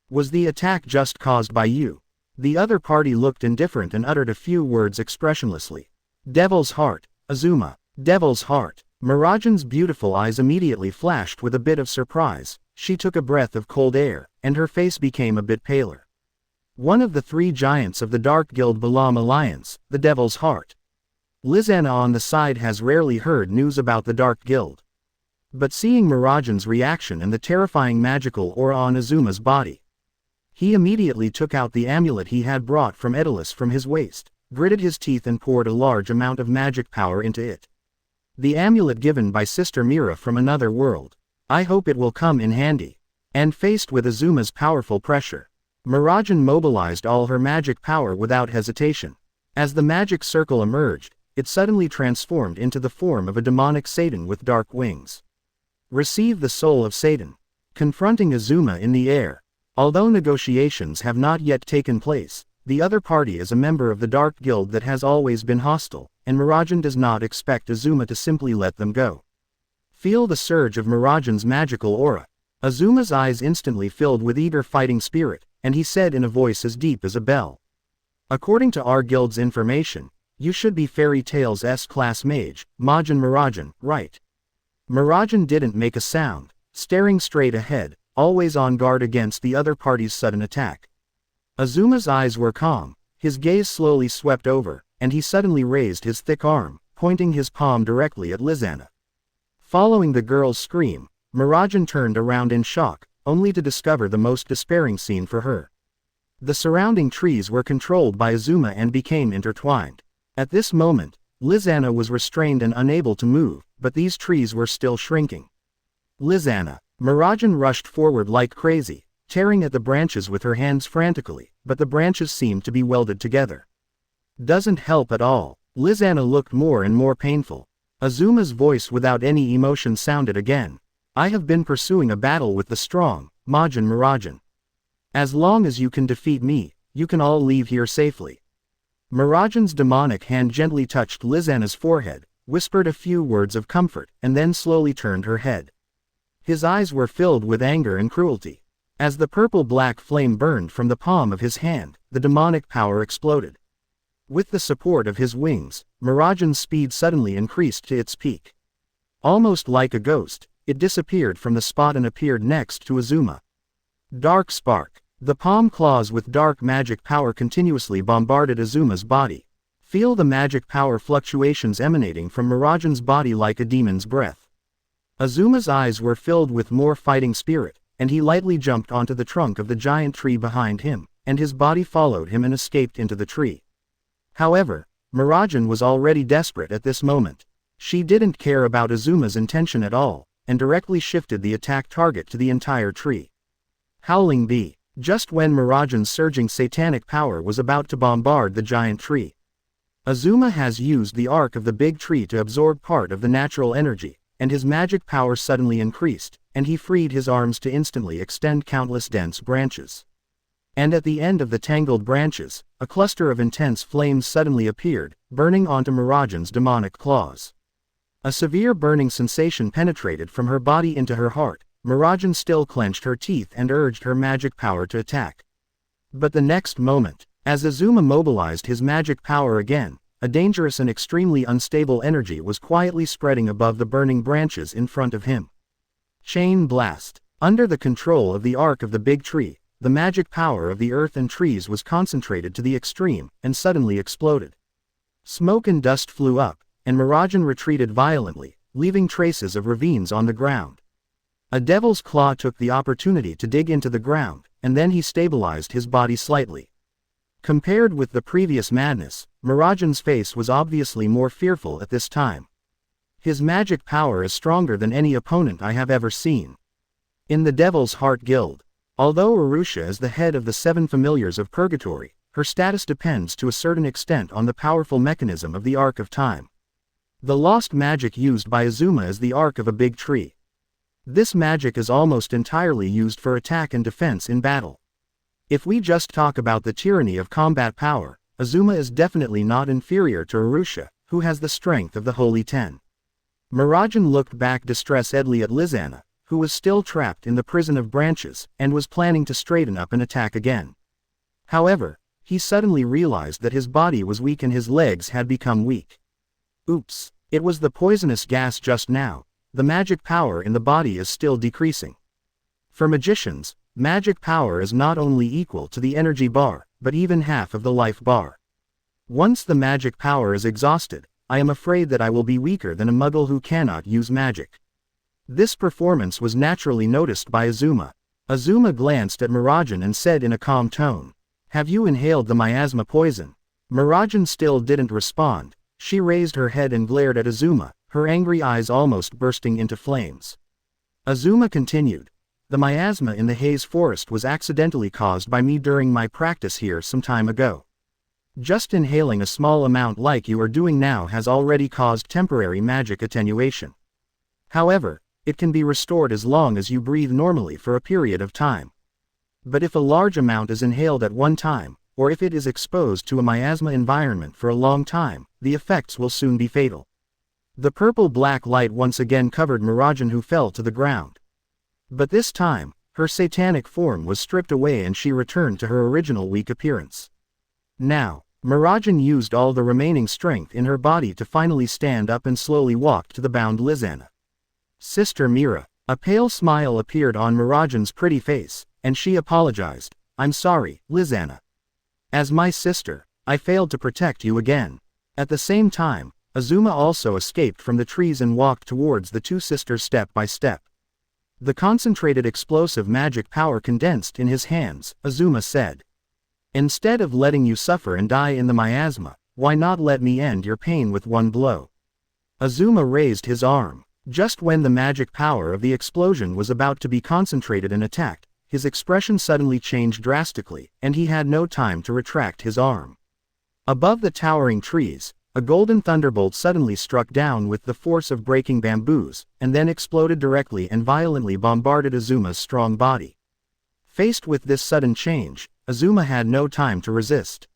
Was the attack just caused by you?" The other party looked indifferent and uttered a few words expressionlessly. "Devil's Heart, Azuma." Devil's Heart. Mirajan's beautiful eyes immediately flashed with a bit of surprise. She took a breath of cold air, and her face became a bit paler. One of the three giants of the Dark Guild Balam Alliance, the Devil's Heart. Lizana on the side has rarely heard news about the Dark Guild. But seeing Mirajan's reaction and the terrifying magical aura on Azuma's body, he immediately took out the amulet he had brought from Edolas from his waist, gritted his teeth and poured a large amount of magic power into it. The amulet given by Sister Mira from another world. I hope it will come in handy. And faced with Azuma's powerful pressure, Mirajan mobilized all her magic power without hesitation. As the magic circle emerged, it suddenly transformed into the form of a demonic Satan with dark wings. Receive the soul of Satan. Confronting Azuma in the air. Although negotiations have not yet taken place, the other party is a member of the Dark Guild that has always been hostile, and Mirajan does not expect Azuma to simply let them go. Feel the surge of Mirajan's magical aura. Azuma's eyes instantly filled with eager fighting spirit, and he said in a voice as deep as a bell. "According to our guild's information, you should be Fairy Tail's S-class mage, Majan Mirajan, right?" Mirajan didn't make a sound, staring straight ahead, always on guard against the other party's sudden attack. Azuma's eyes were calm, his gaze slowly swept over, and he suddenly raised his thick arm, pointing his palm directly at Lizana. Following the girl's scream, Mirajan turned around in shock, only to discover the most despairing scene for her. The surrounding trees were controlled by Azuma and became intertwined. At this moment, Lizana was restrained and unable to move, but these trees were still shrinking. "Lizana!" Mirajan rushed forward like crazy, tearing at the branches with her hands frantically, but the branches seemed to be welded together. "Doesn't help at all." Lizana looked more and more painful. Azuma's voice without any emotion sounded again. "I have been pursuing a battle with the strong, Majan Mirajan. As long as you can defeat me, you can all leave here safely." Mirajan's demonic hand gently touched Lizana's forehead, whispered a few words of comfort, and then slowly turned her head. His eyes were filled with anger and cruelty. As the purple-black flame burned from the palm of his hand, the demonic power exploded. With the support of his wings, Mirajan's speed suddenly increased to its peak. Almost like a ghost, it disappeared from the spot and appeared next to Azuma. Dark Spark. The palm claws with dark magic power continuously bombarded Azuma's body. Feel the magic power fluctuations emanating from Mirajan's body like a demon's breath. Azuma's eyes were filled with more fighting spirit, and he lightly jumped onto the trunk of the giant tree behind him, and his body followed him and escaped into the tree. However, Mirajan was already desperate at this moment. She didn't care about Azuma's intention at all, and directly shifted the attack target to the entire tree. Howling Bee. Just when Mirajan's surging satanic power was about to bombard the giant tree, Azuma has used the arc of the big tree to absorb part of the natural energy, and his magic power suddenly increased, and he freed his arms to instantly extend countless dense branches. And at the end of the tangled branches, a cluster of intense flames suddenly appeared, burning onto Mirajan's demonic claws. A severe burning sensation penetrated from her body into her heart. Mirajan still clenched her teeth and urged her magic power to attack. But the next moment, as Azuma mobilized his magic power again, a dangerous and extremely unstable energy was quietly spreading above the burning branches in front of him. Chain Blast. Under the control of the arc of the big tree, the magic power of the earth and trees was concentrated to the extreme, and suddenly exploded. Smoke and dust flew up, and Miragen retreated violently, leaving traces of ravines on the ground. A devil's claw took the opportunity to dig into the ground, and then he stabilized his body slightly. Compared with the previous madness, Miragen's face was obviously more fearful at this time. His magic power is stronger than any opponent I have ever seen. In the Devil's Heart Guild, although Arusha is the head of the 7 familiars of Purgatory, her status depends to a certain extent on the powerful mechanism of the Arc of Time. The lost magic used by Azuma is the Arc of a Big Tree. This magic is almost entirely used for attack and defense in battle. If we just talk about the tyranny of combat power, Azuma is definitely not inferior to Arusha, who has the strength of the Holy Ten. Miragen looked back distressed-edly at Lizana, who was still trapped in the prison of branches, and was planning to straighten up and attack again. However, he suddenly realized that his body was weak and his legs had become weak. Oops, it was the poisonous gas just now. The magic power in the body is still decreasing. For magicians, magic power is not only equal to the energy bar, but even half of the life bar. Once the magic power is exhausted, I am afraid that I will be weaker than a muggle who cannot use magic. This performance was naturally noticed by Azuma. Azuma glanced at Miragen and said in a calm tone, "Have you inhaled the miasma poison?" Miragen still didn't respond. She raised her head and glared at Azuma, her angry eyes almost bursting into flames. Azuma continued, "The miasma in the haze forest was accidentally caused by me during my practice here some time ago. Just inhaling a small amount like you are doing now has already caused temporary magic attenuation. However, it can be restored as long as you breathe normally for a period of time. But if a large amount is inhaled at one time, or if it is exposed to a miasma environment for a long time, the effects will soon be fatal." The purple-black light once again covered Miragen, who fell to the ground. But this time, her satanic form was stripped away and she returned to her original weak appearance. Now, Miragen used all the remaining strength in her body to finally stand up and slowly walk to the bound Lizana. "Sister Mira." A pale smile appeared on Miragen's pretty face, and she apologized. "I'm sorry, Lizana. As my sister, I failed to protect you again." At the same time, Azuma also escaped from the trees and walked towards the two sisters step by step. The concentrated explosive magic power condensed in his hands, Azuma said. "Instead of letting you suffer and die in the miasma, why not let me end your pain with one blow?" Azuma raised his arm. Just when the magic power of the explosion was about to be concentrated and attacked, his expression suddenly changed drastically, and he had no time to retract his arm. Above the towering trees, a golden thunderbolt suddenly struck down with the force of breaking bamboos, and then exploded directly and violently bombarded Azuma's strong body. Faced with this sudden change, Azuma had no time to resist.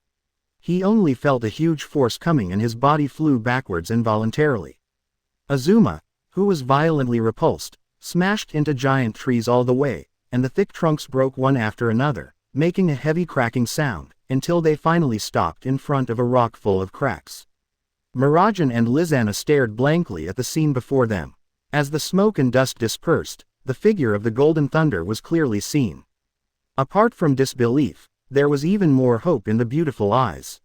He only felt a huge force coming and his body flew backwards involuntarily. Azuma, who was violently repulsed, smashed into giant trees all the way, and the thick trunks broke one after another, making a heavy cracking sound, until they finally stopped in front of a rock full of cracks. Miragen and Lizana stared blankly at the scene before them. As the smoke and dust dispersed, the figure of the Golden Thunder was clearly seen. Apart from disbelief, there was even more hope in the beautiful eyes.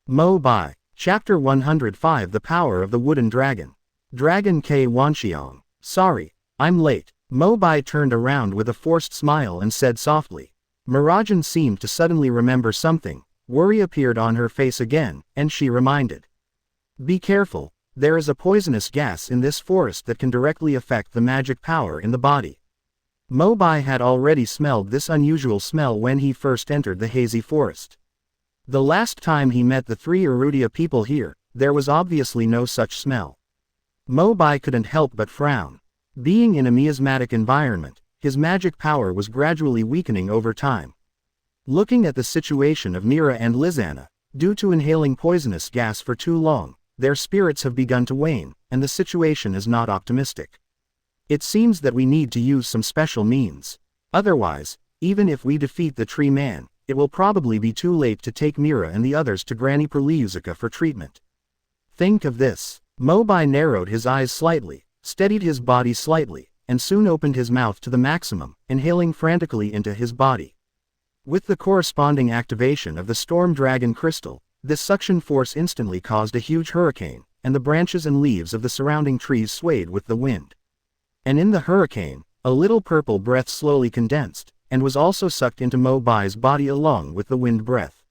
Mo Bai. Chapter 105 The Power of the Wooden Dragon. Dragon K. Wanxiong. "Sorry, I'm late." Mo Bai turned around with a forced smile and said softly. Miragen seemed to suddenly remember something. Worry appeared on her face again, and she reminded. "Be careful, there is a poisonous gas in this forest that can directly affect the magic power in the body." Mo Bai had already smelled this unusual smell when he first entered the hazy forest. The last time he met the 3 Erudia people here, there was obviously no such smell. Mo Bai couldn't help but frown. Being in a miasmatic environment, his magic power was gradually weakening over time. Looking at the situation of Mira and Lizana, due to inhaling poisonous gas for too long, their spirits have begun to wane, and the situation is not optimistic. It seems that we need to use some special means. Otherwise, even if we defeat the tree man, it will probably be too late to take Mira and the others to Granny Perliusica for treatment. Think of this. Mo Bai narrowed his eyes slightly, steadied his body slightly, and soon opened his mouth to the maximum, inhaling frantically into his body. With the corresponding activation of the Storm Dragon Crystal, this suction force instantly caused a huge hurricane, and the branches and leaves of the surrounding trees swayed with the wind. And in the hurricane, a little purple breath slowly condensed, and was also sucked into Mo Bai's body along with the wind breath.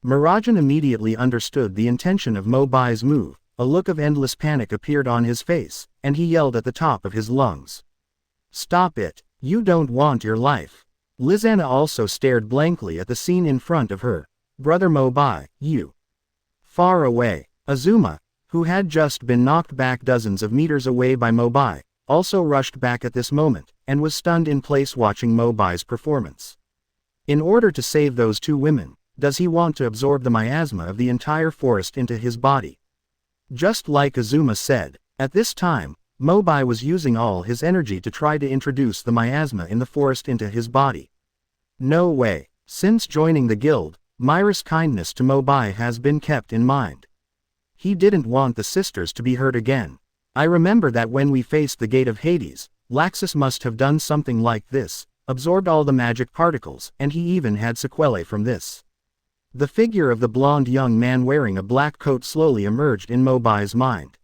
Mirajan immediately understood the intention of Mo Bai's move. A look of endless panic appeared on his face, and he yelled at the top of his lungs. "Stop it! You don't want your life!" Lizana also stared blankly at the scene in front of her. "Brother Mo Bai, you!" Far away, Azuma, who had just been knocked back dozens of meters away by Mo Bai, also rushed back at this moment, and was stunned in place watching Mo Bai's performance. In order to save those two women, does he want to absorb the miasma of the entire forest into his body? Just like Azuma said, at this time, Mo Bai was using all his energy to try to introduce the miasma in the forest into his body. No way. Since joining the guild, Myra's kindness to Mo Bai has been kept in mind. He didn't want the sisters to be hurt again. I remember that when we faced the Gate of Hades, Laxus must have done something like this, absorbed all the magic particles, and he even had sequelae from this. The figure of the blonde young man wearing a black coat slowly emerged in Mo Bai's mind.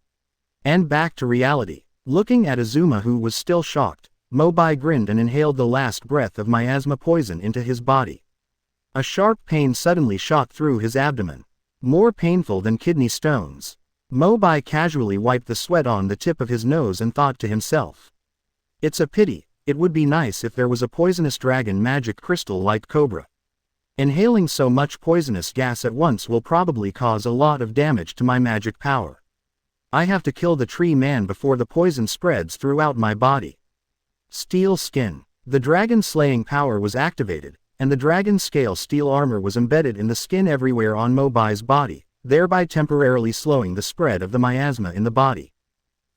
And back to reality. Looking at Azuma, who was still shocked, Mo Bai grinned and inhaled the last breath of miasma poison into his body. A sharp pain suddenly shot through his abdomen. More painful than kidney stones. Mo Bai casually wiped the sweat on the tip of his nose and thought to himself. It's a pity, it would be nice if there was a poisonous dragon magic crystal like Cobra. Inhaling so much poisonous gas at once will probably cause a lot of damage to my magic power. I have to kill the tree man before the poison spreads throughout my body. Steel skin. The dragon slaying power was activated, and the dragon scale steel armor was embedded in the skin everywhere on Mo Bai's body, thereby temporarily slowing the spread of the miasma in the body.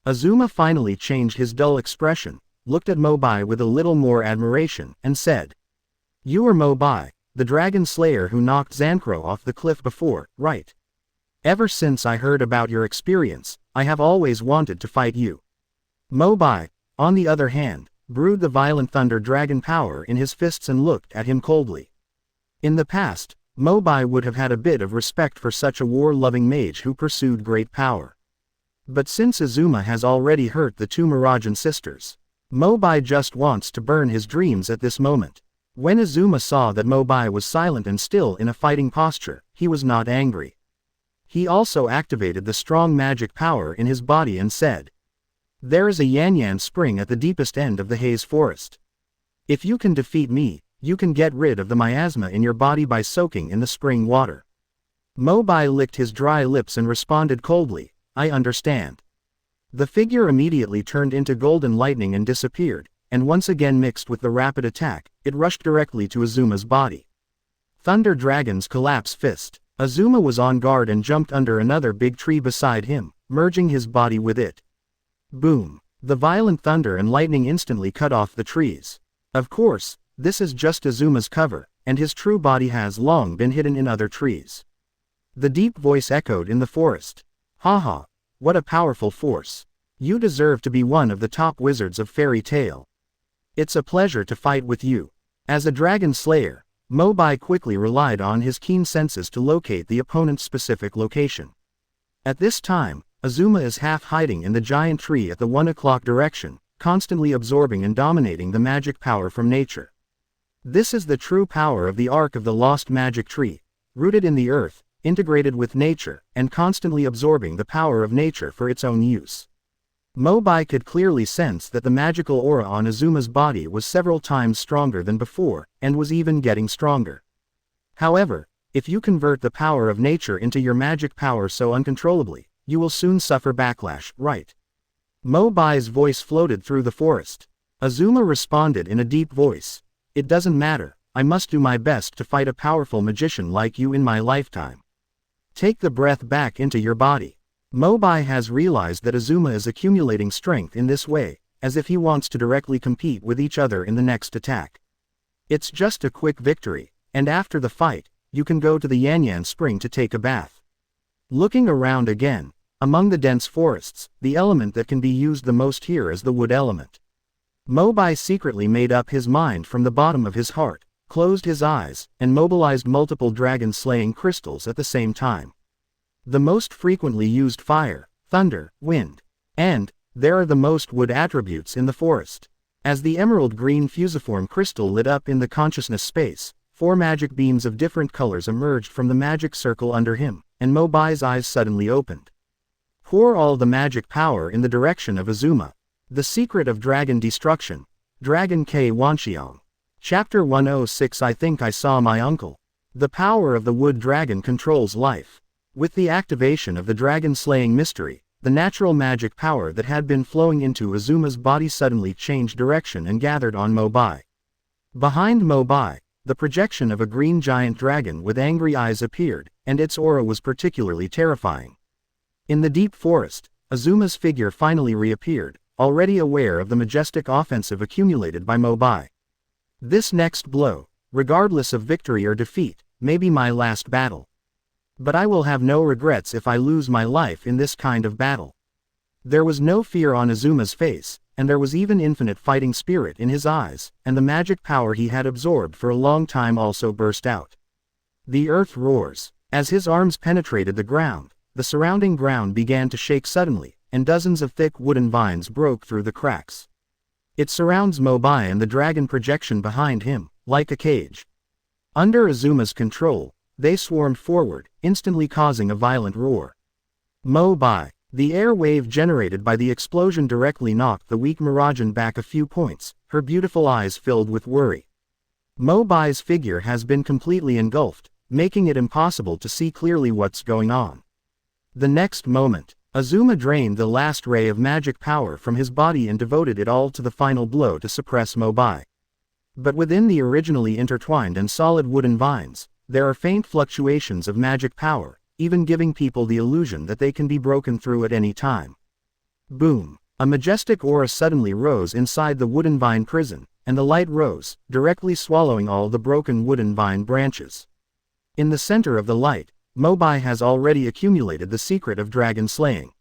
Azuma finally changed his dull expression, looked at Mo Bai with a little more admiration, and said, "You are Mo Bai, the dragon slayer who knocked Zancro off the cliff before, right? Ever since I heard about your experience, I have always wanted to fight you." Mo Bai, on the other hand, brewed the violent thunder dragon power in his fists and looked at him coldly. In the past, Mo Bai would have had a bit of respect for such a war-loving mage who pursued great power. But since Azuma has already hurt the two Mirajan sisters, Mo Bai just wants to burn his dreams at this moment. When Azuma saw that Mo Bai was silent and still in a fighting posture, he was not angry. He also activated the strong magic power in his body and said, "There is a Yanyan spring at the deepest end of the Haze Forest. If you can defeat me, you can get rid of the miasma in your body by soaking in the spring water." Mo Bai licked his dry lips and responded coldly, "I understand." The figure immediately turned into golden lightning and disappeared, and once again mixed with the rapid attack, it rushed directly to Azuma's body. Thunder Dragon's collapse fist. Azuma was on guard and jumped under another big tree beside him, merging his body with it. Boom! The violent thunder and lightning instantly cut off the trees. Of course, this is just Azuma's cover, and his true body has long been hidden in other trees. The deep voice echoed in the forest. "Haha! What a powerful force! You deserve to be one of the top wizards of fairy tale. It's a pleasure to fight with you." As a dragon slayer, Mo Bai quickly relied on his keen senses to locate the opponent's specific location. At this time, Azuma is half hiding in the giant tree at the 1 o'clock direction, constantly absorbing and dominating the magic power from nature. This is the true power of the Ark of the Lost Magic Tree, rooted in the earth, integrated with nature, and constantly absorbing the power of nature for its own use. Mo Bai could clearly sense that the magical aura on Azuma's body was several times stronger than before, and was even getting stronger. However, if you convert the power of nature into your magic power so uncontrollably, you will soon suffer backlash, right? Mo Bai's voice floated through the forest. Azuma responded in a deep voice. "It doesn't matter, I must do my best to fight a powerful magician like you in my lifetime. Take the breath back into your body." Mo Bai has realized that Azuma is accumulating strength in this way, as if he wants to directly compete with each other in the next attack. It's just a quick victory, And after the fight, you can go to the Yanyan spring to take a bath. Looking around again, among the dense forests, the element that can be used the most here is the wood element. Mo Bai secretly made up his mind from the bottom of his heart, closed his eyes, and mobilized multiple dragon-slaying crystals at the same time. The most frequently used fire, thunder, wind, and there are the most wood attributes in the forest. As the emerald green fusiform crystal lit up in the consciousness space, 4 magic beams of different colors emerged from the magic circle under him, and Mo Bai's eyes suddenly opened. Pour all the magic power in the direction of Azuma. The Secret of Dragon Destruction. Dragon K. Wanxiong. Chapter 106. I think I saw my uncle. The power of the wood dragon controls life. With the activation of the dragon-slaying mystery, the natural magic power that had been flowing into Azuma's body suddenly changed direction and gathered on Mo Bai. Behind Mo Bai, the projection of a green giant dragon with angry eyes appeared, and its aura was particularly terrifying. In the deep forest, Azuma's figure finally reappeared, already aware of the majestic offensive accumulated by Mo Bai. This next blow, regardless of victory or defeat, may be my last battle. But I will have no regrets if I lose my life in this kind of battle. There was no fear on Azuma's face, and there was even infinite fighting spirit in his eyes, and the magic power he had absorbed for a long time also burst out. The earth roars. As his arms penetrated the ground, the surrounding ground began to shake suddenly, and dozens of thick wooden vines broke through the cracks. It surrounds Mo Bai and the dragon projection behind him, like a cage. Under Azuma's control, they swarmed forward, instantly causing a violent roar. Mo Bai. The air wave generated by the explosion directly knocked the weak Mirajan back a few points, her beautiful eyes filled with worry. Mo Bai's figure has been completely engulfed, making it impossible to see clearly what's going on. The next moment, Azuma drained the last ray of magic power from his body and devoted it all to the final blow to suppress Mo Bai. But within the originally intertwined and solid wooden vines, there are faint fluctuations of magic power, even giving people the illusion that they can be broken through at any time. Boom! A majestic aura suddenly rose inside the wooden vine prison, and the light rose, directly swallowing all the broken wooden vine branches. In the center of the light, Mo Bai has already accumulated the secret of dragon slaying.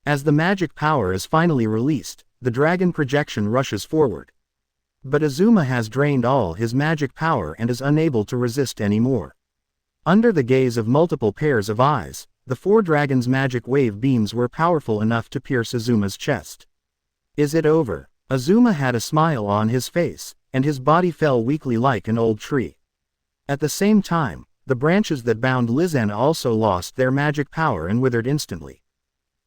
As the magic power is finally released, the dragon projection rushes forward. But Azuma has drained all his magic power and is unable to resist anymore. Under the gaze of multiple pairs of eyes, the 4 dragons' magic wave beams were powerful enough to pierce Azuma's chest. Is it over? Azuma had a smile on his face, and his body fell weakly like an old tree. At the same time, the branches that bound Lizana also lost their magic power and withered instantly.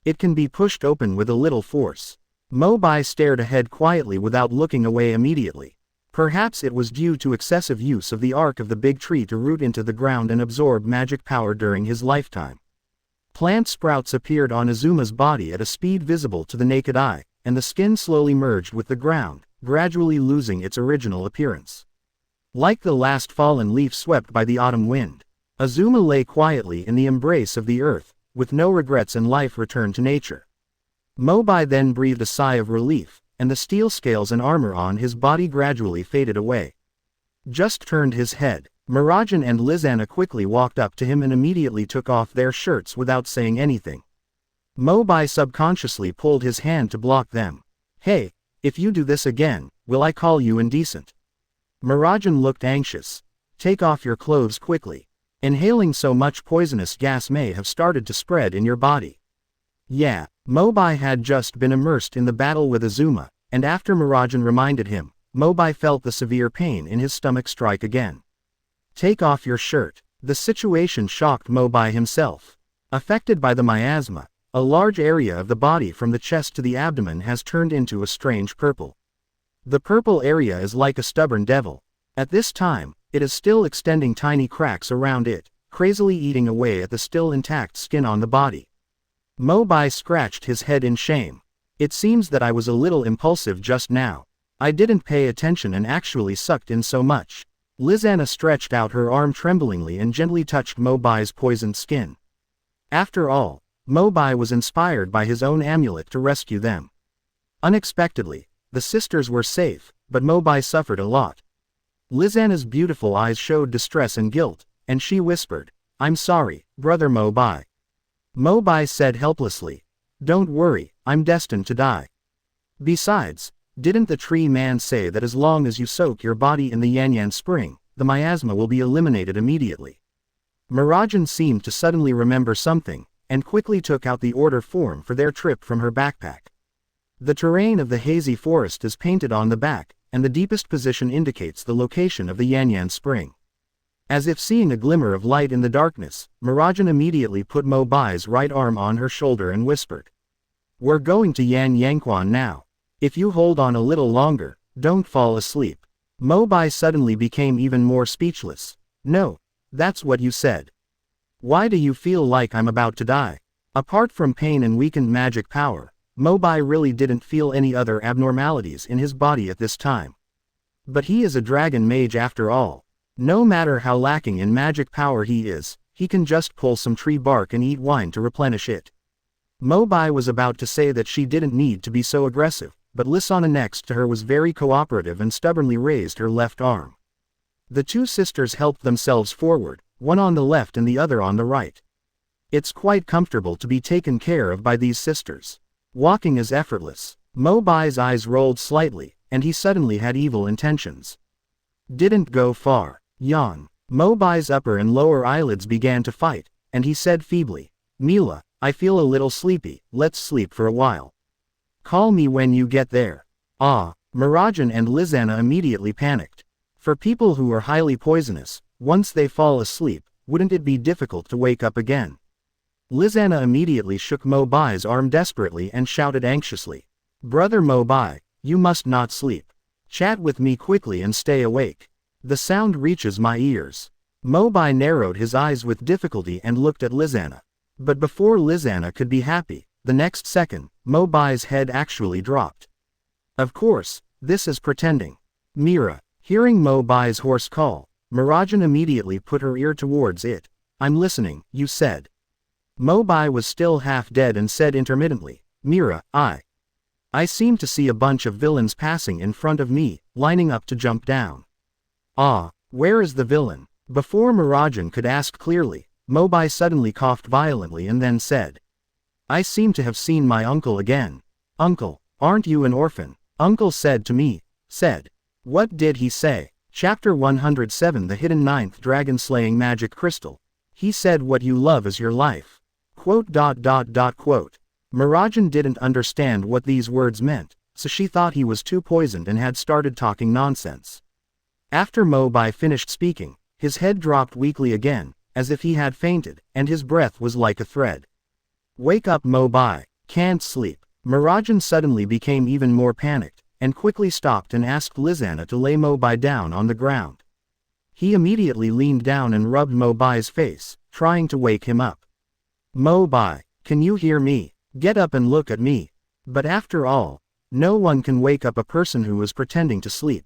It can be pushed open with a little force. Mo Bai stared ahead quietly without looking away immediately. Perhaps it was due to excessive use of the arc of the big tree to root into the ground and absorb magic power during his lifetime. Plant sprouts appeared on Azuma's body at a speed visible to the naked eye, and the skin slowly merged with the ground, gradually losing its original appearance. Like the last fallen leaf swept by the autumn wind, Azuma lay quietly in the embrace of the earth, with no regrets and life returned to nature. Mo Bai then breathed a sigh of relief, and the steel scales and armor on his body gradually faded away. Just turned his head, Mirajan and Lizana quickly walked up to him and immediately took off their shirts without saying anything. Mo Bai subconsciously pulled his hand to block them. Hey, if you do this again, will I call you indecent? Mirajan looked anxious. Take off your clothes quickly. Inhaling so much poisonous gas may have started to spread in your body. Yeah, Mo Bai had just been immersed in the battle with Azuma, and after Mirajan reminded him, Mo Bai felt the severe pain in his stomach strike again. Take off your shirt. The situation shocked Mo Bai himself. Affected by the miasma, a large area of the body from the chest to the abdomen has turned into a strange purple. The purple area is like a stubborn devil. At this time, it is still extending tiny cracks around it, crazily eating away at the still intact skin on the body. Mo Bai scratched his head in shame. It seems that I was a little impulsive just now. I didn't pay attention and actually sucked in so much. Lizana stretched out her arm tremblingly and gently touched Mo Bai's poisoned skin. After all, Mo Bai was inspired by his own amulet to rescue them. Unexpectedly, the sisters were safe, but Mo Bai suffered a lot. Lizana's beautiful eyes showed distress and guilt, and she whispered, "I'm sorry, brother Mo Bai." Mo Bai said helplessly, "Don't worry, I'm destined to die. Besides, didn't the tree man say that as long as you soak your body in the Yanyan spring, the miasma will be eliminated immediately?" Mirajan seemed to suddenly remember something, and quickly took out the order form for their trip from her backpack. The terrain of the hazy forest is painted on the back, and the deepest position indicates the location of the Yanyan spring. As if seeing a glimmer of light in the darkness, Mirajan immediately put Mo Bai's right arm on her shoulder and whispered, "We're going to Yan Yangquan now. If you hold on a little longer, don't fall asleep." Mo Bai suddenly became even more speechless. "No, that's what you said. Why do you feel like I'm about to die?" Apart from pain and weakened magic power, Mo Bai really didn't feel any other abnormalities in his body at this time. But he is a dragon mage after all. No matter how lacking in magic power he is, he can just pull some tree bark and eat wine to replenish it. Mo Bai was about to say that she didn't need to be so aggressive, but Lisana next to her was very cooperative and stubbornly raised her left arm. The two sisters helped themselves forward, one on the left and the other on the right. It's quite comfortable to be taken care of by these sisters. Walking is effortless. Mo Bai's eyes rolled slightly, and he suddenly had evil intentions. Didn't go far. Yawn. Mo Bai's upper and lower eyelids began to fight, and he said feebly, "Mila, I feel a little sleepy, let's sleep for a while. Call me when you get there." Ah, Mirajan and Lizana immediately panicked. For people who are highly poisonous, once they fall asleep, wouldn't it be difficult to wake up again? Lizana immediately shook Mo Bai's arm desperately and shouted anxiously, "Brother Mo Bai, you must not sleep. Chat with me quickly and stay awake. The sound reaches my ears." Mo Bai narrowed his eyes with difficulty and looked at Lizana. But before Lizana could be happy, the next second, Mo Bai's head actually dropped. Of course, this is pretending. Mira, hearing Mo Bai's hoarse call, Mirajan immediately put her ear towards it. "I'm listening," you said. Mo Bai was still half dead and said intermittently, "Mira, I seem to see a bunch of villains passing in front of me, lining up to jump down." "Ah, where is the villain?" Before Mirajan could ask clearly, Mo Bai suddenly coughed violently and then said, "I seem to have seen my uncle again." "Uncle, aren't you an orphan?" "Uncle said to me, said." "What did he say?" Chapter 107 The Hidden Ninth Dragon Slaying Magic Crystal. "He said what you love is your life." Mirajan didn't understand what these words meant, so she thought he was too poisoned and had started talking nonsense. After Mo Bai finished speaking, his head dropped weakly again, as if he had fainted, and his breath was like a thread. "Wake up Mo Bai, can't sleep." Mirajan suddenly became even more panicked, and quickly stopped and asked Lizana to lay Mo Bai down on the ground. He immediately leaned down and rubbed Mo Bai's face, trying to wake him up. "Mo Bai, can you hear me? Get up and look at me." But after all, no one can wake up a person who is pretending to sleep.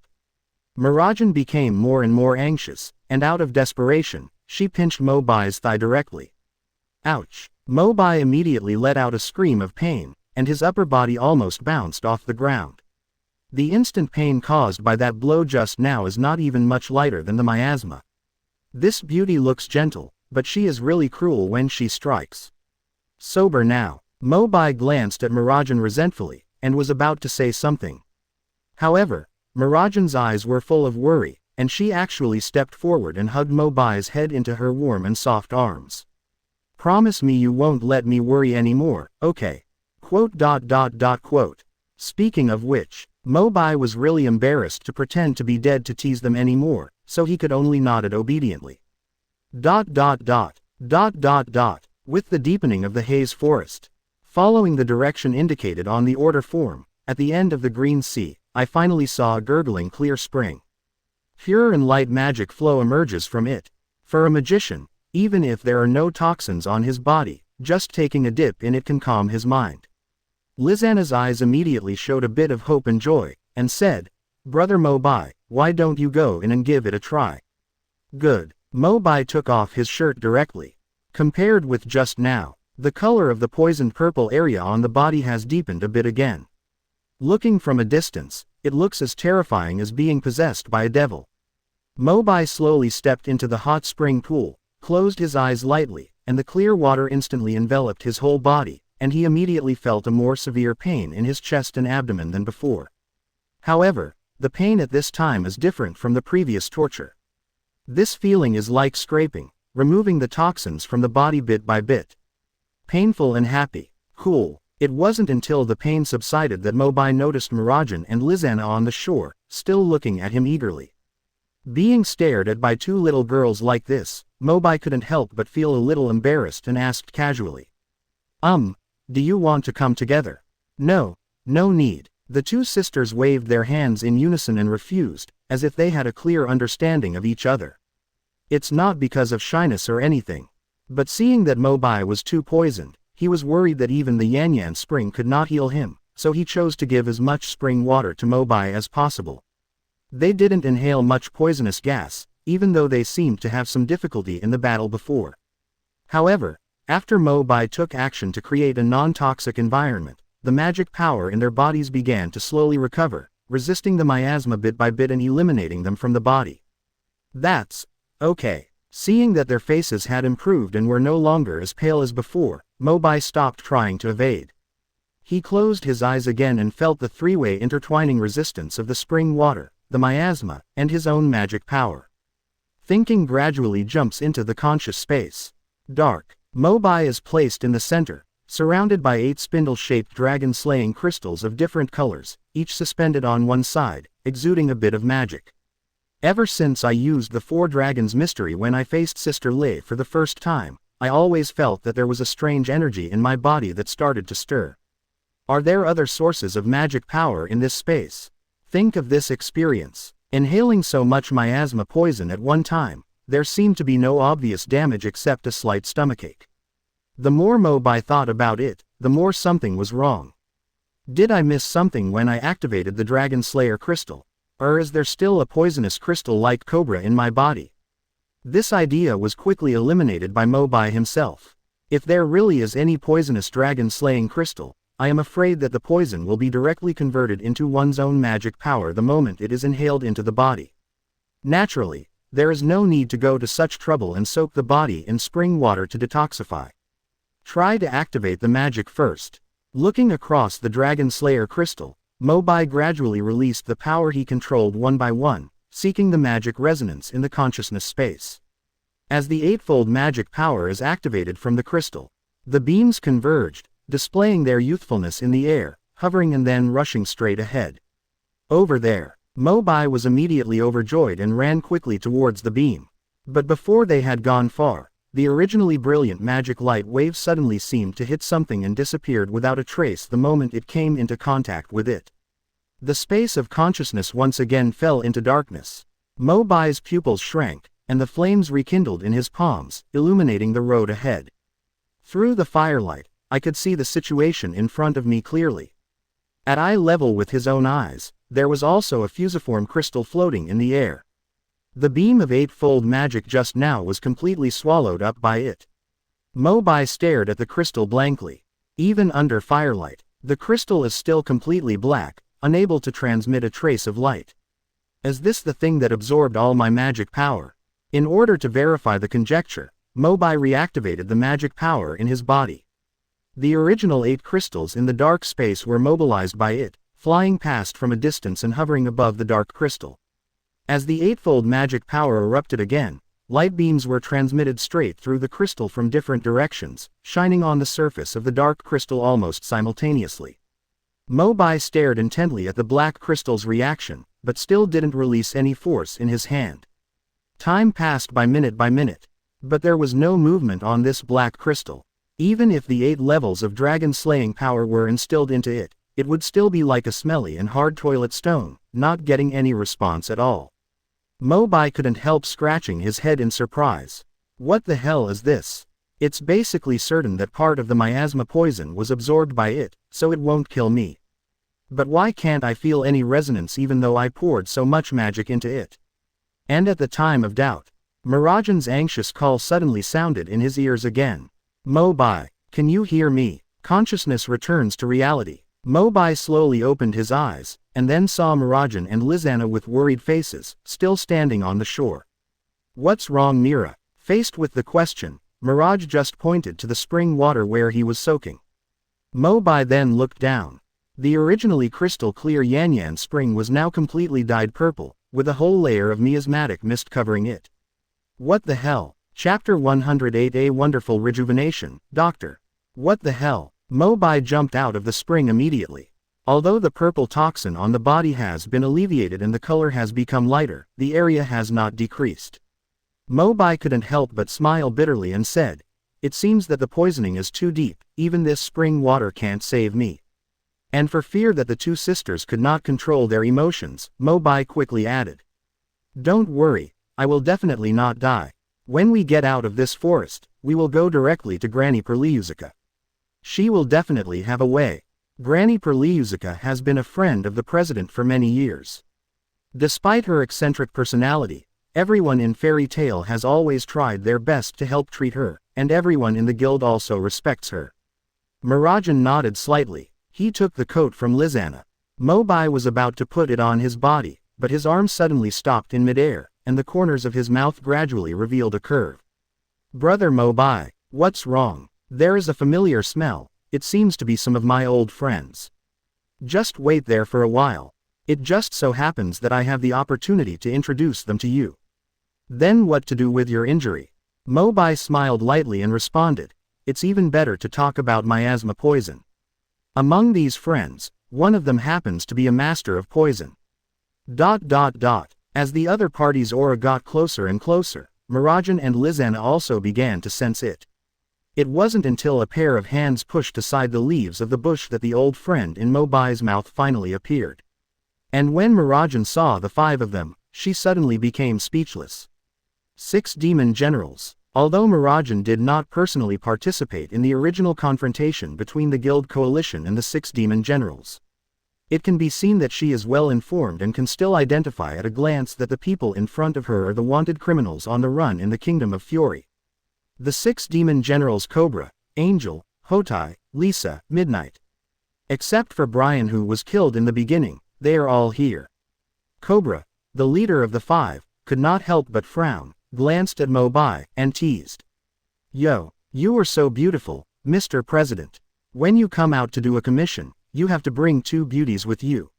Mirajan became more and more anxious, and out of desperation, she pinched Mo Bai's thigh directly. Ouch! Mo Bai immediately let out a scream of pain, and his upper body almost bounced off the ground. The instant pain caused by that blow just now is not even much lighter than the miasma. This beauty looks gentle, but she is really cruel when she strikes. Sober now. Mo Bai glanced at Mirajan resentfully, and was about to say something. However, Mirajan's eyes were full of worry, and she actually stepped forward and hugged Mo Bai's head into her warm and soft arms. "Promise me you won't let me worry anymore, okay?" Speaking of which, Mo Bai was really embarrassed to pretend to be dead to tease them anymore, so he could only nod it obediently. With the deepening of the haze forest, following the direction indicated on the order form, at the end of the green sea, I finally saw a gurgling clear spring. Pure and light magic flow emerges from it. For a magician, even if there are no toxins on his body, just taking a dip in it can calm his mind. Lizana's eyes immediately showed a bit of hope and joy, and said, "Brother Mo Bai, why don't you go in and give it a try?" "Good." Mo Bai took off his shirt directly. Compared with just now, the color of the poisoned purple area on the body has deepened a bit again. Looking from a distance, it looks as terrifying as being possessed by a devil. Mo Bai slowly stepped into the hot spring pool, closed his eyes lightly, and the clear water instantly enveloped his whole body, and he immediately felt a more severe pain in his chest and abdomen than before. However, the pain at this time is different from the previous torture. This feeling is like scraping, removing the toxins from the body bit by bit. Painful and happy. Cool. It wasn't until the pain subsided that Mo Bai noticed Mirajan and Lizana on the shore, still looking at him eagerly. Being stared at by two little girls like this, Mo Bai couldn't help but feel a little embarrassed and asked casually. Do you want to come together? No need. The two sisters waved their hands in unison and refused, as if they had a clear understanding of each other. It's not because of shyness or anything. But seeing that Mo Bai was too poisoned, he was worried that even the Yanyan spring could not heal him, so he chose to give as much spring water to Mo Bai as possible. They didn't inhale much poisonous gas, even though they seemed to have some difficulty in the battle before. However, after Mo Bai took action to create a non-toxic environment, the magic power in their bodies began to slowly recover, resisting the miasma bit by bit and eliminating them from the body. That's okay. Seeing that their faces had improved and were no longer as pale as before, Mo Bai stopped trying to evade. He closed his eyes again and felt the three-way intertwining resistance of the spring water, the miasma, and his own magic power. Thinking gradually jumps into the conscious space. Dark. Mo Bai is placed in the center, surrounded by 8 spindle-shaped dragon-slaying crystals of different colors, each suspended on one side, exuding a bit of magic. Ever since I used the 4 dragons mystery when I faced Sister Lei for the first time, I always felt that there was a strange energy in my body that started to stir. Are there other sources of magic power in this space? Think of this experience. Inhaling so much miasma poison at one time, there seemed to be no obvious damage except a slight stomachache. The more Mo Bai thought about it, the more something was wrong. Did I miss something when I activated the Dragon Slayer crystal? Or is there still a poisonous crystal like Cobra in my body? This idea was quickly eliminated by Mo Bai himself. If there really is any poisonous dragon-slaying crystal, I am afraid that the poison will be directly converted into one's own magic power the moment it is inhaled into the body. Naturally, there is no need to go to such trouble and soak the body in spring water to detoxify. Try to activate the magic first. Looking across the Dragon Slayer crystal, Mo Bai gradually released the power he controlled one by one, seeking the magic resonance in the consciousness space. As the eightfold magic power is activated from the crystal, the beams converged, displaying their youthfulness in the air, hovering and then rushing straight ahead. Over there. Mo Bai was immediately overjoyed and ran quickly towards the beam. But before they had gone far, the originally brilliant magic light wave suddenly seemed to hit something and disappeared without a trace the moment it came into contact with it. The space of consciousness once again fell into darkness. Mo Bai's pupils shrank, and the flames rekindled in his palms, illuminating the road ahead. Through the firelight, I could see the situation in front of me clearly. At eye level with his own eyes, there was also a fusiform crystal floating in the air. The beam of eightfold magic just now was completely swallowed up by it. Mo Bai stared at the crystal blankly. Even under firelight, the crystal is still completely black, unable to transmit a trace of light. Is this the thing that absorbed all my magic power? In order to verify the conjecture, Mo Bai reactivated the magic power in his body. The original 8 crystals in the dark space were mobilized by it, flying past from a distance and hovering above the dark crystal. As the eightfold magic power erupted again, light beams were transmitted straight through the crystal from different directions, shining on the surface of the dark crystal almost simultaneously. Mo Bai stared intently at the black crystal's reaction, but still didn't release any force in his hand. Time passed by minute, but there was no movement on this black crystal. Even if the 8 levels of dragon-slaying power were instilled into it, it would still be like a smelly and hard toilet stone, not getting any response at all. Mo Bai couldn't help scratching his head in surprise. What the hell is this? It's basically certain that part of the miasma poison was absorbed by it, so it won't kill me. But why can't I feel any resonance even though I poured so much magic into it? And at the time of doubt, Mirajan's anxious call suddenly sounded in his ears again. Mo Bai, can you hear me? Consciousness returns to reality. Mo Bai slowly opened his eyes, and then saw Mirajan and Lizana with worried faces, still standing on the shore. "What's wrong, Mira?" Faced with the question, Miraj just pointed to the spring water where he was soaking. Mo Bai then looked down. The originally crystal clear Yanyan spring was now completely dyed purple, with a whole layer of miasmatic mist covering it. "What the hell?" Chapter 108, A Wonderful Rejuvenation, Doctor. "What the hell?" Mo Bai jumped out of the spring immediately. Although the purple toxin on the body has been alleviated and the color has become lighter, the area has not decreased. Mo Bai couldn't help but smile bitterly and said, "It seems that the poisoning is too deep, even this spring water can't save me." And for fear that the two sisters could not control their emotions, Mo Bai quickly added, "Don't worry, I will definitely not die. When we get out of this forest, we will go directly to Granny Perliuzica. She will definitely have a way. Granny Perliuzica has been a friend of the president for many years. Despite her eccentric personality, everyone in Fairy Tale has always tried their best to help treat her, and everyone in the guild also respects her." Mirajan nodded slightly. He took the coat from Lizana. Mo Bai was about to put it on his body, but his arm suddenly stopped in midair, and the corners of his mouth gradually revealed a curve. "Brother Mo Bai, what's wrong? There is a familiar smell. It seems to be some of my old friends. Just wait there for a while. It just so happens that I have the opportunity to introduce them to you." "Then what to do with your injury?" Mo Bai smiled lightly and responded, "It's even better to talk about miasma poison. Among these friends, one of them happens to be a master of poison." As the other party's aura got closer and closer, Mirajan and Lizana also began to sense it. It wasn't until a pair of hands pushed aside the leaves of the bush that the old friend in Mo Bai's mouth finally appeared. And when Mirajan saw the five of them, she suddenly became speechless. 6 demon generals. Although Mirajan did not personally participate in the original confrontation between the guild coalition and the 6 demon generals, it can be seen that she is well informed and can still identify at a glance that the people in front of her are the wanted criminals on the run in the Kingdom of Fury. The 6 demon generals: Cobra, Angel, Hotai, Lisa, Midnight. Except for Brian, who was killed in the beginning, they are all here. Cobra, the leader of the 5, could not help but frown, glanced at Mo Bai, and teased. "Yo, you are so beautiful, Mr. President. When you come out to do a commission, you have to bring 2 beauties with you."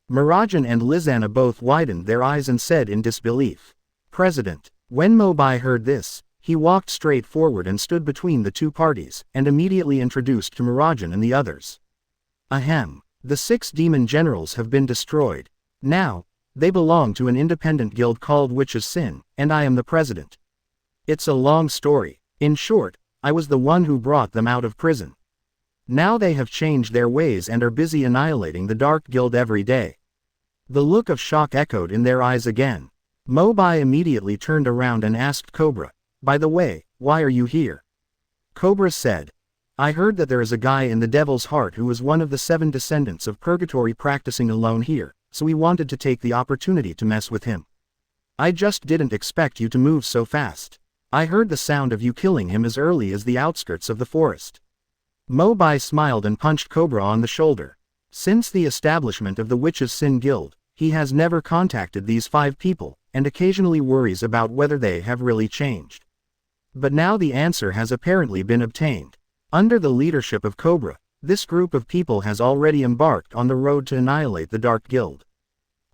Mirajan and Lizana both widened their eyes and said in disbelief, "President." When Mo Bai heard this, he walked straight forward and stood between the 2 parties, and immediately introduced to Mirajan and the others. "Ahem. The 6 demon generals have been destroyed. Now, they belong to an independent guild called Witch's Sin, and I am the president. It's a long story. In short, I was the one who brought them out of prison. Now they have changed their ways and are busy annihilating the Dark Guild every day." The look of shock echoed in their eyes again. Mo Bai immediately turned around and asked Cobra, "By the way, why are you here?" Cobra said, "I heard that there is a guy in the Devil's Heart who is one of the 7 descendants of Purgatory practicing alone here, so we wanted to take the opportunity to mess with him. I just didn't expect you to move so fast. I heard the sound of you killing him as early as the outskirts of the forest." Mo Bai smiled and punched Cobra on the shoulder. Since the establishment of the Witch's Sin Guild, he has never contacted these 5 people, and occasionally worries about whether they have really changed. But now the answer has apparently been obtained. Under the leadership of Cobra, this group of people has already embarked on the road to annihilate the Dark Guild.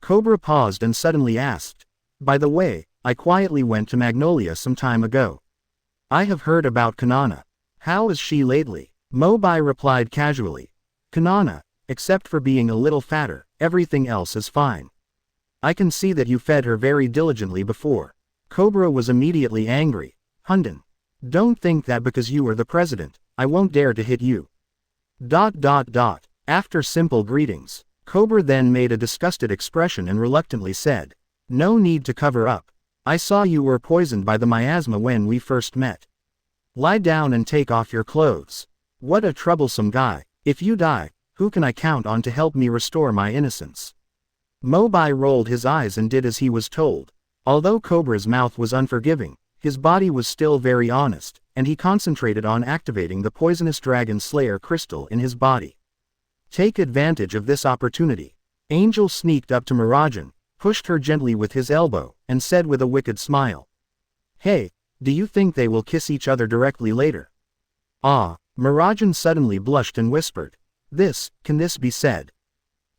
Cobra paused and suddenly asked, "By the way, I quietly went to Magnolia some time ago. I have heard about Kanana. How is she lately?" Mo Bai replied casually, "Kanana, except for being a little fatter, everything else is fine. I can see that you fed her very diligently before." Cobra was immediately angry. "Hunden. Don't think that because you are the president, I won't dare to hit you." After simple greetings, Cobra then made a disgusted expression and reluctantly said, "No need to cover up. I saw you were poisoned by the miasma when we first met. Lie down and take off your clothes. What a troublesome guy. If you die, who can I count on to help me restore my innocence?" Mo Bai rolled his eyes and did as he was told. Although Cobra's mouth was unforgiving, his body was still very honest, and he concentrated on activating the poisonous dragon slayer crystal in his body. "Take advantage of this opportunity. Angel sneaked up to Mirajan, pushed her gently with his elbow, and said with a wicked smile. Hey, do you think they will kiss each other directly later? Ah, Mirajan suddenly blushed and whispered. Can this be said?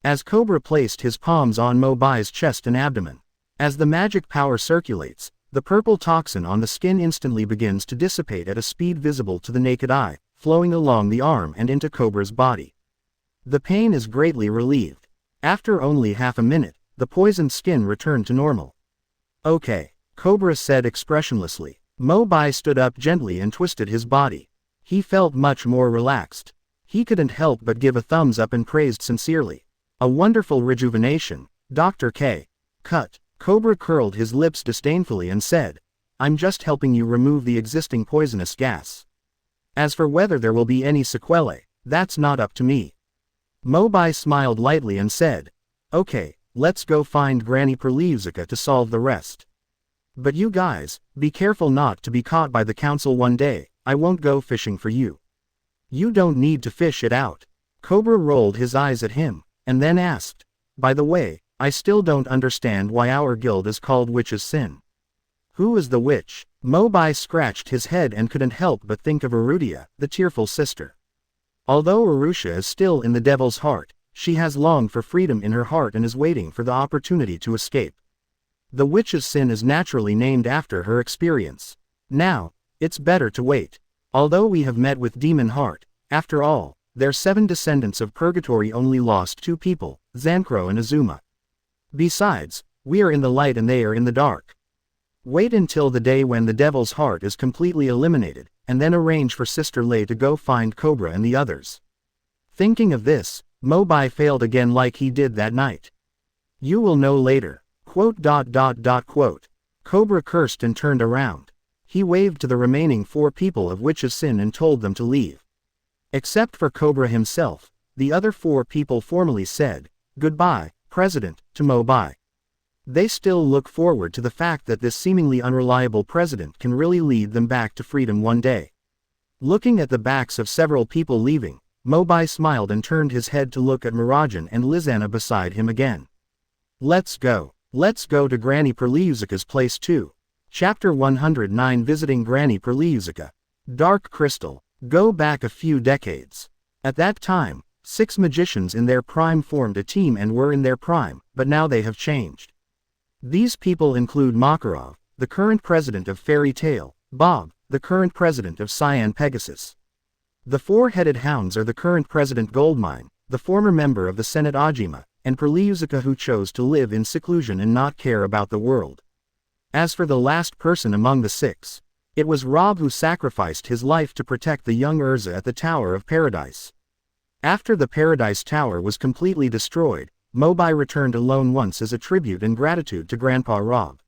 As Cobra placed his palms on Mo Bai's chest and abdomen. As the magic power circulates, the purple toxin on the skin instantly begins to dissipate at a speed visible to the naked eye, flowing along the arm and into Cobra's body. The pain is greatly relieved. After only half a minute, the poisoned skin returned to normal. Okay, Cobra said expressionlessly. Mo Bai stood up gently and twisted his body. He felt much more relaxed. He couldn't help but give a thumbs up and praised sincerely. A wonderful rejuvenation, Dr. K. Cut. Cobra curled his lips disdainfully and said, I'm just helping you remove the existing poisonous gas. As for whether there will be any sequelae, that's not up to me. Mo Bai smiled lightly and said, Okay, let's go find Granny Perliusica to solve the rest. But you guys, be careful not to be caught by the council one day. I won't go fishing for you. You don't need to fish it out. Cobra rolled his eyes at him, and then asked, By the way, I still don't understand why our guild is called Witch's Sin. Who is the witch? Mo Bai scratched his head and couldn't help but think of Arudia, the tearful sister. Although Arusha is still in the devil's heart, she has longed for freedom in her heart and is waiting for the opportunity to escape. The Witch's Sin is naturally named after her experience. Now, it's better to wait. Although we have met with Demon Heart, after all, their 7 descendants of Purgatory only lost 2 people, Zancro and Azuma. Besides, we are in the light and they are in the dark. Wait until the day when the devil's heart is completely eliminated, and then arrange for Sister Lei to go find Cobra and the others. Thinking of this, Mo Bai failed again like he did that night. You will know later. ... Cobra cursed and turned around. He waved to the remaining 4 people of Witch's Sin and told them to leave. Except for Cobra himself, the other 4 people formally said, Goodbye, President, to Mo Bai. They still look forward to the fact that this seemingly unreliable president can really lead them back to freedom one day. Looking at the backs of several people leaving, Mo Bai smiled and turned his head to look at Mirajan and Lizana beside him again. Let's go. Let's go to Granny Perliusica's place too. Chapter 109 Visiting Granny Perliusica. Dark Crystal. Go back a few decades. At that time, 6 magicians in their prime formed a team and were in their prime, but now they have changed. These people include Makarov, the current president of Fairy Tail, Bob, the current president of Cyan Pegasus. The 4-headed hounds are the current president Goldmine, the former member of the Senate Ajima, and Perliusica who chose to live in seclusion and not care about the world. As for the last person among the 6, it was Rob who sacrificed his life to protect the young Erza at the Tower of Paradise. After the Paradise Tower was completely destroyed, Mo Bai returned alone once as a tribute and gratitude to Grandpa Rob.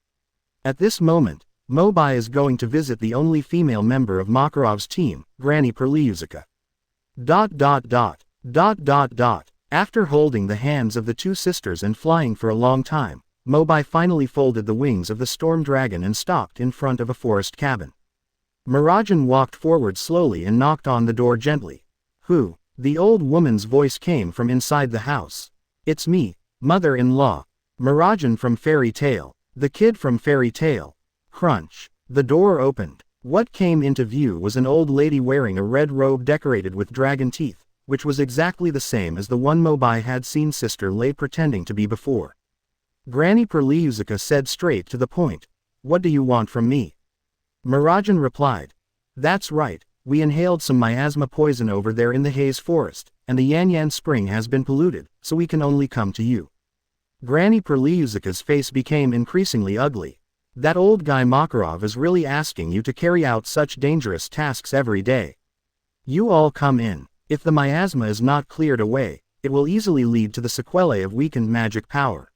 At this moment, Mo Bai is going to visit the only female member of Makarov's team, Granny Perliusica. ... After holding the hands of the 2 sisters and flying for a long time, Mo Bai finally folded the wings of the storm dragon and stopped in front of a forest cabin. Mirajan walked forward slowly and knocked on the door gently. Who? The old woman's voice came from inside the house. It's me, mother-in-law. Mirajan from Fairy Tail. The kid from Fairy Tail. Crunch. The door opened. What came into view was an old lady wearing a red robe decorated with dragon teeth, which was exactly the same as the one Mo Bai had seen Sister Lei pretending to be before. Granny Perliusica said straight to the point. What do you want from me? Mirajan replied. That's right, we inhaled some miasma poison over there in the Haze Forest, and the Yan Yan Spring has been polluted, so we can only come to you. Granny Perliusica's face became increasingly ugly. That old guy Makarov is really asking you to carry out such dangerous tasks every day. You all come in. If the miasma is not cleared away, it will easily lead to the sequelae of weakened magic power.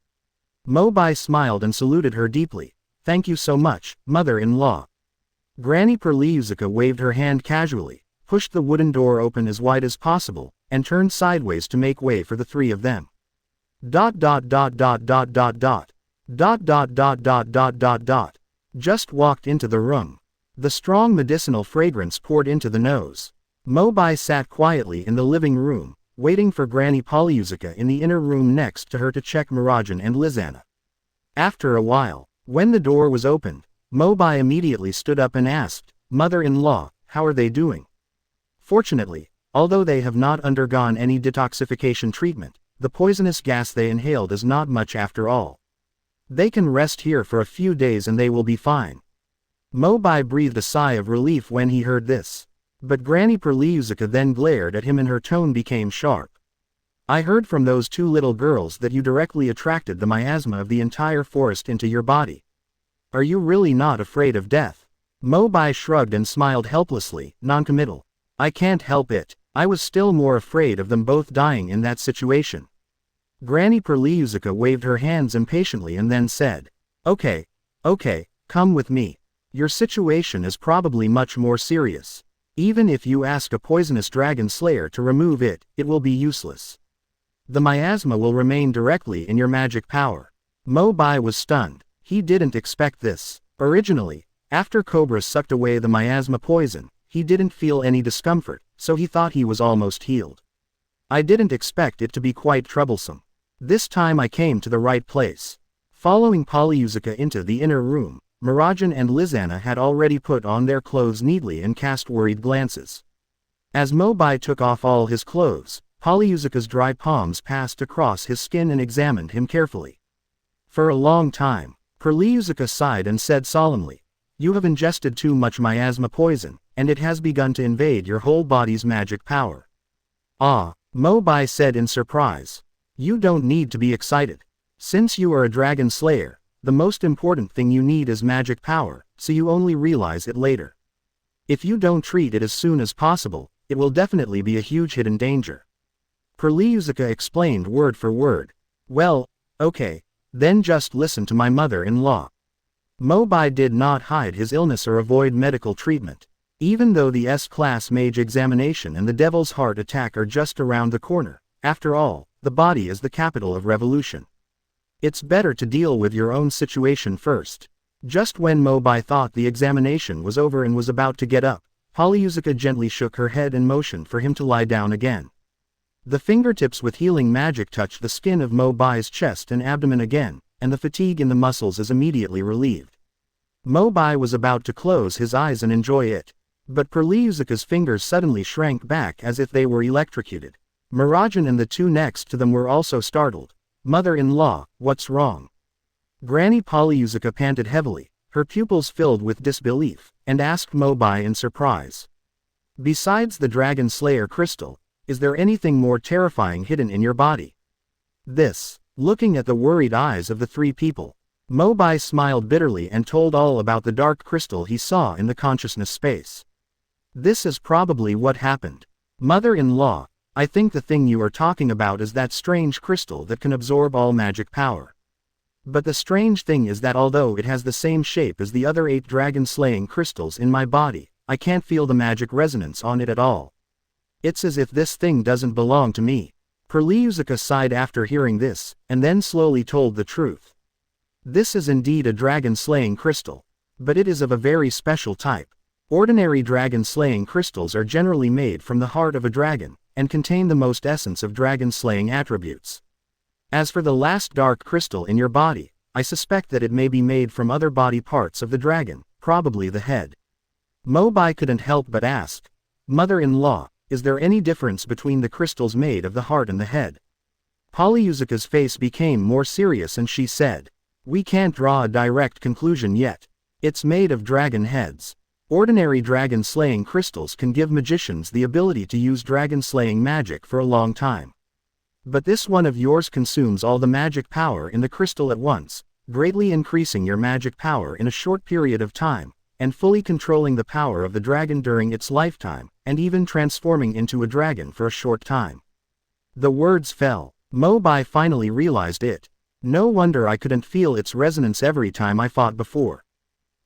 Mo Bai smiled and saluted her deeply. Thank you so much, mother-in-law. Granny Perliusica waved her hand casually, pushed the wooden door open as wide as possible, and turned sideways to make way for the 3 of them. ... Just walked into the room. The strong medicinal fragrance poured into the nose. Mo Bai sat quietly in the living room, waiting for Granny Polyuzica in the inner room next to her to check Mirajan and Lizana. After a while, when the door was opened, Mo Bai immediately stood up and asked, "Mother-in-law, how are they doing?" Fortunately, although they have not undergone any detoxification treatment, the poisonous gas they inhaled is not much after all. They can rest here for a few days and they will be fine. Mo Bai breathed a sigh of relief when he heard this. But Granny Polyuzica then glared at him and her tone became sharp. "I heard from those two little girls that you directly attracted the miasma of the entire forest into your body. Are you really not afraid of death?" Mo Bai shrugged and smiled helplessly, non-committal. "I can't help it. I was still more afraid of them both dying in that situation." Granny Polyuzica waved her hands impatiently and then said, Okay, come with me. Your situation is probably much more serious. Even if you ask a poisonous dragon slayer to remove it, it will be useless. The miasma will remain directly in your magic power." Mo Bai was stunned. He didn't expect this. Originally, after Cobra sucked away the miasma poison, he didn't feel any discomfort, so he thought he was almost healed. "I didn't expect it to be quite troublesome. This time I came to the right place." Following Polyuzica into the inner room, Mirajan and Lizana had already put on their clothes neatly and cast worried glances. As Mo Bai took off all his clothes, Polyuzica's dry palms passed across his skin and examined him carefully. For a long time, Polyuzica sighed and said solemnly, "You have ingested too much miasma poison, and it has begun to invade your whole body's magic power." "Ah," Mo Bai said in surprise. "You don't need to be excited. Since you are a dragon slayer, the most important thing you need is magic power, so you only realize it later. If you don't treat it as soon as possible, it will definitely be a huge hidden danger." Polyuzica explained word for word. "Well, okay, then just listen to my mother-in-law." Mo Bai did not hide his illness or avoid medical treatment. Even though the S-class mage examination and the Devil's Heart attack are just around the corner, after all, the body is the capital of revolution. It's better to deal with your own situation first. Just when Mo Bai thought the examination was over and was about to get up, Polyuzica gently shook her head and motioned for him to lie down again. The fingertips with healing magic touched the skin of Mo Bai's chest and abdomen again, and the fatigue in the muscles is immediately relieved. Mo Bai was about to close his eyes and enjoy it. But Polyuzica's fingers suddenly shrank back as if they were electrocuted. Mirajan and the two next to them were also startled. "Mother-in-law, what's wrong?" Granny Polyuzica panted heavily, her pupils filled with disbelief, and asked Mo Bai in surprise. "Besides the Dragon Slayer crystal, is there anything more terrifying hidden in your body?" Looking at the worried eyes of the three people, Mo Bai smiled bitterly and told all about the dark crystal he saw in the consciousness space. "This is probably what happened. Mother-in-law, I think the thing you are talking about is that strange crystal that can absorb all magic power. But the strange thing is that although it has the same shape as the other 8 dragon-slaying crystals in my body, I can't feel the magic resonance on it at all. It's as if this thing doesn't belong to me." Polyuzica sighed after hearing this, and then slowly told the truth. "This is indeed a dragon-slaying crystal. But it is of a very special type. Ordinary dragon-slaying crystals are generally made from the heart of a dragon, and contain the most essence of dragon-slaying attributes. As for the last dark crystal in your body, I suspect that it may be made from other body parts of the dragon, probably the head." Mo Bai couldn't help but ask, "Mother-in-law, is there any difference between the crystals made of the heart and the head?" Polyuzica's face became more serious and she said, "We can't draw a direct conclusion yet. It's made of dragon heads. Ordinary dragon-slaying crystals can give magicians the ability to use dragon-slaying magic for a long time. But this one of yours consumes all the magic power in the crystal at once, greatly increasing your magic power in a short period of time, and fully controlling the power of the dragon during its lifetime, and even transforming into a dragon for a short time." The words fell. Mo Bai finally realized it. No wonder I couldn't feel its resonance every time I fought before.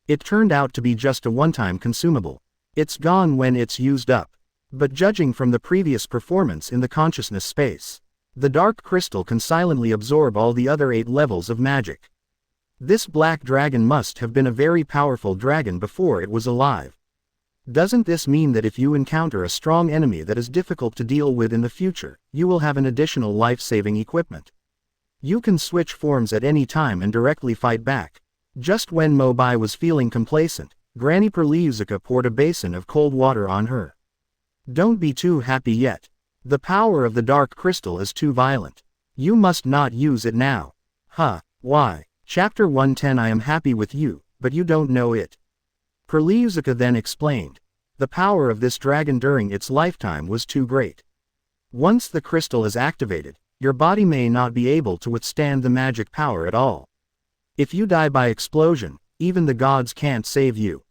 It turned out to be just a one-time consumable. It's gone when it's used up. But judging from the previous performance in the consciousness space, the dark crystal can silently absorb all the other 8 levels of magic. This black dragon must have been a very powerful dragon before it was alive. Doesn't this mean that if you encounter a strong enemy that is difficult to deal with in the future, you will have an additional life-saving equipment? You can switch forms at any time and directly fight back. Just when Mo Bai was feeling complacent, Granny Perliusica poured a basin of cold water on her. Don't be too happy yet. The power of the dark crystal is too violent. You must not use it now. Huh, why? Chapter 110. I am happy with you, but you don't know it. Perliusica then explained. The power of this dragon during its lifetime was too great. Once the crystal is activated, your body may not be able to withstand the magic power at all. If you die by explosion, even the gods can't save you.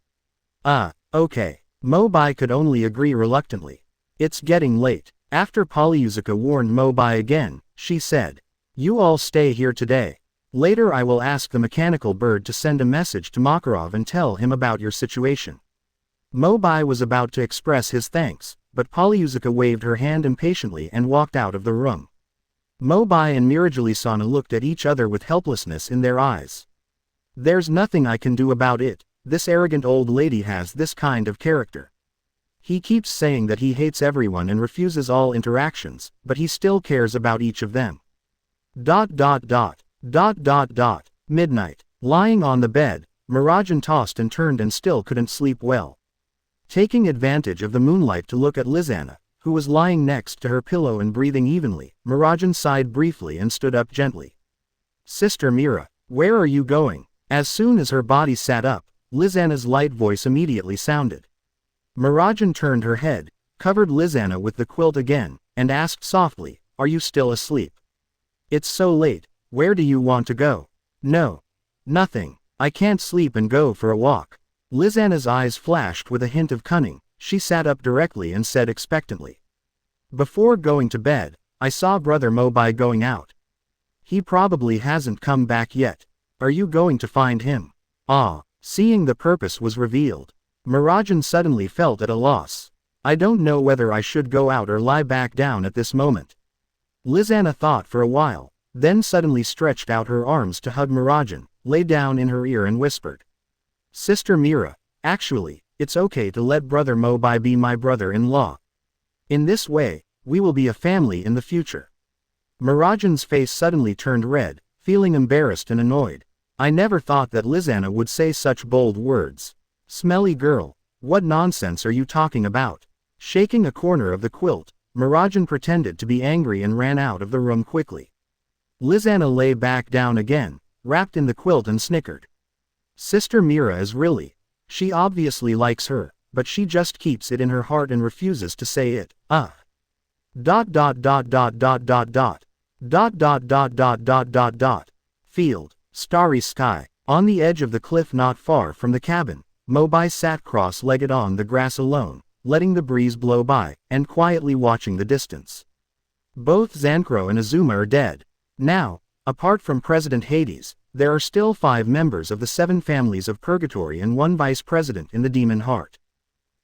Okay. Mo Bai could only agree reluctantly. It's getting late. After Perliusica warned Mo Bai again, she said, "You all stay here today. Later I will ask the mechanical bird to send a message to Makarov and tell him about your situation." Mo Bai was about to express his thanks, but Perliusica waved her hand impatiently and walked out of the room. Mo Bai and Mirajalisana looked at each other with helplessness in their eyes. There's nothing I can do about it. This arrogant old lady has this kind of character. He keeps saying that he hates everyone and refuses all interactions, but he still cares about each of them. Midnight. Lying on the bed, Mirajan tossed and turned and still couldn't sleep well. Taking advantage of the moonlight to look at Lizana, who was lying next to her pillow and breathing evenly, Mirajan sighed briefly and stood up gently. "Sister Mira, where are you going?" As soon as her body sat up, Lizana's light voice immediately sounded. Mirajan turned her head, covered Lizana with the quilt again, and asked softly, "Are you still asleep? It's so late, where do you want to go?" "No. Nothing. I can't sleep and go for a walk." Lizana's eyes flashed with a hint of cunning. She sat up directly and said expectantly, "Before going to bed, I saw Brother Mo Bai going out. He probably hasn't come back yet. Are you going to find him?" Seeing the purpose was revealed, Mirajan suddenly felt at a loss. "I don't know whether I should go out or lie back down at this moment." Lizana thought for a while, then suddenly stretched out her arms to hug Mirajan, lay down in her ear and whispered, "Sister Mira, actually, it's okay to let Brother Mo Bai be my brother-in-law. In this way, we will be a family in the future." Mirajan's face suddenly turned red, feeling embarrassed and annoyed. I never thought that Lizana would say such bold words. "Smelly girl, what nonsense are you talking about?" Shaking a corner of the quilt, Mirajan pretended to be angry and ran out of the room quickly. Lizana lay back down again, wrapped in the quilt and snickered. Sister Mira is really. She obviously likes her, but she just keeps it in her heart and refuses to say it. Field. Starry sky. On the edge of the cliff not far from the cabin, Mo Bai sat cross-legged on the grass alone, letting the breeze blow by, and quietly watching the distance. Both Zancro and Azuma are dead. Now, apart from President Hades, there are still 5 members of the 7 families of Purgatory and 1 vice president in the Demon Heart.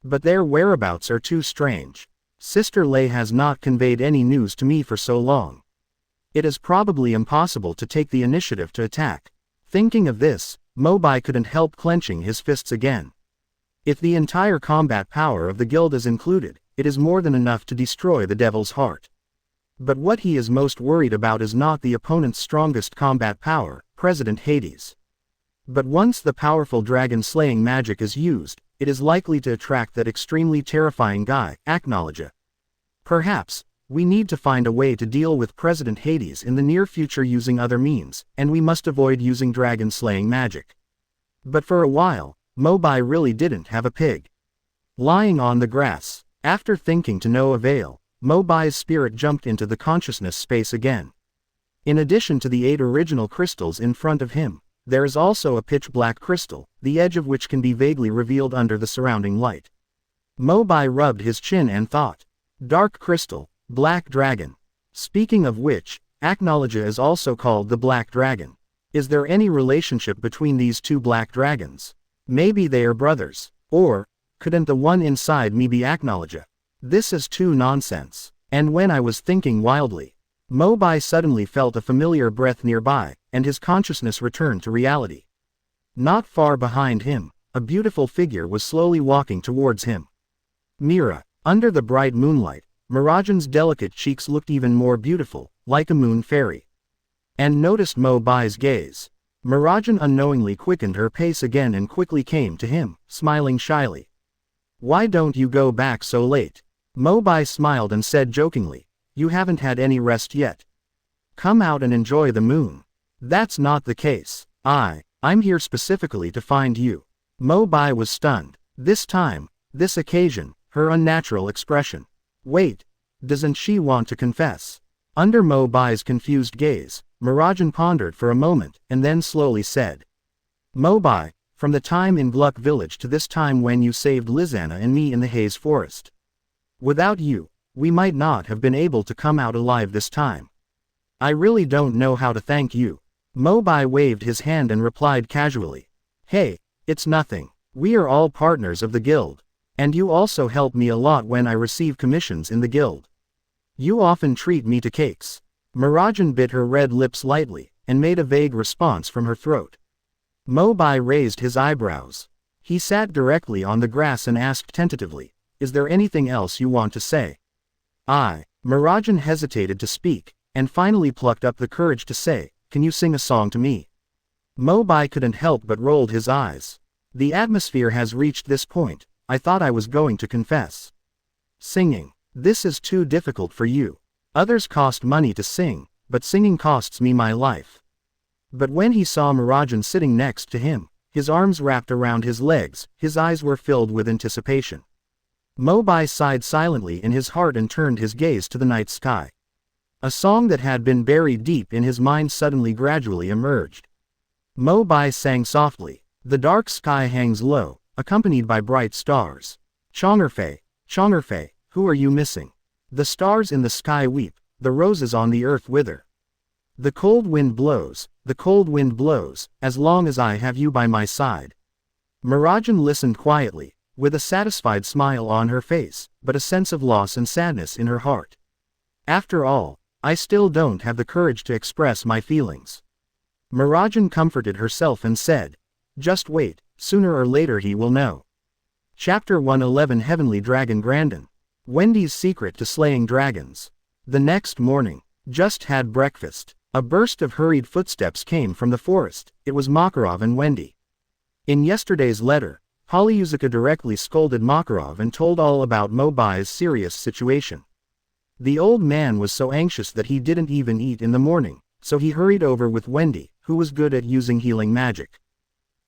But their whereabouts are too strange. Sister Lei has not conveyed any news to me for so long. It is probably impossible to take the initiative to attack. Thinking of this, Mo Bai couldn't help clenching his fists again. If the entire combat power of the guild is included, it is more than enough to destroy the devil's heart. But what he is most worried about is not the opponent's strongest combat power, President Hades. But once the powerful dragon-slaying magic is used, it is likely to attract that extremely terrifying guy, Aknologia. Perhaps, we need to find a way to deal with President Hades in the near future using other means, and we must avoid using dragon-slaying magic. But for a while, Mo Bai really didn't have a pig. Lying on the grass, after thinking to no avail, Mo Bai's spirit jumped into the consciousness space again. In addition to the 8 original crystals in front of him, there is also a pitch-black crystal, the edge of which can be vaguely revealed under the surrounding light. Mo Bai rubbed his chin and thought, "Dark crystal, black dragon. Speaking of which, Aknologia is also called the Black Dragon. Is there any relationship between these 2 black dragons? Maybe they are brothers. Or, couldn't the one inside me be Aknologia? This is too nonsense." And when I was thinking wildly, Mo Bai suddenly felt a familiar breath nearby, and his consciousness returned to reality. Not far behind him, a beautiful figure was slowly walking towards him. Mira. Under the bright moonlight, Mirajan's delicate cheeks looked even more beautiful, like a moon fairy. And noticed Mo Bai's gaze. Mirajan unknowingly quickened her pace again and quickly came to him, smiling shyly. Why don't you go back so late? Mo Bai smiled and said jokingly, you haven't had any rest yet. Come out and enjoy the moon. That's not the case. I'm here specifically to find you. Mo Bai was stunned. This time, this occasion, her unnatural expression. Wait, doesn't she want to confess? Under Mo Bai's confused gaze, Mirajan pondered for a moment and then slowly said. Mo Bai, from the time in Gluck village to this time when you saved Lizana and me in the Haze Forest. Without you, we might not have been able to come out alive this time. I really don't know how to thank you. Mo Bai waved his hand and replied casually. Hey, it's nothing. We are all partners of the guild. And you also help me a lot when I receive commissions in the guild. You often treat me to cakes. Mirajan bit her red lips lightly, and made a vague response from her throat. Mo Bai raised his eyebrows. He sat directly on the grass and asked tentatively, is there anything else you want to say? Mirajan hesitated to speak, and finally plucked up the courage to say, can you sing a song to me? Mo Bai couldn't help but rolled his eyes. The atmosphere has reached this point. I thought I was going to confess. Singing. This is too difficult for you. Others cost money to sing, but singing costs me my life. But when he saw Mirajan sitting next to him, his arms wrapped around his legs, his eyes were filled with anticipation. Mo Bai sighed silently in his heart and turned his gaze to the night sky. A song that had been buried deep in his mind suddenly gradually emerged. Mo Bai sang softly. The dark sky hangs low, accompanied by bright stars. Chongerfei, who are you missing? The stars in the sky weep, the roses on the earth wither. The cold wind blows, as long as I have you by my side. Mirajan listened quietly, with a satisfied smile on her face, but a sense of loss and sadness in her heart. After all, I still don't have the courage to express my feelings. Mirajan comforted herself and said, just wait, sooner or later he will know. Chapter 111 Heavenly Dragon Grandin. Wendy's secret to slaying dragons. The next morning, just had breakfast. A burst of hurried footsteps came from the forest. It was Makarov and Wendy. In yesterday's letter, Polyuzica directly scolded Makarov and told all about Mo Bai's serious situation. The old man was so anxious that he didn't even eat in the morning, so he hurried over with Wendy, who was good at using healing magic.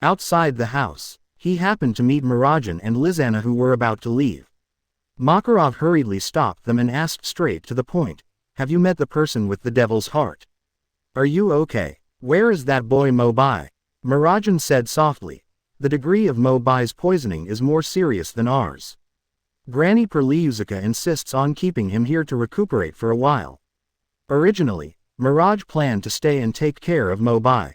Outside the house, he happened to meet Mirajan and Lizana, who were about to leave. Makarov hurriedly stopped them and asked straight to the point, have you met the person with the devil's heart? Are you okay? Where is that boy Mo Bai? Mirajan said softly, the degree of Mo Bai's poisoning is more serious than ours. Granny Polyuzica insists on keeping him here to recuperate for a while. Originally, Mirage planned to stay and take care of Mo Bai.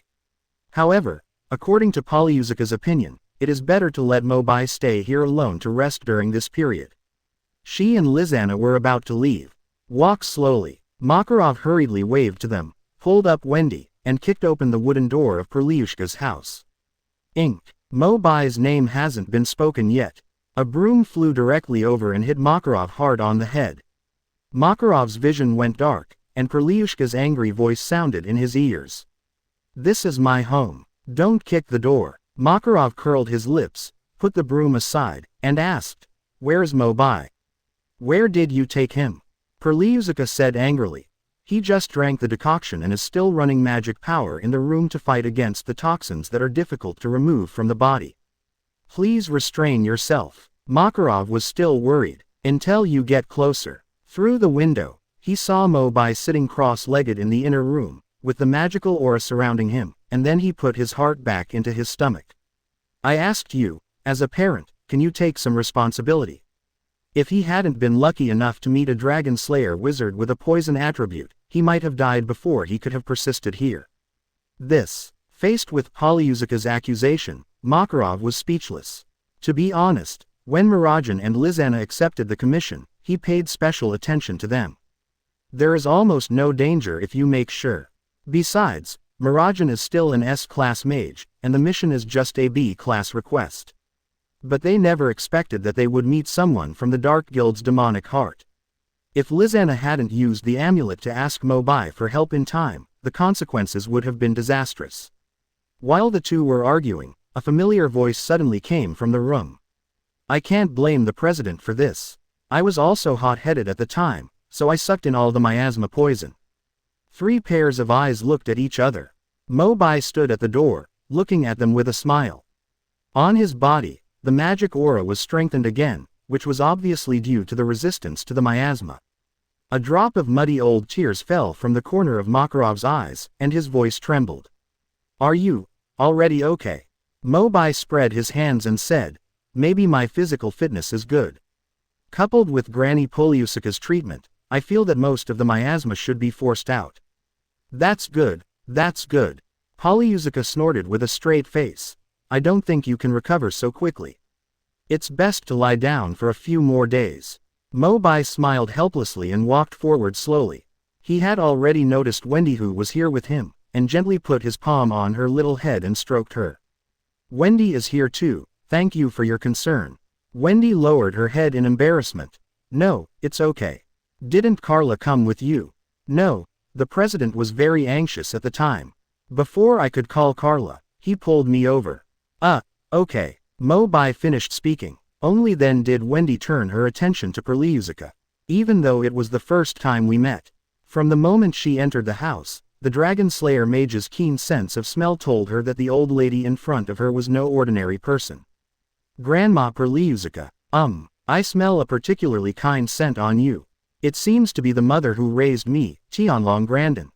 However, according to Polyuzica's opinion, it is better to let Mo Bai stay here alone to rest during this period. She and Lizana were about to leave. Walk slowly. Makarov hurriedly waved to them, pulled up Wendy, and kicked open the wooden door of Polyushka's house. Ink. Mo Bai's name hasn't been spoken yet. A broom flew directly over and hit Makarov hard on the head. Makarov's vision went dark, and Polyushka's angry voice sounded in his ears. This is my home. Don't kick the door. Makarov curled his lips, put the broom aside, and asked, where's Mo Bai? Where did you take him? Polyuzica said angrily. He just drank the decoction and is still running magic power in the room to fight against the toxins that are difficult to remove from the body. Please restrain yourself. Makarov was still worried. Until you get closer. Through the window, he saw Mo Bai sitting cross-legged in the inner room, with the magical aura surrounding him, and then he put his heart back into his stomach. I asked you, as a parent, can you take some responsibility? If he hadn't been lucky enough to meet a dragon slayer wizard with a poison attribute, he might have died before he could have persisted here. Faced with Polyuzica's accusation, Makarov was speechless. To be honest, when Mirajan and Lizana accepted the commission, he paid special attention to them. There is almost no danger if you make sure. Besides, Mirajan is still an S-class mage, and the mission is just a B-class request. But they never expected that they would meet someone from the Dark Guild's demonic heart. If Lizanna hadn't used the amulet to ask Mo Bai for help in time, the consequences would have been disastrous. While the two were arguing, a familiar voice suddenly came from the room. I can't blame the president for this. I was also hot-headed at the time, so I sucked in all the miasma poison. 3 pairs of eyes looked at each other. Mo Bai stood at the door, looking at them with a smile. On his body, the magic aura was strengthened again, which was obviously due to the resistance to the miasma. A drop of muddy old tears fell from the corner of Makarov's eyes, and his voice trembled. Are you already okay? Mo Bai spread his hands and said, maybe my physical fitness is good. Coupled with Granny Poliusica's treatment, I feel that most of the miasma should be forced out. That's good, that's good. Poliusica snorted with a straight face. I don't think you can recover so quickly. It's best to lie down for a few more days. Mo Bai smiled helplessly and walked forward slowly. He had already noticed Wendy, who was here with him, and gently put his palm on her little head and stroked her. Wendy is here too, thank you for your concern. Wendy lowered her head in embarrassment. No, it's okay. Didn't Carla come with you? No, the president was very anxious at the time. Before I could call Carla, he pulled me over. Okay. Mo Bai finished speaking. Only then did Wendy turn her attention to Poliusica. Even though it was the first time we met. From the moment she entered the house, the Dragon Slayer mage's keen sense of smell told her that the old lady in front of her was no ordinary person. Grandma Poliusica, I smell a particularly kind scent on you. It seems to be the mother who raised me, Tianlong Grandin.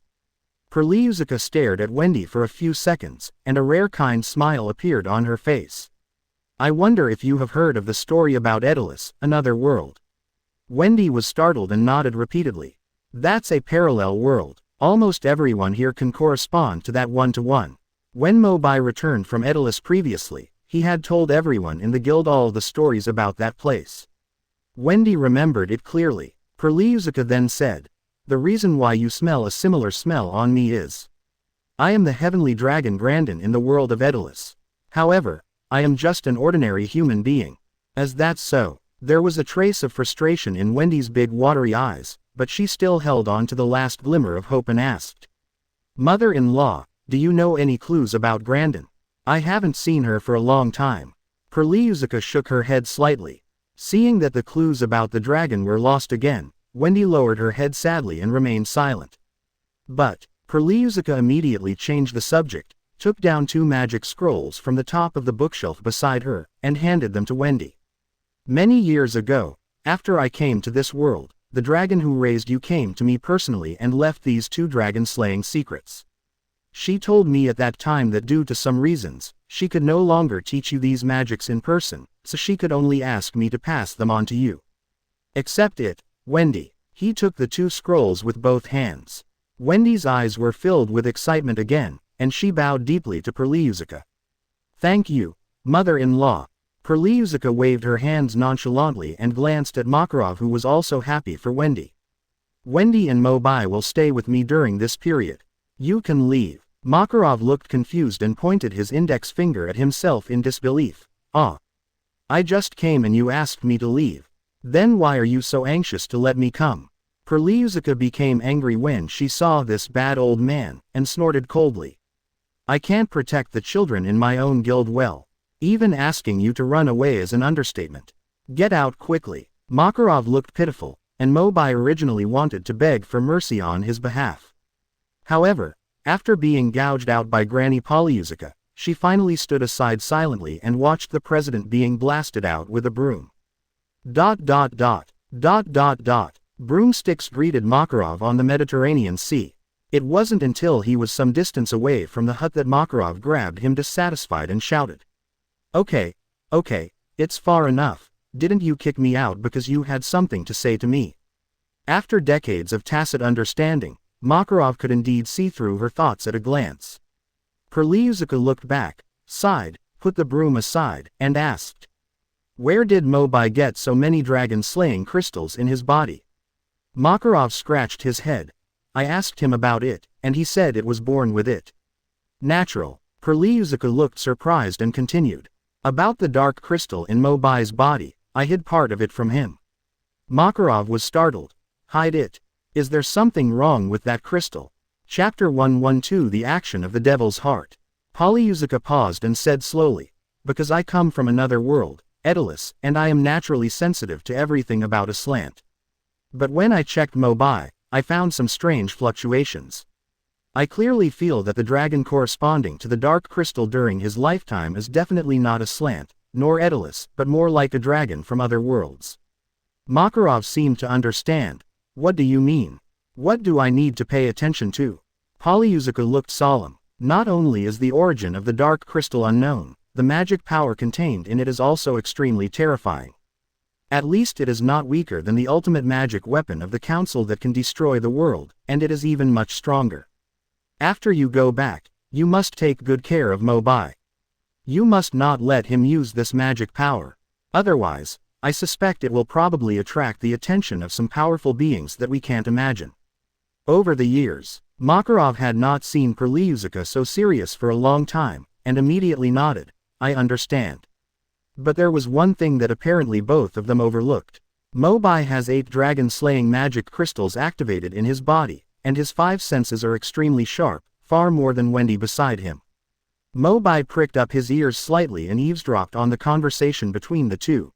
Poliusica stared at Wendy for a few seconds, and a rare kind smile appeared on her face. I wonder if you have heard of the story about Edolas, another world. Wendy was startled and nodded repeatedly. That's a parallel world. Almost everyone here can correspond to that one-to-one. When Mo Bai returned from Edolas previously, he had told everyone in the guild all the stories about that place. Wendy remembered it clearly. Poliusica then said, the reason why you smell a similar smell on me is, I am the heavenly dragon Grandin in the world of Edolas. However, I am just an ordinary human being. As that's so, there was a trace of frustration in Wendy's big watery eyes, but she still held on to the last glimmer of hope and asked, Mother-in-law, do you know any clues about Grandin? I haven't seen her for a long time. Poliusica shook her head slightly. Seeing that the clues about the dragon were lost again, Wendy lowered her head sadly and remained silent. But, Poliusica immediately changed the subject, took down 2 magic scrolls from the top of the bookshelf beside her, and handed them to Wendy. Many years ago, after I came to this world, the dragon who raised you came to me personally and left these 2 dragon-slaying secrets. She told me at that time that due to some reasons, she could no longer teach you these magics in person, so she could only ask me to pass them on to you. Accept it, Wendy. He took the 2 scrolls with both hands. Wendy's eyes were filled with excitement again, and she bowed deeply to Poliusica. Thank you, mother-in-law. Poliusica waved her hands nonchalantly and glanced at Makarov, who was also happy for Wendy. Wendy and Mo Bai will stay with me during this period. You can leave. Makarov looked confused and pointed his index finger at himself in disbelief. I just came and you asked me to leave. Then why are you so anxious to let me come? Poliusica became angry when she saw this bad old man, and snorted coldly. I can't protect the children in my own guild well. Even asking you to run away is an understatement. Get out quickly. Makarov looked pitiful, and Mo Bai originally wanted to beg for mercy on his behalf. However, after being gouged out by Granny Poliusica, she finally stood aside silently and watched the president being blasted out with a broom. Broomsticks greeted Makarov on the Mediterranean Sea. It wasn't until he was some distance away from the hut that Makarov grabbed him dissatisfied and shouted. Okay, it's far enough. Didn't you kick me out because you had something to say to me? After decades of tacit understanding, Makarov could indeed see through her thoughts at a glance. Poliusica looked back, sighed, put the broom aside, and asked, where did Mo Bai get so many dragon-slaying crystals in his body? Makarov scratched his head. I asked him about it, and he said it was born with it. Natural. Poliusica looked surprised and continued. About the dark crystal in Mo Bai's body, I hid part of it from him. Makarov was startled. Hide it? Is there something wrong with that crystal? Chapter 112 The Action of the Devil's Heart. Polyusica paused and said slowly, because I come from another world, Edolas, and I am naturally sensitive to everything about a slant. But when I checked Mo Bai, I found some strange fluctuations. I clearly feel that the dragon corresponding to the dark crystal during his lifetime is definitely not a slant, nor Edolas, but more like a dragon from other worlds. Makarov seemed to understand. What do you mean? What do I need to pay attention to? Polyusica looked solemn. Not only is the origin of the dark crystal unknown, the magic power contained in it is also extremely terrifying. At least it is not weaker than the ultimate magic weapon of the council that can destroy the world, and it is even much stronger. After you go back, you must take good care of Mo Bai. You must not let him use this magic power. Otherwise, I suspect it will probably attract the attention of some powerful beings that we can't imagine. Over the years, Makarov had not seen Polyusica so serious for a long time, and immediately nodded. I understand. But there was one thing that apparently both of them overlooked. Mo Bai has 8 dragon-slaying magic crystals activated in his body, and his 5 senses are extremely sharp, far more than Wendy beside him. Mo Bai pricked up his ears slightly and eavesdropped on the conversation between the two.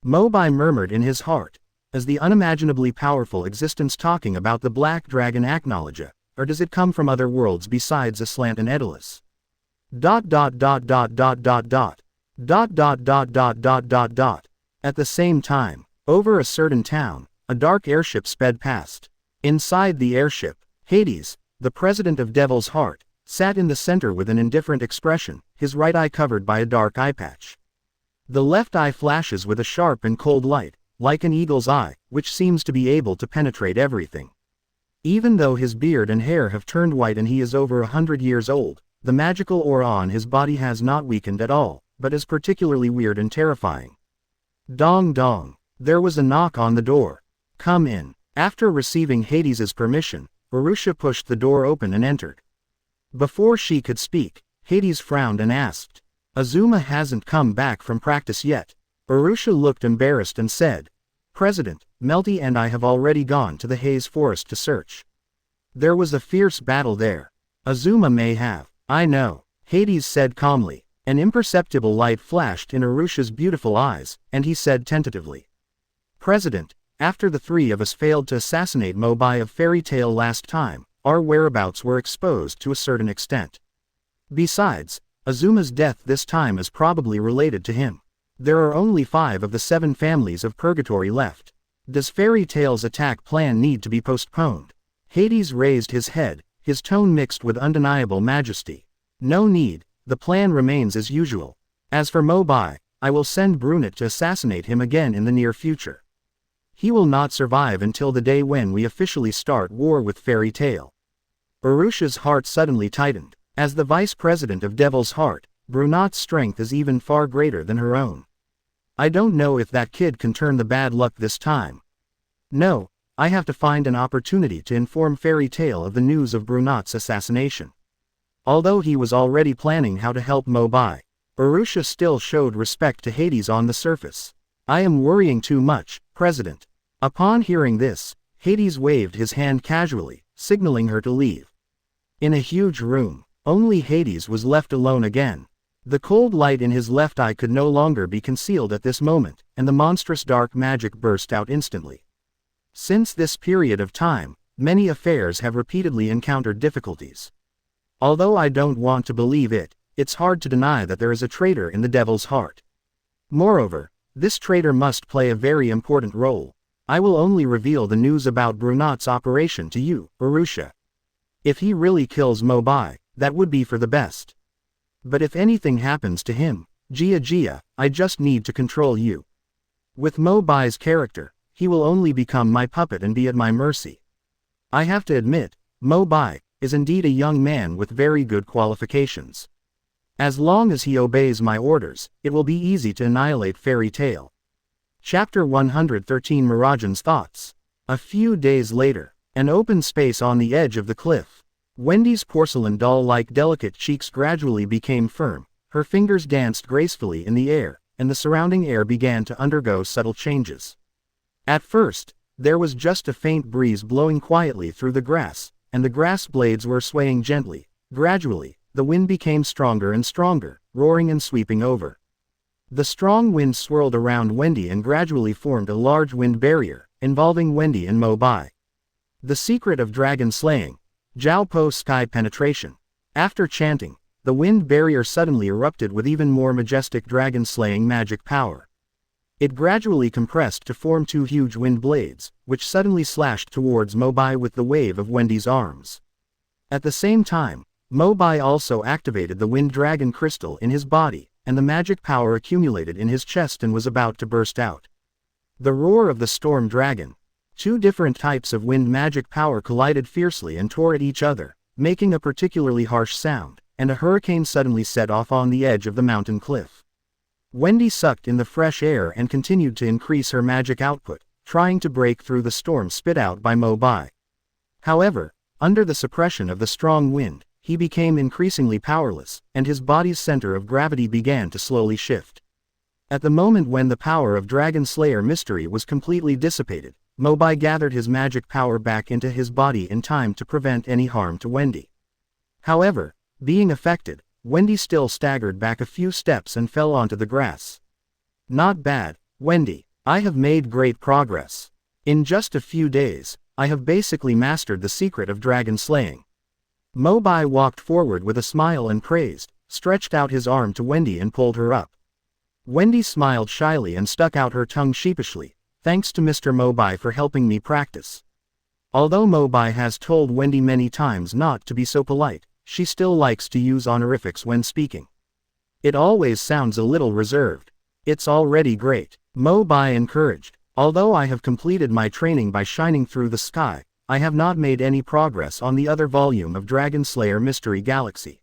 Mo Bai murmured in his heart, is the unimaginably powerful existence talking about the black dragon Acknowledge, or does it come from other worlds besides Aslant and Edolas? ... At the same time, over a certain town, a dark airship sped past. Inside the airship, Hades, the president of Devil's Heart, sat in the center with an indifferent expression, his right eye covered by a dark eye patch. The left eye flashes with a sharp and cold light, like an eagle's eye, which seems to be able to penetrate everything. Even though his beard and hair have turned white and he is over 100 years old, the magical aura on his body has not weakened at all, but is particularly weird and terrifying. Dong dong. There was a knock on the door. Come in. After receiving Hades's permission, Arusha pushed the door open and entered. Before she could speak, Hades frowned and asked, Azuma hasn't come back from practice yet. Arusha looked embarrassed and said, President, Melty and I have already gone to the Haze Forest to search. There was a fierce battle there. Azuma may have. I know, Hades said calmly. An imperceptible light flashed in Arusha's beautiful eyes, and he said tentatively, President, after the 3 of us failed to assassinate Mo Bai of Fairy Tale last time, our whereabouts were exposed to a certain extent. Besides, Azuma's death this time is probably related to him. There are only 5 of the 7 families of Purgatory left. Does Fairy Tale's attack plan need to be postponed? Hades raised his head, his tone mixed with undeniable majesty. No need, the plan remains as usual. As for Mo Bai, I will send Brunette to assassinate him again in the near future. He will not survive until the day when we officially start war with Fairy Tale. Arusha's heart suddenly tightened. As the vice president of Devil's Heart, Brunette's strength is even far greater than her own. I don't know if that kid can turn the bad luck this time. No, I have to find an opportunity to inform Fairy Tale of the news of Brunette's assassination. Although he was already planning how to help Mo Bai, Arusha still showed respect to Hades on the surface. I am worrying too much, President. Upon hearing this, Hades waved his hand casually, signaling her to leave. In a huge room, only Hades was left alone again. The cold light in his left eye could no longer be concealed at this moment, and the monstrous dark magic burst out instantly. Since this period of time, many affairs have repeatedly encountered difficulties. Although I don't want to believe it, it's hard to deny that there is a traitor in the Devil's Heart. Moreover, this traitor must play a very important role. I will only reveal the news about Brunette's operation to you, Arusha. If he really kills Mo Bai, that would be for the best. But if anything happens to him, Gia, I just need to control you. With Mo Bai's character, he will only become my puppet and be at my mercy. I have to admit, Mo Bai is indeed a young man with very good qualifications. As long as he obeys my orders, it will be easy to annihilate Fairy Tale. Chapter 113 Mirajan's Thoughts. A few days later, an open space on the edge of the cliff. Wendy's porcelain doll-like delicate cheeks gradually became firm, Her fingers danced gracefully in the air, and the surrounding air began to undergo subtle changes. At first, there was just a faint breeze blowing quietly through the grass, and the grass blades were swaying gently. Gradually, the wind became stronger and stronger, roaring and sweeping over. The strong wind swirled around Wendy and gradually formed a large wind barrier, involving Wendy and Mo Bai. The secret of dragon slaying. Jiao Po sky penetration. After chanting, the wind barrier suddenly erupted with even more majestic dragon-slaying magic power. It gradually compressed to form two huge wind blades, which suddenly slashed towards Mo Bai with the wave of Wendy's arms. At the same time, Mo Bai also activated the wind dragon crystal in his body, and the magic power accumulated in his chest and was about to burst out. The roar of the storm dragon. Two different types of wind magic power collided fiercely and tore at each other, making a particularly harsh sound, and a hurricane suddenly set off on the edge of the mountain cliff. Wendy sucked in the fresh air and continued to increase her magic output, trying to break through the storm spit out by Mo Bai. However, under the suppression of the strong wind, he became increasingly powerless, and his body's center of gravity began to slowly shift. At the moment when the power of Dragon Slayer mystery was completely dissipated, Mo Bai gathered his magic power back into his body in time to prevent any harm to Wendy. However, being affected, Wendy still staggered back a few steps and fell onto the grass. Not bad, Wendy. I have made great progress. In just a few days, I have basically mastered the secret of dragon slaying. Mo Bai walked forward with a smile and praised, stretched out his arm to Wendy and pulled her up. Wendy smiled shyly and stuck out her tongue sheepishly. Thanks to Mr. Mo Bai for helping me practice. Although Mo Bai has told Wendy many times not to be so polite, she still likes to use honorifics when speaking. It always sounds a little reserved. It's already great, Mo Bai encouraged. Although I have completed my training by shining through the sky, I have not made any progress on the other volume of Dragon Slayer Mystery Galaxy.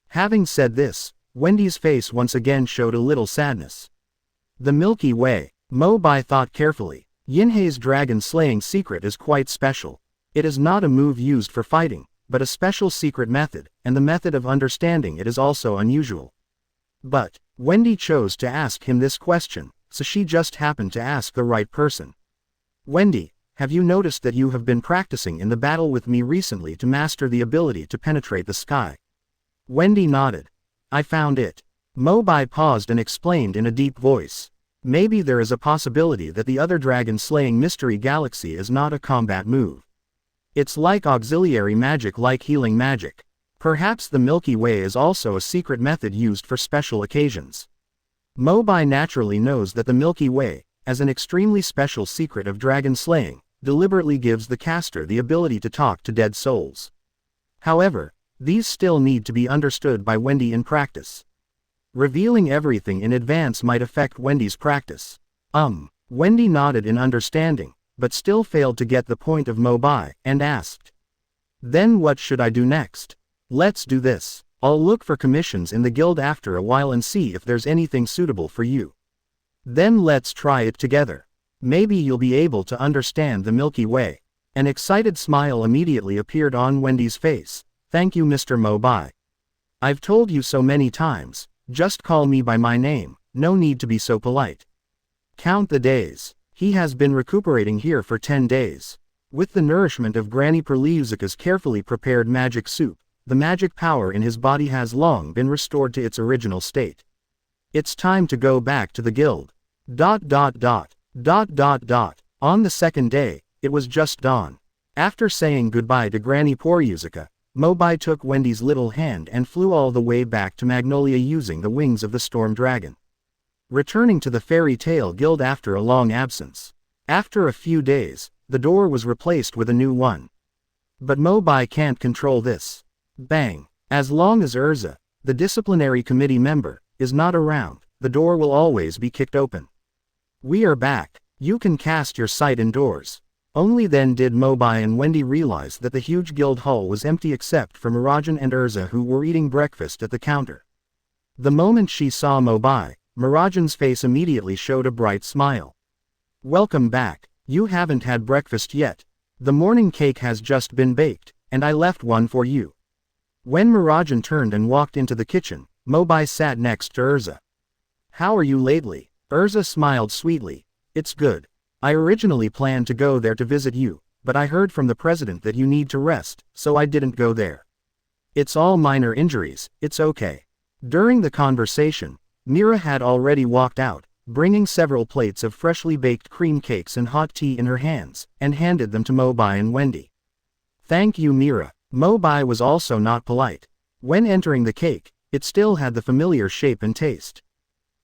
Having said this, Wendy's face once again showed a little sadness. The Milky Way. Mo Bai thought carefully. Yinhei's dragon-slaying secret is quite special. It is not a move used for fighting, but a special secret method, and the method of understanding it is also unusual. But, Wendy chose to ask him this question, so she just happened to ask the right person. Wendy, have you noticed that you have been practicing in the battle with me recently to master the ability to penetrate the sky? Wendy nodded. I found it. Mo Bai paused and explained in a deep voice. Maybe there is a possibility that the other dragon-slaying mystery galaxy is not a combat move. It's like auxiliary magic like healing magic. Perhaps the Milky Way is also a secret method used for special occasions. Mo Bai naturally knows that the Milky Way, as an extremely special secret of dragon slaying, deliberately gives the caster the ability to talk to dead souls. However, these still need to be understood by Wendy in practice. Revealing everything in advance might affect Wendy's practice. Wendy nodded in understanding, but still failed to get the point of Mo Bai, and asked. Then what should I do next? Let's do this. I'll look for commissions in the guild after a while and see if there's anything suitable for you. Then let's try it together. Maybe you'll be able to understand the Milky Way. An excited smile immediately appeared on Wendy's face. Thank you, Mr. Mo Bai. I've told you so many times. Just call me by my name, no need to be so polite. Count the days. He has been recuperating here for 10 days. With the nourishment of Granny Perliuzica's carefully prepared magic soup, the magic power in his body has long been restored to its original state. It's time to go back to the guild. On the second day, it was just dawn. After saying goodbye to Granny Perliuzica, Mo Bai took Wendy's little hand and flew all the way back to Magnolia using the wings of the storm dragon. Returning to the Fairy Tale Guild after a long absence. After a few days, the door was replaced with a new one. But Mo Bai can't control this. Bang! As long as Erza, the disciplinary committee member, is not around, the door will always be kicked open. We are back. You can cast your sight indoors. Only then did Mo Bai and Wendy realize that the huge guild hall was empty except for Mirajan and Erza, who were eating breakfast at the counter. The moment she saw Mo Bai, Mirajan's face immediately showed a bright smile. Welcome back. You haven't had breakfast yet. The morning cake has just been baked, and I left one for you. When Mirajan turned and walked into the kitchen, Mo Bai sat next to Erza. How are you lately? Erza smiled sweetly. It's good. I originally planned to go there to visit you, but I heard from the president that you need to rest, so I didn't go there. It's all minor injuries, it's okay. During the conversation, Mira had already walked out, bringing several plates of freshly baked cream cakes and hot tea in her hands, and handed them to Mo Bai and Wendy. Thank you, Mira. Mo Bai was also not polite. When entering the cake, it still had the familiar shape and taste.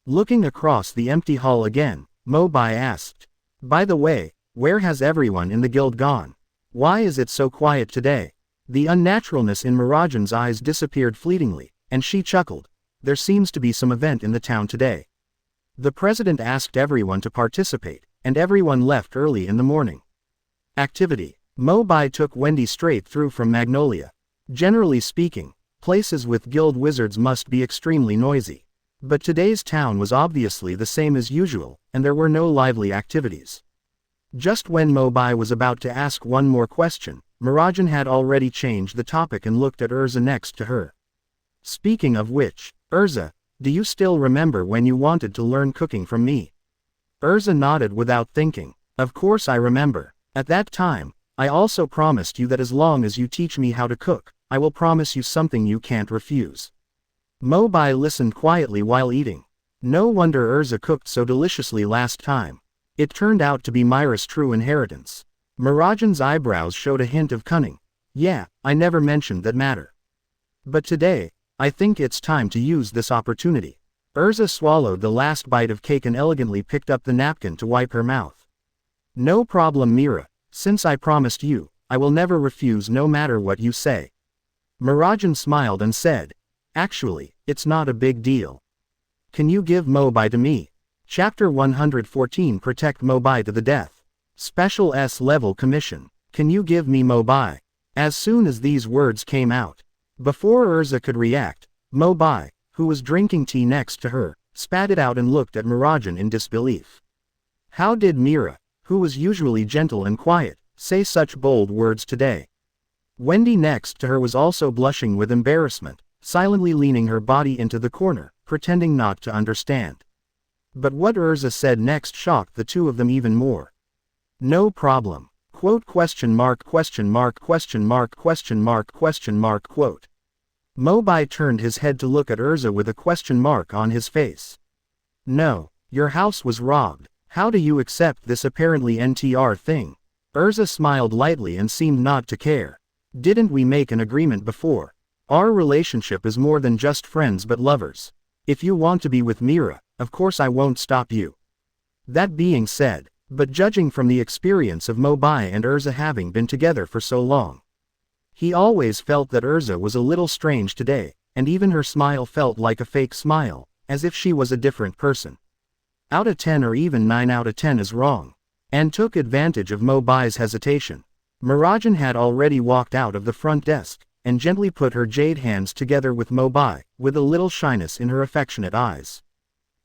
Looking across the empty hall again, Mo Bai asked, by the way, where has everyone in the guild gone? Why is it so quiet today? The unnaturalness in Mirajan's eyes disappeared fleetingly, and she chuckled. There seems to be some event in the town today. The president asked everyone to participate, and everyone left early in the morning. Activity. Mo Bai took Wendy straight through from Magnolia. Generally speaking, places with guild wizards must be extremely noisy. But today's town was obviously the same as usual, and there were no lively activities. Just when Mo Bai was about to ask one more question, Mirajan had already changed the topic and looked at Erza next to her. Speaking of which, Erza, do you still remember when you wanted to learn cooking from me? Erza nodded without thinking. Of course I remember. At that time, I also promised you that as long as you teach me how to cook, I will promise you something you can't refuse. Mo Bai listened quietly while eating. No wonder Erza cooked so deliciously last time. It turned out to be Myra's true inheritance. Mirajan's eyebrows showed a hint of cunning. Yeah, I never mentioned that matter. But today, I think it's time to use this opportunity. Erza swallowed the last bite of cake and elegantly picked up the napkin to wipe her mouth. No problem, Mira. Since I promised you, I will never refuse no matter what you say. Mirajan smiled and said, actually, it's not a big deal. Can you give Mo Bai to me? Chapter 114 Protect Mo Bai to the death. Special S-level commission. Can you give me Mo Bai? As soon as these words came out, before Erza could react, Mo Bai, who was drinking tea next to her, spat it out and looked at Mirajan in disbelief. How did Mira, who was usually gentle and quiet, say such bold words today? Wendy next to her was also blushing with embarrassment, silently leaning her body into the corner, pretending not to understand. But what Erza said next shocked the two of them even more. No problem. Quote question mark question mark question mark question mark question mark quote. Mo Bai turned his head to look at Erza with a question mark on his face. No, your house was robbed. How do you accept this apparently NTR thing? Erza smiled lightly and seemed not to care. Didn't we make an agreement before? Our relationship is more than just friends but lovers. If you want to be with Mira, of course I won't stop you. That being said, but judging from the experience of Mo Bai and Erza having been together for so long, he always felt that Erza was a little strange today, and even her smile felt like a fake smile, as if she was a different person. Out of 10 or even 9 out of 10 is wrong. And took advantage of Mo Bai's hesitation. Mirajan had already walked out of the front desk, and gently put her jade hands together with Mo Bai, with a little shyness in her affectionate eyes.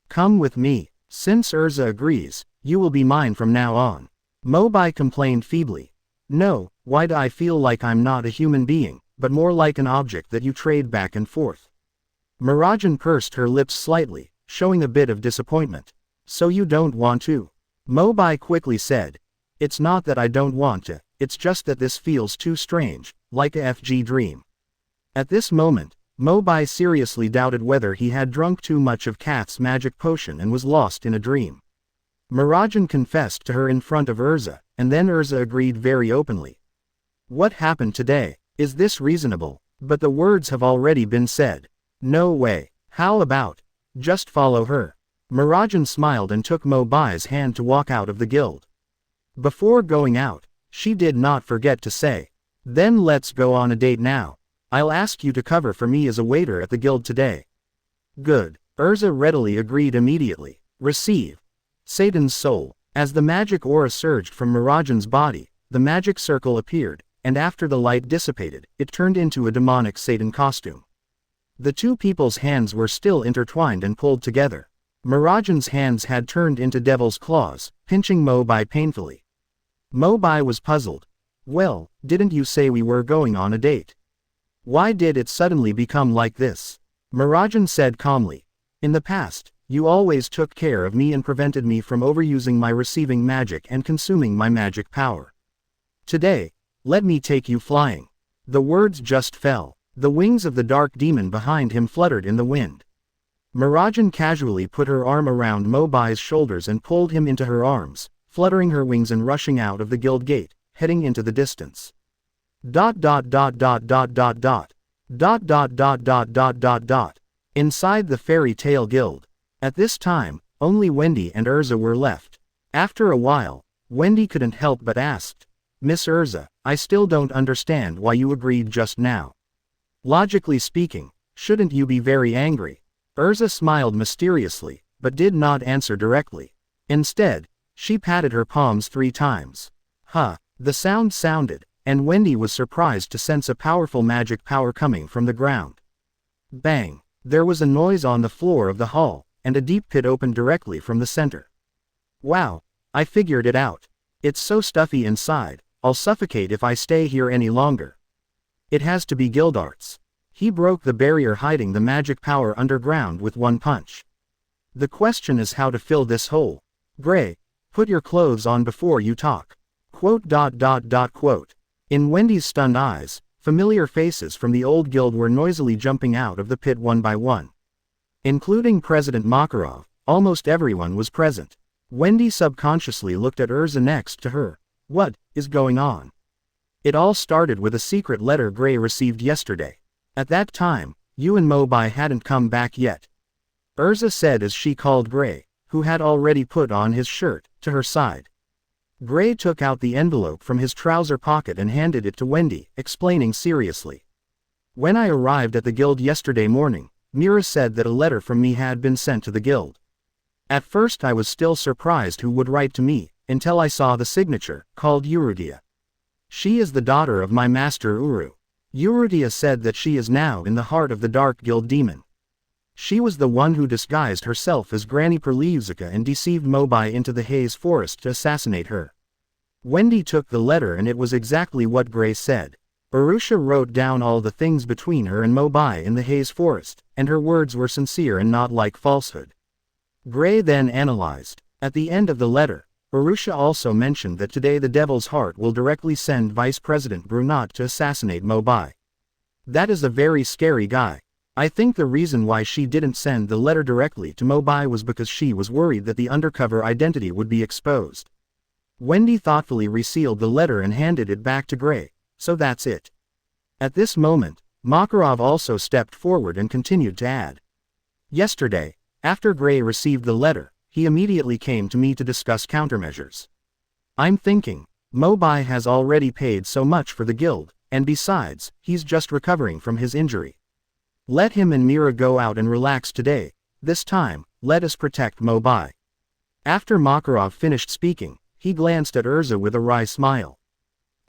Come with me. Since Erza agrees, you will be mine from now on. Mo Bai complained feebly. No, why do I feel like I'm not a human being, but more like an object that you trade back and forth? Mirajan pursed her lips slightly, showing a bit of disappointment. So you don't want to? Mo Bai quickly said. It's not that I don't want to, it's just that this feels too strange, like a FG dream. At this moment, Mo Bai seriously doubted whether he had drunk too much of Kath's magic potion and was lost in a dream. Mirajan confessed to her in front of Erza, and then Erza agreed very openly. What happened today? Is this reasonable? But the words have already been said. No way. How about? Just follow her. Mirajan smiled and took Mo Bai's hand to walk out of the guild. Before going out, she did not forget to say, then let's go on a date now. I'll ask you to cover for me as a waiter at the guild today. Good. Erza readily agreed immediately. Receive. Satan's soul. As the magic aura surged from Mirajan's body, the magic circle appeared, and after the light dissipated, it turned into a demonic Satan costume. The two people's hands were still intertwined and pulled together. Mirajan's hands had turned into devil's claws, pinching Mo Bai painfully. Mo Bai was puzzled. Well, didn't you say we were going on a date? Why did it suddenly become like this? Mirajan said calmly. In the past, you always took care of me and prevented me from overusing my receiving magic and consuming my magic power. Today, let me take you flying. The words just fell. The wings of the dark demon behind him fluttered in the wind. Mirajan casually put her arm around Mo Bai's shoulders and pulled him into her arms, fluttering her wings and rushing out of the guild gate, heading into the distance. Inside the fairy tale guild. At this time, only Wendy and Erza were left. After a while, Wendy couldn't help but asked, "Miss Erza, I still don't understand why you agreed just now. Logically speaking, shouldn't you be very angry?" Erza smiled mysteriously, but did not answer directly. Instead, she patted her palms 3 times. The sound sounded, and Wendy was surprised to sense a powerful magic power coming from the ground. Bang! There was a noise on the floor of the hall, and a deep pit opened directly from the center. Wow! I figured it out. It's so stuffy inside, I'll suffocate if I stay here any longer. It has to be Gildart's. He broke the barrier hiding the magic power underground with one punch. The question is how to fill this hole. Gray, put your clothes on before you talk. In Wendy's stunned eyes, familiar faces from the old guild were noisily jumping out of the pit one by one. Including President Makarov, almost everyone was present. Wendy subconsciously looked at Erza next to her. What is going on? It all started with a secret letter Gray received yesterday. At that time, you and Mo Bai hadn't come back yet. Erza said as she called Gray, who had already put on his shirt, to her side. Gray took out the envelope from his trouser pocket and handed it to Wendy, explaining seriously. When I arrived at the guild yesterday morning, Mira said that a letter from me had been sent to the guild. At first I was still surprised who would write to me, until I saw the signature, called Urudia. She is the daughter of my master Uru. Urudia said that she is now in the heart of the Dark Guild demon. She was the one who disguised herself as Granny Perlivzika and deceived Mo Bai into the Haze Forest to assassinate her. Wendy took the letter and it was exactly what Gray said. Arusha wrote down all the things between her and Mo Bai in the Haze Forest, and her words were sincere and not like falsehood. Gray then analyzed. At the end of the letter, Arusha also mentioned that today the Devil's Heart will directly send Vice President Brunot to assassinate Mo Bai. That is a very scary guy. I think the reason why she didn't send the letter directly to Mo Bai was because she was worried that the undercover identity would be exposed. Wendy thoughtfully resealed the letter and handed it back to Gray. So that's it. At this moment, Makarov also stepped forward and continued to add. Yesterday, after Gray received the letter, he immediately came to me to discuss countermeasures. I'm thinking, Mo Bai has already paid so much for the guild, and besides, he's just recovering from his injury. Let him and Mira go out and relax today. This time, let us protect Mo Bai. After Makarov finished speaking, he glanced at Erza with a wry smile.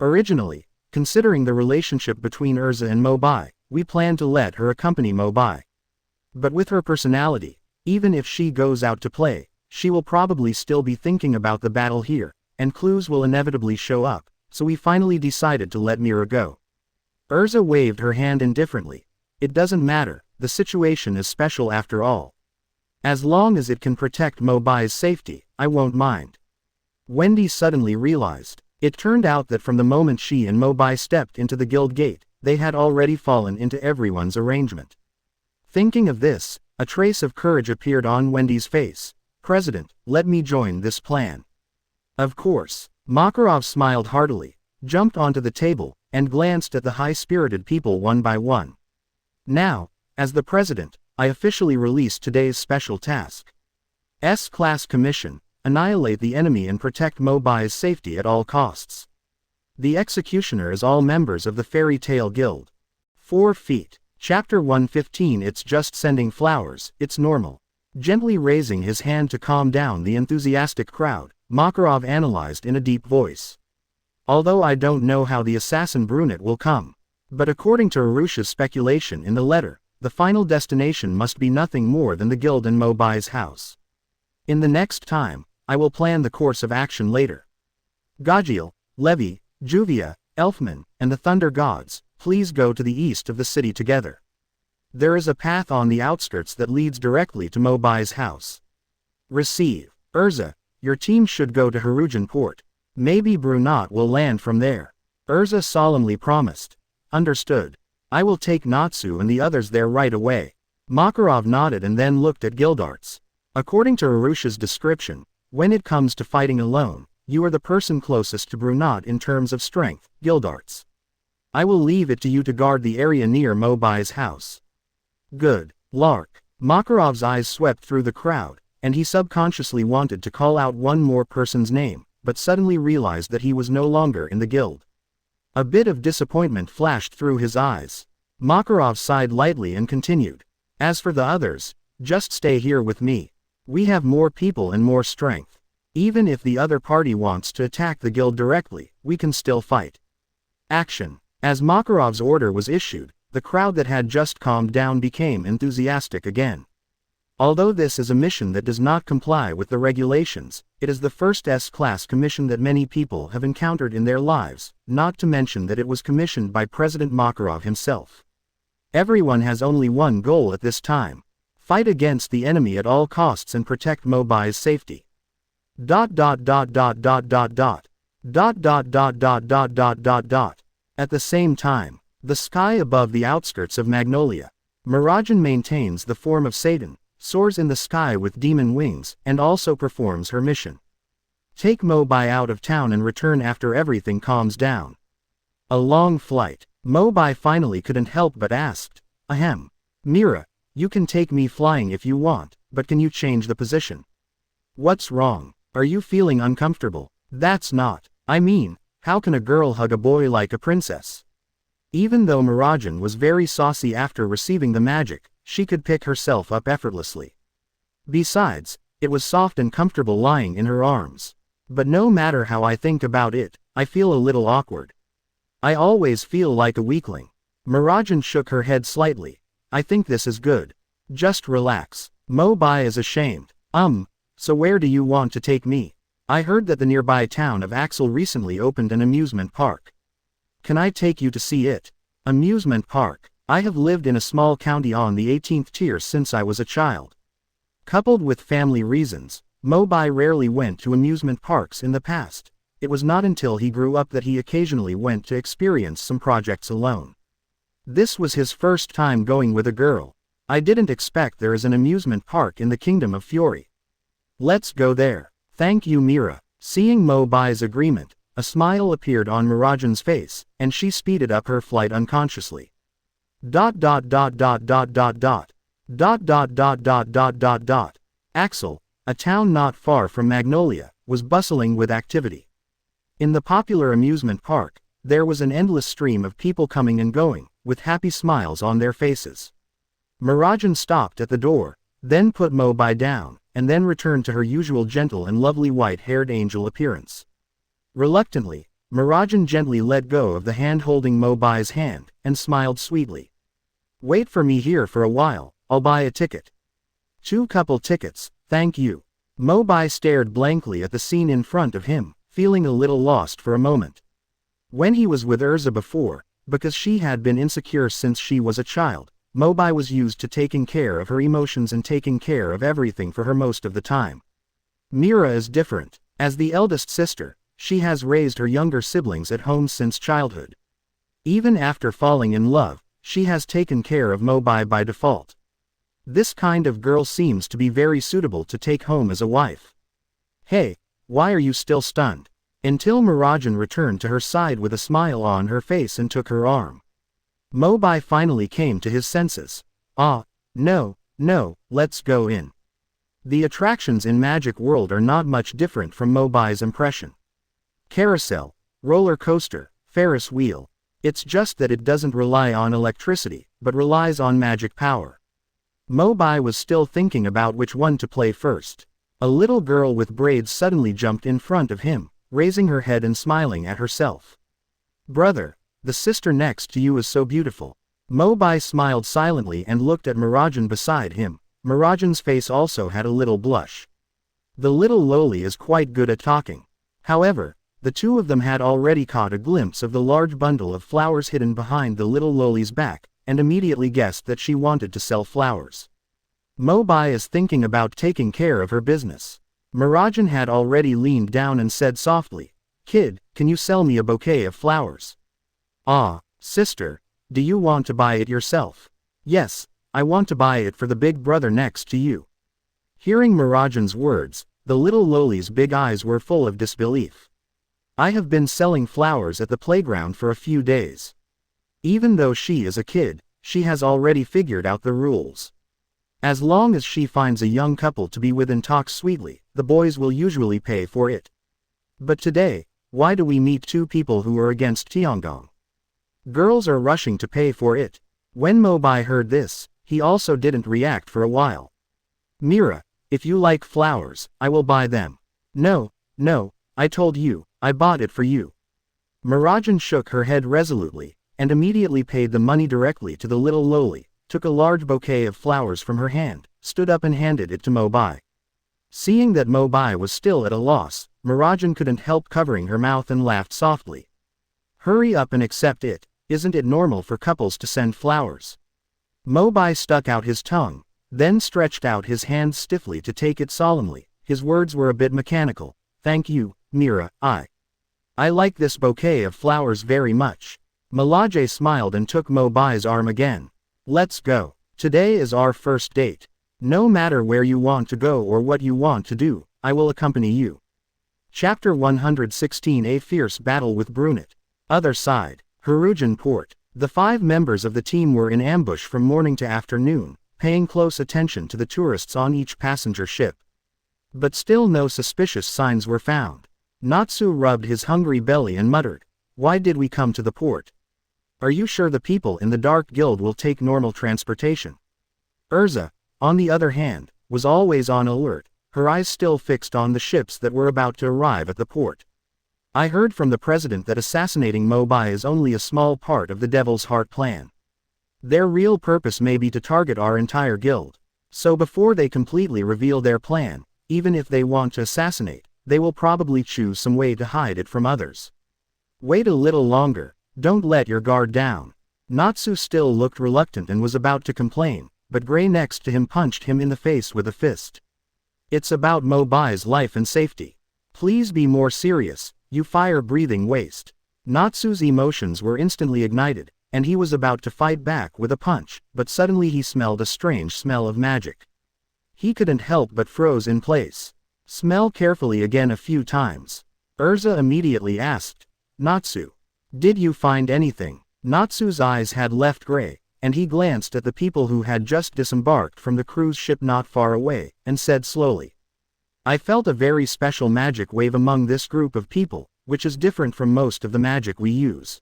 Originally, considering the relationship between Erza and Mo Bai, we planned to let her accompany Mo Bai. But with her personality, even if she goes out to play, she will probably still be thinking about the battle here, and clues will inevitably show up, so we finally decided to let Mira go. Erza waved her hand indifferently. It doesn't matter, the situation is special after all. As long as it can protect Mo Bai's safety, I won't mind. Wendy suddenly realized. It turned out that from the moment she and Mo Bai stepped into the guild gate, they had already fallen into everyone's arrangement. Thinking of this, a trace of courage appeared on Wendy's face. President, let me join this plan. Of course. Makarov smiled heartily, jumped onto the table, and glanced at the high-spirited people one by one. Now, as the president, I officially release today's special task. S-Class Commission, annihilate the enemy and protect Mo Bai's safety at all costs. The executioner is all members of the Fairy Tale Guild. 4 feet. Chapter 115. It's just sending flowers, it's normal. Gently raising his hand to calm down the enthusiastic crowd, Makarov analyzed in a deep voice. Although I don't know how the assassin Brunet will come. But according to Arusha's speculation in the letter, the final destination must be nothing more than the guild and Mo Bai's house. In the next time, I will plan the course of action later. Gajiel, Levi, Juvia, Elfman, and the Thunder Gods, please go to the east of the city together. There is a path on the outskirts that leads directly to Mo Bai's house. Receive. Erza, your team should go to Harujan Port. Maybe Brunot will land from there. Erza solemnly promised. Understood. I will take Natsu and the others there right away. Makarov nodded and then looked at Gildarts. According to Arusha's description, when it comes to fighting alone, you are the person closest to Brunot in terms of strength, Gildarts. I will leave it to you to guard the area near Mo Bai's house. Good. Lark. Makarov's eyes swept through the crowd, and he subconsciously wanted to call out one more person's name, but suddenly realized that he was no longer in the guild. A bit of disappointment flashed through his eyes. Makarov sighed lightly and continued. As for the others, just stay here with me. We have more people and more strength. Even if the other party wants to attack the guild directly, we can still fight. Action. As Makarov's order was issued, the crowd that had just calmed down became enthusiastic again. Although this is a mission that does not comply with the regulations, it is the first S-class commission that many people have encountered in their lives, not to mention that it was commissioned by President Makarov himself. Everyone has only one goal at this time. Fight against the enemy at all costs and protect Mo Bai's safety. ... At the same time, the sky above the outskirts of Magnolia, Mirajan maintains the form of Satan, soars in the sky with demon wings, and also performs her mission. Take Mo Bai out of town and return after everything calms down. A long flight. Mo Bai finally couldn't help but asked, Ahem. Mira, you can take me flying if you want, but can you change the position? What's wrong? Are you feeling uncomfortable? That's not. I mean, how can a girl hug a boy like a princess? Even though Mirajan was very saucy after receiving the magic, she could pick herself up effortlessly. Besides, it was soft and comfortable lying in her arms. But no matter how I think about it, I feel a little awkward. I always feel like a weakling. Mirajan shook her head slightly. I think this is good. Just relax. Mo Bai is ashamed. So where do you want to take me? I heard that the nearby town of Axel recently opened an amusement park. Can I take you to see it? Amusement park. I have lived in a small county on the 18th tier since I was a child. Coupled with family reasons, Mo Bai rarely went to amusement parks in the past. It was not until he grew up that he occasionally went to experience some projects alone. This was his first time going with a girl. I didn't expect there is an amusement park in the Kingdom of Fury. Let's go there. Thank you, Mira. Seeing Mo Bai's agreement, a smile appeared on Mirajan's face, and she speeded up her flight unconsciously. Axel, a town not far from Magnolia, was bustling with activity. In the popular amusement park, there was an endless stream of people coming and going, with happy smiles on their faces. Mirajan stopped at the door, then put Mo Bai down, and then returned to her usual gentle and lovely white-haired angel appearance. Reluctantly, Mirajan gently let go of the hand holding Mo Bai's hand, and smiled sweetly. Wait for me here for a while, I'll buy a ticket. 2 couple tickets, thank you. Mo Bai stared blankly at the scene in front of him, feeling a little lost for a moment. When he was with Erza before, because she had been insecure since she was a child, Mo Bai was used to taking care of her emotions and taking care of everything for her most of the time. Mira is different. As the eldest sister, she has raised her younger siblings at home since childhood. Even after falling in love, she has taken care of Mo Bai by default. This kind of girl seems to be very suitable to take home as a wife. Hey, why are you still stunned? Until Mirajan returned to her side with a smile on her face and took her arm. Mo Bai finally came to his senses. No, let's go in. The attractions in Magic World are not much different from Mo Bai's impression. Carousel, roller coaster, Ferris wheel. It's just that it doesn't rely on electricity, but relies on magic power. Mo Bai was still thinking about which one to play first. A little girl with braids suddenly jumped in front of him, raising her head and smiling at herself. Brother, the sister next to you is so beautiful. Mo Bai smiled silently and looked at Mirajan beside him. Mirajan's face also had a little blush. The little loli is quite good at talking. However, the two of them had already caught a glimpse of the large bundle of flowers hidden behind the little loli's back, and immediately guessed that she wanted to sell flowers. Mo Bai is thinking about taking care of her business. Marajan had already leaned down and said softly, "Kid, can you sell me a bouquet of flowers?" "Ah, sister, do you want to buy it yourself?" "Yes, I want to buy it for the big brother next to you." Hearing Marajan's words, the little Loli's big eyes were full of disbelief. "I have been selling flowers at the playground for a few days." Even though she is a kid, she has already figured out the rules. As long as she finds a young couple to be with and talk sweetly, the boys will usually pay for it. But today, why do we meet two people who are against Tiangong? Girls are rushing to pay for it. When Mo Bai heard this, he also didn't react for a while. "Mira, if you like flowers, I will buy them." No, I told you, I bought it for you." Marajan shook her head resolutely, and immediately paid the money directly to the little Loli, took a large bouquet of flowers from her hand, stood up and handed it to Mo Bai. Seeing that Mo Bai was still at a loss, Marajan couldn't help covering her mouth and laughed softly. "Hurry up and accept it, isn't it normal for couples to send flowers?" Mo Bai stuck out his tongue, then stretched out his hand stiffly to take it solemnly. His words were a bit mechanical. "Thank you, Mira, I like this bouquet of flowers very much." Malaje smiled and took Mo Bai's arm again. "Let's go. Today is our first date. No matter where you want to go or what you want to do, I will accompany you." Chapter 116 A Fierce Battle with Brunette. Other side, Harujan Port. The 5 members of the team were in ambush from morning to afternoon, paying close attention to the tourists on each passenger ship. But still no suspicious signs were found. Natsu rubbed his hungry belly and muttered, "Why did we come to the port? Are you sure the people in the Dark Guild will take normal transportation?" Erza, on the other hand, was always on alert, her eyes still fixed on the ships that were about to arrive at the port. "I heard from the president that assassinating Mo Bai is only a small part of the Devil's Heart plan. Their real purpose may be to target our entire guild. So before they completely reveal their plan, even if they want to assassinate, they will probably choose some way to hide it from others. Wait a little longer, don't let your guard down." Natsu still looked reluctant and was about to complain, but Gray next to him punched him in the face with a fist. "It's about Mo Bai's life and safety. Please be more serious, you fire-breathing waste." Natsu's emotions were instantly ignited, and he was about to fight back with a punch, but suddenly he smelled a strange smell of magic. He couldn't help but froze in place. "Smell carefully again a few times." Erza immediately asked, "Natsu, did you find anything?" Natsu's eyes had left Gray, and he glanced at the people who had just disembarked from the cruise ship not far away, and said slowly, "I felt a very special magic wave among this group of people, which is different from most of the magic we use."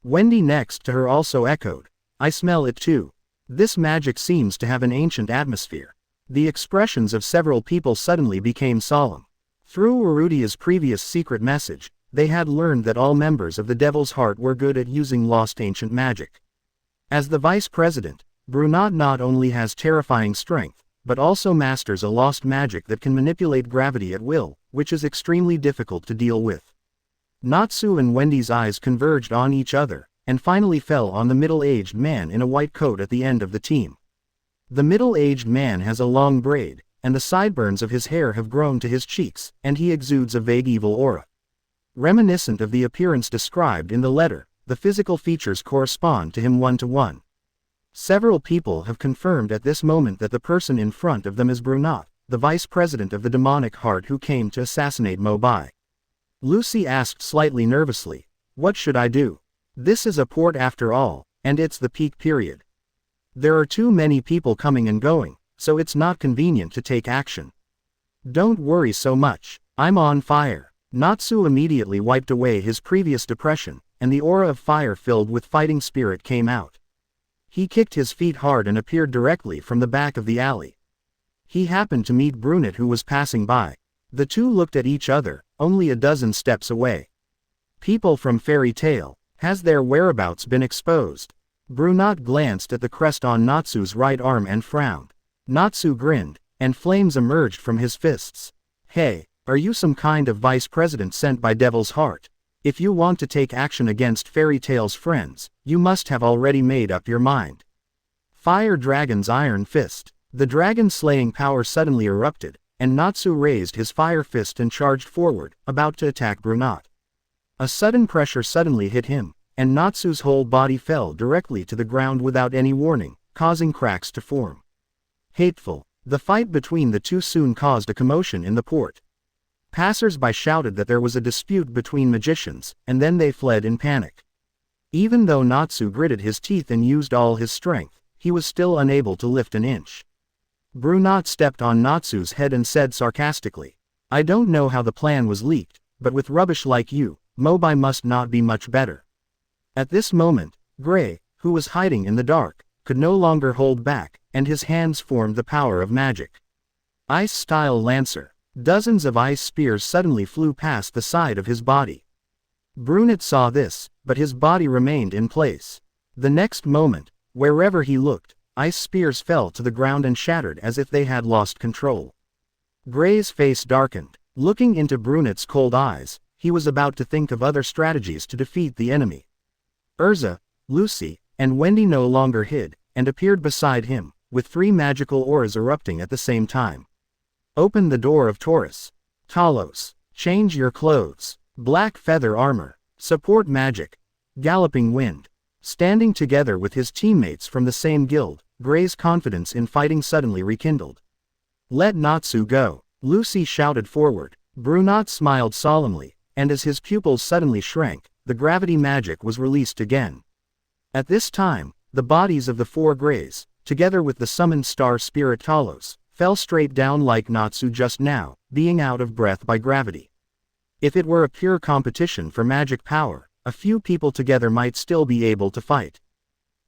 Wendy next to her also echoed, "I smell it too. This magic seems to have an ancient atmosphere." The expressions of several people suddenly became solemn. Through Urudia's previous secret message, they had learned that all members of the Devil's Heart were good at using lost ancient magic. As the vice president, Brunette not only has terrifying strength, but also masters a lost magic that can manipulate gravity at will, which is extremely difficult to deal with. Natsu and Wendy's eyes converged on each other, and finally fell on the middle-aged man in a white coat at the end of the team. The middle-aged man has a long braid, and the sideburns of his hair have grown to his cheeks, and he exudes a vague evil aura. Reminiscent of the appearance described in the letter, the physical features correspond to him one-to-one. Several people have confirmed at this moment that the person in front of them is Brunette, the vice president of the demonic heart who came to assassinate Mo Bai. Lucy asked slightly nervously, "What should I do? This is a port after all, and it's the peak period. There are too many people coming and going, so it's not convenient to take action." "Don't worry so much, I'm on fire." Natsu immediately wiped away his previous depression, and the aura of fire filled with fighting spirit came out. He kicked his feet hard and appeared directly from the back of the alley. He happened to meet Brunette, who was passing by. The two looked at each other, only a dozen steps away. "People from Fairy Tale, has their whereabouts been exposed?" Brunette glanced at the crest on Natsu's right arm and frowned. Natsu grinned, and flames emerged from his fists. "Hey, are you some kind of vice president sent by Devil's Heart? If you want to take action against Fairy Tail's friends, you must have already made up your mind. Fire Dragon's Iron Fist. The dragon-slaying power suddenly erupted, and Natsu raised his fire fist and charged forward, about to attack Brunot. A sudden pressure suddenly hit him, and Natsu's whole body fell directly to the ground without any warning, causing cracks to form. Hateful. The fight between the two soon caused a commotion in the port. Passers-by shouted that there was a dispute between magicians, and then they fled in panic. Even though Natsu gritted his teeth and used all his strength, he was still unable to lift an inch. Brunot stepped on Natsu's head and said sarcastically, "I don't know how the plan was leaked, but with rubbish like you, Mo Bai must not be much better." At this moment, Gray, who was hiding in the dark, could no longer hold back, and his hands formed the power of magic. Ice-style Lancer. Dozens of ice spears suddenly flew past the side of his body. Brunot saw this, but his body remained in place. The next moment, wherever he looked, ice spears fell to the ground and shattered as if they had lost control. Gray's face darkened. Looking into Brunot's cold eyes, he was about to think of other strategies to defeat the enemy. Erza, Lucy, and Wendy no longer hid, and appeared beside him, with 3 magical auras erupting at the same time. Open the door of Taurus. Talos. Change your clothes. Black feather armor. Support magic. Galloping wind. Standing together with his teammates from the same guild, Gray's confidence in fighting suddenly rekindled. Let Natsu go. Lucy shouted forward. Brunot smiled solemnly, and as his pupils suddenly shrank, the gravity magic was released again. At this time, the bodies of the 4 Grays, together with the summoned star spirit Talos, fell straight down like Natsu just now, being out of breath by gravity. If it were a pure competition for magic power, a few people together might still be able to fight.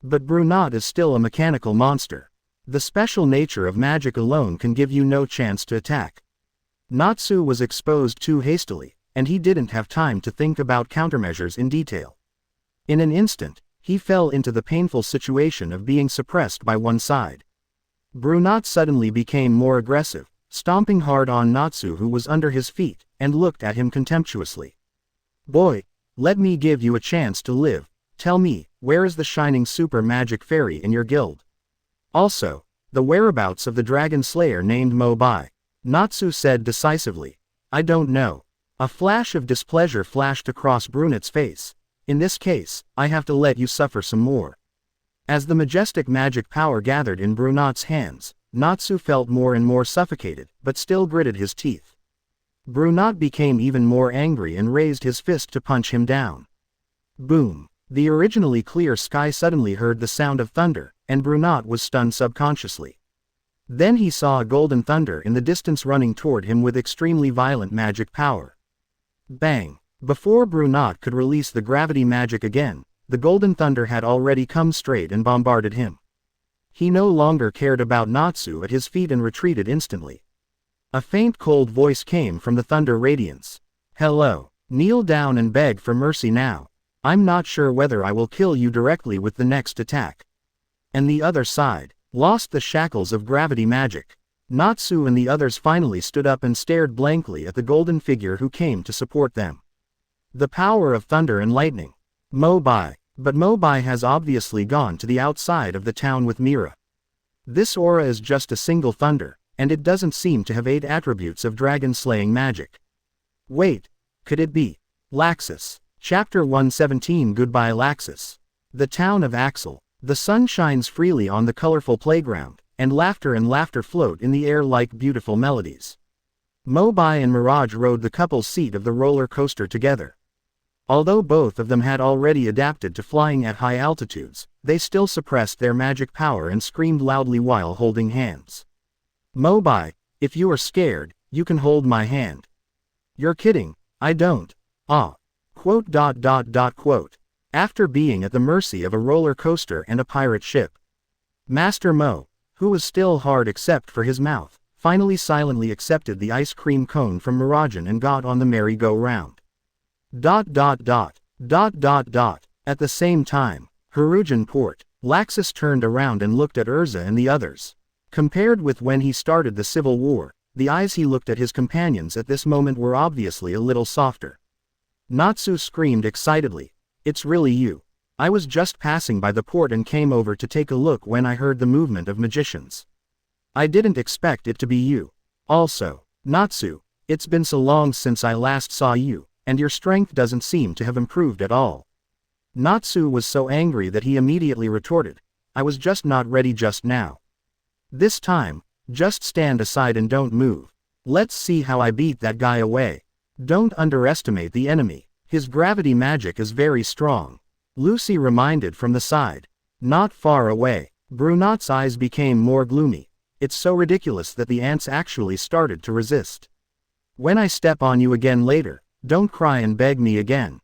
But Brunot is still a mechanical monster. The special nature of magic alone can give you no chance to attack. Natsu was exposed too hastily, and he didn't have time to think about countermeasures in detail. In an instant, he fell into the painful situation of being suppressed by one side. Brunot suddenly became more aggressive, stomping hard on Natsu who was under his feet, and looked at him contemptuously. "Boy, let me give you a chance to live. Tell me, where is the shining super magic fairy in your guild? Also, the whereabouts of the dragon slayer named Mo Bai?" Natsu said decisively. "I don't know." A flash of displeasure flashed across Brunot's face. "In this case, I have to let you suffer some more." As the majestic magic power gathered in Brunot's hands, Natsu felt more and more suffocated, but still gritted his teeth. Brunot became even more angry and raised his fist to punch him down. Boom! The originally clear sky suddenly heard the sound of thunder, and Brunot was stunned subconsciously. Then he saw a golden thunder in the distance running toward him with extremely violent magic power. Bang! Before Brunot could release the gravity magic again, the golden thunder had already come straight and bombarded him. He no longer cared about Natsu at his feet and retreated instantly. A faint cold voice came from the thunder radiance. "Hello. Kneel down and beg for mercy now. I'm not sure whether I will kill you directly with the next attack." And the other side lost the shackles of gravity magic. Natsu and the others finally stood up and stared blankly at the golden figure who came to support them. The power of thunder and lightning. Mo Bai. But Mo Bai has obviously gone to the outside of the town with Mira. This aura is just a single thunder, and it doesn't seem to have 8 attributes of dragon-slaying magic. Wait, could it be? Laxus. Chapter 117. Goodbye Laxus. The town of Axel. The sun shines freely on the colorful playground, and laughter float in the air like beautiful melodies. Mo Bai and Mirage rode the couple's seat of the roller coaster together. Although both of them had already adapted to flying at high altitudes, they still suppressed their magic power and screamed loudly while holding hands. "Mo Bai, if you are scared, you can hold my hand." "You're kidding, I don't." Quote. After being at the mercy of a roller coaster and a pirate ship, Master Mo, who was still hard except for his mouth, finally silently accepted the ice cream cone from Mirajan and got on the merry-go-round. At the same time, Hirujan Port, Laxus turned around and looked at Erza and the others. Compared with when he started the civil war, the eyes he looked at his companions at this moment were obviously a little softer. Natsu screamed excitedly. It's really you. I was just passing by the port and came over to take a look when I heard the movement of magicians. I didn't expect it to be you. Also, Natsu, it's been so long since I last saw you, and your strength doesn't seem to have improved at all. Natsu was so angry that he immediately retorted, I was just not ready just now. This time, just stand aside and don't move. Let's see how I beat that guy away. Don't underestimate the enemy. His gravity magic is very strong. Lucy reminded from the side. Not far away. Brunotte's eyes became more gloomy. It's so ridiculous that the ants actually started to resist. When I step on you again later, don't cry and beg me again.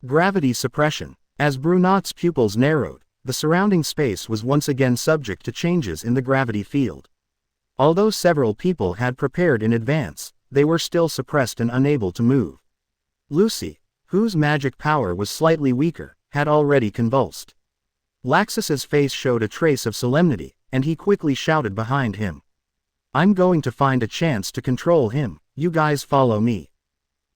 Gravity suppression. As Brunotte's pupils narrowed, the surrounding space was once again subject to changes in the gravity field. Although several people had prepared in advance, they were still suppressed and unable to move. Lucy, whose magic power was slightly weaker, had already convulsed. Laxus's face showed a trace of solemnity, and he quickly shouted behind him. I'm going to find a chance to control him, you guys follow me.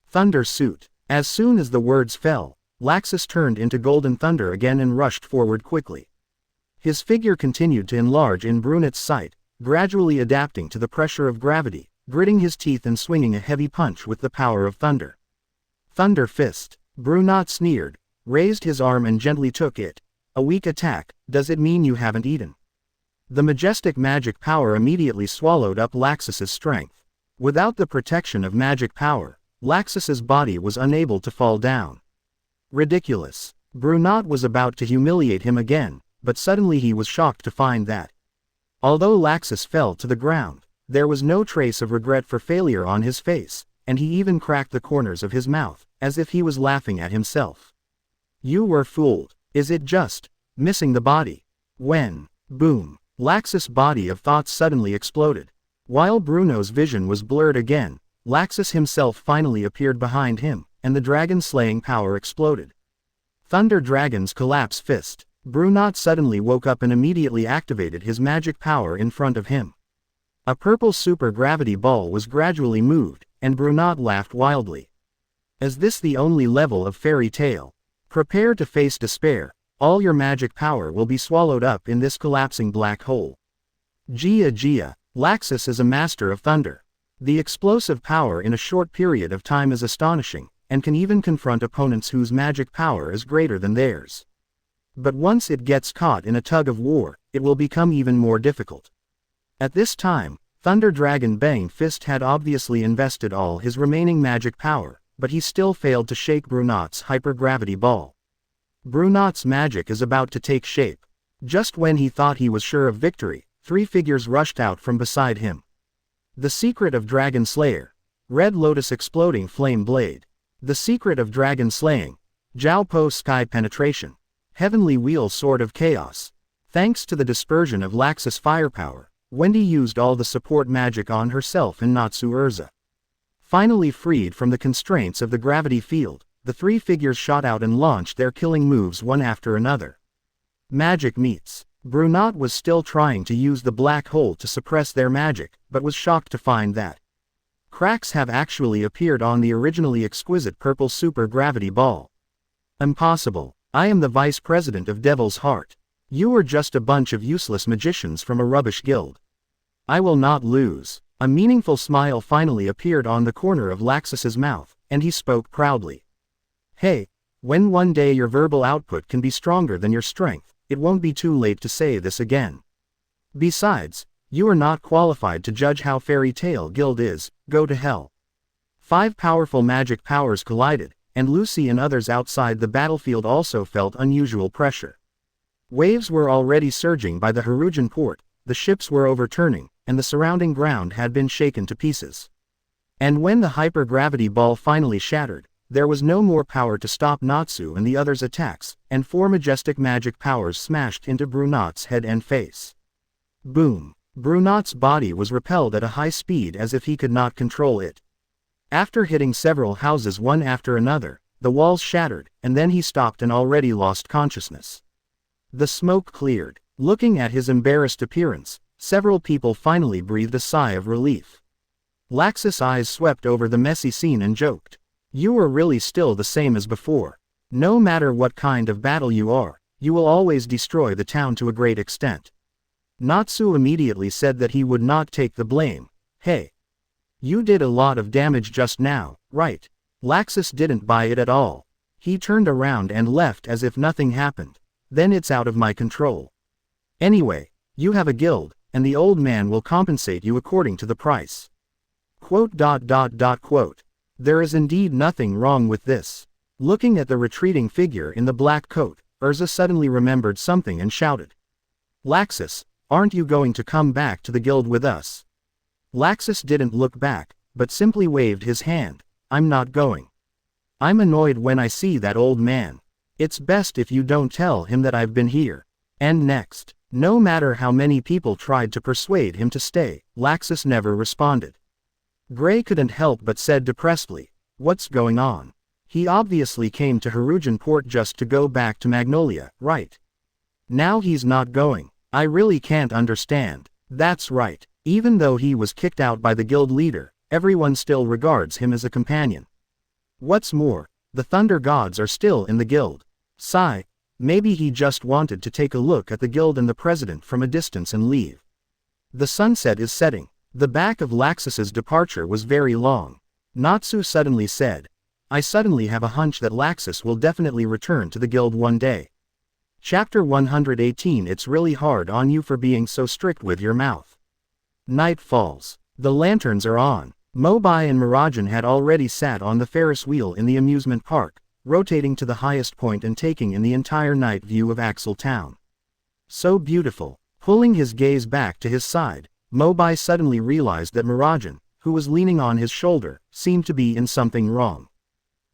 Thunder suit. As soon as the words fell, Laxus turned into golden thunder again and rushed forward quickly. His figure continued to enlarge in Brunette's sight, gradually adapting to the pressure of gravity, gritting his teeth and swinging a heavy punch with the power of thunder. Thunder fist. Brunotte sneered, raised his arm and gently took it. A weak attack, does it mean you haven't eaten? The majestic magic power immediately swallowed up Laxus's strength. Without the protection of magic power, Laxus's body was unable to fall down. Ridiculous. Brunotte was about to humiliate him again, but suddenly he was shocked to find that, although Laxus fell to the ground, there was no trace of regret for failure on his face, and he even cracked the corners of his mouth, as if he was laughing at himself. You were fooled. Is it just missing the body? When, boom, Laxus' body of thoughts suddenly exploded. While Bruno's vision was blurred again, Laxus himself finally appeared behind him, and the dragon-slaying power exploded. Thunder Dragon's collapse fist. Brunotte suddenly woke up and immediately activated his magic power in front of him. A purple super-gravity ball was gradually moved, and Brunotte laughed wildly. Is this the only level of fairy tale? Prepare to face despair. All your magic power will be swallowed up in this collapsing black hole. Gia. Laxus is a master of thunder. The explosive power in a short period of time is astonishing, and can even confront opponents whose magic power is greater than theirs. But once it gets caught in a tug of war, it will become even more difficult. At this time, Thunder Dragon Bang Fist had obviously invested all his remaining magic power, but he still failed to shake Brunotte's hypergravity ball. Brunotte's magic is about to take shape. Just when he thought he was sure of victory, three figures rushed out from beside him. The Secret of Dragon Slayer. Red Lotus Exploding Flame Blade. The Secret of Dragon Slaying. Jiao Po Sky Penetration. Heavenly Wheel Sword of Chaos. Thanks to the dispersion of Laxus firepower, Wendy used all the support magic on herself and Natsu Erza. Finally freed from the constraints of the gravity field, the three figures shot out and launched their killing moves one after another. Magic meets. Brunotte was still trying to use the black hole to suppress their magic, but was shocked to find that cracks have actually appeared on the originally exquisite purple super-gravity ball. Impossible. I am the vice president of Devil's Heart. You are just a bunch of useless magicians from a rubbish guild. I will not lose. A meaningful smile finally appeared on the corner of Laxus's mouth, and he spoke proudly. Hey, when one day your verbal output can be stronger than your strength, it won't be too late to say this again. Besides, you are not qualified to judge how Fairy Tale Guild is. Go to hell. 5 powerful magic powers collided, and Lucy and others outside the battlefield also felt unusual pressure. Waves were already surging by the Harujan port, the ships were overturning, and the surrounding ground had been shaken to pieces. And when the hypergravity ball finally shattered, there was no more power to stop Natsu and the others' attacks, and 4 majestic magic powers smashed into Brunotte's head and face. Boom! Brunotte's body was repelled at a high speed as if he could not control it. After hitting several houses one after another, the walls shattered, and then he stopped and already lost consciousness. The smoke cleared. Looking at his embarrassed appearance, several people finally breathed a sigh of relief. Laxus' eyes swept over the messy scene and joked. You are really still the same as before. No matter what kind of battle you are, you will always destroy the town to a great extent. Natsu immediately said that he would not take the blame. Hey. You did a lot of damage just now, right? Laxus didn't buy it at all. He turned around and left as if nothing happened. Then it's out of my control. Anyway, you have a guild, and the old man will compensate you according to the price. Quote. There is indeed nothing wrong with this. Looking at the retreating figure in the black coat, Erza suddenly remembered something and shouted. Laxus, aren't you going to come back to the guild with us? Laxus didn't look back, but simply waved his hand. I'm not going. I'm annoyed when I see that old man. It's best if you don't tell him that I've been here. And next. No matter how many people tried to persuade him to stay, Laxus never responded. Gray couldn't help but said depressedly, what's going on? He obviously came to Heroine Port just to go back to Magnolia, right? Now he's not going. I really can't understand. That's right. Even though he was kicked out by the guild leader, everyone still regards him as a companion. What's more, the Thunder Gods are still in the guild. Sigh. Maybe he just wanted to take a look at the guild and the president from a distance and leave. The sunset is setting. The back of Laxus's departure was very long. Natsu suddenly said, I suddenly have a hunch that Laxus will definitely return to the guild one day. Chapter 118. It's really hard on you for being so strict with your mouth. Night falls. The lanterns are on. Mo Bai and Mirajan had already sat on the Ferris wheel in the amusement park, rotating to the highest point and taking in the entire night view of Axel Town. So beautiful. Pulling his gaze back to his side, Mo Bai suddenly realized that Mirajan, who was leaning on his shoulder, seemed to be in something wrong.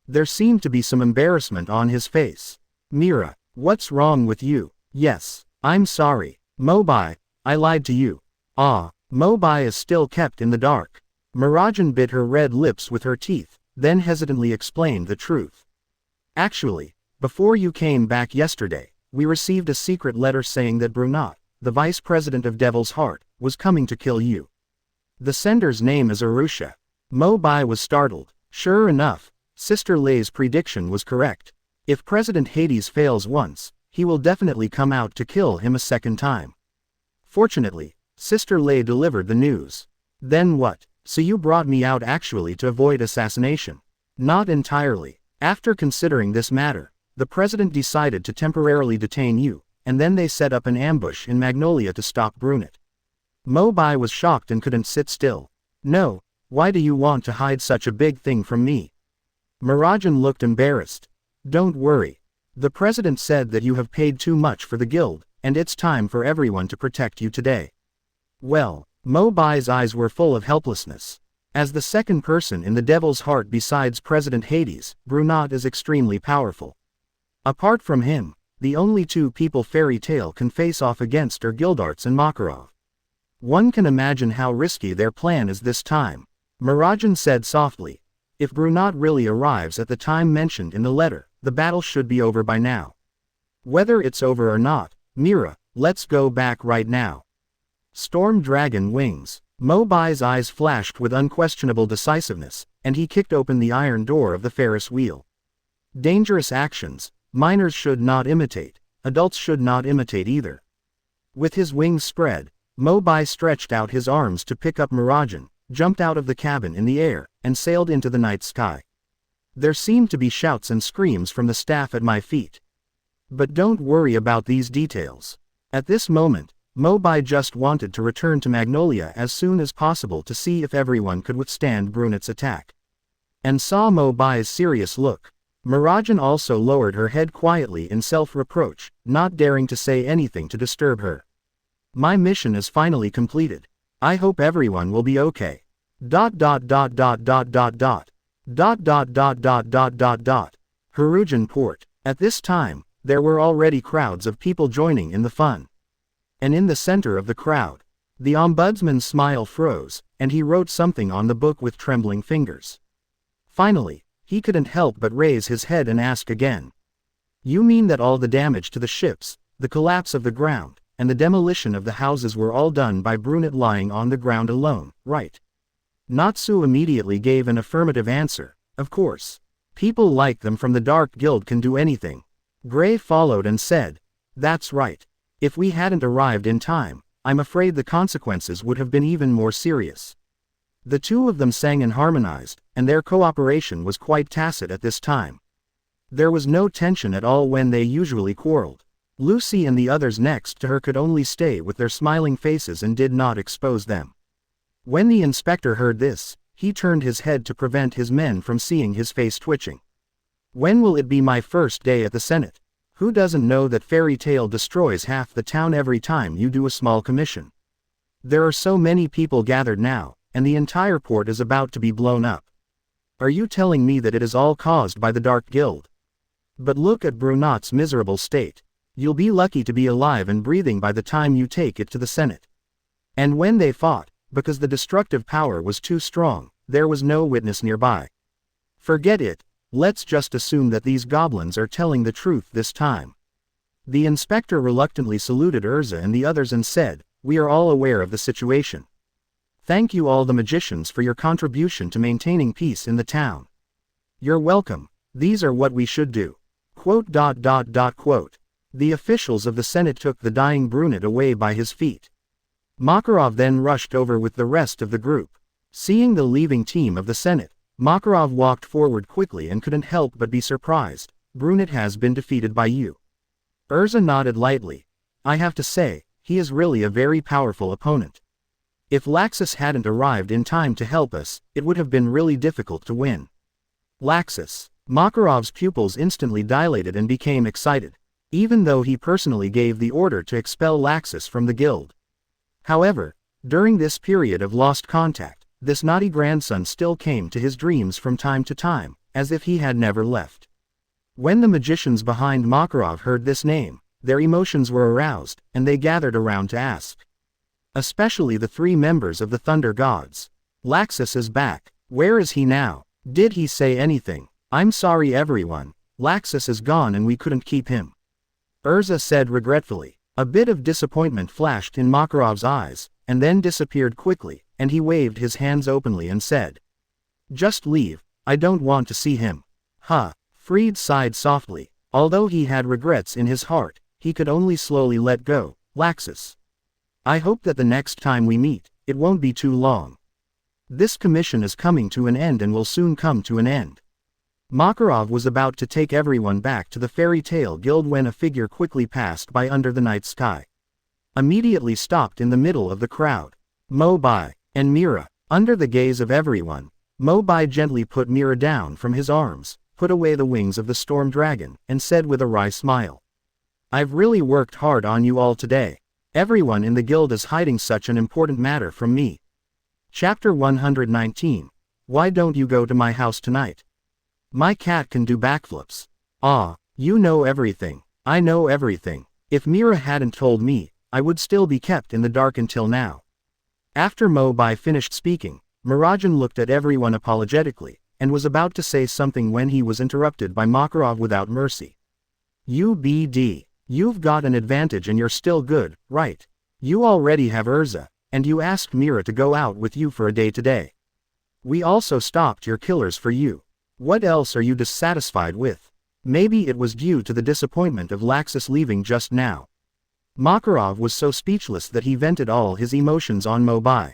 There seemed to be some embarrassment on his face. Mira, what's wrong with you? Yes, I'm sorry. Mo Bai, I lied to you. Ah, Mo Bai is still kept in the dark. Mirajan bit her red lips with her teeth, then hesitantly explained the truth. Actually, before you came back yesterday, we received a secret letter saying that Brunat, the vice president of Devil's Heart, was coming to kill you. The sender's name is Arusha. Mo Bai was startled. Sure enough, Sister Lei's prediction was correct. If President Hades fails once, he will definitely come out to kill him a second time. Fortunately, Sister Lei delivered the news. Then what? So you brought me out actually to avoid assassination? Not entirely. After considering this matter, the president decided to temporarily detain you, and then they set up an ambush in Magnolia to stop Brunat. Mo Bai was shocked and couldn't sit still. No, why do you want to hide such a big thing from me? Mirajan looked embarrassed. Don't worry. The president said that you have paid too much for the guild, and it's time for everyone to protect you today. Well, Mo Bai's eyes were full of helplessness. As the second person in the Devil's Heart besides President Hades, Brunat is extremely powerful. Apart from him, the only two people Fairy Tail can face off against are Gildarts and Makarov. One can imagine how risky their plan is this time. Mirajan said softly, if Brunat really arrives at the time mentioned in the letter, the battle should be over by now. Whether it's over or not, Mira, let's go back right now. Storm Dragon Wings. Mo Bai's eyes flashed with unquestionable decisiveness, and he kicked open the iron door of the Ferris wheel. Dangerous actions, minors should not imitate, adults should not imitate either. With his wings spread, Mo Bai stretched out his arms to pick up Mirajan, jumped out of the cabin in the air, and sailed into the night sky. There seemed to be shouts and screams from the staff at my feet. But don't worry about these details. At this moment, Mo Bai just wanted to return to Magnolia as soon as possible to see if everyone could withstand Brunat's attack. And saw Mo Bai's serious look. Mirajan also lowered her head quietly in self-reproach, not daring to say anything to disturb her. My mission is finally completed. I hope everyone will be okay. Heroine Port. At this time, there were already crowds of people joining in the fun. And in the center of the crowd, the ombudsman's smile froze, and he wrote something on the book with trembling fingers. Finally, he couldn't help but raise his head and ask again. You mean that all the damage to the ships, the collapse of the ground, and the demolition of the houses were all done by Brunat lying on the ground alone, right? Natsu immediately gave an affirmative answer. Of course. People like them from the Dark Guild can do anything. Gray followed and said, "That's right. If we hadn't arrived in time, I'm afraid the consequences would have been even more serious." The two of them sang and harmonized, and their cooperation was quite tacit at this time. There was no tension at all when they usually quarreled. Lucy and the others next to her could only stay with their smiling faces and did not expose them. When the inspector heard this, he turned his head to prevent his men from seeing his face twitching. "When will it be my first day at the Senate? Who doesn't know that fairy tale destroys half the town every time you do a small commission? There are so many people gathered now, and the entire port is about to be blown up. Are you telling me that it is all caused by the Dark Guild? But look at Brunot's miserable state. You'll be lucky to be alive and breathing by the time you take it to the Senate." And when they fought, because the destructive power was too strong, there was no witness nearby. "Forget it, let's just assume that these goblins are telling the truth this time." The inspector reluctantly saluted Erza and the others and said, "We are all aware of the situation. Thank you all the magicians for your contribution to maintaining peace in the town." "You're welcome, these are what we should do." The officials of the Senate took the dying brunette away by his feet. Makarov then rushed over with the rest of the group. Seeing the leaving team of the Senate, Makarov walked forward quickly and couldn't help but be surprised. "Brunette has been defeated by you." Erza nodded lightly. "I have to say, he is really a very powerful opponent. If Laxus hadn't arrived in time to help us, it would have been really difficult to win." "Laxus." Makarov's pupils instantly dilated and became excited, even though he personally gave the order to expel Laxus from the guild. However, during this period of lost contact, this naughty grandson still came to his dreams from time to time, as if he had never left. When the magicians behind Makarov heard this name, their emotions were aroused, and they gathered around to ask. Especially the three members of the Thunder Gods. "Laxus is back. Where is he now? Did he say anything?" "I'm sorry everyone, Laxus is gone and we couldn't keep him," Erza said regretfully. A bit of disappointment flashed in Makarov's eyes, and then disappeared quickly, and he waved his hands openly and said, "Just leave, I don't want to see him." "Huh." Fried sighed softly. Although he had regrets in his heart, he could only slowly let go. "Laxus, I hope that the next time we meet, it won't be too long. This commission is coming to an end and will soon come to an end." Makarov was about to take everyone back to the Fairy Tale Guild when a figure quickly passed by under the night sky. Immediately stopped in the middle of the crowd. Mo Bai and Mira. Under the gaze of everyone, Mo Bai gently put Mira down from his arms, put away the wings of the storm dragon, and said with a wry smile, "I've really worked hard on you all today. Everyone in the guild is hiding such an important matter from me." Chapter 119. Why don't you go to my house tonight? My cat can do backflips. Ah, you know everything. I know everything. If Mira hadn't told me, I would still be kept in the dark until now. After Mo Bai finished speaking, Mirajan looked at everyone apologetically, and was about to say something when he was interrupted by Makarov without mercy. "UBD, you've got an advantage and you're still good, right? You already have Erza, and you asked Mira to go out with you for a day today. We also stopped your killers for you. What else are you dissatisfied with? Maybe it was due to the disappointment of Laxus leaving just now." Makarov was so speechless that he vented all his emotions on Mo Bai.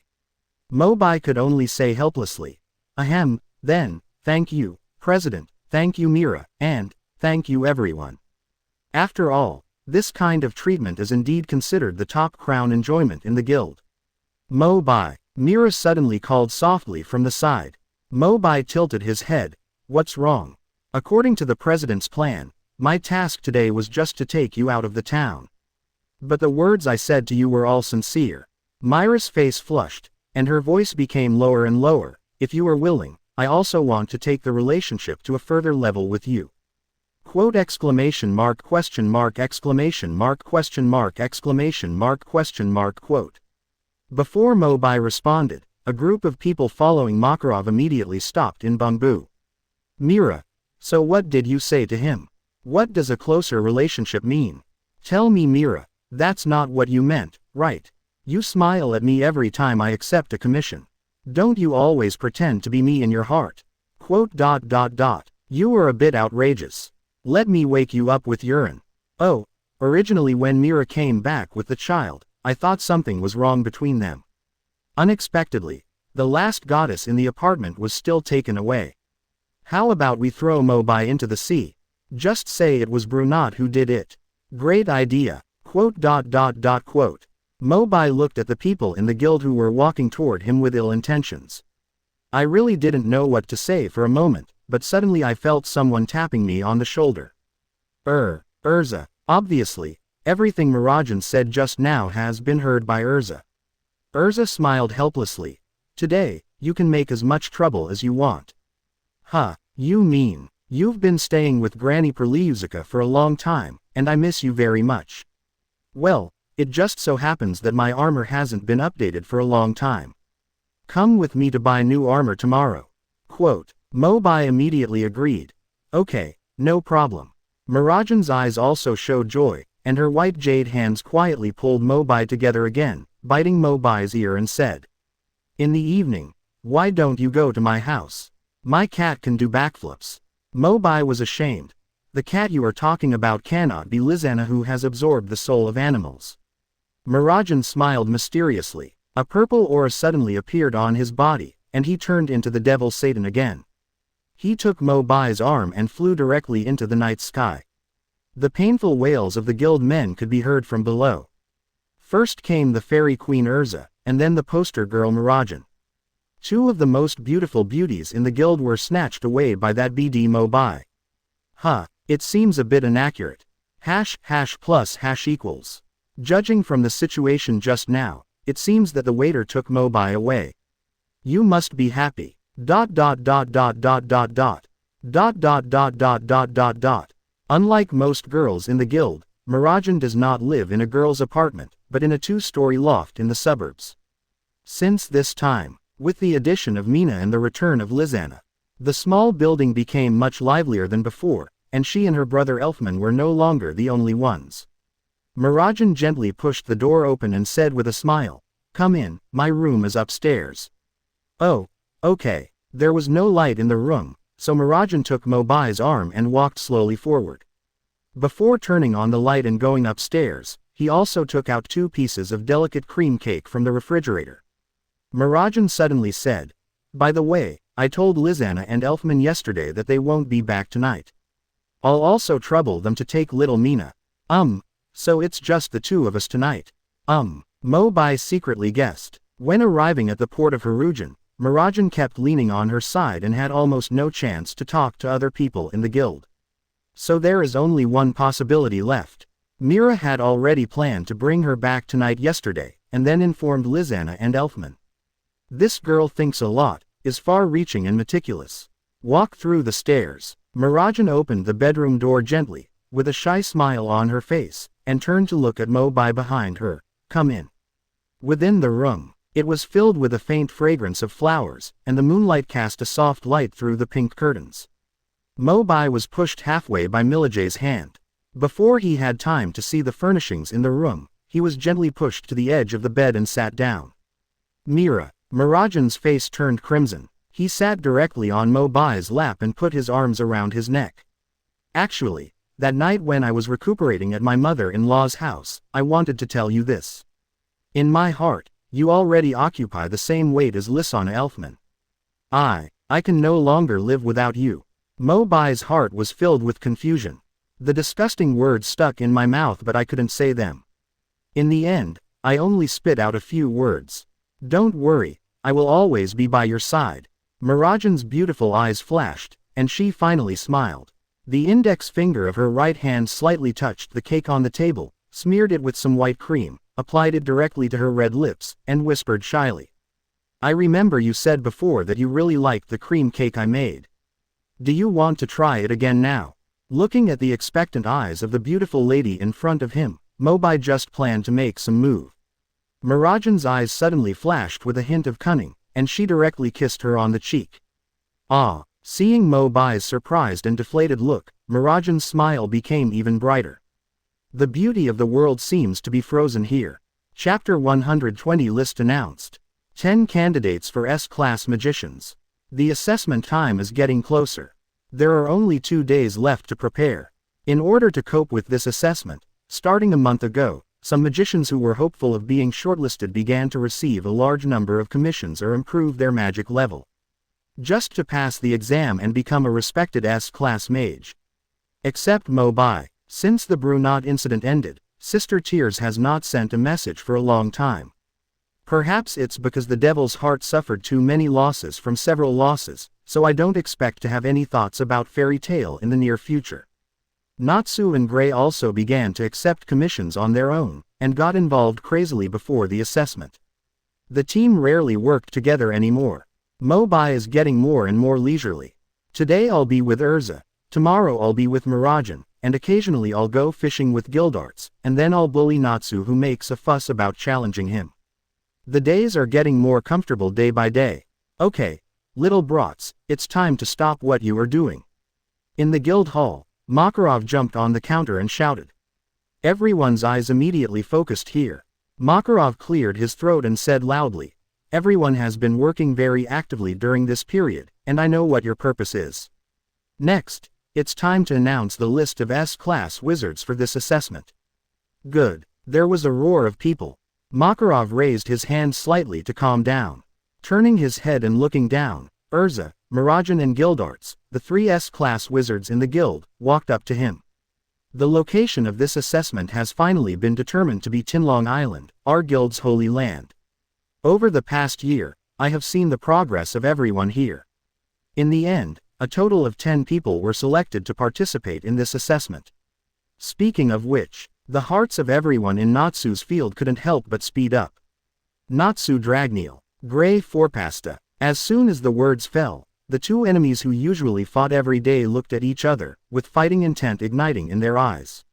Mo Bai could only say helplessly, "Ahem, then, thank you, President, thank you Mira, and, thank you everyone. After all, this kind of treatment is indeed considered the top crown enjoyment in the guild." "Mo Bai," Mira suddenly called softly from the side. Mo Bai tilted his head. "What's wrong? According to the president's plan, my task today was just to take you out of the town. But the words I said to you were all sincere." Mira's face flushed, and her voice became lower and lower. "If you are willing, I also want to take the relationship to a further level with you." Quote exclamation mark question mark exclamation mark question mark exclamation mark question mark quote. Before Mo Bai responded, a group of people following Makarov immediately stopped in bamboo. "Mira, so what did you say to him? What does a closer relationship mean? Tell me Mira, that's not what you meant, right? You smile at me every time I accept a commission. Don't you always pretend to be me in your heart? Quote. You were a bit outrageous. Let me wake you up with urine. Oh, originally when Mira came back with the child, I thought something was wrong between them. Unexpectedly, the last goddess in the apartment was still taken away. How about we throw Mo Bai into the sea? Just say it was Brunot who did it. Great idea. Quote. Mo Bai looked at the people in the guild who were walking toward him with ill intentions. I really didn't know what to say for a moment, but suddenly I felt someone tapping me on the shoulder. Erza. Obviously, everything Mirajan said just now has been heard by Erza. Erza smiled helplessly. Today, you can make as much trouble as you want. Huh, you mean, you've been staying with Granny Perliuzica for a long time, and I miss you very much. Well, it just so happens that my armor hasn't been updated for a long time. Come with me to buy new armor tomorrow. Quote. Mo Bai immediately agreed. Okay, no problem. Mirajan's eyes also showed joy, and her white jade hands quietly pulled Mo Bai together again, biting Mo Bai's ear and said. In the evening, why don't you go to my house? My cat can do backflips. Mo Bai was ashamed. The cat you are talking about cannot be Lizana, who has absorbed the soul of animals. Mirajan smiled mysteriously. A purple aura suddenly appeared on his body, and he turned into the devil Satan again. He took Mo Bai's arm and flew directly into the night sky. The painful wails of the guild men could be heard from below. First came the Fairy Queen Erza, and then the poster girl Mirajan. Two of the most beautiful beauties in the guild were snatched away by that BD Mo Bai. Huh, it seems a bit inaccurate. #+# =. Judging from the situation just now, it seems that the waiter took Mo Bai away. You must be happy. ... Unlike most girls in the guild, Mirajan does not live in a girl's apartment, but in a two-story loft in the suburbs. Since this time, with the addition of Mina and the return of Lizana, the small building became much livelier than before, and she and her brother Elfman were no longer the only ones. Mirajan gently pushed the door open and said with a smile, "Come in, my room is upstairs." Oh, okay. There was no light in the room, so Mirajan took Mo Bai's arm and walked slowly forward. Before turning on the light and going upstairs, he also took out 2 pieces of delicate cream cake from the refrigerator. Mirajan suddenly said, "By the way, I told Lizana and Elfman yesterday that they won't be back tonight. I'll also trouble them to take little Mina. So it's just the 2 of us tonight." Mo Bai secretly guessed. When arriving at the port of Hirujan, Mirajan kept leaning on her side and had almost no chance to talk to other people in the guild. So there is only one possibility left. Mira had already planned to bring her back tonight yesterday, and then informed Lizana and Elfman. This girl thinks a lot, is far-reaching and meticulous. Walk through the stairs. Mirajan opened the bedroom door gently, with a shy smile on her face, and turned to look at Mo Bai behind her. Come in. Within the room, it was filled with a faint fragrance of flowers, and the moonlight cast a soft light through the pink curtains. Mo Bai was pushed halfway by Milaje's hand. Before he had time to see the furnishings in the room, he was gently pushed to the edge of the bed and sat down. Mirajan's face turned crimson. He sat directly on Mo Bai's lap and put his arms around his neck. Actually, that night when I was recuperating at my mother-in-law's house, I wanted to tell you this. In my heart, you already occupy the same weight as Lizana Elfman. I can no longer live without you. Mo Bai's heart was filled with confusion. The disgusting words stuck in my mouth, but I couldn't say them. In the end, I only spit out a few words. Don't worry, I will always be by your side. Mirajan's beautiful eyes flashed, and she finally smiled. The index finger of her right hand slightly touched the cake on the table, smeared it with some white cream, applied it directly to her red lips, and whispered shyly. I remember you said before that you really liked the cream cake I made. Do you want to try it again now? Looking at the expectant eyes of the beautiful lady in front of him, Mo Bai just planned to make some move. Mirajan's eyes suddenly flashed with a hint of cunning, and she directly kissed her on the cheek. Seeing Mo Bai's surprised and deflated look, Mirajan's smile became even brighter. The beauty of the world seems to be frozen here. Chapter 120 list announced. 10 candidates for S-class magicians. The assessment time is getting closer. There are only 2 days left to prepare. In order to cope with this assessment, starting a month ago, some magicians who were hopeful of being shortlisted began to receive a large number of commissions or improve their magic level, just to pass the exam and become a respected S-class mage. Except Mo Bai. Since the Brunot incident ended, Sister Tears has not sent a message for a long time. Perhaps it's because the Devil's Heart suffered too many losses from several losses, so I don't expect to have any thoughts about Fairy Tail in the near future. Natsu and Gray also began to accept commissions on their own, and got involved crazily before the assessment. The team rarely worked together anymore. Mo Bai is getting more and more leisurely. Today I'll be with Erza, tomorrow I'll be with Mirajan, and occasionally I'll go fishing with Gildarts, and then I'll bully Natsu who makes a fuss about challenging him. The days are getting more comfortable day by day. Okay, little brats, it's time to stop what you are doing. In the guild hall, Makarov jumped on the counter and shouted. Everyone's eyes immediately focused here. Makarov cleared his throat and said loudly, "Everyone has been working very actively during this period, and I know what your purpose is. Next, it's time to announce the list of S-class wizards for this assessment." Good. There was a roar of people. Makarov raised his hand slightly to calm down. Turning his head and looking down, Erza, Mirajan and Gildarts, the 3 S-class wizards in the guild, walked up to him. The location of this assessment has finally been determined to be Tinlong Island, our guild's holy land. Over the past year, I have seen the progress of everyone here. In the end, a total of 10 people were selected to participate in this assessment. Speaking of which, the hearts of everyone in Natsu's field couldn't help but speed up. Natsu Dragneel, Gray Forpasta. As soon as the words fell, the 2 enemies who usually fought every day looked at each other, with fighting intent igniting in their eyes.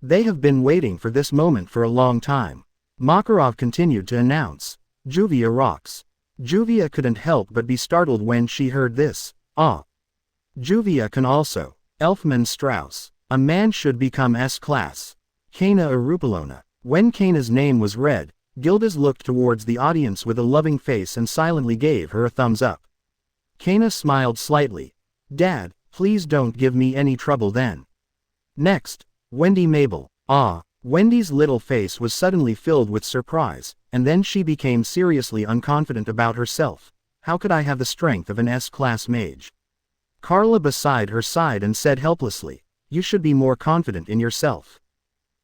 They have been waiting for this moment for a long time. Makarov continued to announce, "Juvia rocks." Juvia couldn't help but be startled when she heard this. Ah. Juvia can also. Elfman Strauss. A man should become S-class. Kana Arupalona. When Kana's name was read, Gildas looked towards the audience with a loving face and silently gave her a thumbs up. Kana smiled slightly. "Dad, please don't give me any trouble then." Next, Wendy Mabel. Ah. Wendy's little face was suddenly filled with surprise, and then she became seriously unconfident about herself. How could I have the strength of an S-class mage? Carla beside her sighed and said helplessly, "You should be more confident in yourself."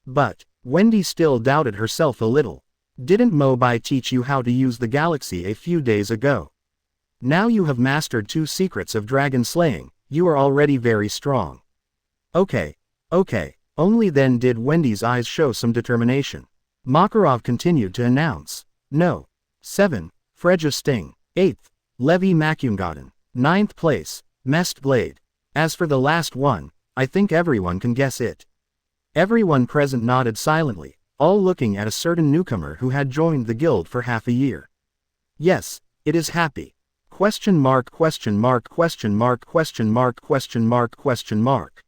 But Wendy still doubted herself a little. Didn't Mo Bai teach you how to use the galaxy a few days ago? Now you have mastered 2 secrets of dragon slaying, you are already very strong. Okay. Only then did Wendy's eyes show some determination. Makarov continued to announce. No. 7. Freja Sting. 8th. Levi Makumgaden. 9th place. Mest Blade. As for the last one, I think everyone can guess it. Everyone present nodded silently, all looking at a certain newcomer who had joined the guild for half a year. Yes, it is Happy. Question mark question mark question mark question mark question mark question mark.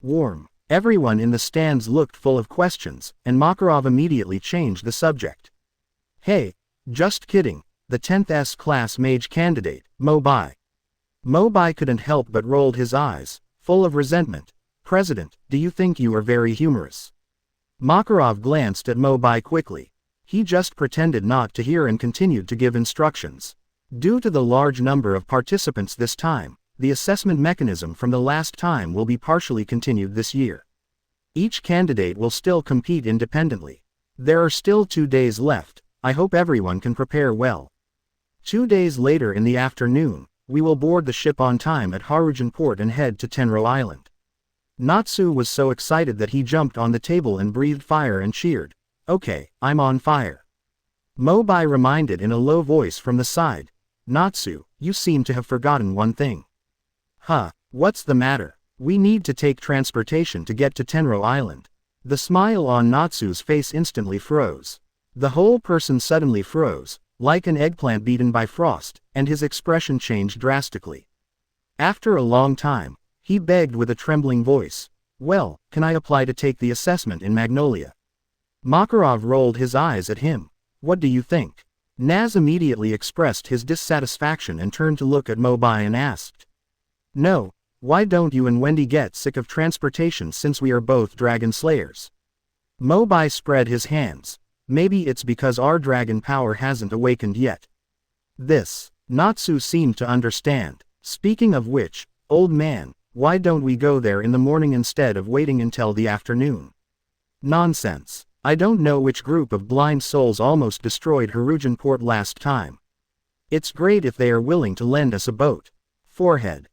Warm. Everyone in the stands looked full of questions, and Makarov immediately changed the subject. Hey, just kidding, the 10th S-class mage candidate, Mo Bai. Mo Bai couldn't help but rolled his eyes, full of resentment. President, do you think you are very humorous? Makarov glanced at Mo Bai quickly. He just pretended not to hear and continued to give instructions. Due to the large number of participants this time, the assessment mechanism from the last time will be partially continued this year. Each candidate will still compete independently. There are still 2 days left. I hope everyone can prepare well. 2 days later in the afternoon, we will board the ship on time at Harujan Port and head to Tenro Island. Natsu was so excited that he jumped on the table and breathed fire and cheered. Okay, I'm on fire. Mo Bai reminded in a low voice from the side. Natsu, you seem to have forgotten one thing. Huh, what's the matter? We need to take transportation to get to Tenro Island. The smile on Natsu's face instantly froze. The whole person suddenly froze, like an eggplant beaten by frost, and his expression changed drastically. After a long time, he begged with a trembling voice. Well, can I apply to take the assessment in Magnolia? Makarov rolled his eyes at him. What do you think? Naz immediately expressed his dissatisfaction and turned to look at Mo Bai and asked. No, Why don't you and Wendy get sick of transportation since we are both dragon slayers? Mo Bai spread his hands. Maybe it's because our dragon power hasn't awakened yet. This. Natsu seemed to understand. Speaking of which, old man, why don't we go there in the morning instead of waiting until the afternoon? Nonsense. I don't know which group of blind souls almost destroyed Hirujan Port last time. It's great if they are willing to lend us a boat. Forehead.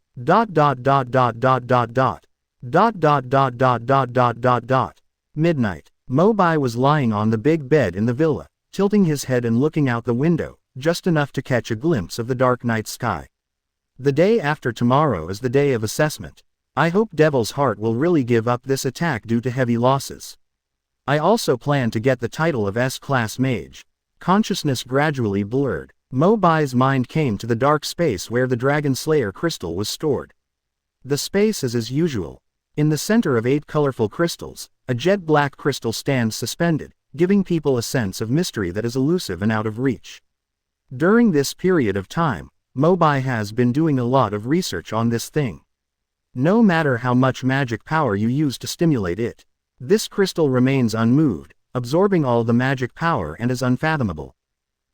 Midnight. Mo Bai was lying on the big bed in the villa, tilting his head and looking out the window, just enough to catch a glimpse of the dark night sky. The day after tomorrow is the day of assessment. I hope Devil's Heart will really give up this attack due to heavy losses. I also plan to get the title of S-class mage. Consciousness gradually blurred. Mo Bai's mind came to the dark space where the Dragon Slayer crystal was stored. The space is as usual. In the center of 8 colorful crystals, a jet black crystal stands suspended, giving people a sense of mystery that is elusive and out of reach. During this period of time, Mo Bai has been doing a lot of research on this thing. No matter how much magic power you use to stimulate it, this crystal remains unmoved, absorbing all the magic power and is unfathomable.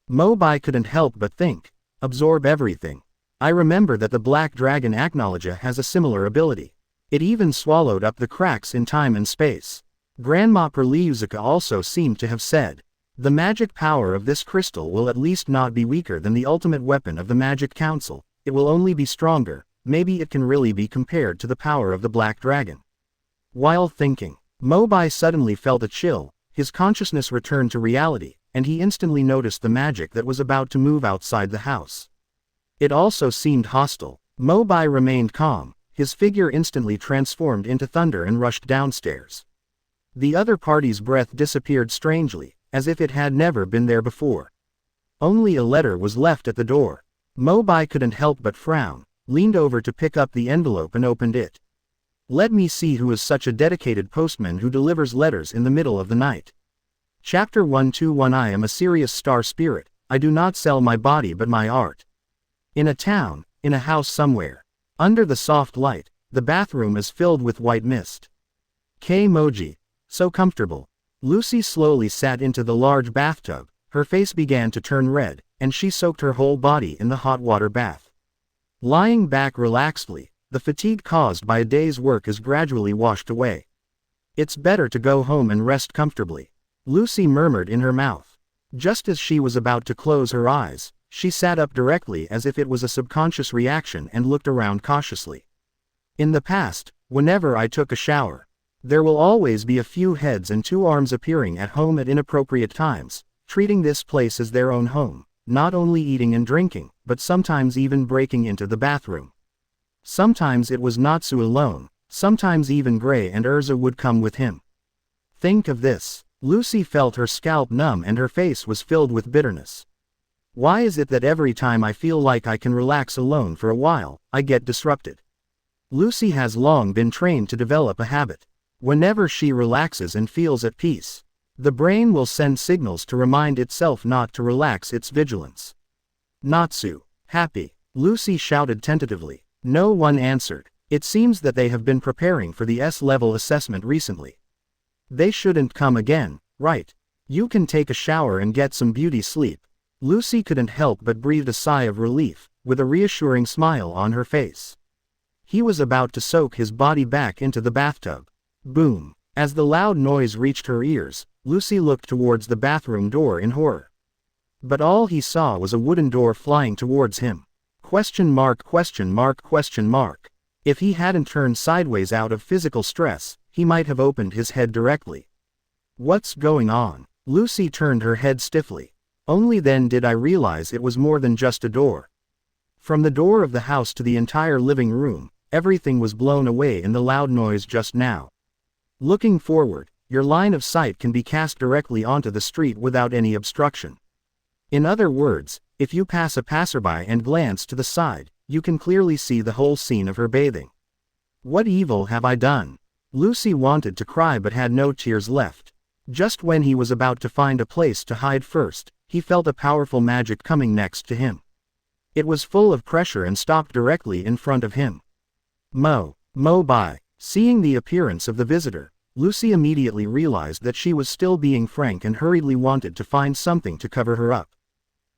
Mo Bai couldn't help but think, absorb everything. I remember that the black dragon Aknologia has a similar ability. It even swallowed up the cracks in time and space. Grandma Perliuzica also seemed to have said, the magic power of this crystal will at least not be weaker than the ultimate weapon of the Magic Council, it will only be stronger, maybe it can really be compared to the power of the Black Dragon. While thinking, Mo Bai suddenly felt a chill, his consciousness returned to reality, and he instantly noticed the magic that was about to move outside the house. It also seemed hostile. Mo Bai remained calm, his figure instantly transformed into thunder and rushed downstairs. The other party's breath disappeared strangely, as if it had never been there before. Only a letter was left at the door. Mo Bai couldn't help but frown, leaned over to pick up the envelope and opened it. Let me see who is such a dedicated postman who delivers letters in the middle of the night. Chapter 121 I am a serious star spirit, I do not sell my body but my art. In a town, in a house somewhere. Under the soft light, the bathroom is filled with white mist. Moji. So comfortable. Lucy slowly sat into the large bathtub, her face began to turn red, and she soaked her whole body in the hot water bath. Lying back relaxedly, the fatigue caused by a day's work is gradually washed away. It's better to go home and rest comfortably, Lucy murmured in her mouth. Just as she was about to close her eyes, she sat up directly as if it was a subconscious reaction and looked around cautiously. In the past, whenever I took a shower, there will always be a few heads and 2 arms appearing at home at inappropriate times, treating this place as their own home, not only eating and drinking, but sometimes even breaking into the bathroom. Sometimes it was Natsu alone, sometimes even Gray and Erza would come with him. Think of this. Lucy felt her scalp numb and her face was filled with bitterness. Why is it that every time I feel like I can relax alone for a while, I get disrupted? Lucy has long been trained to develop a habit. Whenever she relaxes and feels at peace, the brain will send signals to remind itself not to relax its vigilance. Natsu. Happy. Lucy shouted tentatively. No one answered. It seems that they have been preparing for the S-level assessment recently. They shouldn't come again, right? You can take a shower and get some beauty sleep. Lucy couldn't help but breathe a sigh of relief, with a reassuring smile on her face. He was about to soak his body back into the bathtub. Boom. As the loud noise reached her ears, Lucy looked towards the bathroom door in horror. But all he saw was a wooden door flying towards him. Question mark. If he hadn't turned sideways out of physical stress, he might have opened his head directly. What's going on? Lucy turned her head stiffly. Only then did I realize it was more than just a door. From the door of the house to the entire living room, everything was blown away in the loud noise just now. Looking forward, your line of sight can be cast directly onto the street without any obstruction. In other words, if you pass a passerby and glance to the side, you can clearly see the whole scene of her bathing. What evil have I done? Lucy wanted to cry but had no tears left. Just when he was about to find a place to hide first, he felt a powerful magic coming next to him. It was full of pressure and stopped directly in front of him. Mo Bai. Seeing the appearance of the visitor, Lucy immediately realized that she was still being frank and hurriedly wanted to find something to cover her up.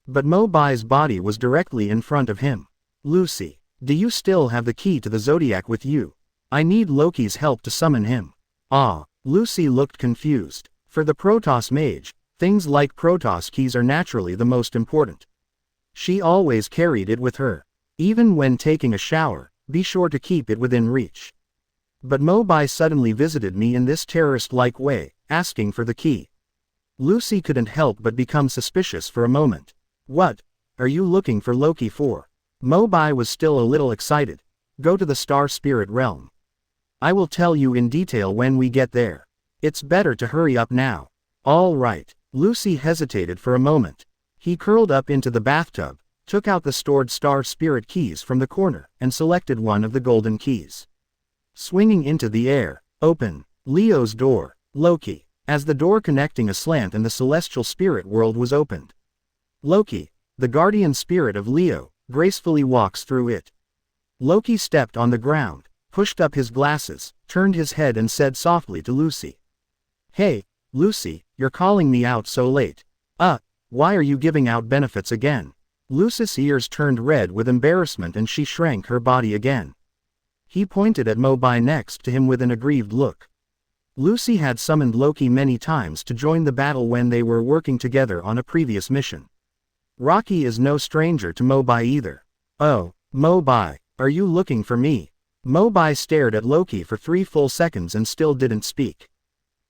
But Mo Bai's body was directly in front of him. Lucy, do you still have the key to the Zodiac with you? I need Loki's help to summon him. Ah, Lucy looked confused. For the Protoss mage, things like Protoss keys are naturally the most important. She always carried it with her. Even when taking a shower, be sure to keep it within reach. But Mo Bai suddenly visited me in this terrorist-like way, asking for the key. Lucy couldn't help but become suspicious for a moment. What are you looking for Loki for? Mo Bai was still a little excited. Go to the Star Spirit Realm. I will tell you in detail when we get there. It's better to hurry up now. All right. Lucy hesitated for a moment. He curled up into the bathtub, took out the stored Star Spirit keys from the corner, and selected one of the golden keys. Swinging into the air, open. Leo's door. Loki. As the door connecting aslant and the celestial spirit world was opened. Loki, the guardian spirit of Leo, gracefully walks through it. Loki stepped on the ground, pushed up his glasses, turned his head and said softly to Lucy. Hey, Lucy, you're calling me out so late. Why are you giving out benefits again? Lucy's ears turned red with embarrassment and she shrank her body again. He pointed at Mo Bai next to him with an aggrieved look. Lucy had summoned Loki many times to join the battle when they were working together on a previous mission. Rocky is no stranger to Mo Bai either. Oh, Mo Bai, are you looking for me? Mo Bai stared at Loki for 3 full seconds and still didn't speak.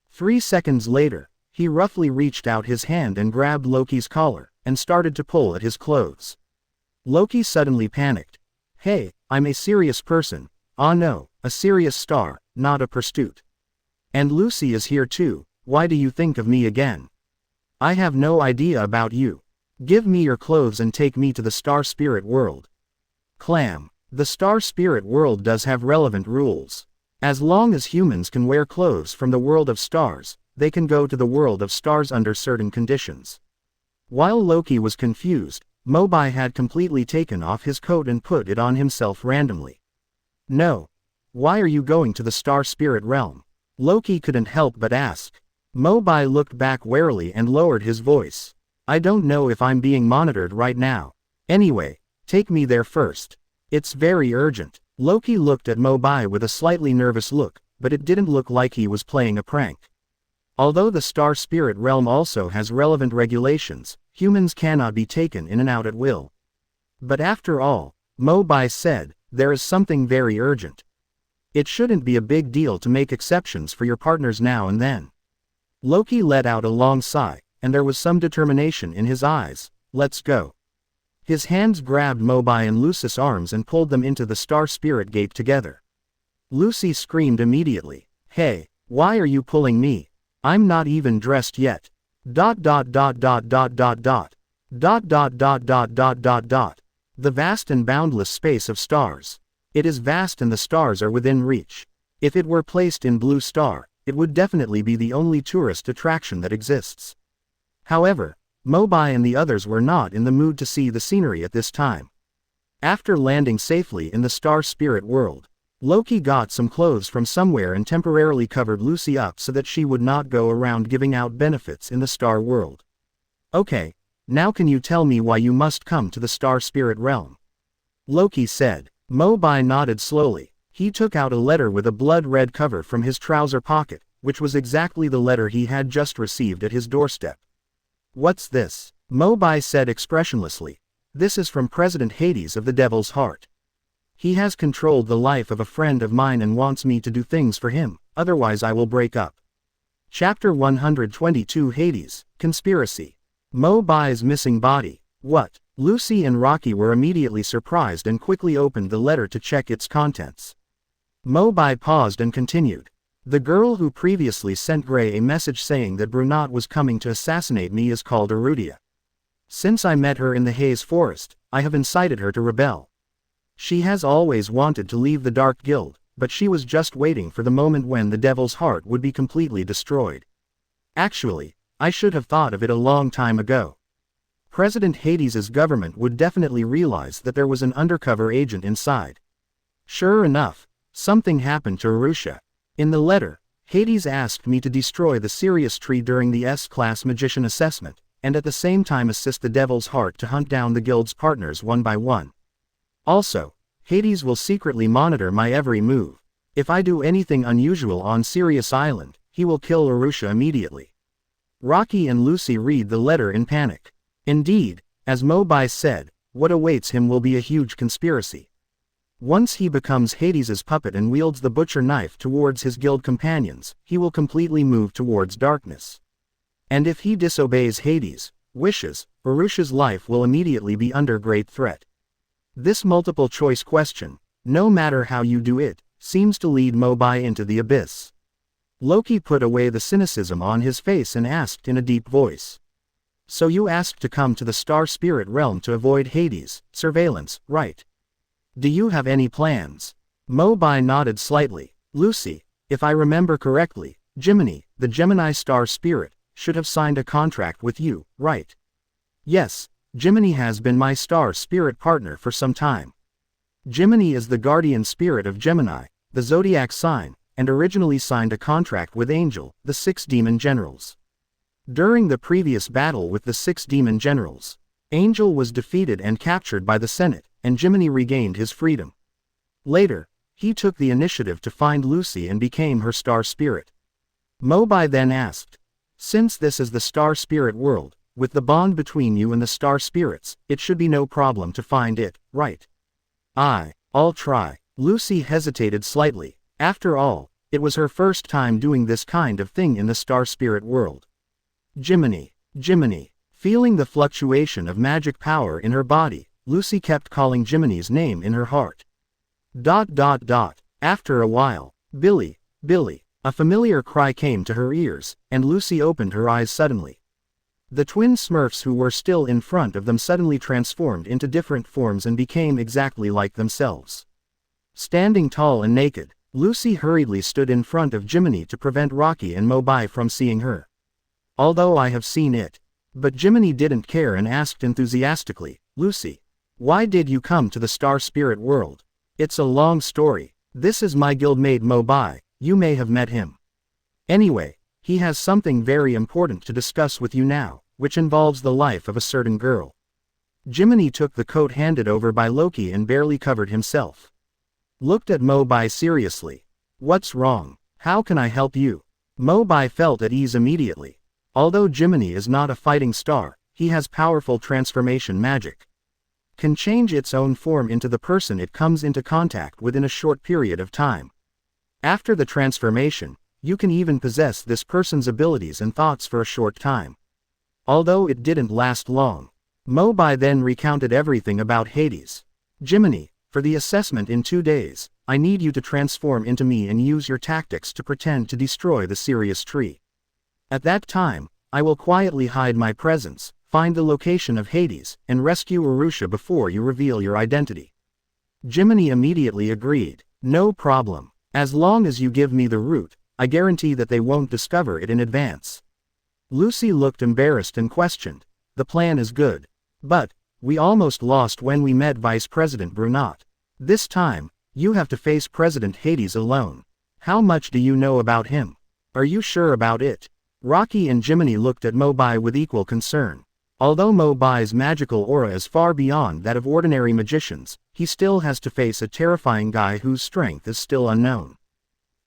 3 seconds later, he roughly reached out his hand and grabbed Loki's collar, and started to pull at his clothes. Loki suddenly panicked. Hey, I'm a serious person. Ah no, a serious star, not a prostitute. And Lucy is here too. Why do you think of me again? I have no idea about you. Give me your clothes and take me to the Star Spirit World. Clam. The Star Spirit World does have relevant rules. As long as humans can wear clothes from the world of stars, they can go to the world of stars under certain conditions. While Loki was confused, Mo Bai had completely taken off his coat and put it on himself randomly. No. Why are you going to the Star Spirit Realm? Loki couldn't help but ask. Mo Bai looked back warily and lowered his voice. I don't know if I'm being monitored right now. Anyway, take me there first. It's very urgent. Loki looked at Mo Bai with a slightly nervous look, but it didn't look like he was playing a prank. Although the Star Spirit Realm also has relevant regulations, humans cannot be taken in and out at will. But after all, Mo Bai said, there is something very urgent. It shouldn't be a big deal to make exceptions for your partners now and then. Loki let out a long sigh, and there was some determination in his eyes. Let's go. His hands grabbed Mo Bai and Lucy's arms and pulled them into the Star Spirit Gate together. Lucy screamed immediately. Hey, why are you pulling me? I'm not even dressed yet. ... The vast and boundless space of stars. It is vast and the stars are within reach. If it were placed in Blue Star, it would definitely be the only tourist attraction that exists. However, Mo Bai and the others were not in the mood to see the scenery at this time. After landing safely in the Star Spirit World, Loki got some clothes from somewhere and temporarily covered Lucy up so that she would not go around giving out benefits in the Star World. Okay, now can you tell me why you must come to the Star Spirit Realm? Loki said. Mo Bai nodded slowly. He took out a letter with a blood-red cover from his trouser pocket, which was exactly the letter he had just received at his doorstep. What's this? Mo Bai said expressionlessly. This is from President Hades of the Devil's Heart. He has controlled the life of a friend of mine and wants me to do things for him, otherwise I will break up. Chapter 122 Hades, Conspiracy. Mo Bai's missing body. What? Lucy and Rocky were immediately surprised and quickly opened the letter to check its contents. Mo Bai paused and continued. The girl who previously sent Gray a message saying that Brunat was coming to assassinate me is called Arudia. Since I met her in the Haze Forest, I have incited her to rebel. She has always wanted to leave the Dark Guild, but she was just waiting for the moment when the Devil's Heart would be completely destroyed. Actually, I should have thought of it a long time ago. President Hades's government would definitely realize that there was an undercover agent inside. Sure enough, Something happened to Arusha. In the letter, Hades asked me to destroy the Sirius tree during the S-class magician assessment, and at the same time assist the Devil's Heart to hunt down the guild's partners one by one. Also, Hades will secretly monitor my every move. If I do anything unusual on Sirius Island, he will kill Arusha immediately. Rocky and Lucy read the letter in panic. Indeed, as Mo Bai said, what awaits him will be a huge conspiracy. Once he becomes Hades's puppet and wields the butcher knife towards his guild companions, he will completely move towards darkness. And if he disobeys Hades' wishes, Arusha's life will immediately be under great threat. This multiple-choice question, no matter how you do it, seems to lead Mo Bai into the abyss. Loki put away the cynicism on his face and asked in a deep voice. So you asked to come to the Star Spirit realm to avoid Hades' surveillance, right? Do you have any plans? Mo Bai nodded slightly. Lucy, if I remember correctly, Jiminy, the Gemini Star Spirit, should have signed a contract with you, right? Yes, Jiminy has been my Star Spirit partner for some time. Jiminy is the guardian spirit of Gemini, the zodiac sign, and originally signed a contract with Angel, the 6 demon generals. During the previous battle with the 6 demon generals, Angel was defeated and captured by the Senate, and Jiminy regained his freedom. Later, he took the initiative to find Lucy and became her Star Spirit. Mo Bai then asked, since this is the Star Spirit world, with the bond between you and the Star Spirits, it should be no problem to find it, right? I'll try. Lucy hesitated slightly. After all, it was her first time doing this kind of thing in the Star Spirit world. Jiminy. Feeling the fluctuation of magic power in her body, Lucy kept calling Jiminy's name in her heart. ... After a while, Billy, a familiar cry came to her ears, and Lucy opened her eyes suddenly. The twin Smurfs who were still in front of them suddenly transformed into different forms and became exactly like themselves. Standing tall and naked, Lucy hurriedly stood in front of Jiminy to prevent Rocky and Mo Bai from seeing her. Although I have seen it. But Jiminy didn't care and asked enthusiastically, Lucy, why did you come to the Star Spirit world? It's a long story. This is my guildmate Mo Bai, you may have met him. Anyway, he has something very important to discuss with you now, which involves the life of a certain girl. Jiminy took the coat handed over by Loki and barely covered himself. Looked at Mo Bai seriously. What's wrong? How can I help you? Mo Bai felt at ease immediately. Although Jiminy is not a fighting star, he has powerful transformation magic. Can change its own form into the person it comes into contact with in a short period of time. After the transformation, you can even possess this person's abilities and thoughts for a short time. Although it didn't last long. Mo Bai then recounted everything about Hades. Jiminy, for the assessment in 2 days, I need you to transform into me and use your tactics to pretend to destroy the Sirius tree. At that time, I will quietly hide my presence, find the location of Hades, and rescue Arusha before you reveal your identity. Jiminy immediately agreed. No problem. As long as you give me the route, I guarantee that they won't discover it in advance. Lucy looked embarrassed and questioned. The plan is good. But, we almost lost when we met Vice President Brunot. This time, you have to face President Hades alone. How much do you know about him? Are you sure about it? Rocky and Jiminy looked at Mo Bai with equal concern. Although Mo Bai's magical aura is far beyond that of ordinary magicians, he still has to face a terrifying guy whose strength is still unknown.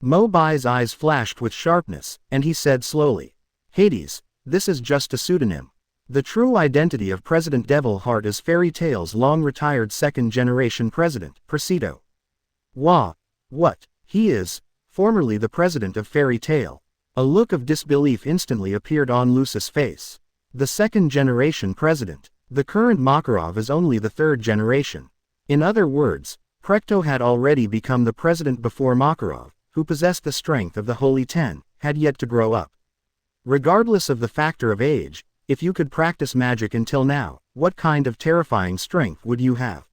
Mo Bai's eyes flashed with sharpness, and he said slowly, Hades, this is just a pseudonym. The true identity of President Devil Heart is Fairy Tail's long-retired second-generation president, Presido. What? He is, formerly the president of Fairy Tail. A look of disbelief instantly appeared on Lucy's face. The second-generation president. The current Makarov is only the third generation. In other words, Prekto had already become the president before Makarov, who possessed the strength of the Holy Ten, had yet to grow up. Regardless of the factor of age, if you could practice magic until now, what kind of terrifying strength would you have?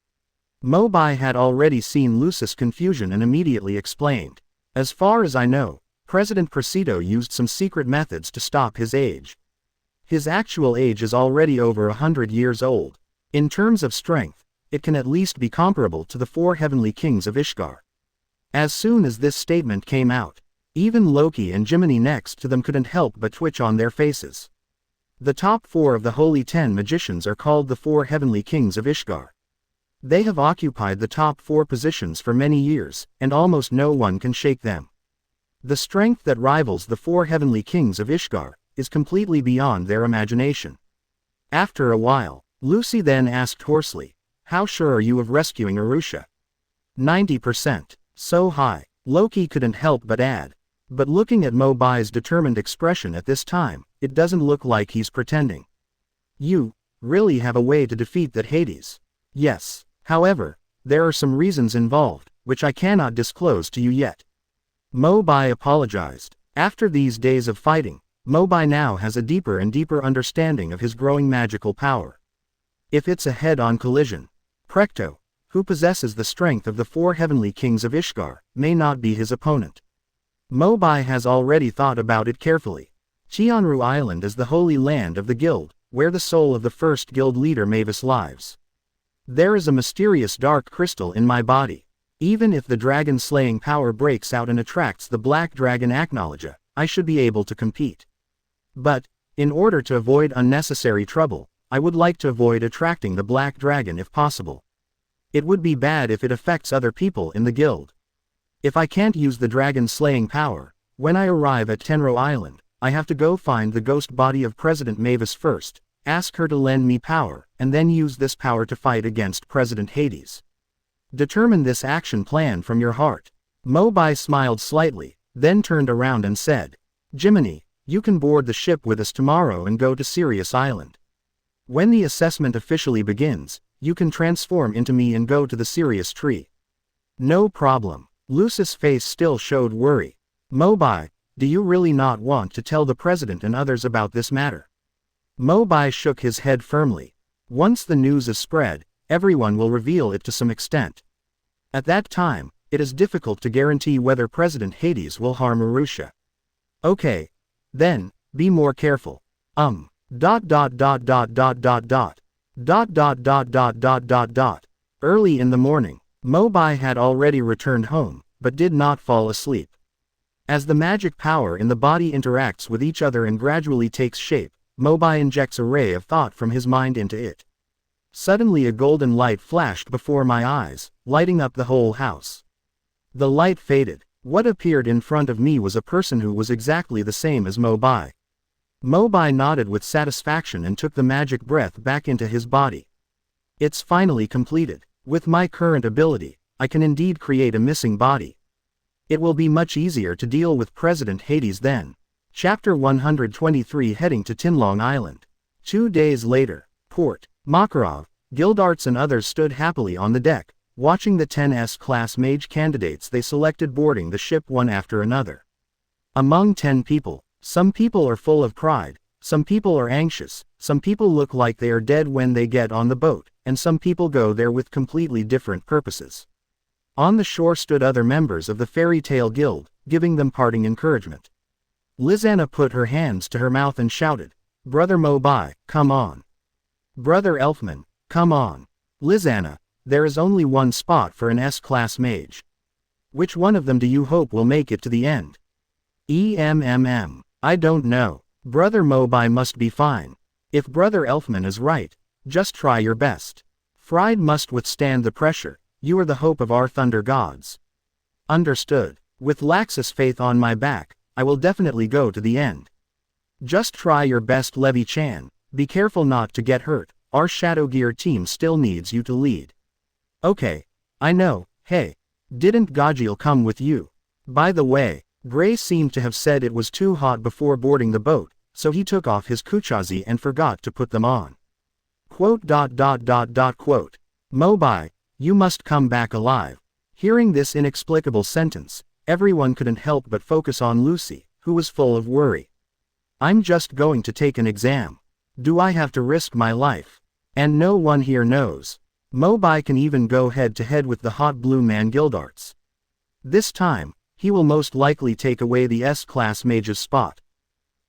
Mo Bai had already seen Lucy's confusion and immediately explained. As far as I know, President Presido used some secret methods to stop his age. His actual age is already over 100 years old. In terms of strength, it can at least be comparable to the 4 heavenly kings of Ishgar. As soon as this statement came out, even Loki and Jiminy next to them couldn't help but twitch on their faces. The top 4 of the Holy 10 magicians are called the 4 Heavenly Kings of Ishgard. They have occupied the top 4 positions for many years, and almost no one can shake them. The strength that rivals the 4 Heavenly Kings of Ishgard is completely beyond their imagination. After a while, Lucy then asked hoarsely, "How sure are you of rescuing Arusha?" 90%. So high. Loki couldn't help but add. But looking at Mo Bai's determined expression at this time, it doesn't look like he's pretending. You really have a way to defeat that Hades? Yes. However, there are some reasons involved, which I cannot disclose to you yet. Mo Bai apologized. After these days of fighting, Mo Bai now has a deeper and deeper understanding of his growing magical power. If it's a head-on collision, Precto, who possesses the strength of the 4 Heavenly Kings of Ishgard, may not be his opponent. Mo Bai has already thought about it carefully. Qianru Island is the holy land of the guild, where the soul of the first guild leader Mavis lives. There is a mysterious dark crystal in my body. Even if the dragon-slaying power breaks out and attracts the black dragon Aknologia, I should be able to compete. But, in order to avoid unnecessary trouble, I would like to avoid attracting the black dragon if possible. It would be bad if it affects other people in the guild. If I can't use the dragon-slaying power, when I arrive at Tenro Island, I have to go find the ghost body of President Mavis first, ask her to lend me power, and then use this power to fight against President Hades. Determine this action plan from your heart. Mo Bai smiled slightly, then turned around and said, "Jiminy, you can board the ship with us tomorrow and go to Sirius Island. When the assessment officially begins, you can transform into me and go to the Sirius tree." "No problem." Lucy's face still showed worry. "Mo Bai, do you really not want to tell the president and others about this matter?" Mo Bai shook his head firmly. "Once the news is spread, everyone will reveal it to some extent. At that time, it is difficult to guarantee whether President Hades will harm Arusha." "Okay. Then, be more careful. Early in the morning, Mo Bai had already returned home, but did not fall asleep. As the magic power in the body interacts with each other and gradually takes shape, Mo Bai injects a ray of thought from his mind into it. Suddenly a golden light flashed before my eyes, lighting up the whole house. The light faded. What appeared in front of me was a person who was exactly the same as Mo Bai. Mo Bai nodded with satisfaction and took the magic breath back into his body. "It's finally completed. With my current ability, I can indeed create a missing body. It will be much easier to deal with President Hades then." Chapter 123 Heading to Tinlong Island. 2 days later, Port. Makarov, Guildarts and others stood happily on the deck, watching the 10S class mage candidates they selected boarding the ship one after another. Among 10 people, some people are full of pride, some people are anxious, some people look like they are dead when they get on the boat, and some people go there with completely different purposes. On the shore stood other members of the Fairy Tale Guild, giving them parting encouragement. Lizanna put her hands to her mouth and shouted, "Brother Mo Bai, come on. Brother Elfman, come on. Lizanna, there is only one spot for an S-class mage. Which one of them do you hope will make it to the end?" I don't know. Brother Mo Bai must be fine. If Brother Elfman is right, just try your best. Fried must withstand the pressure. You are the hope of our thunder gods. Understood. With Laxus faith on my back, I will definitely go to the end. Just try your best, Levi-chan. Be careful not to get hurt. Our Shadow Gear team still needs you to lead. Okay. I know. Hey. Didn't Gajiel come with you? By the way, Gray seemed to have said it was too hot before boarding the boat, so he took off his kuchazi and forgot to put them on. Quote. Mo Bai, you must come back alive. Hearing this inexplicable sentence, everyone couldn't help but focus on Lucy, who was full of worry. I'm just going to take an exam. Do I have to risk my life? And no one here knows. Mo Bai can even go head-to-head with the hot blue man Guildarts. This time, he will most likely take away the S-class mage's spot.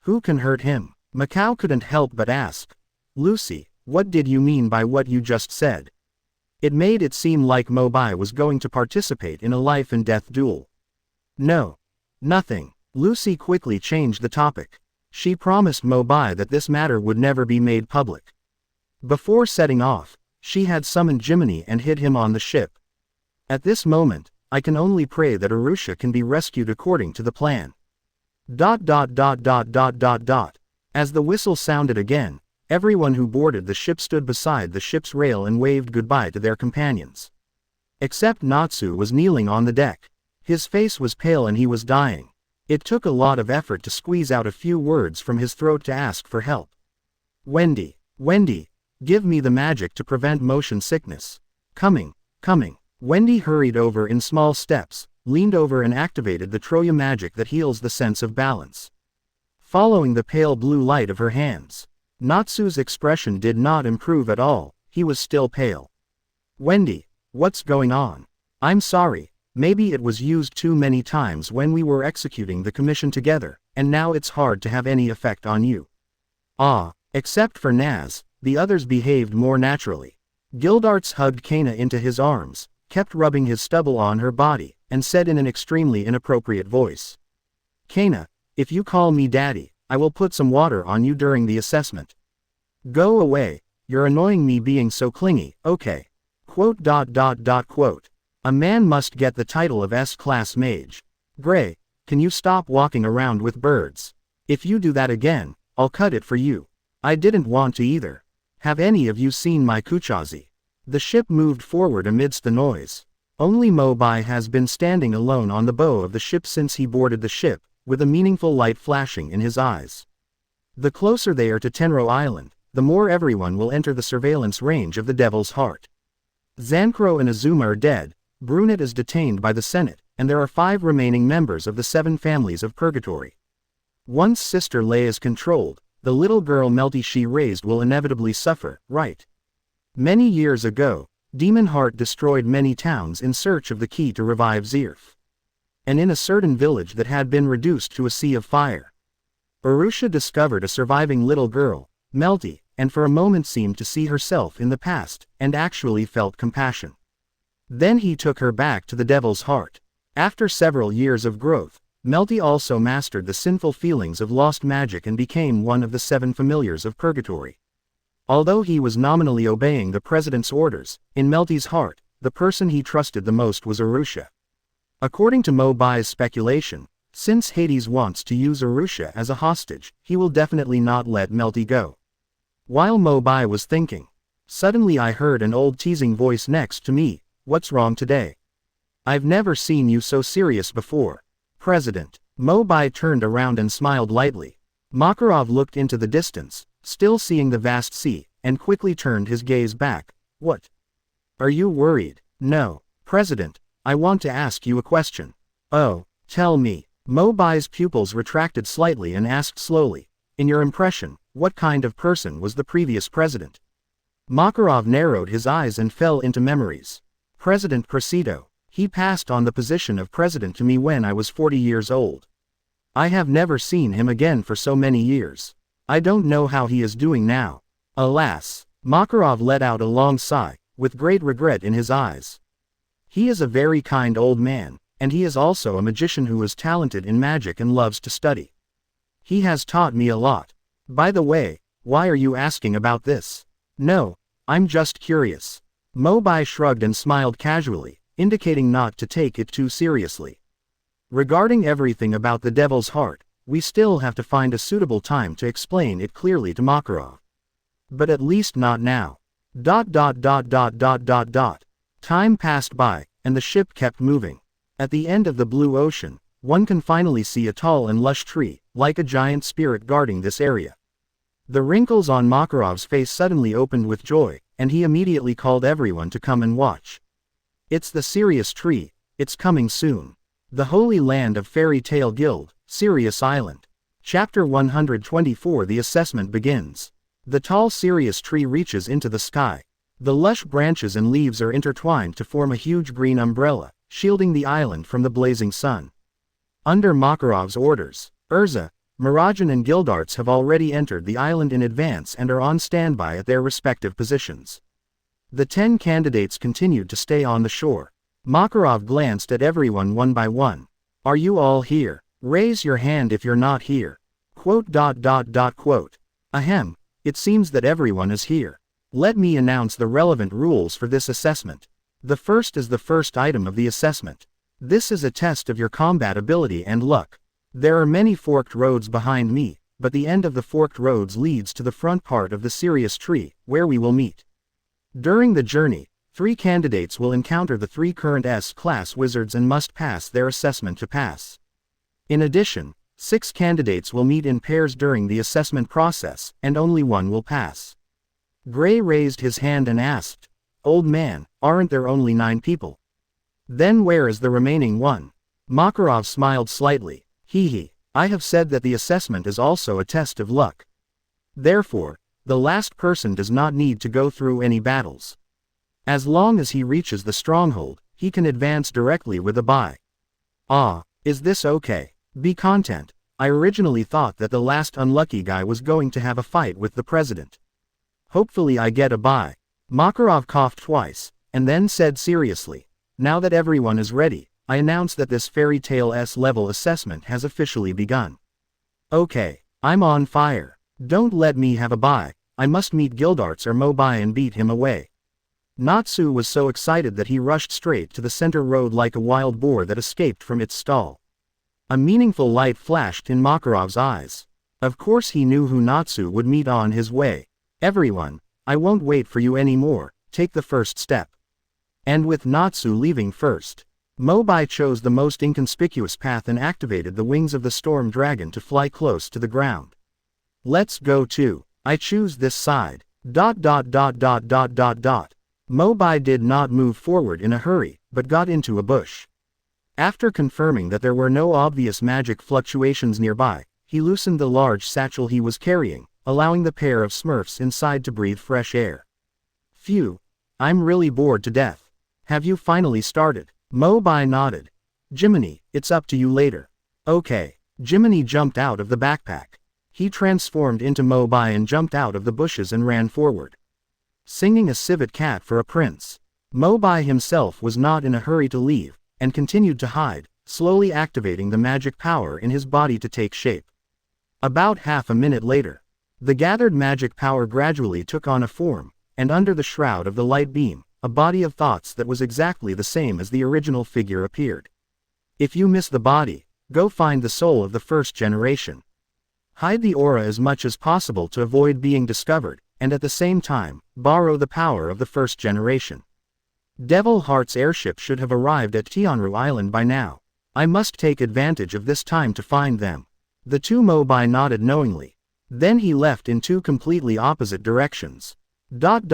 Who can hurt him? Macau couldn't help but ask. Lucy, what did you mean by what you just said? It made it seem like Mo Bai was going to participate in a life-and-death duel. No. Nothing. Lucy quickly changed the topic. She promised Mo Bai that this matter would never be made public. Before setting off, she had summoned Jiminy and hid him on the ship. At this moment, I can only pray that Arusha can be rescued according to the plan. As the whistle sounded again, everyone who boarded the ship stood beside the ship's rail and waved goodbye to their companions. Except Natsu was kneeling on the deck. His face was pale and he was dying. It took a lot of effort to squeeze out a few words from his throat to ask for help. Wendy, give me the magic to prevent motion sickness. Coming. Wendy hurried over in small steps, leaned over and activated the Troya magic that heals the sense of balance. Following the pale blue light of her hands, Natsu's expression did not improve at all, he was still pale. Wendy, what's going on? I'm sorry. Maybe it was used too many times when we were executing the commission together, and now it's hard to have any effect on you. Except for Naz, the others behaved more naturally. Gildarts hugged Kana into his arms, kept rubbing his stubble on her body, and said in an extremely inappropriate voice. Kana, if you call me daddy, I will put some water on you during the assessment. Go away, you're annoying me being so clingy, okay. A man must get the title of S-class mage. Gray, can you stop walking around with birds? If you do that again, I'll cut it for you. I didn't want to either. Have any of you seen my Kuchazi? The ship moved forward amidst the noise. Only Mo Bai has been standing alone on the bow of the ship since he boarded the ship, with a meaningful light flashing in his eyes. The closer they are to Tenro Island, the more everyone will enter the surveillance range of the Devil's Heart. Zancro and Azuma are dead. Brunet is detained by the Senate, and there are 5 remaining members of the 7 families of Purgatory. Once Sister Lei is controlled, the little girl Melty she raised will inevitably suffer, right? Many years ago, Demon Heart destroyed many towns in search of the key to revive Zirf. And in a certain village that had been reduced to a sea of fire, Arusha discovered a surviving little girl, Melty, and for a moment seemed to see herself in the past, and actually felt compassion. Then he took her back to the Devil's Heart. After several years of growth, Melty also mastered the sinful feelings of lost magic and became one of the 7 familiars of Purgatory. Although he was nominally obeying the president's orders, in Melty's heart, the person he trusted the most was Arusha. According to Mo Bai's speculation, since Hades wants to use Arusha as a hostage, he will definitely not let Melty go. While Mo Bai was thinking, suddenly I heard an old teasing voice next to me. What's wrong today? I've never seen you so serious before. President. Mo Bai turned around and smiled lightly. Makarov looked into the distance, still seeing the vast sea, and quickly turned his gaze back. What? Are you worried? No. President, I want to ask you a question. Oh, tell me. Mo Bai's pupils retracted slightly and asked slowly. In your impression, what kind of person was the previous president? Makarov narrowed his eyes and fell into memories. President Presido. He passed on the position of president to me when I was 40 years old. I have never seen him again for so many years. I don't know how he is doing now. Alas. Makarov let out a long sigh, with great regret in his eyes. He is a very kind old man, and he is also a magician who is talented in magic and loves to study. He has taught me a lot. By the way, why are you asking about this? No, I'm just curious. Mo Bai shrugged and smiled casually, indicating not to take it too seriously. Regarding everything about the Devil's Heart, we still have to find a suitable time to explain it clearly to Makarov. But at least not now. Time passed by, and the ship kept moving. At the end of the blue ocean, one can finally see a tall and lush tree, like a giant spirit guarding this area. The wrinkles on Makarov's face suddenly opened with joy, and he immediately called everyone to come and watch. It's the Sirius tree, it's coming soon. The Holy Land of Fairy Tale Guild, Sirius Island. Chapter 124. The assessment begins. The tall Sirius tree reaches into the sky. The lush branches and leaves are intertwined to form a huge green umbrella, shielding the island from the blazing sun. Under Makarov's orders, Erza, Mirajan and Gildarts have already entered the island in advance and are on standby at their respective positions. The 10 candidates continued to stay on the shore. Makarov glanced at everyone one by one. Are you all here? Raise your hand if you're not here. Quote. Ahem, it seems that everyone is here. Let me announce the relevant rules for this assessment. The first is the first item of the assessment. This is a test of your combat ability and luck. There are many forked roads behind me, but the end of the forked roads leads to the front part of the Sirius tree, where we will meet. During the journey, 3 candidates will encounter the 3 current S-class wizards and must pass their assessment to pass. In addition, 6 candidates will meet in pairs during the assessment process, and only one will pass. Gray raised his hand and asked, "Old man, aren't there only 9 people? Then where is the remaining one?" Makarov smiled slightly. I have said that the assessment is also a test of luck. Therefore, the last person does not need to go through any battles. As long as he reaches the stronghold, he can advance directly with a buy. Ah, is this okay? Be content. I originally thought that the last unlucky guy was going to have a fight with the president. Hopefully I get a buy. Makarov coughed twice, and then said seriously, "Now that everyone is ready, I announce that this fairy tale S-level assessment has officially begun." Okay, I'm on fire. Don't let me have a buy. I must meet Gildarts or Mo Bai and beat him away. Natsu was so excited that he rushed straight to the center road like a wild boar that escaped from its stall. A meaningful light flashed in Makarov's eyes. Of course he knew who Natsu would meet on his way. "Everyone, I won't wait for you anymore, take the first step." And with Natsu leaving first, Mo Bai chose the most inconspicuous path and activated the wings of the storm dragon to fly close to the ground. "Let's go too. I choose this side. Mo Bai did not move forward in a hurry, but got into a bush. After confirming that there were no obvious magic fluctuations nearby, he loosened the large satchel he was carrying, allowing the pair of Smurfs inside to breathe fresh air. "Phew. I'm really bored to death. Have you finally started?" Mo Bai nodded. "Jiminy, it's up to you later." "Okay." Jiminy jumped out of the backpack. He transformed into Mo Bai and jumped out of the bushes and ran forward. Singing a civet cat for a prince. Mo Bai himself was not in a hurry to leave, and continued to hide, slowly activating the magic power in his body to take shape. About half a minute later, the gathered magic power gradually took on a form, and under the shroud of the light beam, a body of thoughts that was exactly the same as the original figure appeared. If you miss the body, go find the soul of the first generation. Hide the aura as much as possible to avoid being discovered, and at the same time, borrow the power of the first generation. Devil Heart's airship should have arrived at Tianru Island by now. I must take advantage of this time to find them. The 2 Mo Bai nodded knowingly. Then he left in 2 completely opposite directions. At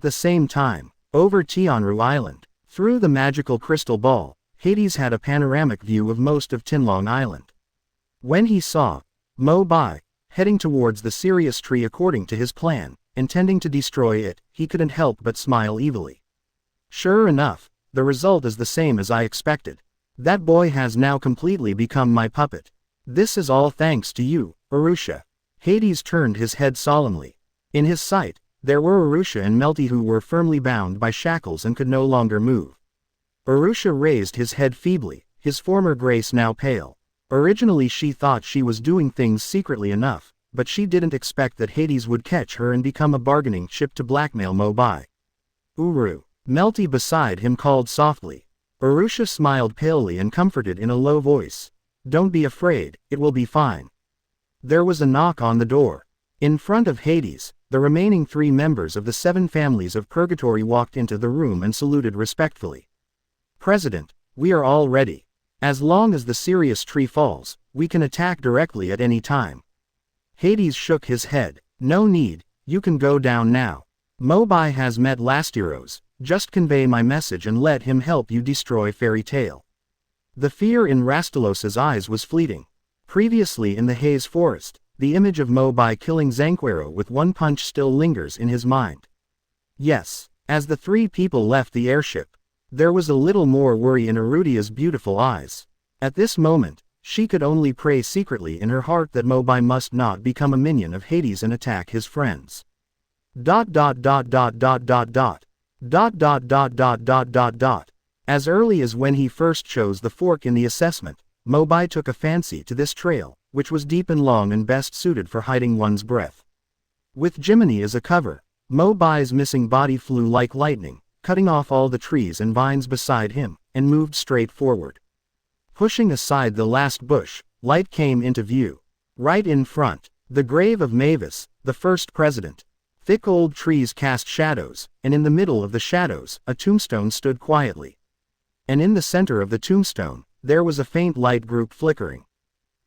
the same time, over Tianru Island, through the magical crystal ball, Hades had a panoramic view of most of Tinlong Island. When he saw Mo Bai heading towards the Sirius tree according to his plan, intending to destroy it, he couldn't help but smile evilly. Sure enough, the result is the same as I expected. That boy has now completely become my puppet. This is all thanks to you, Arusha. Hades turned his head solemnly. In his sight, there were Arusha and Melty who were firmly bound by shackles and could no longer move. Arusha raised his head feebly, his former grace now pale. Originally she thought she was doing things secretly enough, but she didn't expect that Hades would catch her and become a bargaining chip to blackmail Mo Bai. "Uru." Melty beside him called softly. Arusha smiled palely and comforted in a low voice. "Don't be afraid, it will be fine." There was a knock on the door. In front of Hades, the remaining 3 members of the 7 families of Purgatory walked into the room and saluted respectfully. "President, we are all ready. As long as the Sirius tree falls, we can attack directly at any time." Hades shook his head. "No need, you can go down now. Mo Bai has met Lastiros, just convey my message and let him help you destroy Fairy Tail." The fear in Rastalos's eyes was fleeting. Previously in the Haze Forest, the image of Mo Bai killing Zanquero with 1 punch still lingers in his mind. Yes, as the 3 people left the airship, there was a little more worry in Erudia's beautiful eyes. At this moment, She could only pray secretly in her heart that Mo Bai must not become a minion of Hades and attack his friends. Dot dot dot dot dot dot dot. Dot dot dot dot dot dot dot. As early as when he first chose the fork in the assessment, Mo Bai took a fancy to this trail, which was deep and long and best suited for hiding one's breath. With Jiminy as a cover, Mo Bai's missing body flew like lightning, cutting off all the trees and vines beside him, and moved straight forward. Pushing aside the last bush, light came into view. Right in front, the grave of Mavis, the first president. Thick old trees cast shadows, and in the middle of the shadows, a tombstone stood quietly. And in the center of the tombstone, there was a faint light group flickering.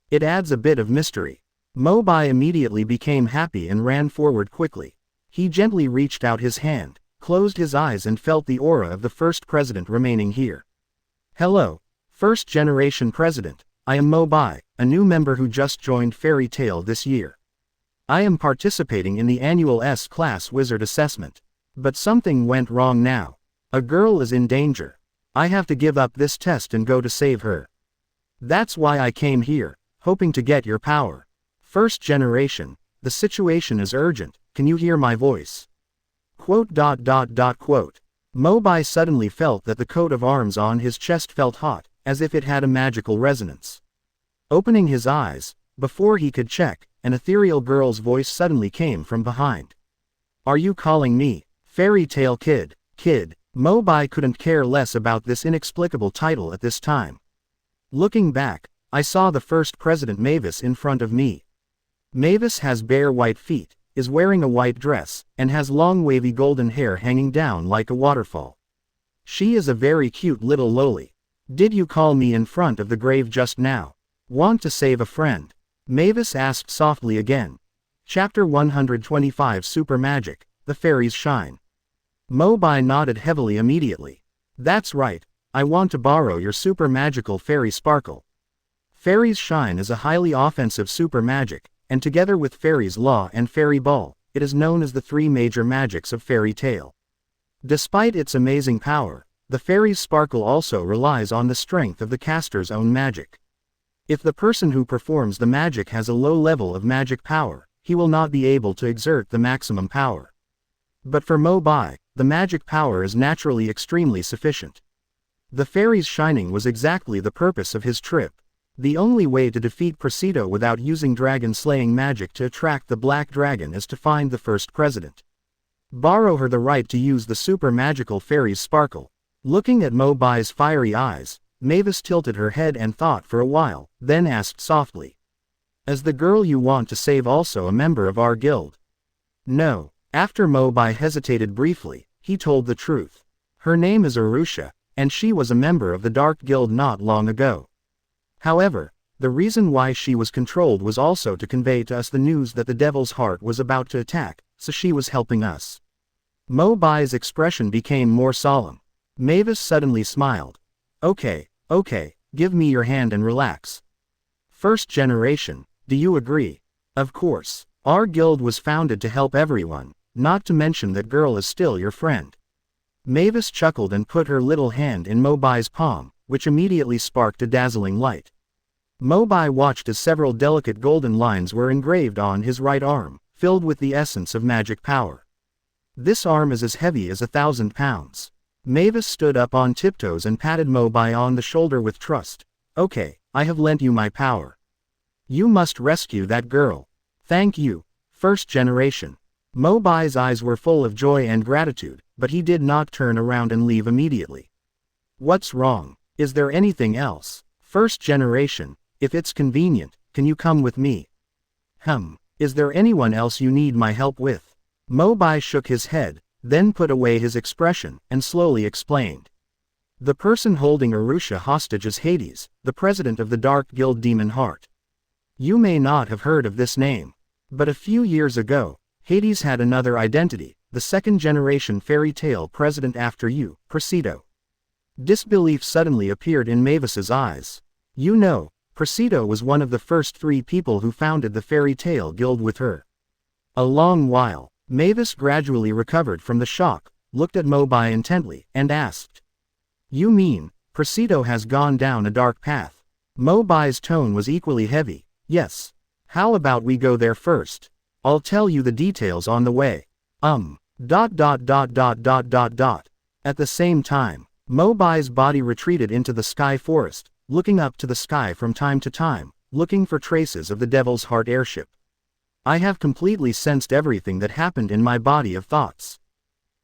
It adds a bit of mystery. Mo Bai immediately became happy and ran forward quickly. He gently reached out his hand, closed his eyes and felt the aura of the first president remaining here. Hello, first generation president. I am Mo Bai, a new member who just joined Fairy Tail this year. I am participating in the annual S-Class Wizard Assessment. But something went wrong now. A girl is in danger. I have to give up this test and go to save her. That's why I came here, hoping to get your power. First generation, the situation is urgent, can you hear my voice? Quote. Mo Bai suddenly felt that the coat of arms on his chest felt hot, as if it had a magical resonance. Opening his eyes, before he could check, an ethereal girl's voice suddenly came from behind. Are you calling me, Fairy Tail Kid? Mo Bai couldn't care less about this inexplicable title at this time. Looking back, I saw the first president Mavis in front of me. Mavis has bare white feet, is wearing a white dress, and has long wavy golden hair hanging down like a waterfall. She is a very cute little loli. Did you call me in front of the grave just now? Want to save a friend? Mavis asked softly again. Chapter 125 Super Magic, The Fairies Shine. Mo Bai nodded heavily immediately. That's right, I want to borrow your super magical fairy sparkle. Fairies Shine is a highly offensive super magic, and together with Fairy's Law and Fairy Ball, it is known as the three major magics of Fairy Tail. Despite its amazing power, the Fairy's Sparkle also relies on the strength of the caster's own magic. If the person who performs the magic has a low level of magic power, he will not be able to exert the maximum power. But for Mo Bai, the magic power is naturally extremely sufficient. The Fairy's Shining was exactly the purpose of his trip. The only way to defeat Presido without using dragon-slaying magic to attract the Black Dragon is to find the first president. Borrow her the right to use the super magical Fairy's Sparkle. Looking at Mo Bai's fiery eyes, Mavis tilted her head and thought for a while, then asked softly. Is the girl you want to save also a member of our guild? No. After Mo Bai hesitated briefly, he told the truth. Her name is Arusha, and she was a member of the Dark Guild not long ago. However, the reason why she was controlled was also to convey to us the news that the Devil's Heart was about to attack, so she was helping us. Mo Bai's expression became more solemn. Mavis suddenly smiled. Okay, give me your hand and relax. First generation, do you agree? Of course, our guild was founded to help everyone, not to mention that girl is still your friend. Mavis chuckled and put her little hand in Mo Bai's palm, which immediately sparked a dazzling light. Mo Bai watched as several delicate golden lines were engraved on his right arm, filled with the essence of magic power. This arm is as heavy as 1,000 pounds. Mavis stood up on tiptoes and patted Mo Bai on the shoulder with trust. Okay, I have lent you my power. You must rescue that girl. Thank you, first generation. Mo Bai's eyes were full of joy and gratitude, but he did not turn around and leave immediately. What's wrong? Is there anything else? First generation, if it's convenient, can you come with me? Is there anyone else you need my help with? Mo Bai shook his head, then put away his expression, and slowly explained. The person holding Arusha hostage is Hades, the president of the Dark Guild Demon Heart. You may not have heard of this name. But a few years ago, Hades had another identity, the second-generation Fairy Tail president after you, Presido. Disbelief suddenly appeared in Mavis's eyes. You know, Presido was one of the first 3 people who founded the Fairy Tail Guild with her. A long while, Mavis gradually recovered from the shock, looked at Mo Bai intently, and asked. You mean, Presido has gone down a dark path? Mo Bai's tone was equally heavy. Yes. How about we go there first? I'll tell you the details on the way. At the same time, Mo Bai's body retreated into the sky forest, looking up to the sky from time to time, looking for traces of the Devil's Heart airship. I have completely sensed everything that happened in my body of thoughts.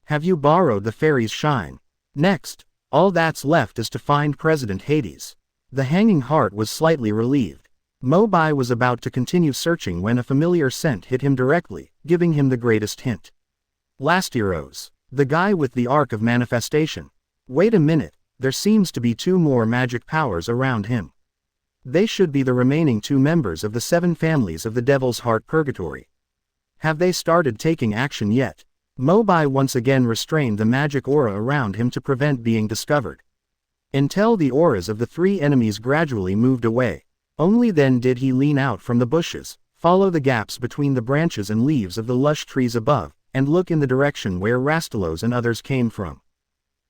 Have you borrowed the fairy's shine? Next, all that's left is to find President Hades. The hanging heart was slightly relieved. Mo Bai was about to continue searching when a familiar scent hit him directly, giving him the greatest hint. Lastiros, the guy with the Ark of Manifestation. Wait a minute, there seems to be 2 more magic powers around him. They should be the remaining 2 members of the 7 families of the Devil's Heart Purgatory. Have they started taking action yet? Mo Bai once again restrained the magic aura around him to prevent being discovered. Until the auras of the 3 enemies gradually moved away. Only then did he lean out from the bushes, follow the gaps between the branches and leaves of the lush trees above, and look in the direction where Rastelos and others came from.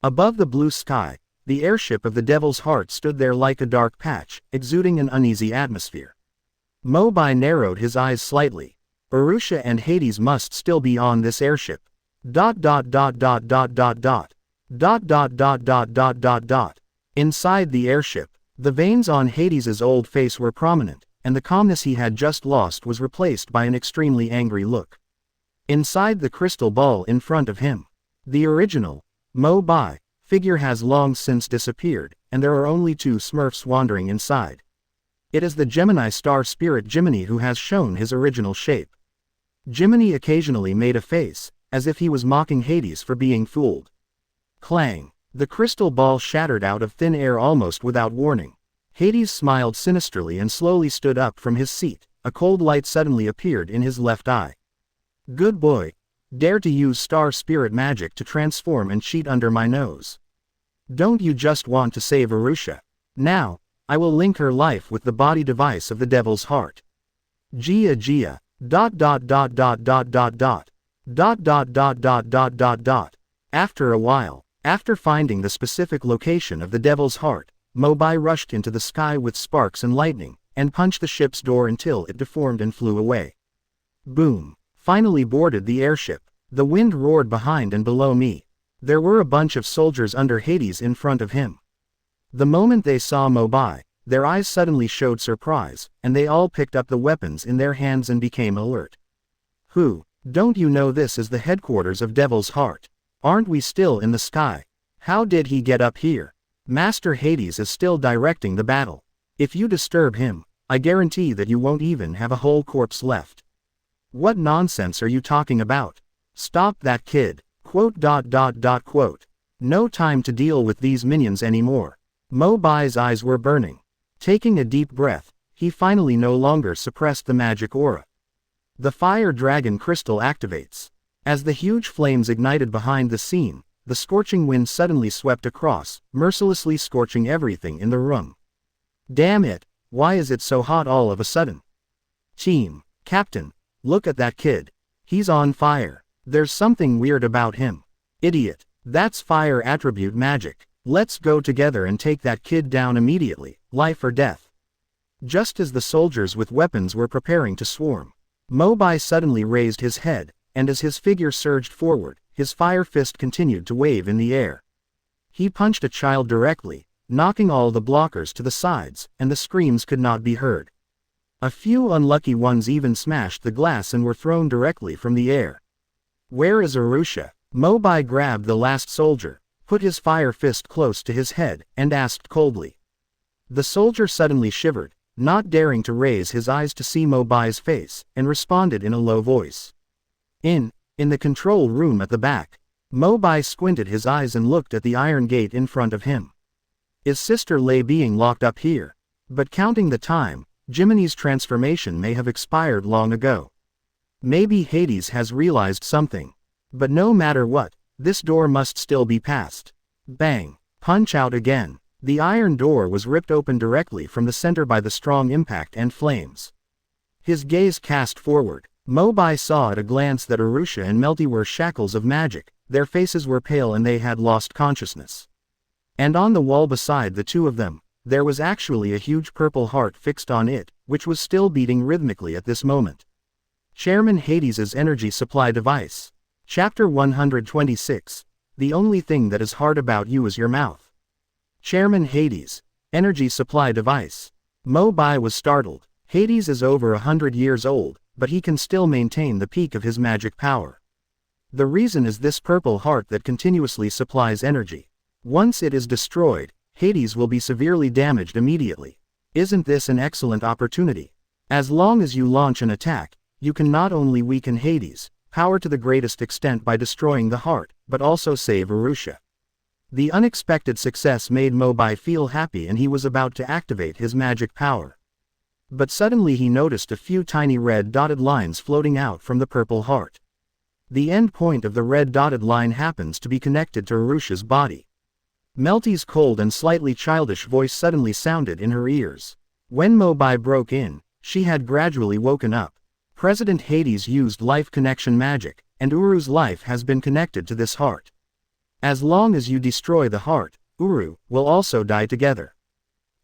Above the blue sky, the airship of the Devil's Heart stood there like a dark patch, exuding an uneasy atmosphere. Mo Bai narrowed his eyes slightly. Arusha and Hades must still be on this airship. Inside the airship, the veins on Hades's old face were prominent, and the calmness he had just lost was replaced by an extremely angry look. Inside the crystal ball in front of him, the original, Mo Bai, figure has long since disappeared, and there are only 2 Smurfs wandering inside. It is the Gemini star spirit Jiminy who has shown his original shape. Jiminy occasionally made a face, as if he was mocking Hades for being fooled. Clang! The crystal ball shattered out of thin air almost without warning. Hades smiled sinisterly and slowly stood up from his seat. A cold light suddenly appeared in his left eye. Good boy. Dare to use star spirit magic to transform and cheat under my nose. Don't you just want to save Arusha? Now, I will link her life with the body device of the Devil's Heart. Gia. After a while, after finding the specific location of the Devil's Heart, Mo Bai rushed into the sky with sparks and lightning, and punched the ship's door until it deformed and flew away. Boom! Finally boarded the airship. The wind roared behind and below me. There were a bunch of soldiers under Hades in front of him. The moment they saw Mo Bai, their eyes suddenly showed surprise, and they all picked up the weapons in their hands and became alert. Who? Don't you know this is the headquarters of Devil's Heart? Aren't we still in the sky? How did he get up here? Master Hades is still directing the battle. If you disturb him, I guarantee that you won't even have a whole corpse left. What nonsense are you talking about? Stop that kid. No time to deal with these minions anymore. Mo Bai's eyes were burning. Taking a deep breath, he finally no longer suppressed the magic aura. The fire dragon crystal activates. As the huge flames ignited behind the scene, the scorching wind suddenly swept across, mercilessly scorching everything in the room. Damn it, why is it so hot all of a sudden? Team, Captain, look at that kid. He's on fire. There's something weird about him. Idiot, that's fire attribute magic. Let's go together and take that kid down immediately, life or death. Just as the soldiers with weapons were preparing to swarm, Mo Bai suddenly raised his head, and as his figure surged forward, his fire fist continued to wave in the air. He punched a child directly, knocking all the blockers to the sides, and the screams could not be heard. A few unlucky ones even smashed the glass and were thrown directly from the air. Where is Arusha? Mo Bai grabbed the last soldier, put his fire fist close to his head, and asked coldly. The soldier suddenly shivered, not daring to raise his eyes to see Mo Bai's face, and responded in a low voice. In the control room at the back. Mo Bai squinted his eyes and looked at the iron gate in front of him. His sister lay being locked up here. But counting the time, Jiminy's transformation may have expired long ago. Maybe Hades has realized something. But no matter what, this door must still be passed. Bang! Punch out again. The iron door was ripped open directly from the center by the strong impact and flames. His gaze cast forward. Mo Bai saw at a glance that Arusha and Melty were shackles of magic, their faces were pale and they had lost consciousness. And on the wall beside the two of them, There was actually a huge purple heart fixed on it, which was still beating rhythmically at this moment. Chairman Hades's energy supply device. Chapter 126. The only thing that is hard about you is your mouth. Chairman Hades. Energy supply device. Mo Bai was startled. Hades is over 100 years old, but he can still maintain the peak of his magic power. The reason is this purple heart that continuously supplies energy. Once it is destroyed, Hades will be severely damaged immediately. Isn't this an excellent opportunity? As long as you launch an attack, you can not only weaken Hades' power to the greatest extent by destroying the heart, but also save Arusha. The unexpected success made Mo Bai feel happy and he was about to activate his magic power. But suddenly he noticed a few tiny red dotted lines floating out from the purple heart. The end point of the red dotted line happens to be connected to Arusha's body. Melty's cold and slightly childish voice suddenly sounded in her ears. When Mo Bai broke in, she had gradually woken up. President Hades used life connection magic, and Uru's life has been connected to this heart. As long as you destroy the heart, Uru will also die together.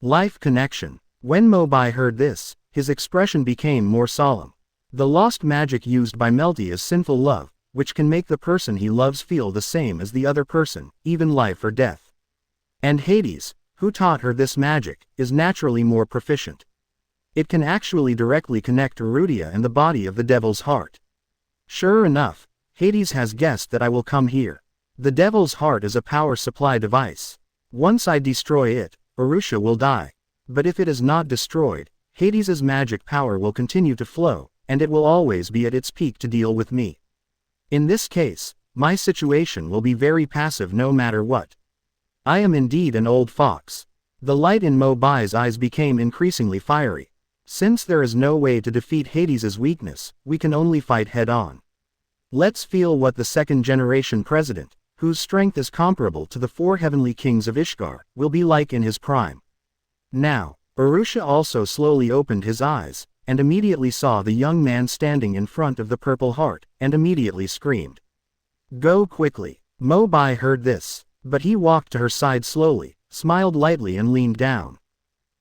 Life connection. When Mo Bai heard this, his expression became more solemn. The lost magic used by Melty is sinful love, which can make the person he loves feel the same as the other person, even life or death. And Hades, who taught her this magic, is naturally more proficient. It can actually directly connect Erudia and the body of the devil's heart. Sure enough, Hades has guessed that I will come here. The devil's heart is a power supply device. Once I destroy it, Arusha will die. But if it is not destroyed, Hades's magic power will continue to flow, and it will always be at its peak to deal with me. In this case, my situation will be very passive no matter what. I am indeed an old fox. The light in Mo Bai's eyes became increasingly fiery. Since there is no way to defeat Hades's weakness, we can only fight head-on. Let's feel what the second-generation president, whose strength is comparable to the 4 heavenly kings of Ishgard, will be like in his prime. Now, Arusha also slowly opened his eyes, and immediately saw the young man standing in front of the purple heart, and immediately screamed. Go quickly. Mo Bai heard this, but he walked to her side slowly, smiled lightly and leaned down.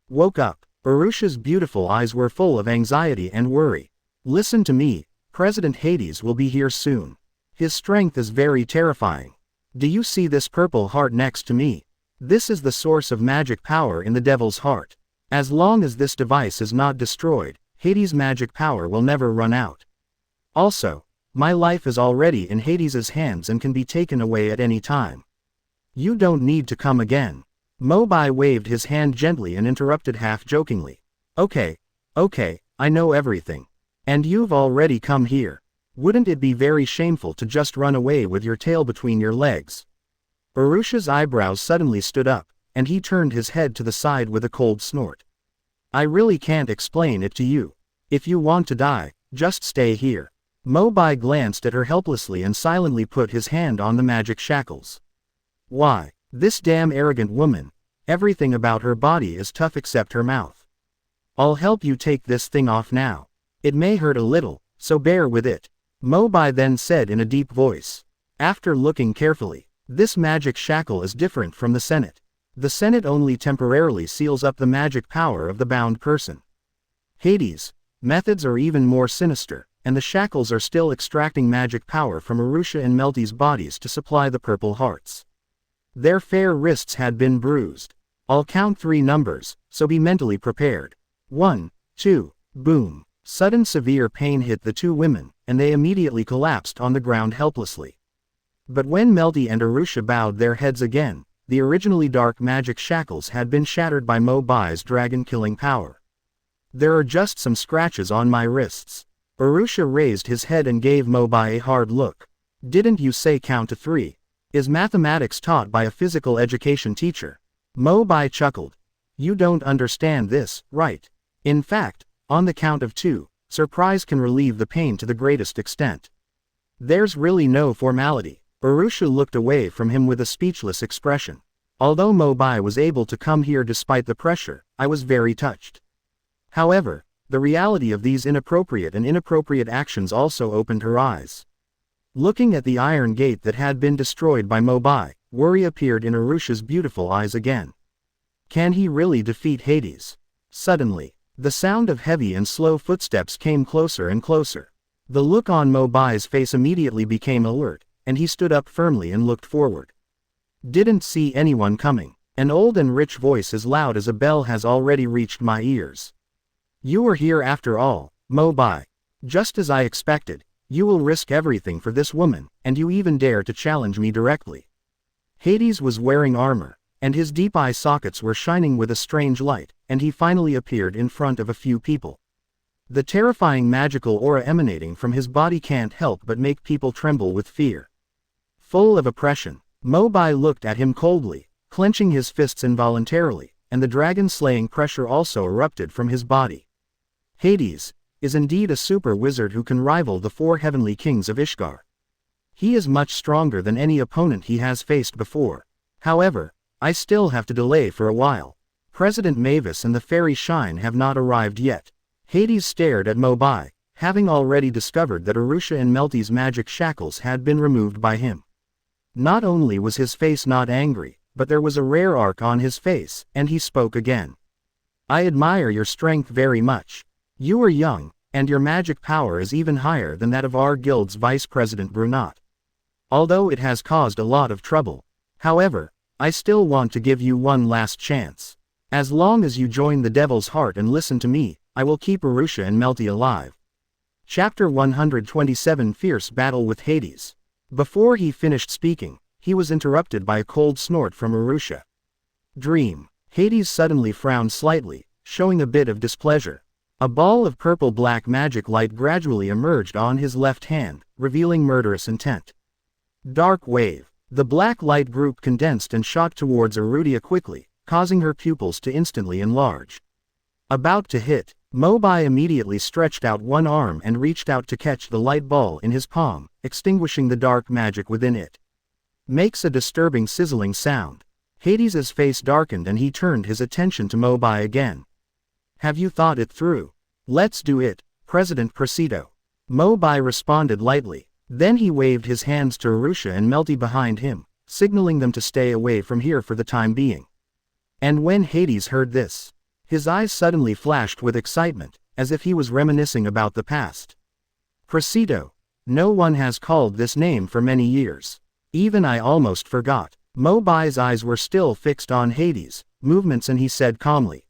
Woke up. Arusha's beautiful eyes were full of anxiety and worry. Listen to me, President Hades will be here soon. His strength is very terrifying. Do you see this purple heart next to me? This is the source of magic power in the devil's heart. As long as this device is not destroyed, Hades' magic power will never run out. Also, my life is already in Hades's hands and can be taken away at any time. You don't need to come again. Mo Bai waved his hand gently and interrupted half-jokingly. Okay, I know everything. And you've already come here. Wouldn't it be very shameful to just run away with your tail between your legs? Arusha's eyebrows suddenly stood up, and he turned his head to the side with a cold snort. I really can't explain it to you. If you want to die, just stay here. Mo Bai glanced at her helplessly and silently put his hand on the magic shackles. Why? This damn arrogant woman. Everything about her body is tough except her mouth. I'll help you take this thing off now. It may hurt a little, so bear with it. Mo Bai then said in a deep voice. After looking carefully, this magic shackle is different from the Senate. The Senate only temporarily seals up the magic power of the bound person. Hades' methods are even more sinister, and the shackles are still extracting magic power from Arusha and Melty's bodies to supply the purple hearts. Their fair wrists had been bruised. I'll count 3 numbers, so be mentally prepared. 1, 2, boom. Sudden severe pain hit the 2 women, and they immediately collapsed on the ground helplessly. But when Melty and Arusha bowed their heads again, the originally dark magic shackles had been shattered by Mo Bai's dragon-killing power. There are just some scratches on my wrists. Arusha raised his head and gave Mo Bai a hard look. Didn't you say count to 3? Is mathematics taught by a physical education teacher? Mo Bai chuckled. You don't understand this, right? In fact, on the count of 2, surprise can relieve the pain to the greatest extent. There's really no formality. Arusha looked away from him with a speechless expression. Although Mo Bai was able to come here despite the pressure, I was very touched. However, the reality of these inappropriate actions also opened her eyes. Looking at the iron gate that had been destroyed by Mo Bai, worry appeared in Arusha's beautiful eyes again. Can he really defeat Hades? Suddenly, the sound of heavy and slow footsteps came closer and closer. The look on Mo Bai's face immediately became alert, and he stood up firmly and looked forward. Didn't see anyone coming. An old and rich voice as loud as a bell has already reached my ears. You are here after all, Mo Bai. Just as I expected, you will risk everything for this woman, and you even dare to challenge me directly. Hades was wearing armor, and his deep eye sockets were shining with a strange light, and he finally appeared in front of a few people. The terrifying magical aura emanating from his body can't help but make people tremble with fear. Full of oppression, Mo Bai looked at him coldly, clenching his fists involuntarily, and the dragon-slaying pressure also erupted from his body. Hades is indeed a super wizard who can rival the 4 heavenly kings of Ishgard. He is much stronger than any opponent he has faced before. However, I still have to delay for a while. President Mavis and the Fairy Shine have not arrived yet. Hades stared at Mo Bai, having already discovered that Arusha and Melty's magic shackles had been removed by him. Not only was his face not angry, but there was a rare arc on his face, and he spoke again. I admire your strength very much. You are young, and your magic power is even higher than that of our guild's Vice President Brunot. Although it has caused a lot of trouble. However, I still want to give you one last chance. As long as you join the Devil's Heart and listen to me, I will keep Arusha and Melty alive. Chapter 127 Fierce Battle with Hades. Before he finished speaking, he was interrupted by a cold snort from Arusha. Dream. Hades suddenly frowned slightly, showing a bit of displeasure. A ball of purple-black magic light gradually emerged on his left hand, revealing murderous intent. Dark wave. The black light group condensed and shot towards Arudia quickly, causing her pupils to instantly enlarge. About to hit, Mo Bai immediately stretched out one arm and reached out to catch the light ball in his palm, extinguishing the dark magic within it. Makes a disturbing sizzling sound. Hades' face darkened and he turned his attention to Mo Bai again. Have you thought it through? Let's do it, President Presido. Mo Bai responded lightly. Then he waved his hands to Arusha and Melty behind him, signaling them to stay away from here for the time being. And when Hades heard this, his eyes suddenly flashed with excitement, as if he was reminiscing about the past. Presido. No one has called this name for many years. Even I almost forgot. Mo Bai's eyes were still fixed on Hades' movements and he said calmly.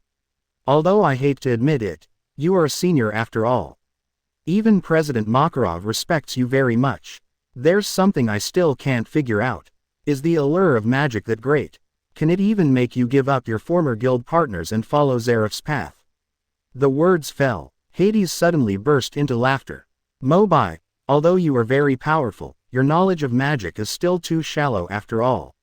Although I hate to admit it, you are a senior after all. Even President Makarov respects you very much. There's something I still can't figure out. Is the allure of magic that great? Can it even make you give up your former guild partners and follow Zeref's path? The words fell. Hades suddenly burst into laughter. Mo Bai, although you are very powerful, your knowledge of magic is still too shallow after all.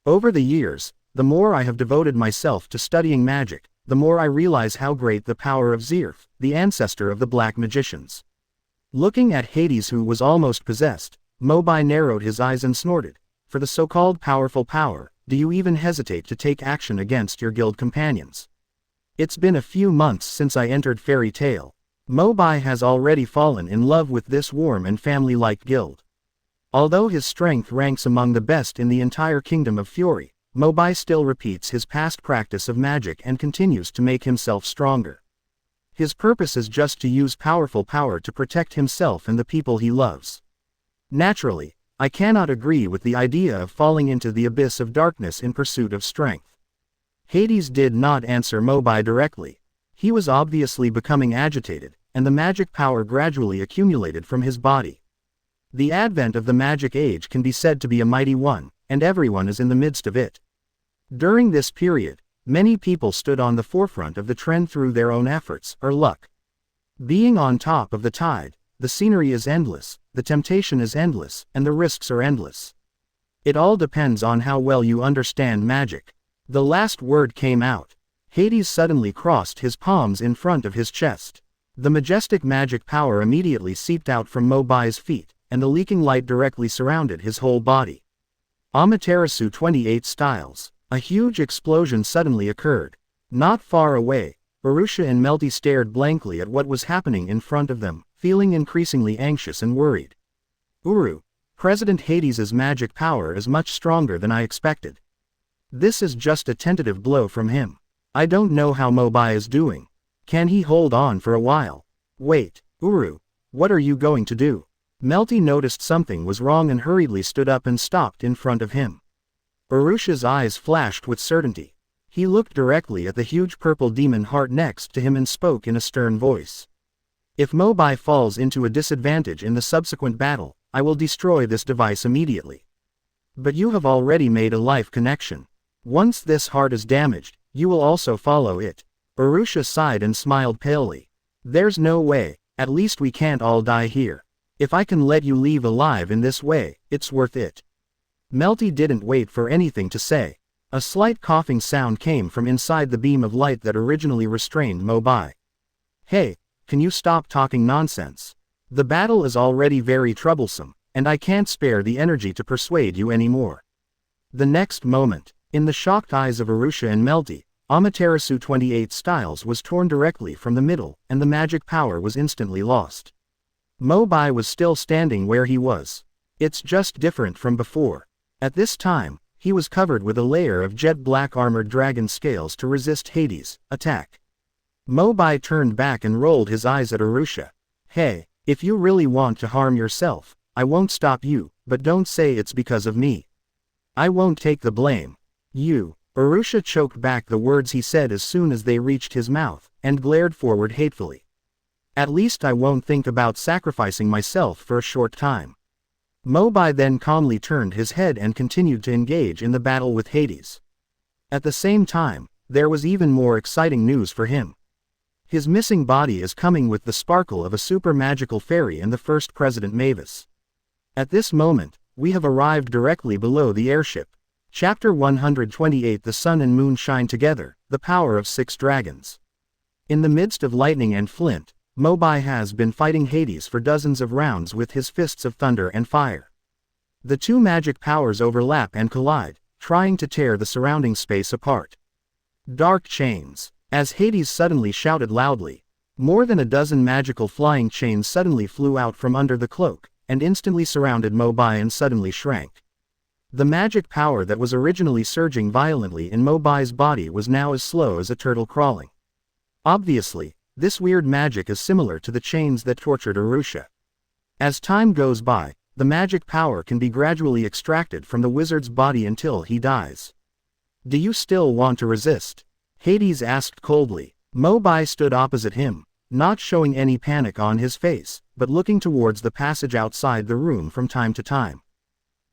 Over the years, the more I have devoted myself to studying magic, the more I realize how great the power of Zeref, the ancestor of the black magicians. Looking at Hades who was almost possessed, Mo Bai narrowed his eyes and snorted. For the so-called powerful power, do you even hesitate to take action against your guild companions? It's been a few months since I entered Fairy Tail. Mo Bai has already fallen in love with this warm and family-like guild. Although his strength ranks among the best in the entire Kingdom of Fury, Mo Bai still repeats his past practice of magic and continues to make himself stronger. His purpose is just to use powerful power to protect himself and the people he loves. Naturally, I cannot agree with the idea of falling into the abyss of darkness in pursuit of strength. Hades did not answer Mo Bai directly. He was obviously becoming agitated, and the magic power gradually accumulated from his body. The advent of the magic age can be said to be a mighty one, and everyone is in the midst of it. During this period, many people stood on the forefront of the trend through their own efforts or luck. Being on top of the tide, the scenery is endless, the temptation is endless, and the risks are endless. It all depends on how well you understand magic. The last word came out. Hades suddenly crossed his palms in front of his chest. The majestic magic power immediately seeped out from Mo Bai's feet, and the leaking light directly surrounded his whole body. Amaterasu 28 Styles. A huge explosion suddenly occurred. Not far away, Arusha and Melty stared blankly at what was happening in front of them, feeling increasingly anxious and worried. Uru, President Hades' magic power is much stronger than I expected. This is just a tentative blow from him. I don't know how Mo Bai is doing. Can he hold on for a while? Wait, Uru. What are you going to do? Melty noticed something was wrong and hurriedly stood up and stopped in front of him. Urusha's eyes flashed with certainty. He looked directly at the huge purple demon heart next to him and spoke in a stern voice. If Mo Bai falls into a disadvantage in the subsequent battle, I will destroy this device immediately. But you have already made a life connection. Once this heart is damaged, you will also follow it. Urusha sighed and smiled palely. There's no way, at least we can't all die here. If I can let you leave alive in this way, it's worth it. Melty didn't wait for anything to say. A slight coughing sound came from inside the beam of light that originally restrained Mo Bai. Hey, can you stop talking nonsense? The battle is already very troublesome, and I can't spare the energy to persuade you anymore. The next moment, in the shocked eyes of Urusha and Melty, Amaterasu 28 Styles was torn directly from the middle, and the magic power was instantly lost. Mo Bai was still standing where he was. It's just different from before. At this time, he was covered with a layer of jet black armored dragon scales to resist Hades' attack. Mo Bai turned back and rolled his eyes at Urusha. Hey, if you really want to harm yourself, I won't stop you, but don't say it's because of me. I won't take the blame. Urusha choked back the words he said as soon as they reached his mouth, and glared forward hatefully. At least I won't think about sacrificing myself for a short time. Mo Bai then calmly turned his head and continued to engage in the battle with Hades. At the same time, there was even more exciting news for him. His missing body is coming with the sparkle of a super magical fairy and the first President Mavis. At this moment, we have arrived directly below the airship. Chapter 128 The Sun and Moon Shine Together, The Power of Six Dragons. In the midst of lightning and flint, Mo Bai has been fighting Hades for dozens of rounds with his fists of thunder and fire. The two magic powers overlap and collide, trying to tear the surrounding space apart. Dark chains. As Hades suddenly shouted loudly, more than a dozen magical flying chains suddenly flew out from under the cloak, and instantly surrounded Mo Bai and suddenly shrank. The magic power that was originally surging violently in Mo Bai's body was now as slow as a turtle crawling. Obviously, this weird magic is similar to the chains that tortured Urusha. As time goes by, the magic power can be gradually extracted from the wizard's body until he dies. Do you still want to resist? Hades asked coldly. Mo Bai stood opposite him, not showing any panic on his face, but looking towards the passage outside the room from time to time.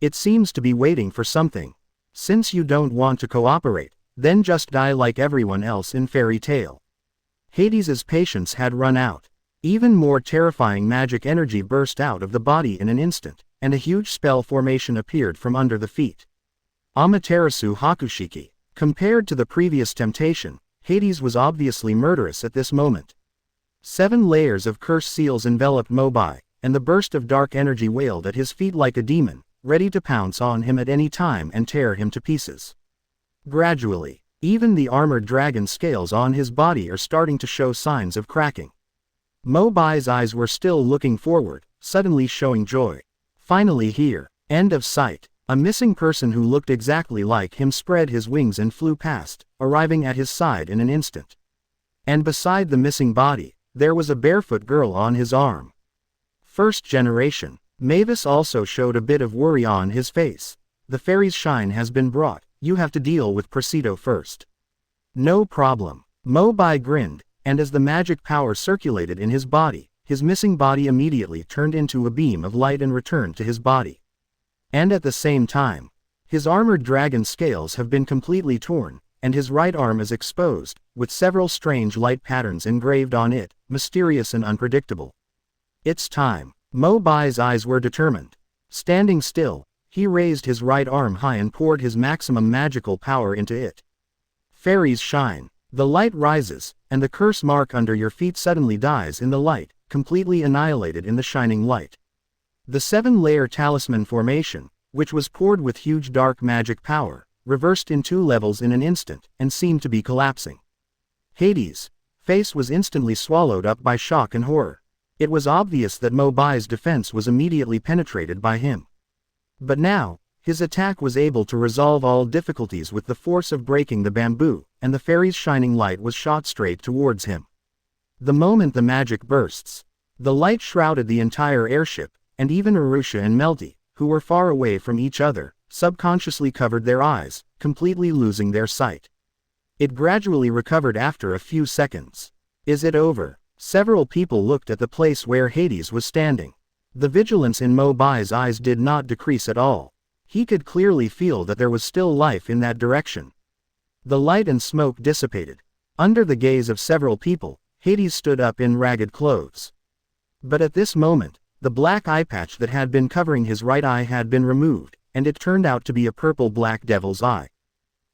It seems to be waiting for something. Since you don't want to cooperate, then just die like everyone else in fairy tale. Hades's patience had run out. Even more terrifying magic energy burst out of the body in an instant, and a huge spell formation appeared from under the feet. Amaterasu Hakushiki. Compared to the previous temptation, Hades was obviously murderous at this moment. 7 layers of curse seals enveloped Mo Bai, and the burst of dark energy wailed at his feet like a demon, ready to pounce on him at any time and tear him to pieces. Gradually, even the armored dragon scales on his body are starting to show signs of cracking. Mo Bai's eyes were still looking forward, suddenly showing joy. Finally here. End of sight. A missing person who looked exactly like him spread his wings and flew past, arriving at his side in an instant. And beside the missing body, there was a barefoot girl on his arm. First generation. Mavis also showed a bit of worry on his face. The fairy's shine has been brought, you have to deal with Presido first. No problem. Mo Bai grinned, and as the magic power circulated in his body, his missing body immediately turned into a beam of light and returned to his body. And at the same time, his armored dragon scales have been completely torn, and his right arm is exposed, with several strange light patterns engraved on it, mysterious and unpredictable. It's time. Mo Bai's eyes were determined. Standing still, he raised his right arm high and poured his maximum magical power into it. Fairies shine. The light rises, and the curse mark under your feet suddenly dies in the light, completely annihilated in the shining light. The 7-layer talisman formation, which was poured with huge dark magic power, reversed in 2 levels in an instant, and seemed to be collapsing. Hades' face was instantly swallowed up by shock and horror. It was obvious that Mo Bai's defense was immediately penetrated by him. But now, His attack was able to resolve all difficulties with the force of breaking the bamboo, and the fairy's shining light was shot straight towards him. The moment the magic bursts, the light shrouded the entire airship, and even Arusha and Melty, who were far away from each other, subconsciously covered their eyes, completely losing their sight. It gradually recovered after a few seconds. Is it over? Several people looked at the place where Hades was standing. The vigilance in Mo Bai's eyes did not decrease at all. He could clearly feel that there was still life in that direction. The light and smoke dissipated. Under the gaze of several people, Hades stood up in ragged clothes. But at this moment, the black eye patch that had been covering his right eye had been removed, and it turned out to be a purple-black devil's eye.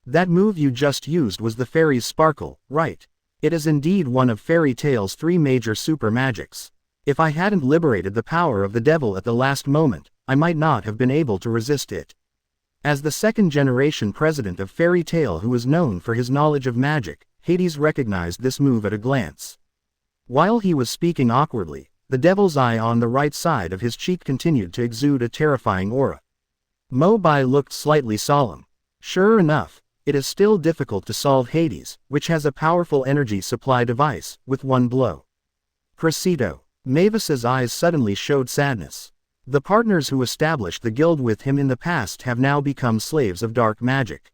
That move you just used was the fairy's sparkle, right? It is indeed one of fairy tale's 3 major super magics. If I hadn't liberated the power of the devil at the last moment, I might not have been able to resist it. As the second-generation president of Fairy Tail who was known for his knowledge of magic, Hades recognized this move at a glance. While he was speaking awkwardly, the devil's eye on the right side of his cheek continued to exude a terrifying aura. Mo Bai looked slightly solemn. Sure enough, it is still difficult to solve Hades, which has a powerful energy supply device, with one blow. Preciso. Mavis's eyes suddenly showed sadness. The partners who established the guild with him in the past have now become slaves of dark magic.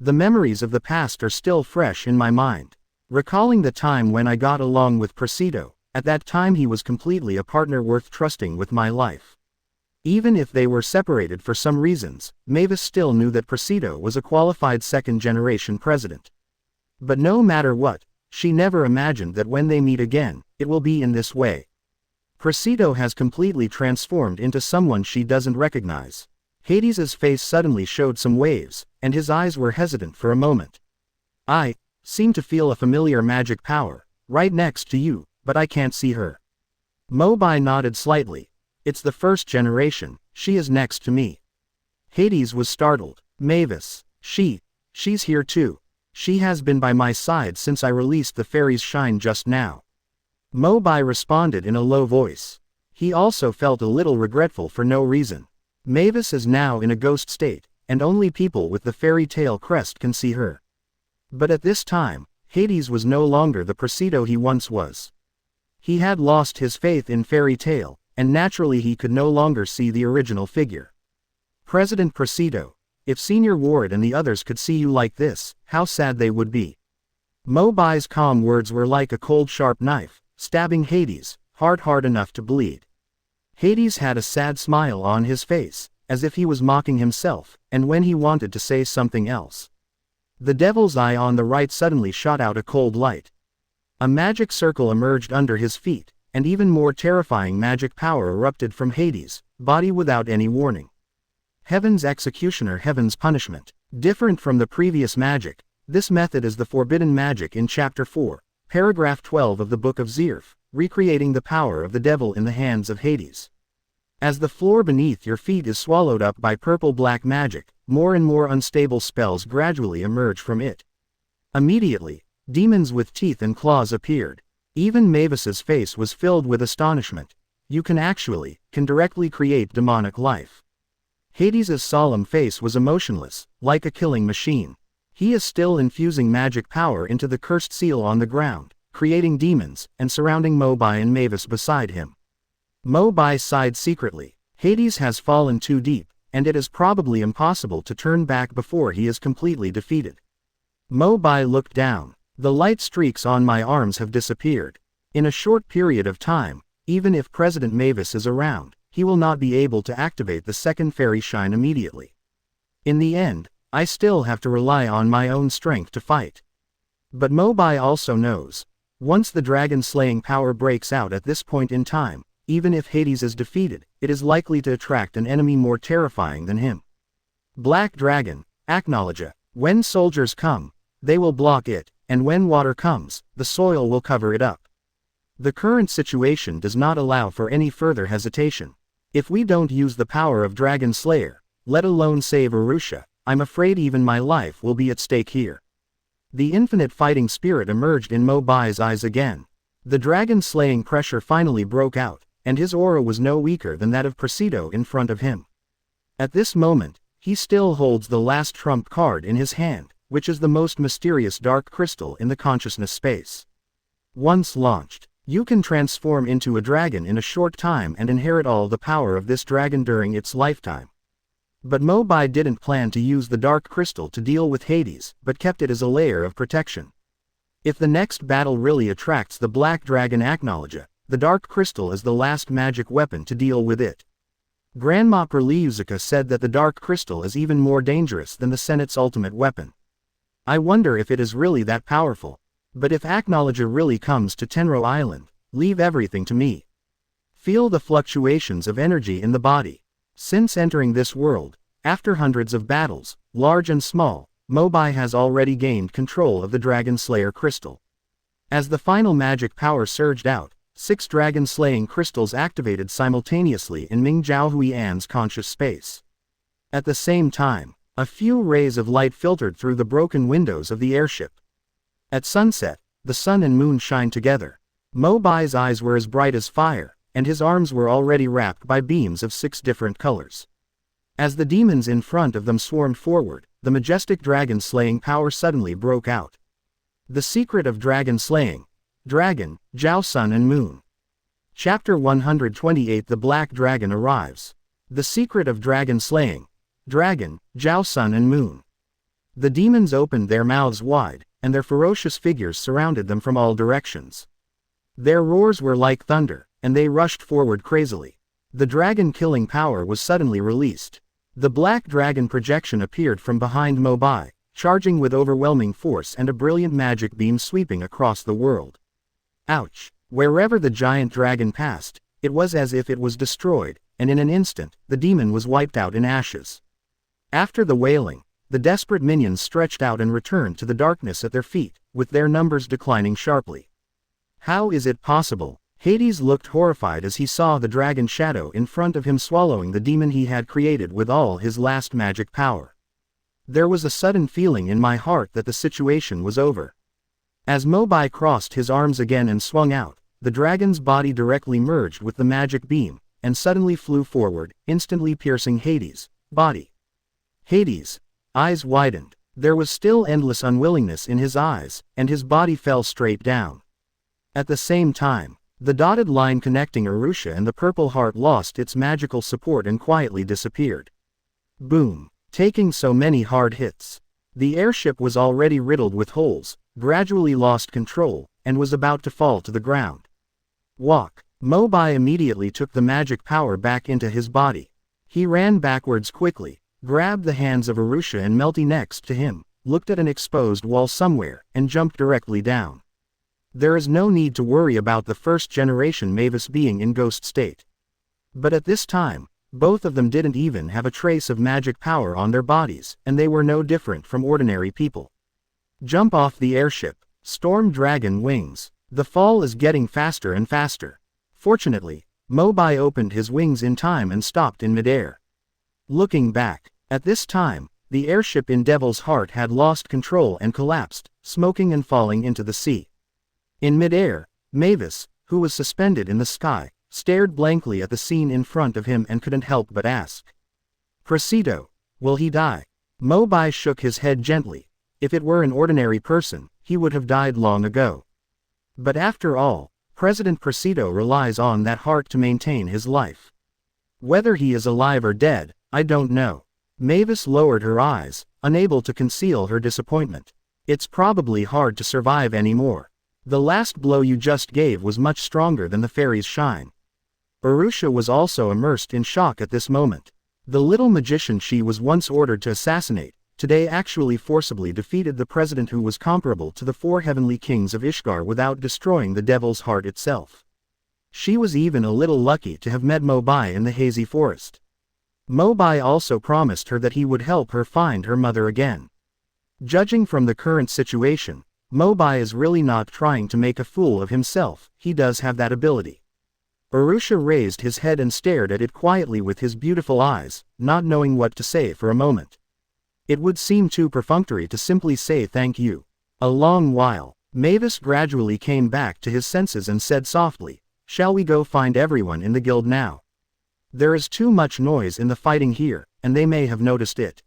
The memories of the past are still fresh in my mind. Recalling the time when I got along with Preciso, at that time he was completely a partner worth trusting with my life. Even if they were separated for some reasons, Mavis still knew that Preciso was a qualified second-generation president. But no matter what, she never imagined that when they meet again, it will be in this way. Preciso has completely transformed into someone she doesn't recognize. Hades's face suddenly showed some waves, and his eyes were hesitant for a moment. I seem to feel a familiar magic power, right next to you, but I can't see her. Mo Bai nodded slightly. It's the first generation, she is next to me. Hades was startled. Mavis, she's here too. She has been by my side since I released the fairy's shine just now. Mo Bai responded in a low voice. He also felt a little regretful for no reason. Mavis is now in a ghost state, and only people with the fairy tale crest can see her. But at this time, Hades was no longer the Preciso he once was. He had lost his faith in fairy tale, and naturally he could no longer see the original figure. President Preciso, if Senior Ward and the others could see you like this, how sad they would be. Mo Bai's calm words were like a cold sharp knife, stabbing Hades, hard enough to bleed. Hades had a sad smile on his face, as if he was mocking himself, and when he wanted to say something else. The devil's eye on the right suddenly shot out a cold light. A magic circle emerged under his feet, and even more terrifying magic power erupted from Hades' body without any warning. Heaven's executioner, heaven's punishment. Different from the previous magic, this method is the forbidden magic in Chapter 4, Paragraph 12 of the Book of Zirf, recreating the power of the devil in the hands of Hades. As the floor beneath your feet is swallowed up by purple-black magic, more and more unstable spells gradually emerge from it. Immediately, demons with teeth and claws appeared. Even Mavis's face was filled with astonishment. You can directly create demonic life. Hades's solemn face was emotionless, like a killing machine. He is still infusing magic power into the cursed seal on the ground, creating demons, and surrounding Mo Bai and Mavis beside him. Mo Bai sighed secretly. Hades has fallen too deep, and it is probably impossible to turn back before he is completely defeated. Mo Bai looked down. The light streaks on my arms have disappeared. In a short period of time, even if President Mavis is around, he will not be able to activate the second fairy shine immediately. In the end, I still have to rely on my own strength to fight. But Mo Bai also knows, once the dragon-slaying power breaks out at this point in time, even if Hades is defeated, it is likely to attract an enemy more terrifying than him. Black Dragon, acknowledge. When soldiers come, they will block it, and when water comes, the soil will cover it up. The current situation does not allow for any further hesitation. If we don't use the power of Dragon Slayer, let alone save Arusha, I'm afraid even my life will be at stake here. The infinite fighting spirit emerged in Mo Bai's eyes again. The dragon-slaying pressure finally broke out, and his aura was no weaker than that of Preciso in front of him. At this moment, he still holds the last trump card in his hand, which is the most mysterious dark crystal in the consciousness space. Once launched, you can transform into a dragon in a short time and inherit all the power of this dragon during its lifetime. But Mo Bai didn't plan to use the dark crystal to deal with Hades, but kept it as a layer of protection. If the next battle really attracts the black dragon, acknowledge it. The dark crystal is the last magic weapon to deal with it. Grandma Perliuzica said that the dark crystal is even more dangerous than the Senate's ultimate weapon. I wonder if it is really that powerful. But if Acknowledger really comes to Tenro Island, leave everything to me. Feel the fluctuations of energy in the body. Since entering this world, after hundreds of battles, large and small, Mo Bai has already gained control of the Dragon Slayer crystal. As the final magic power surged out, 6 dragon-slaying crystals activated simultaneously in Ming Zhao Huian's conscious space. At the same time, a few rays of light filtered through the broken windows of the airship. At sunset, the sun and moon shine together. Mo Bai's eyes were as bright as fire, and his arms were already wrapped by beams of 6 different colors. As the demons in front of them swarmed forward, the majestic dragon-slaying power suddenly broke out. The secret of dragon slaying. Dragon, Zhao Sun and Moon. Chapter 128. The Black Dragon arrives. The secret of dragon slaying. Dragon, Zhao Sun and Moon. The demons opened their mouths wide, and their ferocious figures surrounded them from all directions. Their roars were like thunder, and they rushed forward crazily. The dragon-killing power was suddenly released. The black dragon projection appeared from behind Mo Bai, charging with overwhelming force and a brilliant magic beam sweeping across the world. Ouch! Wherever the giant dragon passed, it was as if it was destroyed, and in an instant, the demon was wiped out in ashes. After the wailing, the desperate minions stretched out and returned to the darkness at their feet, with their numbers declining sharply. How is it possible? Hades looked horrified as he saw the dragon shadow in front of him swallowing the demon he had created with all his last magic power. There was a sudden feeling in my heart that the situation was over. As Mo Bai crossed his arms again and swung out, the dragon's body directly merged with the magic beam, and suddenly flew forward, instantly piercing Hades' body. Hades' eyes widened. There was still endless unwillingness in his eyes, and his body fell straight down. At the same time, the dotted line connecting Arusha and the Purple Heart lost its magical support and quietly disappeared. Boom! Taking so many hard hits. The airship was already riddled with holes, gradually lost control, and was about to fall to the ground. Walk! Mo Bai immediately took the magic power back into his body. He ran backwards quickly, grabbed the hands of Arusha and Melty next to him, looked at an exposed wall somewhere, and jumped directly down. There is no need to worry about the first-generation Mavis being in ghost state. But at this time, both of them didn't even have a trace of magic power on their bodies, and they were no different from ordinary people. Jump off the airship. Storm Dragon Wings. The fall is getting faster and faster. Fortunately, Mo Bai opened his wings in time and stopped in midair. Looking back, at this time, the airship in Devil's Heart had lost control and collapsed, smoking and falling into the sea. In midair, Mavis, who was suspended in the sky, stared blankly at the scene in front of him and couldn't help but ask. Presido, will he die? Mo Bai shook his head gently. If it were an ordinary person, he would have died long ago. But after all, President Presido relies on that heart to maintain his life. Whether he is alive or dead, I don't know. Mavis lowered her eyes, unable to conceal her disappointment. It's probably hard to survive anymore. The last blow you just gave was much stronger than the fairy's shine. Arusha was also immersed in shock at this moment. The little magician she was once ordered to assassinate, today actually forcibly defeated the president who was comparable to the 4 heavenly kings of Ishgar without destroying the Devil's Heart itself. She was even a little lucky to have met Mo Bai in the hazy forest. Mo Bai also promised her that he would help her find her mother again. Judging from the current situation, Mo Bai is really not trying to make a fool of himself. He does have that ability. Arusha raised his head and stared at it quietly with his beautiful eyes, not knowing what to say for a moment. It would seem too perfunctory to simply say thank you. A long while, Mavis gradually came back to his senses and said softly, "Shall we go find everyone in the guild now? There is too much noise in the fighting here, and they may have noticed it.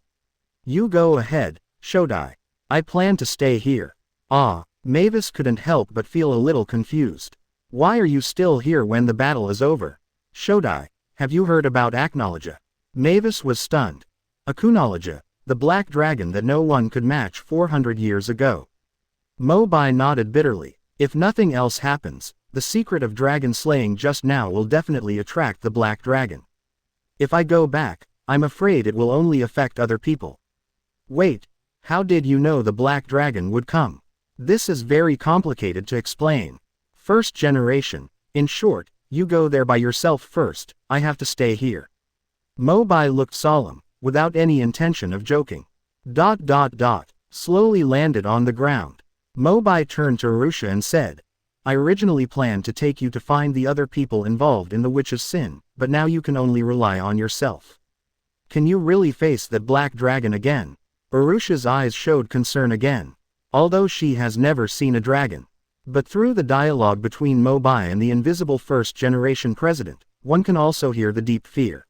You go ahead, Shodai. I plan to stay here. Ah, Mavis couldn't help but feel a little confused. Why are you still here when the battle is over? Shodai, have you heard about Aknologia? Mavis was stunned. Aknologia, the black dragon that no one could match 400 years ago. Mo Bai nodded bitterly. If nothing else happens, the secret of dragon slaying just now will definitely attract the black dragon. If I go back, I'm afraid it will only affect other people. Wait, how did you know the black dragon would come? This is very complicated to explain. First generation. In short, you go there by yourself first, I have to stay here. Mo Bai looked solemn, without any intention of joking. Slowly landed on the ground. Mo Bai turned to Arusha and said, I originally planned to take you to find the other people involved in the witch's sin, but now you can only rely on yourself. Can you really face that black dragon again? Arusha's eyes showed concern again. Although she has never seen a dragon. But through the dialogue between Mo Bai and the invisible first-generation president, one can also hear the deep fear.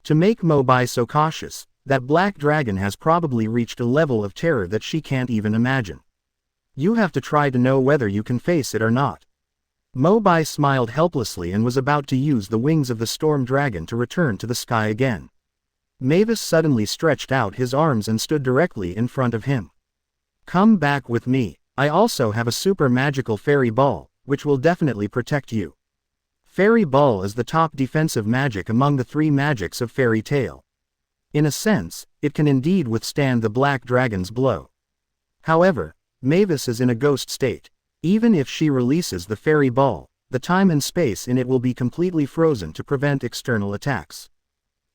To make Mo Bai so cautious, that black dragon has probably reached a level of terror that she can't even imagine. You have to try to know whether you can face it or not. Mo Bai smiled helplessly and was about to use the wings of the storm dragon to return to the sky again. Mavis suddenly stretched out his arms and stood directly in front of him. Come back with me. I also have a super magical fairy ball, which will definitely protect you. Fairy ball is the top defensive magic among the 3 magics of fairy tale. In a sense, it can indeed withstand the black dragon's blow. However, Mavis is in a ghost state. Even if she releases the fairy ball, the time and space in it will be completely frozen to prevent external attacks.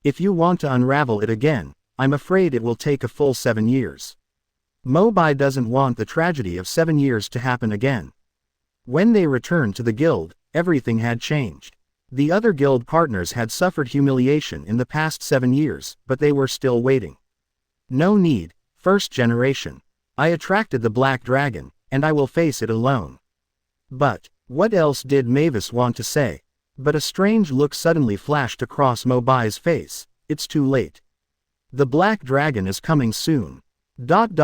If you want to unravel it again, I'm afraid it will take a full 7 years. Mo Bai doesn't want the tragedy of 7 years to happen again. When they returned to the guild, everything had changed. The other guild partners had suffered humiliation in the past 7 years, but they were still waiting. No need, first generation. I attracted the black dragon, and I will face it alone. But, what else did Mavis want to say? But a strange look suddenly flashed across Mo Bai's face. It's too late. The black dragon is coming soon. At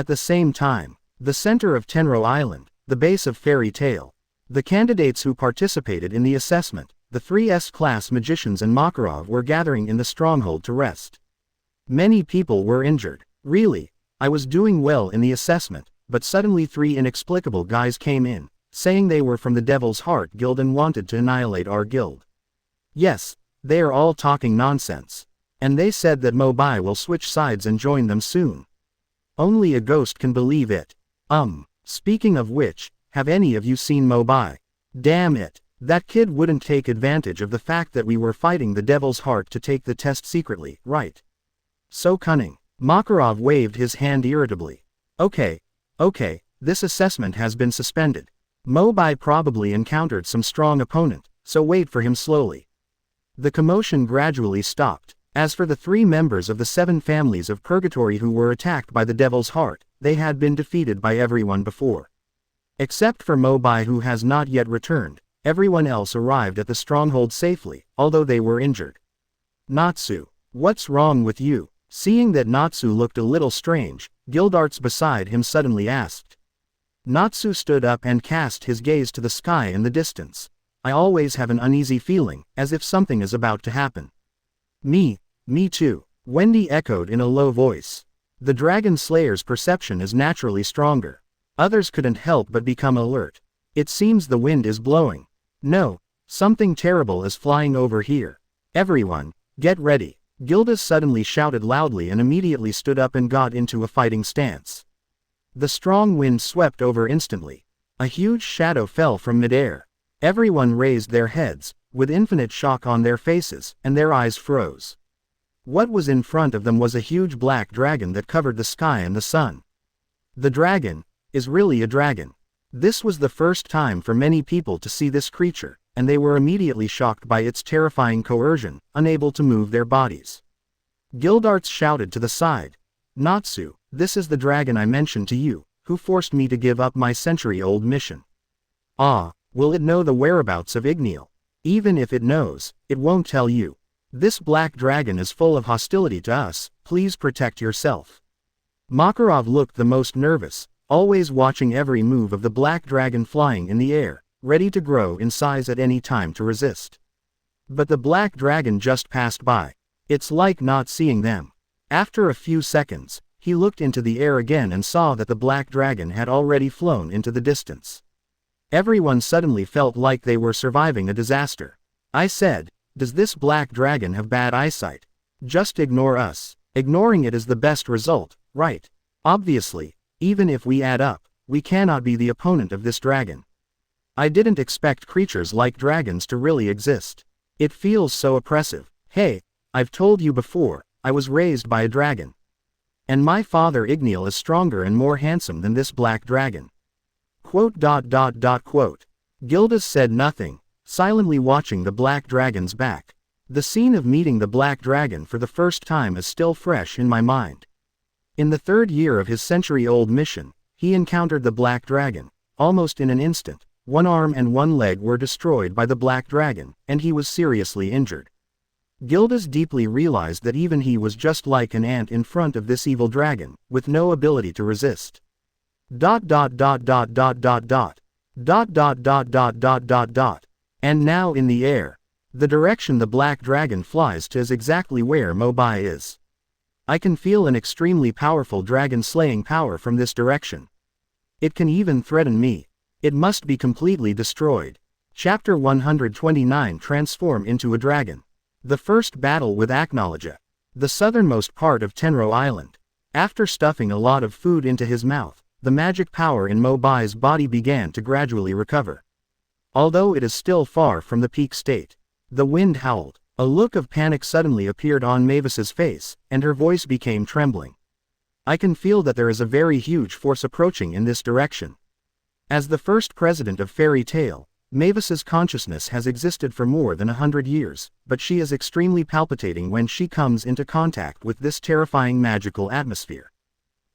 the same time, the center of Tenro Island, the base of Fairy Tale. The candidates who participated in the assessment, the 3 S-class magicians and Makarov were gathering in the stronghold to rest. Many people were injured. Really, I was doing well in the assessment, but suddenly 3 inexplicable guys came in, saying they were from the Devil's Heart Guild and wanted to annihilate our guild. Yes, they are all talking nonsense. And they said that Mo Bai will switch sides and join them soon. Only a ghost can believe it. Speaking of which, have any of you seen Mo Bai? Damn it, that kid wouldn't take advantage of the fact that we were fighting the Devil's Heart to take the test secretly, right? So cunning. Makarov waved his hand irritably. Okay, this assessment has been suspended. Mo Bai probably encountered some strong opponent, so wait for him slowly. The commotion gradually stopped. As for the 3 members of the 7 families of Purgatory who were attacked by the Devil's Heart, they had been defeated by everyone before. Except for Mo Bai, who has not yet returned, everyone else arrived at the stronghold safely, although they were injured. Natsu, what's wrong with you? Seeing that Natsu looked a little strange, Guildarts beside him suddenly asked. Natsu stood up and cast his gaze to the sky in the distance. I always have an uneasy feeling, as if something is about to happen. Me too, Wendy echoed in a low voice. The Dragon Slayer's perception is naturally stronger. Others couldn't help but become alert. It seems the wind is blowing. No, something terrible is flying over here. Everyone, get ready. Gildas suddenly shouted loudly and immediately stood up and got into a fighting stance. The strong wind swept over instantly. A huge shadow fell from midair. Everyone raised their heads, with infinite shock on their faces, and their eyes froze. What was in front of them was a huge black dragon that covered the sky and the sun. The dragon is really a dragon. This was the first time for many people to see this creature, and they were immediately shocked by its terrifying coercion, unable to move their bodies. Guildarts shouted to the side. Natsu, this is the dragon I mentioned to you, who forced me to give up my century-old mission. Ah, will it know the whereabouts of Igneal? Even if it knows, it won't tell you. This black dragon is full of hostility to us, please protect yourself. Makarov looked the most nervous, always watching every move of the black dragon flying in the air, ready to grow in size at any time to resist. But the black dragon just passed by. It's like not seeing them. After a few seconds, he looked into the air again and saw that the black dragon had already flown into the distance. Everyone suddenly felt like they were surviving a disaster. I said, does this black dragon have bad eyesight? Just ignore us. Ignoring it is the best result, right? Obviously, even if we add up, we cannot be the opponent of this dragon. I didn't expect creatures like dragons to really exist. It feels so oppressive. Hey, I've told you before, I was raised by a dragon. And my father Igniel is stronger and more handsome than this black dragon. Quote. Gildas said nothing, silently watching the black dragon's back. The scene of meeting the black dragon for the first time is still fresh in my mind. In the 3rd year of his century-old mission, he encountered the black dragon. Almost in an instant, one arm and one leg were destroyed by the black dragon, and he was seriously injured. Gildas deeply realized that even he was just like an ant in front of this evil dragon, with no ability to resist. And now in the air. The direction the black dragon flies to is exactly where Mo Bai is. I can feel an extremely powerful dragon-slaying power from this direction. It can even threaten me. It must be completely destroyed. Chapter 129 Transform into a Dragon. The first battle with Aknologia. The southernmost part of Tenro Island. After stuffing a lot of food into his mouth, the magic power in Mo Bai's body began to gradually recover. Although it is still far from the peak state. The wind howled. A look of panic suddenly appeared on Mavis's face, and her voice became trembling. I can feel that there is a very huge force approaching in this direction. As the first president of Fairy Tail, Mavis's consciousness has existed for more than 100 years, but she is extremely palpitating when she comes into contact with this terrifying magical atmosphere.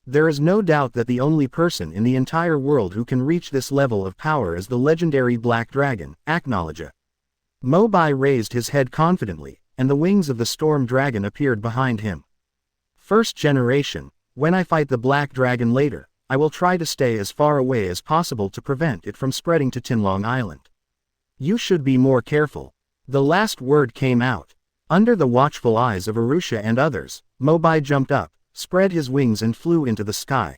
There is no doubt that the only person in the entire world who can reach this level of power is the legendary Black Dragon, Aknologia. Mo Bai raised his head confidently, and the wings of the Storm Dragon appeared behind him. First generation, when I fight the Black Dragon later, I will try to stay as far away as possible to prevent it from spreading to Tinlong Island. You should be more careful. The last word came out. Under the watchful eyes of Arusha and others, Mo Bai jumped up, spread his wings and flew into the sky.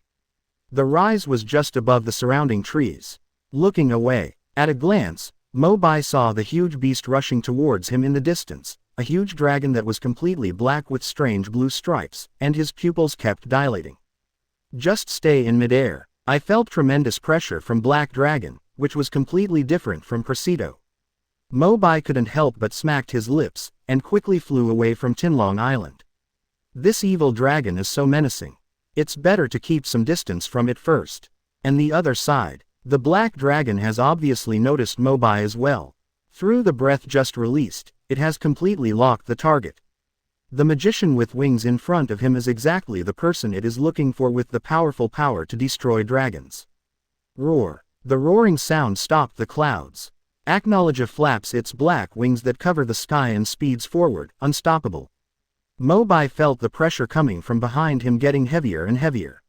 The rise was just above the surrounding trees. Looking away, at a glance, Mo Bai saw the huge beast rushing towards him in the distance, a huge dragon that was completely black with strange blue stripes, and his pupils kept dilating. Just stay in midair. I felt tremendous pressure from Black Dragon, which was completely different from Presido. Mo Bai couldn't help but smacked his lips, and quickly flew away from Tinlong Island. This evil dragon is so menacing. It's better to keep some distance from it first. And the other side, the Black Dragon has obviously noticed Mo Bai as well. Through the breath just released, it has completely locked the target. The magician with wings in front of him is exactly the person it is looking for with the powerful power to destroy dragons. Roar. The roaring sound stopped the clouds. Aknologia flaps its black wings that cover the sky and speeds forward, unstoppable. Mo Bai felt the pressure coming from behind him getting heavier and heavier.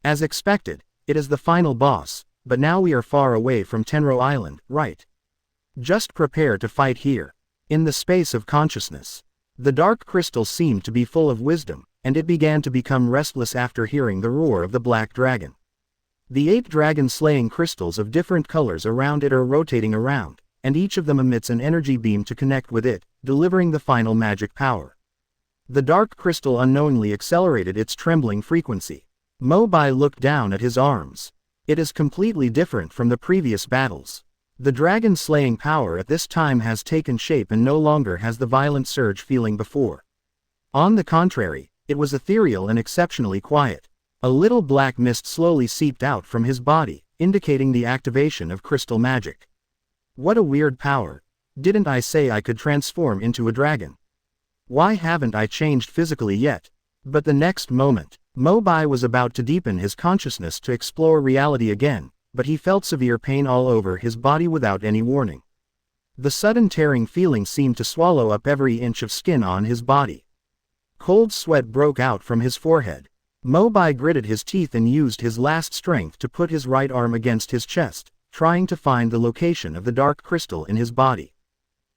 As expected, it is the final boss, but now we are far away from Tenro Island, right? Just prepare to fight here. In the space of consciousness. The dark crystal seemed to be full of wisdom, and it began to become restless after hearing the roar of the Black Dragon. The 8 dragon-slaying crystals of different colors around it are rotating around, and each of them emits an energy beam to connect with it, delivering the final magic power. The dark crystal unknowingly accelerated its trembling frequency. Mo Bai looked down at his arms. It is completely different from the previous battles. The dragon-slaying power at this time has taken shape and no longer has the violent surge feeling before. On the contrary, it was ethereal and exceptionally quiet. A little black mist slowly seeped out from his body, indicating the activation of crystal magic. What a weird power. Didn't I say I could transform into a dragon? Why haven't I changed physically yet? But the next moment, Mo Bai was about to deepen his consciousness to explore reality again, but he felt severe pain all over his body without any warning. The sudden tearing feeling seemed to swallow up every inch of skin on his body. Cold sweat broke out from his forehead. Mo Bai gritted his teeth and used his last strength to put his right arm against his chest, trying to find the location of the dark crystal in his body.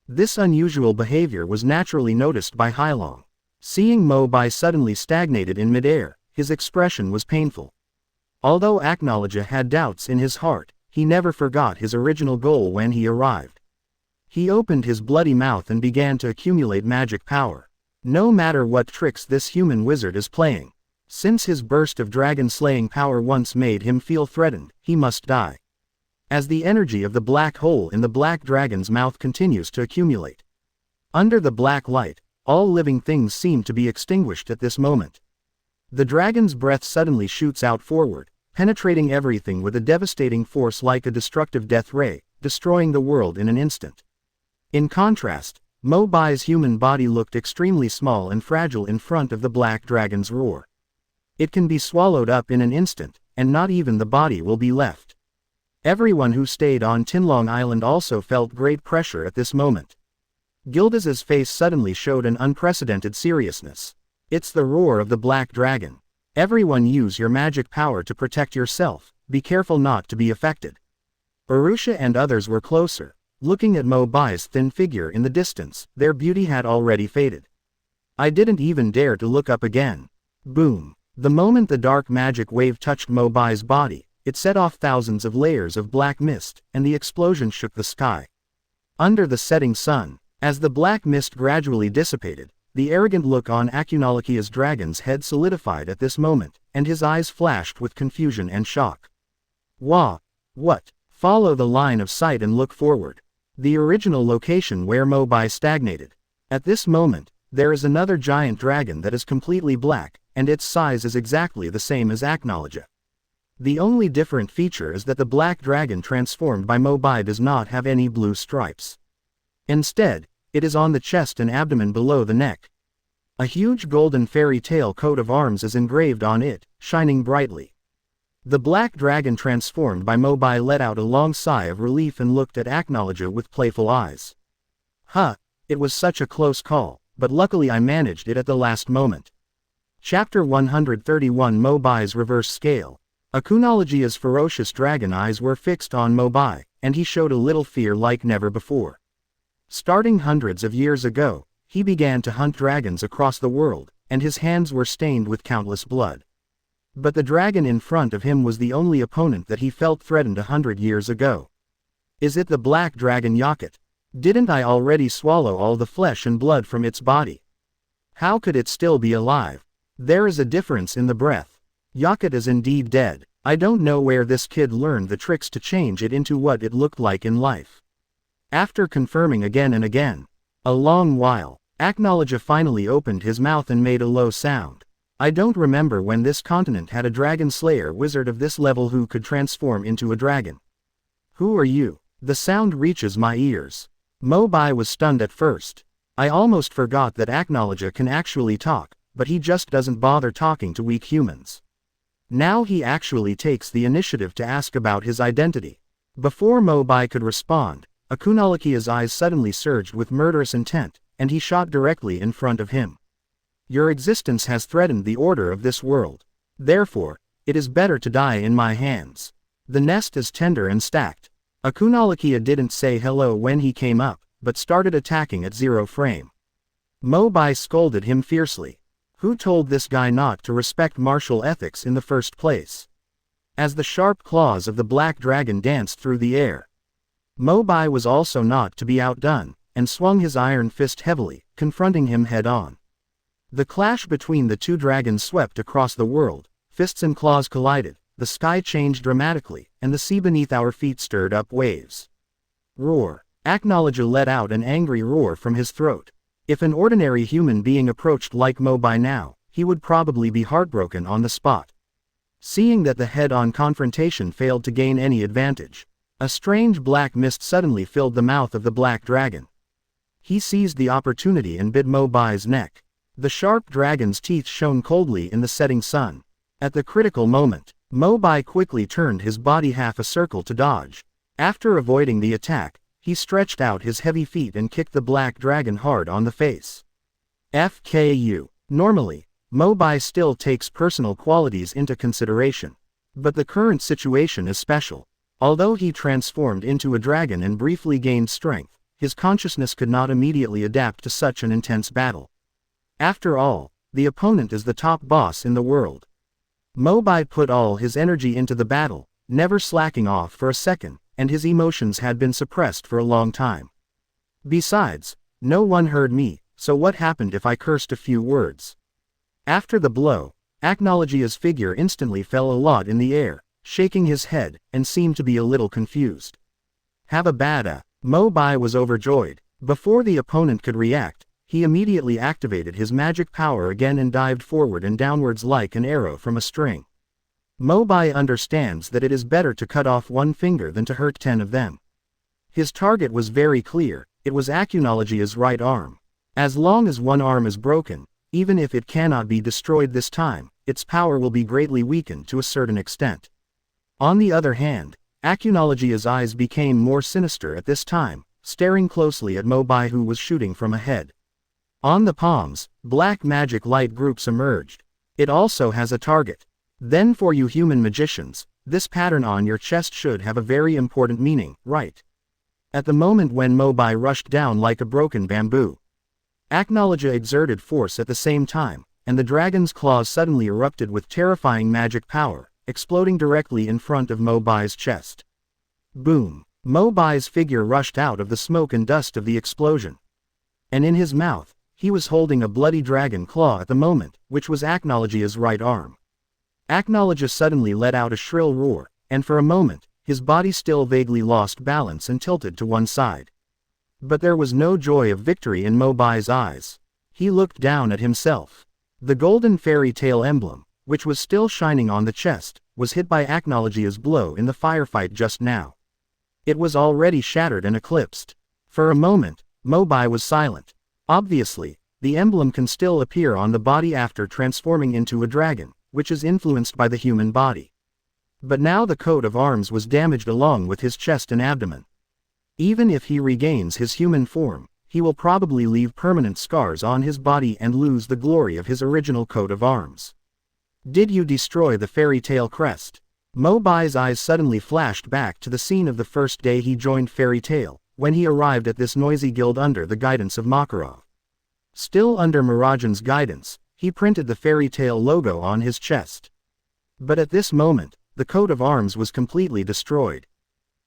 This unusual behavior was naturally noticed by Hailong. Seeing Mo Bai suddenly stagnated in midair, his expression was painful. Although Acknowledge had doubts in his heart, he never forgot his original goal when he arrived. He opened his bloody mouth and began to accumulate magic power. No matter what tricks this human wizard is playing, since his burst of dragon-slaying power once made him feel threatened, he must die. As the energy of the black hole in the black dragon's mouth continues to accumulate. Under the black light, all living things seem to be extinguished at this moment. The dragon's breath suddenly shoots out forward, penetrating everything with a devastating force like a destructive death ray, destroying the world in an instant. In contrast, Mo Bai's human body looked extremely small and fragile in front of the black dragon's roar. It can be swallowed up in an instant, and not even the body will be left. Everyone who stayed on Tinlong Island also felt great pressure at this moment. Gildas's face suddenly showed an unprecedented seriousness. It's the roar of the black dragon. Everyone use your magic power to protect yourself, be careful not to be affected. Urusha and others were closer, looking at Mo Bai's thin figure in the distance. Their beauty had already faded. I didn't even dare to look up again. Boom. The moment the dark magic wave touched Mo Bai's body, it set off thousands of layers of black mist, and the explosion shook the sky. Under the setting sun, as the black mist gradually dissipated, the arrogant look on Akunalakia's dragon's head solidified at this moment, and his eyes flashed with confusion and shock. Wah! What? Follow the line of sight and look forward. The original location where Mo Bai stagnated. At this moment, there is another giant dragon that is completely black, and its size is exactly the same as Acknowledge. The only different feature is that the black dragon transformed by Mo Bai does not have any blue stripes. Instead, it is on the chest and abdomen below the neck. A huge golden fairy tail coat of arms is engraved on it, shining brightly. The black dragon transformed by Mo Bai let out a long sigh of relief and looked at Acknowledge with playful eyes. Huh, it was such a close call, but luckily I managed it at the last moment. Chapter 131 Mo Bai's Reverse Scale. Akunalagia's ferocious dragon eyes were fixed on Mo Bai, and he showed a little fear like never before. Starting hundreds of years ago, he began to hunt dragons across the world, and his hands were stained with countless blood. But the dragon in front of him was the only opponent that he felt threatened 100 years ago. Is it the black dragon Yakut? Didn't I already swallow all the flesh and blood from its body? How could it still be alive? There is a difference in the breath. Yakut is indeed dead. I don't know where this kid learned the tricks to change it into what it looked like in life. After confirming again and again, a long while, Acknowledge finally opened his mouth and made a low sound. I don't remember when this continent had a dragon slayer wizard of this level who could transform into a dragon. Who are you? The sound reaches my ears. Mo Bai was stunned at first. I almost forgot that Acknowledge can actually talk, but he just doesn't bother talking to weak humans. Now he actually takes the initiative to ask about his identity. Before Mo Bai could respond, Akunalakia's eyes suddenly surged with murderous intent, and he shot directly in front of him. Your existence has threatened the order of this world. Therefore, it is better to die in my hands. The nest is tender and stacked. Akunalakia didn't say hello when he came up, but started attacking at 0 frame. Mo Bai scolded him fiercely. Who told this guy not to respect martial ethics in the first place? As the sharp claws of the black dragon danced through the air, Mo Bai was also not to be outdone, and swung his iron fist heavily, confronting him head-on. The clash between the two dragons swept across the world, fists and claws collided, the sky changed dramatically, and the sea beneath our feet stirred up waves. Roar! Acknowledge let out an angry roar from his throat. If an ordinary human being approached like Mo Bai now, he would probably be heartbroken on the spot. Seeing that the head-on confrontation failed to gain any advantage, a strange black mist suddenly filled the mouth of the black dragon. He seized the opportunity and bit Mo Bai's neck. The sharp dragon's teeth shone coldly in the setting sun. At the critical moment, Mo Bai quickly turned his body half a circle to dodge. After avoiding the attack, He stretched out his heavy feet and kicked the black dragon hard on the face. FKU. Normally, Mo Bai still takes personal qualities into consideration. But the current situation is special. Although he transformed into a dragon and briefly gained strength, his consciousness could not immediately adapt to such an intense battle. After all, the opponent is the top boss in the world. Mo Bai put all his energy into the battle, never slacking off for a second, and his emotions had been suppressed for a long time. Besides, no one heard me, so what happened if I cursed a few words? After the blow, Acknowledgia's figure instantly fell a lot in the air, shaking his head, and seemed to be a little confused. Have a bad Mo Bai was overjoyed. Before the opponent could react, he immediately activated his magic power again and dived forward and downwards like an arrow from a string. Mo Bai understands that it is better to cut off one finger than to hurt 10 of them. His target was very clear, it was Acknowledgia's right arm. As long as one arm is broken, even if it cannot be destroyed this time, its power will be greatly weakened to a certain extent. On the other hand, Acknowledgia's eyes became more sinister at this time, staring closely at Mo Bai who was shooting from ahead. On the palms, black magic light groups emerged. It also has a target. Then for you human magicians, this pattern on your chest should have a very important meaning, right? At the moment when Mo Bai rushed down like a broken bamboo, Acknowledgia exerted force at the same time, and the dragon's claws suddenly erupted with terrifying magic power, exploding directly in front of Mo Bai's chest. Boom! Mo Bai's figure rushed out of the smoke and dust of the explosion. And in his mouth, he was holding a bloody dragon claw at the moment, which was Acknowledgia's right arm. Acknowledgia suddenly let out a shrill roar, and for a moment, his body still vaguely lost balance and tilted to one side. But there was no joy of victory in Mo Bai's eyes. He looked down at himself. The golden fairy tail emblem, which was still shining on the chest, was hit by Acknowledgia's blow in the firefight just now. It was already shattered and eclipsed. For a moment, Mo Bai was silent. Obviously, the emblem can still appear on the body after transforming into a dragon, which is influenced by the human body. But now the coat of arms was damaged along with his chest and abdomen. Even if he regains his human form, he will probably leave permanent scars on his body and lose the glory of his original coat of arms. Did you destroy the fairy tale crest? Mo Bai's eyes suddenly flashed back to the scene of the first day he joined Fairy Tail, when he arrived at this noisy guild under the guidance of Makarov. Still under Mirajan's guidance, he printed the Fairy Tail logo on his chest. But at this moment, the coat of arms was completely destroyed.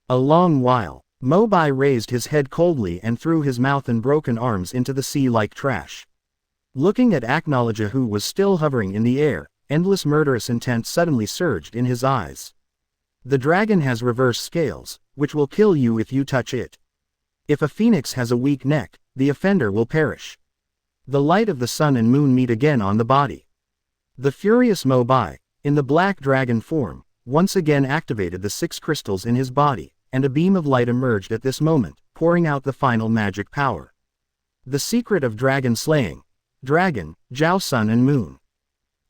A long while, Mo Bai raised his head coldly and threw his mouth and broken arms into the sea like trash. Looking at Acknowledgia who was still hovering in the air, endless murderous intent suddenly surged in his eyes. The dragon has reverse scales, which will kill you if you touch it. If a phoenix has a weak neck, the offender will perish. The light of the sun and moon meet again on the body. The furious Mo Bai, in the black dragon form, once again activated the 6 crystals in his body, and a beam of light emerged at this moment, pouring out the final magic power. The Secret of Dragon Slaying. Dragon, Jiao Sun and Moon.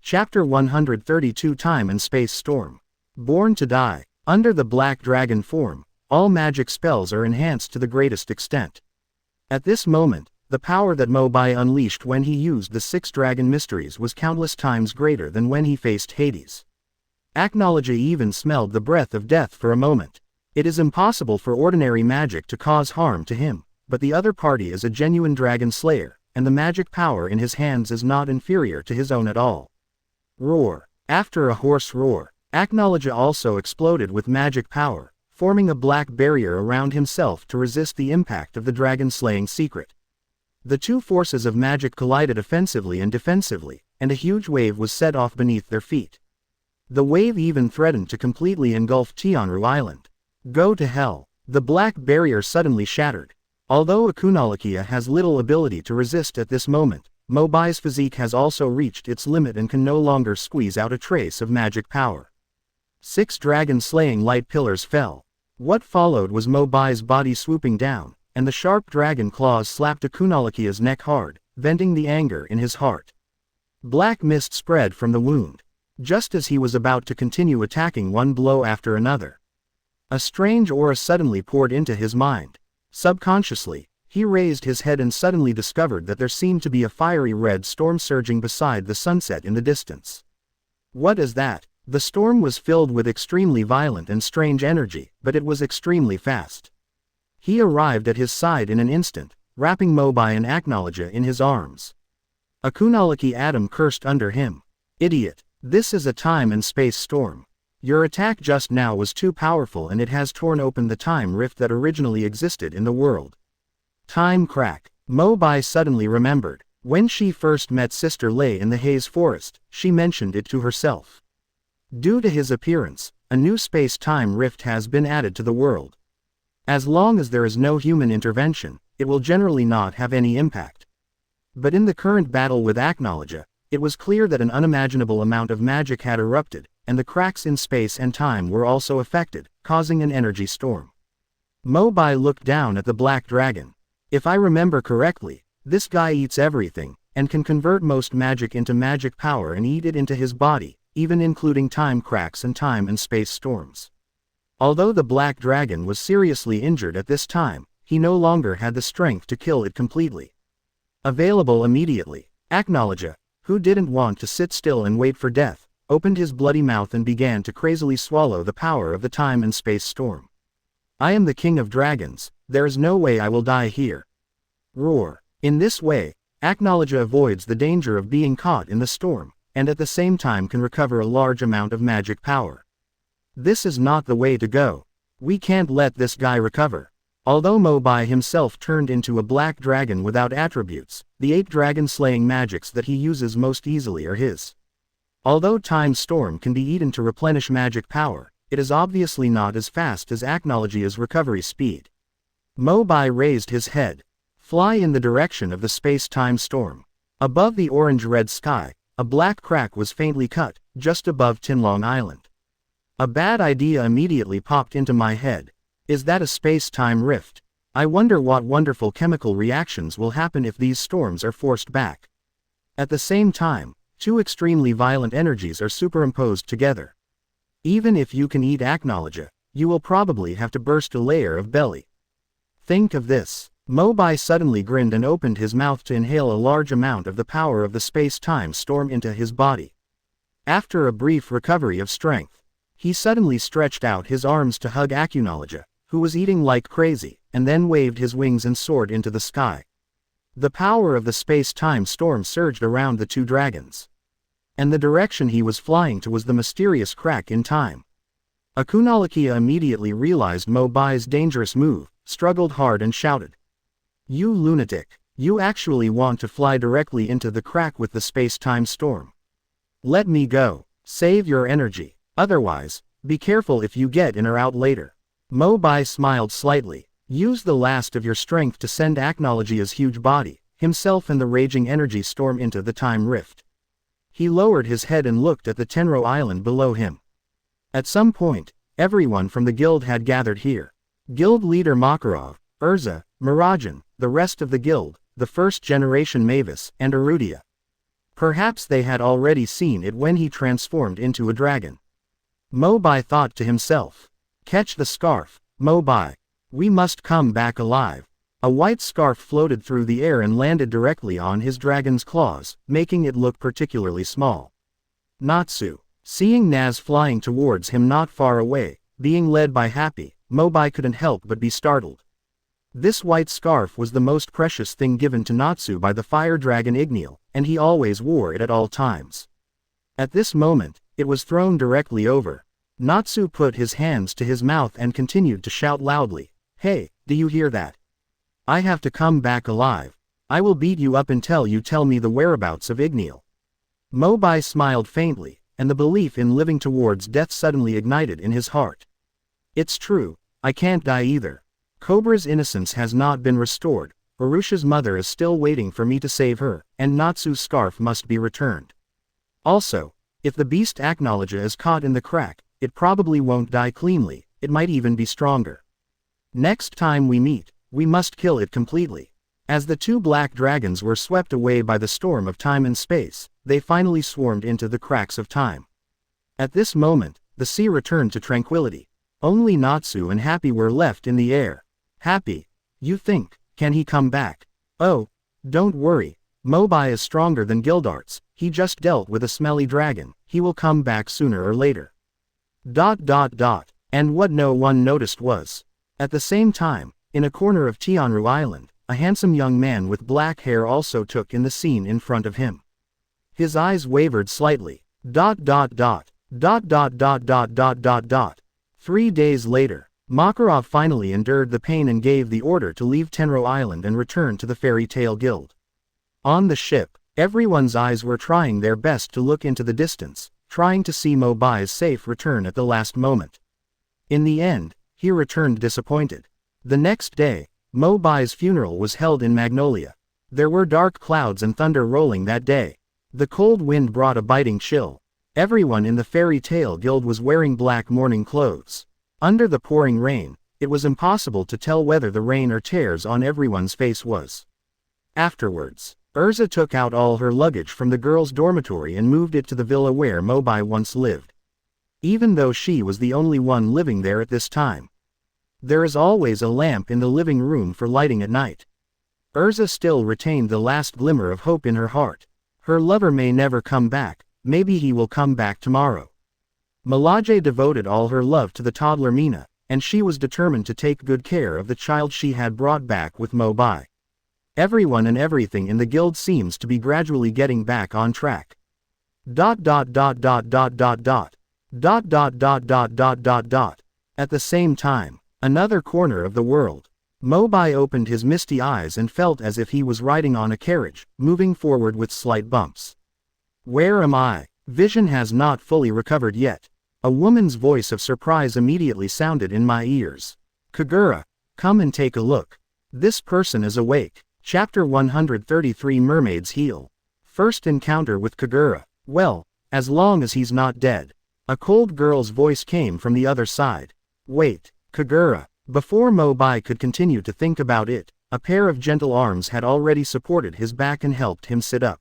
Chapter 132 Time and Space Storm. Born to Die. Under the black dragon form, all magic spells are enhanced to the greatest extent. At this moment, the power that Mo Bai unleashed when he used the 6 dragon mysteries was countless times greater than when he faced Hades. Acknowledgia even smelled the breath of death for a moment. It is impossible for ordinary magic to cause harm to him, but the other party is a genuine dragon slayer, and the magic power in his hands is not inferior to his own at all. Roar. After a hoarse roar, Acknowledgia also exploded with magic power, forming a black barrier around himself to resist the impact of the dragon-slaying secret. The two forces of magic collided offensively and defensively, and a huge wave was set off beneath their feet. The wave even threatened to completely engulf Tianru Island. Go to hell. The black barrier suddenly shattered. Although Acknowledgia has little ability to resist at this moment, Mo Bai's physique has also reached its limit and can no longer squeeze out a trace of magic power. 6 dragon-slaying light pillars fell. What followed was Mo Bai's body swooping down, and the sharp dragon claws slapped Acknowledgia's neck hard, venting the anger in his heart. Black mist spread from the wound, just as he was about to continue attacking one blow after another. A strange aura suddenly poured into his mind. Subconsciously, he raised his head and suddenly discovered that there seemed to be a fiery red storm surging beside the sunset in the distance. What is that? The storm was filled with extremely violent and strange energy, but it was extremely fast. He arrived at his side in an instant, wrapping Mo Bai and Aknologia in his arms. A Kunalaki atom cursed under him. Idiot! This is a time and space storm. Your attack just now was too powerful and it has torn open the time rift that originally existed in the world. Time crack. Mo Bai suddenly remembered. When she first met Sister Lei in the Haze Forest, she mentioned it to herself. Due to his appearance, a new space-time rift has been added to the world. As long as there is no human intervention, it will generally not have any impact. But in the current battle with Aknologia, it was clear that an unimaginable amount of magic had erupted, and the cracks in space and time were also affected, causing an energy storm. Mo Bai looked down at the black dragon. If I remember correctly, this guy eats everything, and can convert most magic into magic power and eat it into his body, even including time cracks and time and space storms. Although the black dragon was seriously injured at this time, he no longer had the strength to kill it completely. Available immediately, Aknologia, who didn't want to sit still and wait for death, opened his bloody mouth and began to crazily swallow the power of the time and space storm. I am the king of dragons, there is no way I will die here. Roar. In this way, Aknologia avoids the danger of being caught in the storm, and at the same time can recover a large amount of magic power. This is not the way to go. We can't let this guy recover. Although Mo Bai himself turned into a black dragon without attributes, the 8 dragon-slaying magics that he uses most easily are his. Although Time Storm can be eaten to replenish magic power, it is obviously not as fast as Aknologia's recovery speed. Mo Bai raised his head. Fly in the direction of the space-time storm. Above the orange-red sky, a black crack was faintly cut, just above Tinlong Island. A bad idea immediately popped into my head. Is that a space-time rift? I wonder what wonderful chemical reactions will happen if these storms are forced back. At the same time, 2 extremely violent energies are superimposed together. Even if you can eat Aknologia, you will probably have to burst a layer of belly. Think of this. Mo Bai suddenly grinned and opened his mouth to inhale a large amount of the power of the space-time storm into his body. After a brief recovery of strength, he suddenly stretched out his arms to hug Aknologia, who was eating like crazy, and then waved his wings and soared into the sky. The power of the space-time storm surged around the 2 dragons. And the direction he was flying to was the mysterious crack in time. Akunalakia immediately realized Mo Bai's dangerous move, struggled hard and shouted. You lunatic, you actually want to fly directly into the crack with the space-time storm. Let me go. Save your energy. Otherwise, be careful if you get in or out later. Mo Bai smiled slightly. Use the last of your strength to send Aknologia's huge body, himself and the raging energy storm into the time rift. He lowered his head and looked at the Tenro Island below him. At some point, everyone from the guild had gathered here. Guild leader Makarov, Erza, Mirajan, the rest of the guild, the first-generation Mavis, and Arudia. Perhaps they had already seen it when he transformed into a dragon. Mo Bai thought to himself. Catch the scarf, Mo Bai. We must come back alive. A white scarf floated through the air and landed directly on his dragon's claws, making it look particularly small. Natsu. Seeing Naz flying towards him not far away, being led by Happy, Mo Bai couldn't help but be startled. This white scarf was the most precious thing given to Natsu by the fire dragon Igneal, and he always wore it at all times. At this moment, it was thrown directly over. Natsu put his hands to his mouth and continued to shout loudly. Hey, do you hear that? I have to come back alive. I will beat you up until you tell me the whereabouts of Igneal. Mo Bai smiled faintly, and the belief in living towards death suddenly ignited in his heart. It's true, I can't die either. Cobra's innocence has not been restored, Arusha's mother is still waiting for me to save her, and Natsu's scarf must be returned. Also, if the beast Aknologia is caught in the crack, it probably won't die cleanly, it might even be stronger. Next time we meet, we must kill it completely. As the 2 black dragons were swept away by the storm of time and space, they finally swarmed into the cracks of time. At this moment, the sea returned to tranquility. Only Natsu and Happy were left in the air. Happy, You think, can he come back? Oh, don't worry. Mo Bai is stronger than Gildarts, he just dealt with a smelly dragon, he will come back sooner or later. And what no one noticed was, at the same time, in a corner of Tianru Island, a handsome young man with black hair also took in the scene in front of him. His eyes wavered slightly. 3 days later, Makarov finally endured the pain and gave the order to leave Tenro Island and return to the Fairy Tale Guild. On the ship, everyone's eyes were trying their best to look into the distance, trying to see Mo Bai's safe return at the last moment. In the end, he returned disappointed. The next day, Mo Bai's funeral was held in Magnolia. There were dark clouds and thunder rolling that day. The cold wind brought a biting chill. Everyone in the Fairy Tale Guild was wearing black mourning clothes. Under the pouring rain, it was impossible to tell whether the rain or tears on everyone's face was. Afterwards, Erza took out all her luggage from the girls' dormitory and moved it to the villa where Mo Bai once lived. Even though she was the only one living there at this time. There is always a lamp in the living room for lighting at night. Erza still retained the last glimmer of hope in her heart. Her lover may never come back, maybe he will come back tomorrow. Malage devoted all her love to the toddler Mina, and she was determined to take good care of the child she had brought back with Mo Bai. Everyone and everything in the guild seems to be gradually getting back on track. At the same time, another corner of the world. Mo Bai opened his misty eyes and felt as if he was riding on a carriage, moving forward with slight bumps. Where am I? Vision has not fully recovered yet. A woman's voice of surprise immediately sounded in my ears. Kagura, come and take a look. This person is awake. Chapter 133 Mermaid's Heel. First encounter with Kagura. Well, as long as he's not dead. A cold girl's voice came from the other side. Wait, Kagura. Before Mo Bai could continue to think about it, a pair of gentle arms had already supported his back and helped him sit up.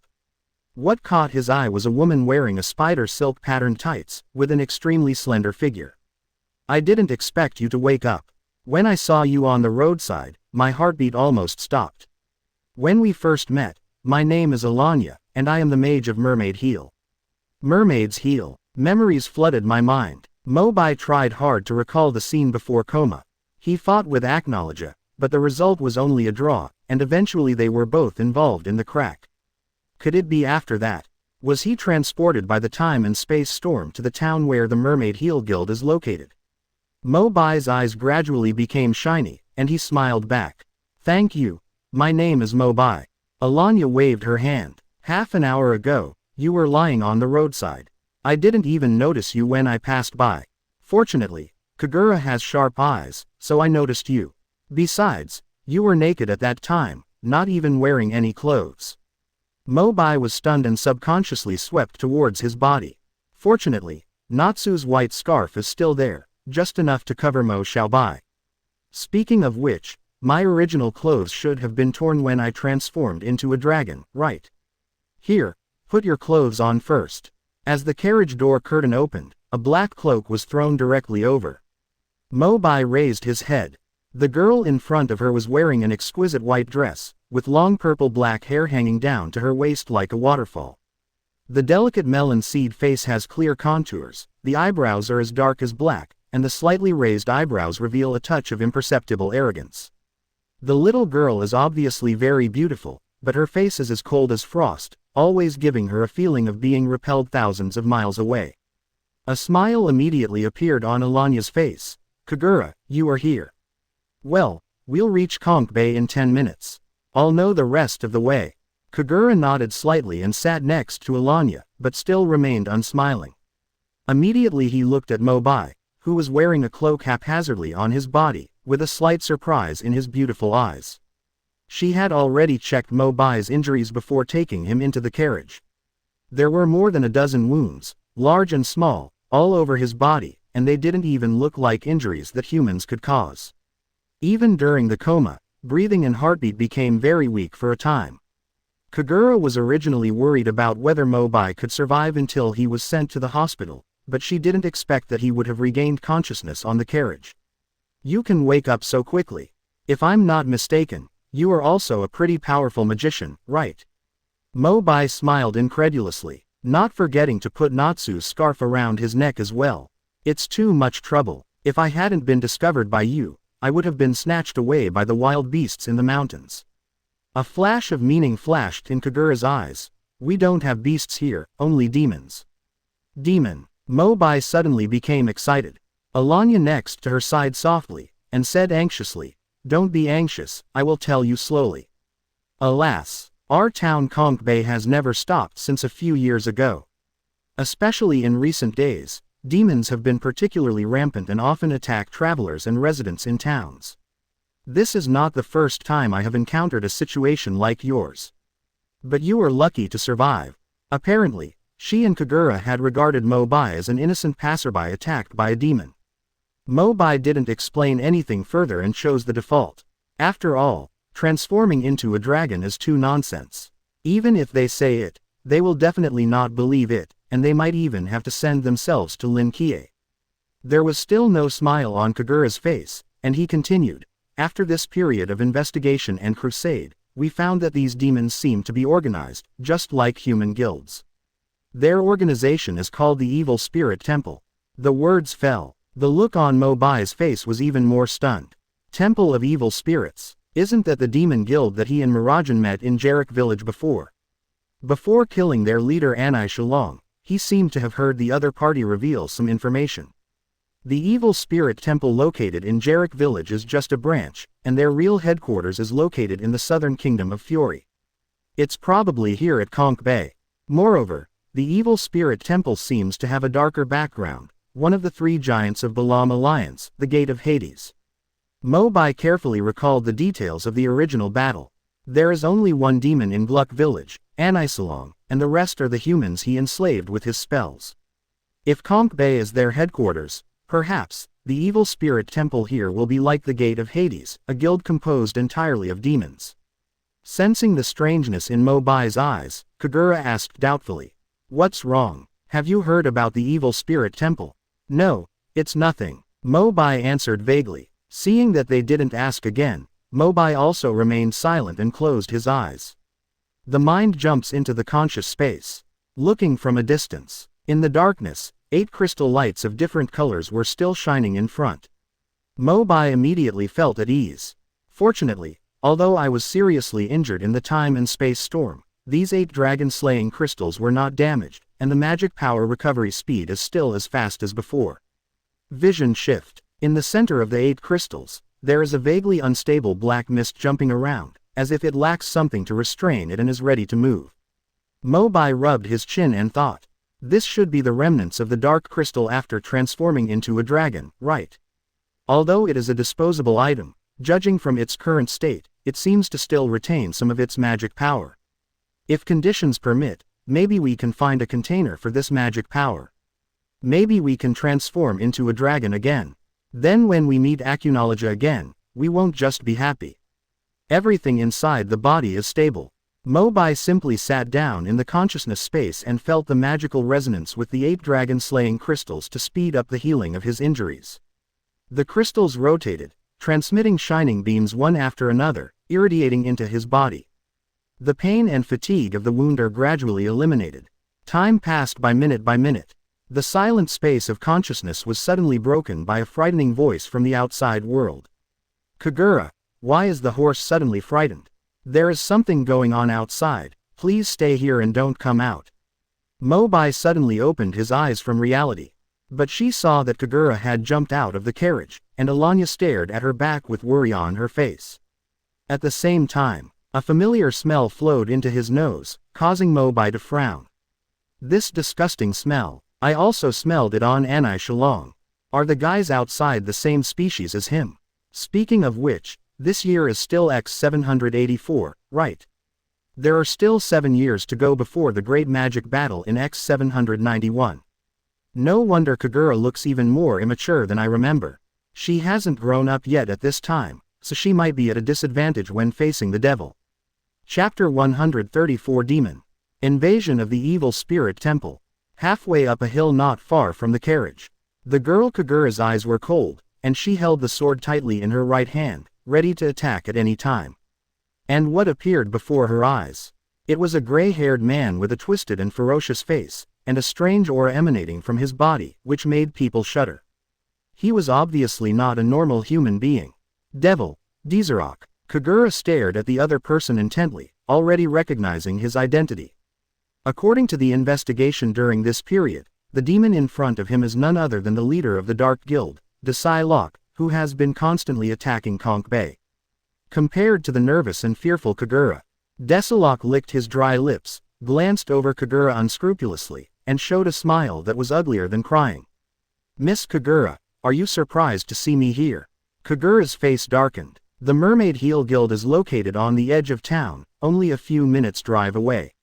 What caught his eye was a woman wearing a spider silk patterned tights, with an extremely slender figure. I didn't expect you to wake up. When I saw you on the roadside, my heartbeat almost stopped. When we first met, my name is Alanya, and I am the mage of Mermaid Heel. Mermaid's Heel. Memories flooded my mind. Mo Bai tried hard to recall the scene before coma. He fought with Aknologia, but the result was only a draw, and eventually they were both involved in the crack. Could it be after that? Was he transported by the time and space storm to the town where the Mermaid Heel Guild is located? Mo Bai's eyes gradually became shiny, and he smiled back. Thank you. My name is Mo Bai. Alanya waved her hand. Half an hour ago, you were lying on the roadside. I didn't even notice you when I passed by. Fortunately, Kagura has sharp eyes, so I noticed you. Besides, you were naked at that time, not even wearing any clothes. Mo Bai was stunned and subconsciously swept towards his body. Fortunately, Natsu's white scarf is still there, just enough to cover Mo Bai. Speaking of which, my original clothes should have been torn when I transformed into a dragon, right? Here, put your clothes on first. As the carriage door curtain opened, a black cloak was thrown directly over. Mo Bai raised his head. The girl in front of her was wearing an exquisite white dress, with long purple-black hair hanging down to her waist like a waterfall. The delicate melon seed face has clear contours, the eyebrows are as dark as black, and the slightly raised eyebrows reveal a touch of imperceptible arrogance. The little girl is obviously very beautiful, but her face is as cold as frost, always giving her a feeling of being repelled thousands of miles away. A smile immediately appeared on Alanya's face. Kagura, you are here. Well, we'll reach Conch Bay in 10 minutes. I'll know the rest of the way. Kagura nodded slightly and sat next to Alanya, but still remained unsmiling. Immediately he looked at Mo Bai, who was wearing a cloak haphazardly on his body, with a slight surprise in his beautiful eyes. She had already checked Mo Bai's injuries before taking him into the carriage. There were more than a dozen wounds, large and small, all over his body, and they didn't even look like injuries that humans could cause. Even during the coma, breathing and heartbeat became very weak for a time. Kagura was originally worried about whether Mo Bai could survive until he was sent to the hospital, but she didn't expect that he would have regained consciousness on the carriage. You can wake up so quickly. If I'm not mistaken, you are also a pretty powerful magician, right? Mo Bai smiled incredulously, not forgetting to put Natsu's scarf around his neck as well. It's too much trouble. If I hadn't been discovered by you, I would have been snatched away by the wild beasts in the mountains. A flash of meaning flashed in Kagura's eyes. We don't have beasts here, only demons. Demon. Mo Bai suddenly became excited. Alanya next to her sighed softly, and said anxiously, "Don't be anxious, I will tell you slowly. Alas, our town Konk Bay has never stopped since a few years ago. Especially in recent days, demons have been particularly rampant and often attack travelers and residents in towns. This is not the first time I have encountered a situation like yours. But you were lucky to survive." Apparently, she and Kagura had regarded Mo Bai as an innocent passerby attacked by a demon. Mo Bai didn't explain anything further and chose the default. After all, transforming into a dragon is too nonsense. Even if they say it, they will definitely not believe it, and they might even have to send themselves to Lin Kie. There was still no smile on Kagura's face, and he continued, "After this period of investigation and crusade, we found that these demons seem to be organized, just like human guilds. Their organization is called the Evil Spirit Temple." The words fell. The look on Mo Bai's face was even more stunned. Temple of Evil Spirits. Isn't that the demon guild that he and Mirajan met in Jarek village before? Before killing their leader Anai Shalong, he seemed to have heard the other party reveal some information. The Evil Spirit Temple located in Jarek village is just a branch, and their real headquarters is located in the southern kingdom of Fury. It's probably here at Konk Bay. Moreover, the Evil Spirit Temple seems to have a darker background, one of the three giants of Balam Alliance, the Gate of Hades. Mo Bai carefully recalled the details of the original battle. There is only one demon in Gluck village, Anaisalong, and the rest are the humans he enslaved with his spells. If Konk Bay is their headquarters, perhaps, the Evil Spirit Temple here will be like the Gate of Hades, a guild composed entirely of demons. Sensing the strangeness in Mo Bai's eyes, Kagura asked doubtfully, "What's wrong? Have you heard about the Evil Spirit Temple?" "No, it's nothing," Mo Bai answered vaguely. Seeing that they didn't ask again, Mo Bai also remained silent and closed his eyes. The mind jumps into the conscious space. Looking from a distance. In the darkness, 8 crystal lights of different colors were still shining in front. Mo Bai immediately felt at ease. Fortunately, although I was seriously injured in the time and space storm, these 8 dragon-slaying crystals were not damaged, and the magic power recovery speed is still as fast as before. Vision shift. In the center of the 8 crystals, there is a vaguely unstable black mist jumping around, as if it lacks something to restrain it and is ready to move. Mo Bai rubbed his chin and thought, this should be the remnants of the dark crystal after transforming into a dragon, right? Although it is a disposable item, judging from its current state, it seems to still retain some of its magic power. If conditions permit, maybe we can find a container for this magic power. Maybe we can transform into a dragon again. Then when we meet Acunologia again, we won't just be happy. Everything inside the body is stable. Mo Bai simply sat down in the consciousness space and felt the magical resonance with the 8 dragon-slaying crystals to speed up the healing of his injuries. The crystals rotated, transmitting shining beams one after another, irradiating into his body. The pain and fatigue of the wound are gradually eliminated. Time passed by minute by minute. The silent space of consciousness was suddenly broken by a frightening voice from the outside world. "Kagura, why is the horse suddenly frightened? There is something going on outside, please stay here and don't come out." Mo Bai suddenly opened his eyes from reality. But she saw that Kagura had jumped out of the carriage, and Alanya stared at her back with worry on her face. At the same time, a familiar smell flowed into his nose, causing Mo Bai to frown. This disgusting smell. I also smelled it on Anai Shalong. Are the guys outside the same species as him? Speaking of which, this year is still X784, right? There are still 7 years to go before the great magic battle in X791. No wonder Kagura looks even more immature than I remember. She hasn't grown up yet at this time, so she might be at a disadvantage when facing the devil. Chapter 134 Demon. Invasion of the Evil Spirit Temple. Halfway up a hill not far from the carriage. The girl Kagura's eyes were cold, and she held the sword tightly in her right hand, ready to attack at any time. And what appeared before her eyes? It was a gray-haired man with a twisted and ferocious face, and a strange aura emanating from his body, which made people shudder. He was obviously not a normal human being. Devil, Dizarok. Kagura stared at the other person intently, already recognizing his identity. According to the investigation during this period, the demon in front of him is none other than the leader of the Dark Guild, Deliora, who has been constantly attacking Conk Bay. Compared to the nervous and fearful Kagura, Deliora licked his dry lips, glanced over Kagura unscrupulously, and showed a smile that was uglier than crying. "Miss Kagura, are you surprised to see me here?" Kagura's face darkened. The Mermaid Heel Guild is located on the edge of town, only a few minutes' drive away.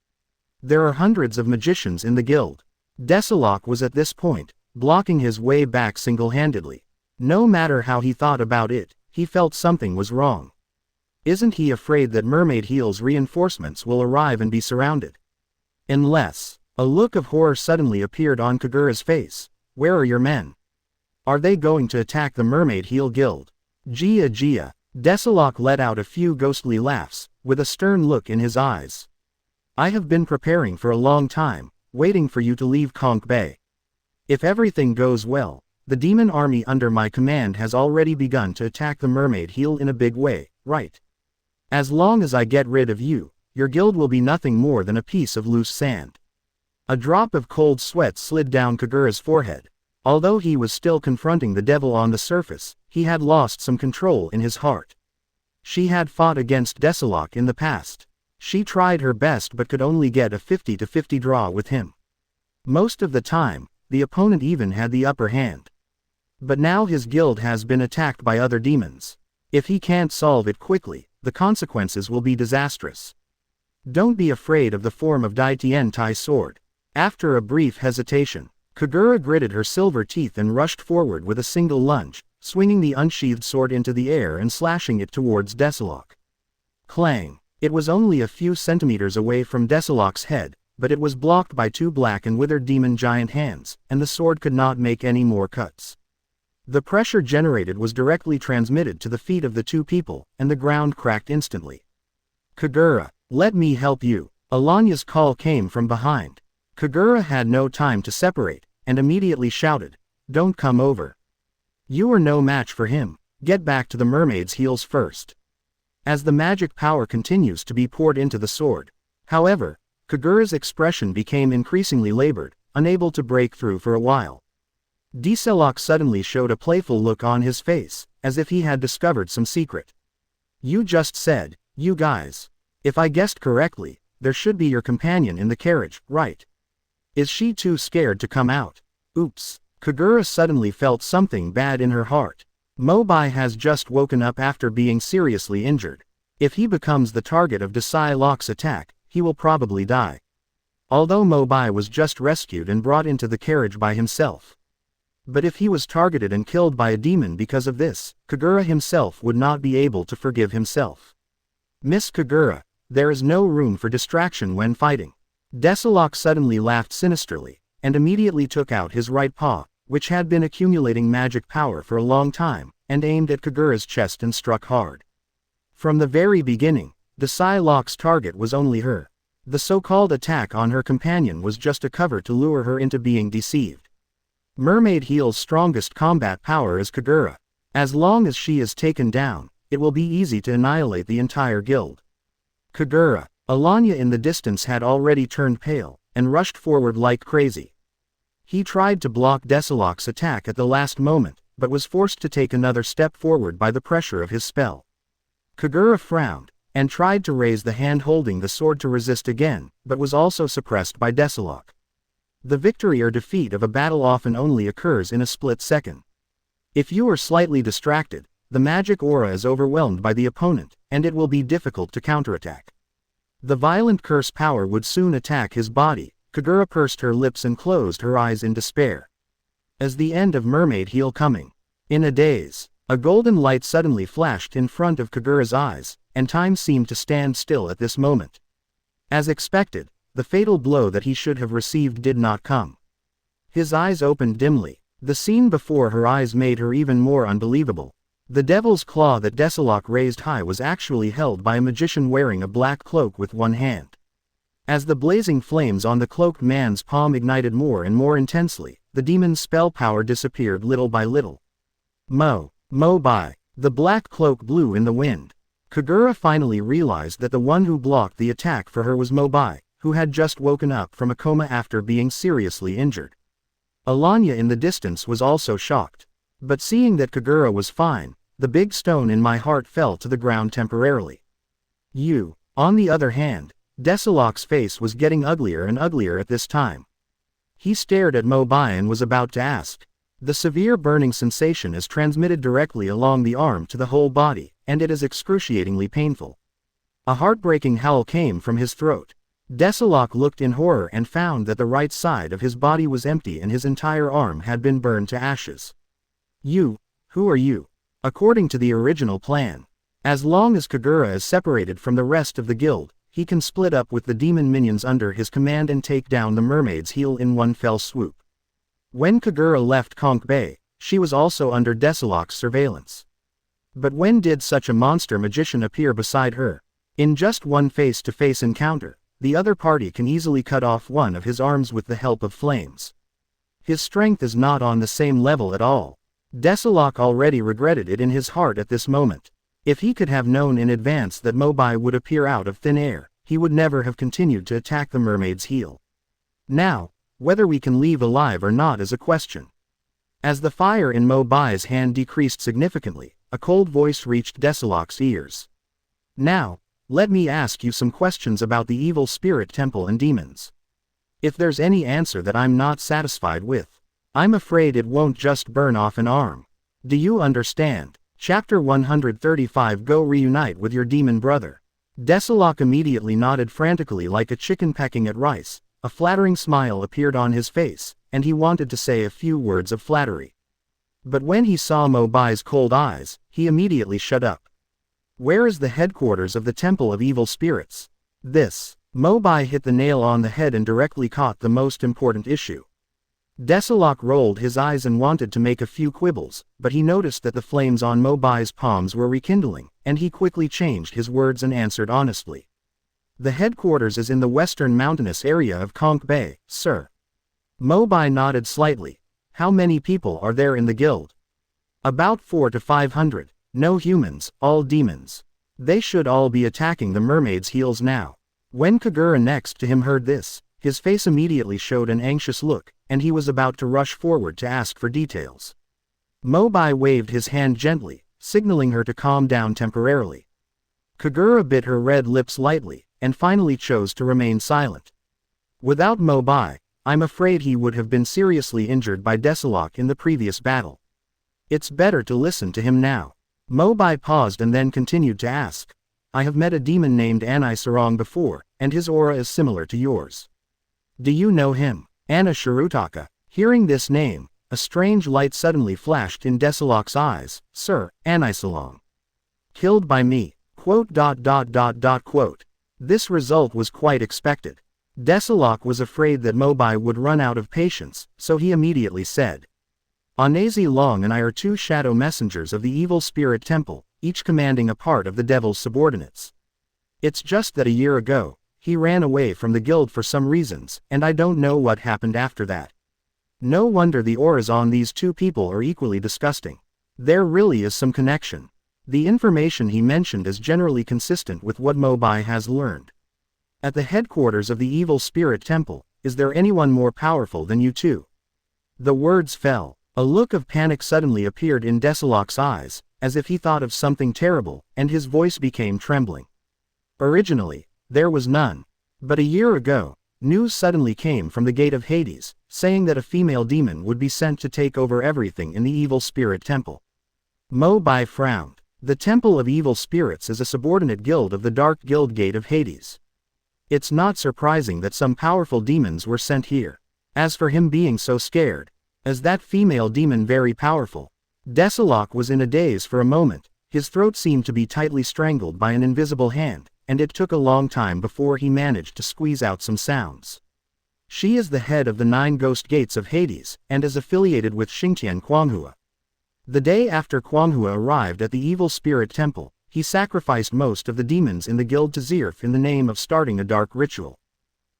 There are hundreds of magicians in the guild. Deliora was at this point, blocking his way back single-handedly. No matter how he thought about it, he felt something was wrong. Isn't he afraid that Mermaid Heel's reinforcements will arrive and be surrounded? Unless, a look of horror suddenly appeared on Kagura's face. Where are your men? Are they going to attack the Mermaid Heel Guild? Gia Gia. Deliora let out a few ghostly laughs, with a stern look in his eyes. I have been preparing for a long time, waiting for you to leave Conk Bay. If everything goes well, the demon army under my command has already begun to attack the Mermaid Heel in a big way, right? As long as I get rid of you, your guild will be nothing more than a piece of loose sand. A drop of cold sweat slid down Kagura's forehead. Although he was still confronting the devil on the surface, he had lost some control in his heart. She had fought against Deliora in the past. She tried her best but could only get a 50-50 draw with him. Most of the time, the opponent even had the upper hand. But now his guild has been attacked by other demons. If he can't solve it quickly, the consequences will be disastrous. Don't be afraid of the form of Dai Tien Tai sword. After a brief hesitation, Kagura gritted her silver teeth and rushed forward with a single lunge, swinging the unsheathed sword into the air and slashing it towards Deliora. Clang! It was only a few centimeters away from Delior's head, but it was blocked by two black and withered demon giant hands, and the sword could not make any more cuts. The pressure generated was directly transmitted to the feet of the two people, and the ground cracked instantly. Kagura, let me help you. Alany's call came from behind. Kagura had no time to separate, and immediately shouted, "Don't come over. You are no match for him, get back to the mermaid's heels first." As the magic power continues to be poured into the sword, however, Kagura's expression became increasingly labored, unable to break through for a while. Deliora suddenly showed a playful look on his face, as if he had discovered some secret. "You just said, you guys. If I guessed correctly, there should be your companion in the carriage, right? Is she too scared to come out?" Oops. Kagura suddenly felt something bad in her heart. Mo Bai has just woken up after being seriously injured. If he becomes the target of Deliора's attack, he will probably die. Although Mo Bai was just rescued and brought into the carriage by himself. But if he was targeted and killed by a demon because of this, Kagura himself would not be able to forgive himself. "Miss Kagura, there is no room for distraction when fighting." Deliora suddenly laughed sinisterly, and immediately took out his right paw, which had been accumulating magic power for a long time, and aimed at Kagura's chest and struck hard. From the very beginning, Deliора's target was only her. The so-called attack on her companion was just a cover to lure her into being deceived. Mermaid Heel's strongest combat power is Kagura. As long as she is taken down, it will be easy to annihilate the entire guild. Kagura. Alanya in the distance had already turned pale, and rushed forward like crazy. He tried to block Deliора's attack at the last moment, but was forced to take another step forward by the pressure of his spell. Kagura frowned, and tried to raise the hand holding the sword to resist again, but was also suppressed by Deliora. The victory or defeat of a battle often only occurs in a split second. If you are slightly distracted, the magic aura is overwhelmed by the opponent, and it will be difficult to counterattack. The violent curse power would soon attack his body. Kagura pursed her lips and closed her eyes in despair. As the end of Mermaid Heel coming. In a daze, a golden light suddenly flashed in front of Kagura's eyes, and time seemed to stand still at this moment. As expected, the fatal blow that he should have received did not come. His eyes opened dimly. The scene before her eyes made her even more unbelievable. The devil's claw that Desilok raised high was actually held by a magician wearing a black cloak with one hand. As the blazing flames on the cloaked man's palm ignited more and more intensely, the demon's spell power disappeared little by little. Mo Bai. The black cloak blew in the wind. Kagura finally realized that the one who blocked the attack for her was Mo Bai, who had just woken up from a coma after being seriously injured. Alanya in the distance was also shocked. But seeing that Kagura was fine, the big stone in my heart fell to the ground temporarily. You, on the other hand, Desilok's face was getting uglier and uglier at this time. He stared at Mo Bai and was about to ask. The severe burning sensation is transmitted directly along the arm to the whole body, and it is excruciatingly painful. A heartbreaking howl came from his throat. Desilok looked in horror and found that the right side of his body was empty and his entire arm had been burned to ashes. You, who are you? According to the original plan, as long as Kagura is separated from the rest of the guild, he can split up with the demon minions under his command and take down the mermaid's heel in one fell swoop. When Kagura left Konk Bay, she was also under Desilok's surveillance. But when did such a monster magician appear beside her? In just one face-to-face encounter, the other party can easily cut off one of his arms with the help of flames. His strength is not on the same level at all. Desilok already regretted it in his heart at this moment. If he could have known in advance that Mo Bai would appear out of thin air, he would never have continued to attack the mermaid's heel. Now, whether we can leave alive or not is a question. As the fire in Mo Bai's hand decreased significantly, a cold voice reached Desilok's ears. Now, let me ask you some questions about the evil spirit temple and demons. If there's any answer that I'm not satisfied with, I'm afraid it won't just burn off an arm. Do you understand? Chapter 135. Go reunite with your demon brother. Desilok immediately nodded frantically like a chicken pecking at rice. A flattering smile appeared on his face, and he wanted to say a few words of flattery. But when he saw Mo Bai's cold eyes, he immediately shut up. Where is the headquarters of the Temple of Evil Spirits? This. Mo Bai hit the nail on the head and directly caught the most important issue. Desilok rolled his eyes and wanted to make a few quibbles, but he noticed that the flames on Mo Bai's palms were rekindling, and he quickly changed his words and answered honestly. The headquarters is in the western mountainous area of Konk Bay, sir. Mo Bai nodded slightly. How many people are there in the guild? About 400 to 500, no humans, all demons. They should all be attacking the mermaid's heels now. When Kagura next to him heard this, his face immediately showed an anxious look, and he was about to rush forward to ask for details. Mo Bai waved his hand gently, signaling her to calm down temporarily. Kagura bit her red lips lightly, and finally chose to remain silent. Without Mo Bai, I'm afraid he would have been seriously injured by Desilok in the previous battle. It's better to listen to him now. Mo Bai paused and then continued to ask. I have met a demon named Anai Sarong before, and his aura is similar to yours. Do you know him? Anna Shirutaka. Hearing this name, a strange light suddenly flashed in Desilok's eyes. Sir, Anai Sarong. Killed by me. Quote. This result was quite expected. Desilok was afraid that Mo Bai would run out of patience, so he immediately said. Anazi Long and I are two shadow messengers of the evil spirit temple, each commanding a part of the devil's subordinates. It's just that a year ago, he ran away from the guild for some reasons, and I don't know what happened after that. No wonder the auras on these two people are equally disgusting. There really is some connection. The information he mentioned is generally consistent with what Mo Bai has learned. At the headquarters of the evil spirit temple, is there anyone more powerful than you two? The words fell. A look of panic suddenly appeared in Desilok's eyes, as if he thought of something terrible, and his voice became trembling. Originally, there was none. But a year ago, news suddenly came from the Gate of Hades, saying that a female demon would be sent to take over everything in the evil spirit temple. Mo Bai frowned. The Temple of Evil Spirits is a subordinate guild of the Dark Guild Gate of Hades. It's not surprising that some powerful demons were sent here. As for him being so scared, is that female demon very powerful? Desilok was in a daze for a moment. His throat seemed to be tightly strangled by an invisible hand, and it took a long time before he managed to squeeze out some sounds. She is the head of the 9 ghost gates of Hades, and is affiliated with Xingtian Quanghua. The day after Quanghua arrived at the Evil Spirit Temple, he sacrificed most of the demons in the guild to Zirf in the name of starting a dark ritual.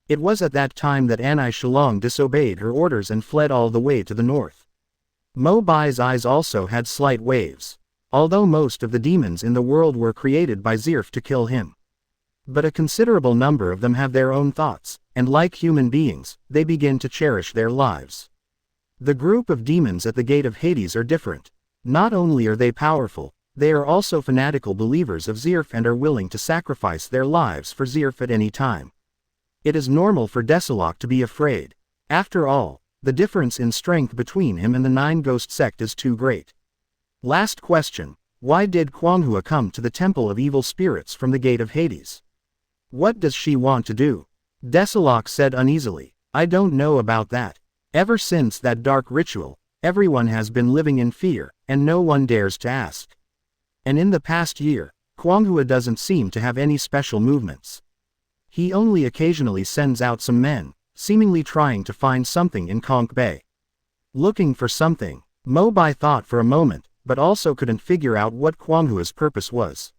It was at that time that Anai Shalong disobeyed her orders and fled all the way to the north. Mo Bai's eyes also had slight waves. Although most of the demons in the world were created by Zirf to kill him. But a considerable number of them have their own thoughts, and like human beings, they begin to cherish their lives. The group of demons at the gate of Hades are different. Not only are they powerful, they are also fanatical believers of Zirf and are willing to sacrifice their lives for Zirf at any time. It is normal for Desolok to be afraid. After all, the difference in strength between him and the Nine Ghost sect is too great. Last question, why did Quanghua come to the Temple of Evil Spirits from the Gate of Hades? What does she want to do? Desolok said uneasily, I don't know about that. Ever since that dark ritual, everyone has been living in fear, and no one dares to ask. And in the past year, Quanghua doesn't seem to have any special movements. He only occasionally sends out some men, seemingly trying to find something in Conch Bay. Looking for something, Mo Bai thought for a moment, but also couldn't figure out what Quanghua's purpose was.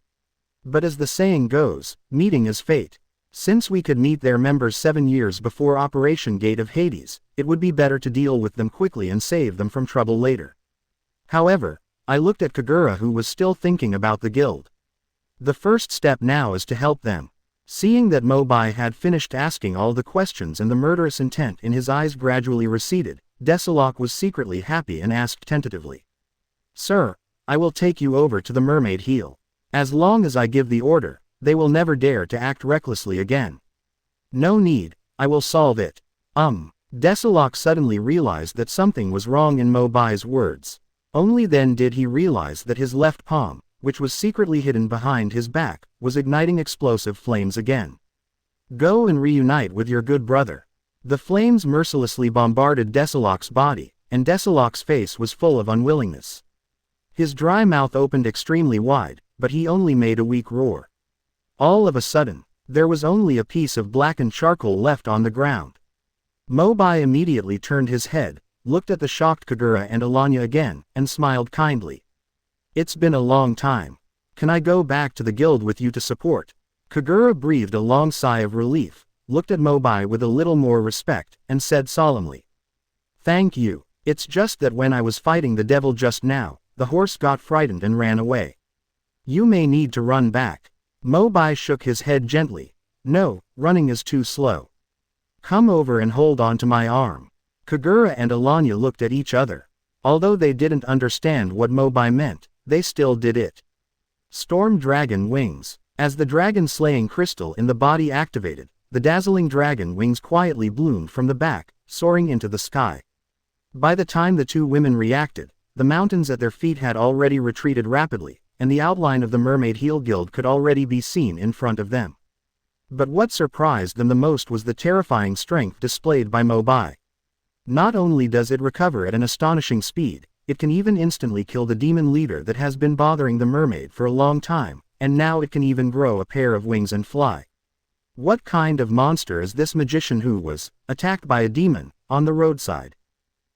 But as the saying goes, meeting is fate. Since we could meet their members 7 years before Operation Gate of Hades, it would be better to deal with them quickly and save them from trouble later. However, I looked at Kagura, who was still thinking about the guild. The first step now is to help them. Seeing that Mo Bai had finished asking all the questions and the murderous intent in his eyes gradually receded, Desolok was secretly happy and asked tentatively. Sir, I will take you over to the Mermaid Heel. As long as I give the order, they will never dare to act recklessly again. No need, I will solve it. Desolok suddenly realized that something was wrong in Mo Bai's words. Only then did he realize that his left palm, which was secretly hidden behind his back, was igniting explosive flames again. Go and reunite with your good brother. The flames mercilessly bombarded Desolok's body, and Desolok's face was full of unwillingness. His dry mouth opened extremely wide, but he only made a weak roar. All of a sudden, there was only a piece of blackened charcoal left on the ground. Mo Bai immediately turned his head, looked at the shocked Kagura and Alanya again, and smiled kindly. It's been a long time. Can I go back to the guild with you to support? Kagura breathed a long sigh of relief, looked at Mo Bai with a little more respect, and said solemnly. Thank you. It's just that when I was fighting the devil just now, the horse got frightened and ran away. You may need to run back. Mo Bai shook his head gently. No, running is too slow. Come over and hold on to my arm. Kagura and Alanya looked at each other. Although they didn't understand what Mo Bai meant, they still did it. Storm Dragon Wings. As the dragon-slaying crystal in the body activated, the dazzling dragon wings quietly bloomed from the back, soaring into the sky. By the time the two women reacted, the mountains at their feet had already retreated rapidly, and the outline of the Mermaid Heel Guild could already be seen in front of them. But what surprised them the most was the terrifying strength displayed by Mo Bai. Not only does it recover at an astonishing speed, it can even instantly kill the demon leader that has been bothering the mermaid for a long time, and now it can even grow a pair of wings and fly. What kind of monster is this magician who was attacked by a demon on the roadside?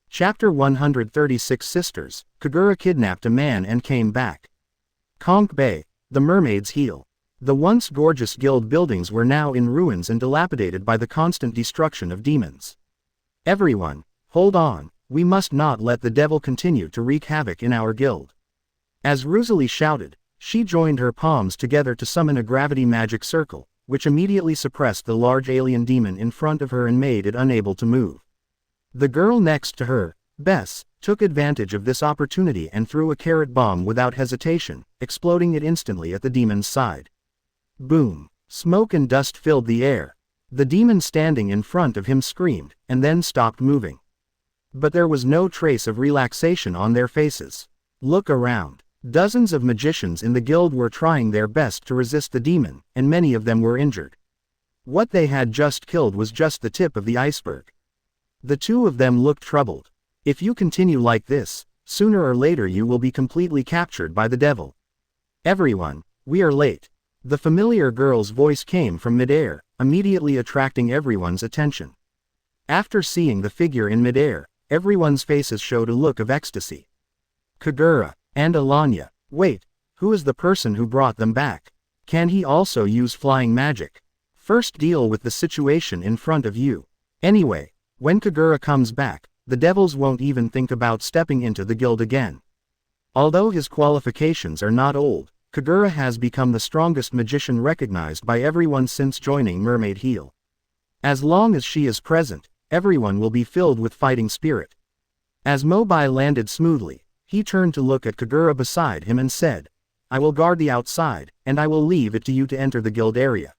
Chapter 136 Sisters, Kagura kidnapped a man and came back. Conch Bay, the Mermaid's Heel. The once gorgeous guild buildings were now in ruins and dilapidated by the constant destruction of demons. Everyone, hold on, we must not let the devil continue to wreak havoc in our guild. As Rosalie shouted, she joined her palms together to summon a gravity magic circle, which immediately suppressed the large alien demon in front of her and made it unable to move. The girl next to her, Bess, took advantage of this opportunity and threw a carrot bomb without hesitation, exploding it instantly at the demon's side. Boom! Smoke and dust filled the air. The demon standing in front of him screamed, and then stopped moving. But there was no trace of relaxation on their faces. Look around. Dozens of magicians in the guild were trying their best to resist the demon, and many of them were injured. What they had just killed was just the tip of the iceberg. The two of them looked troubled. If you continue like this, sooner or later you will be completely captured by the devil. Everyone, we are late. The familiar girl's voice came from midair, immediately attracting everyone's attention. After seeing the figure in midair, everyone's faces showed a look of ecstasy. Kagura, and Alanya. Wait, who is the person who brought them back? Can he also use flying magic? First deal with the situation in front of you. Anyway, when Kagura comes back, the devils won't even think about stepping into the guild again. Although his qualifications are not old, Kagura has become the strongest magician recognized by everyone since joining Mermaid Heel. As long as she is present, everyone will be filled with fighting spirit. As Mo Bai landed smoothly, he turned to look at Kagura beside him and said, I will guard the outside, and I will leave it to you to enter the guild area.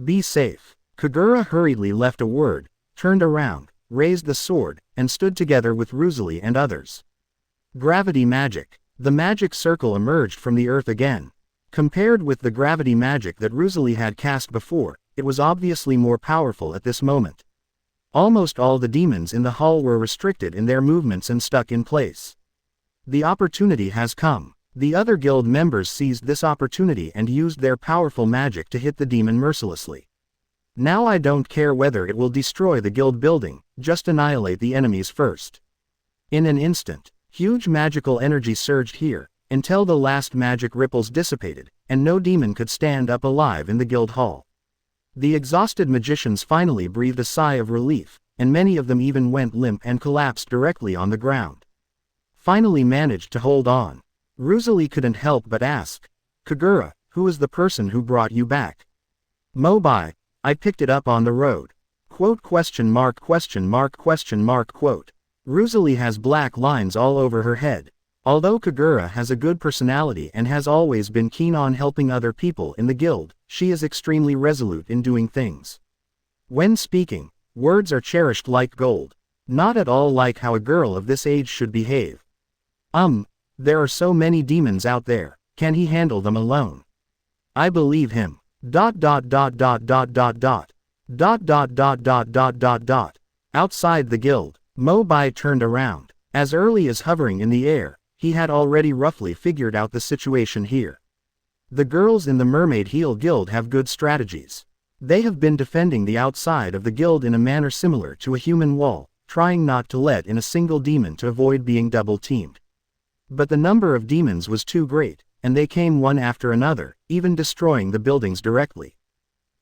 Be safe. Kagura hurriedly left a word, turned around, raised the sword, and stood together with Rosalie and others. Gravity magic. The magic circle emerged from the earth again. Compared with the gravity magic that Rosalie had cast before, it was obviously more powerful at this moment. Almost all the demons in the hall were restricted in their movements and stuck in place. The opportunity has come. The other guild members seized this opportunity and used their powerful magic to hit the demon mercilessly. Now I don't care whether it will destroy the guild building, just annihilate the enemies first. In an instant, huge magical energy surged here, until the last magic ripples dissipated, and no demon could stand up alive in the guild hall. The exhausted magicians finally breathed a sigh of relief, and many of them even went limp and collapsed directly on the ground. Finally managed to hold on. Rosalie couldn't help but ask, Kagura, who is the person who brought you back? Mo Bai, I picked it up on the road. Quote question mark question mark question mark quote. Rosalie has black lines all over her head. Although Kagura has a good personality and has always been keen on helping other people in the guild, she is extremely resolute in doing things. When speaking, words are cherished like gold. Not at all like how a girl of this age should behave. There are so many demons out there, can he handle them alone? I believe him. Outside the guild, Mo Bai turned around. As early as hovering in the air, he had already roughly figured out the situation here. The girls in the Mermaid Heel Guild have good strategies. They have been defending the outside of the guild in a manner similar to a human wall, trying not to let in a single demon to avoid being double-teamed. But the number of demons was too great, and they came one after another, even destroying the buildings directly.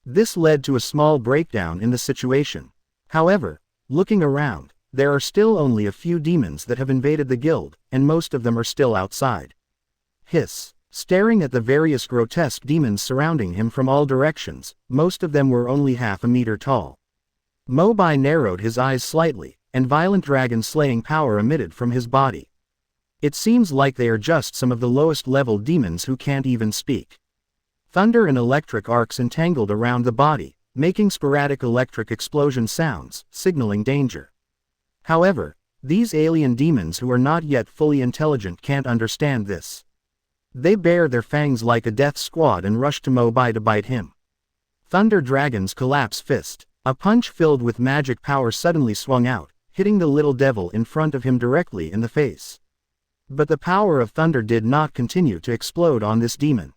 This led to a small breakdown in the situation. However, looking around, there are still only a few demons that have invaded the guild, and most of them are still outside. Hiss. Staring at the various grotesque demons surrounding him from all directions, most of them were only half a meter tall. Mo Bai narrowed his eyes slightly, and violent dragon-slaying power emitted from his body. It seems like they are just some of the lowest-level demons who can't even speak. Thunder and electric arcs entangled around the body, making sporadic electric explosion sounds, signaling danger. However, these alien demons who are not yet fully intelligent can't understand this. They bare their fangs like a death squad and rush to Mo Bai to bite him. Thunder Dragon's collapse fist. A punch filled with magic power suddenly swung out, hitting the little devil in front of him directly in the face. But the power of thunder did not continue to explode on this demon.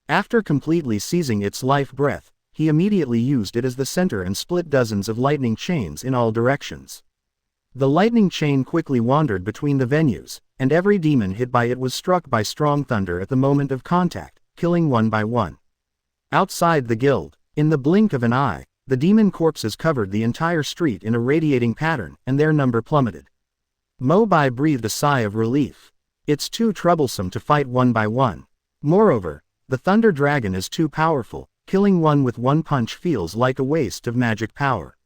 After completely seizing its life breath, he immediately used it as the center and split dozens of lightning chains in all directions. The lightning chain quickly wandered between the venues, and every demon hit by it was struck by strong thunder at the moment of contact, killing one by one. Outside the guild, in the blink of an eye, the demon corpses covered the entire street in a radiating pattern, and their number plummeted. Mo Bai breathed a sigh of relief. It's too troublesome to fight one by one. Moreover, the Thunder Dragon is too powerful, killing one with one punch feels like a waste of magic power.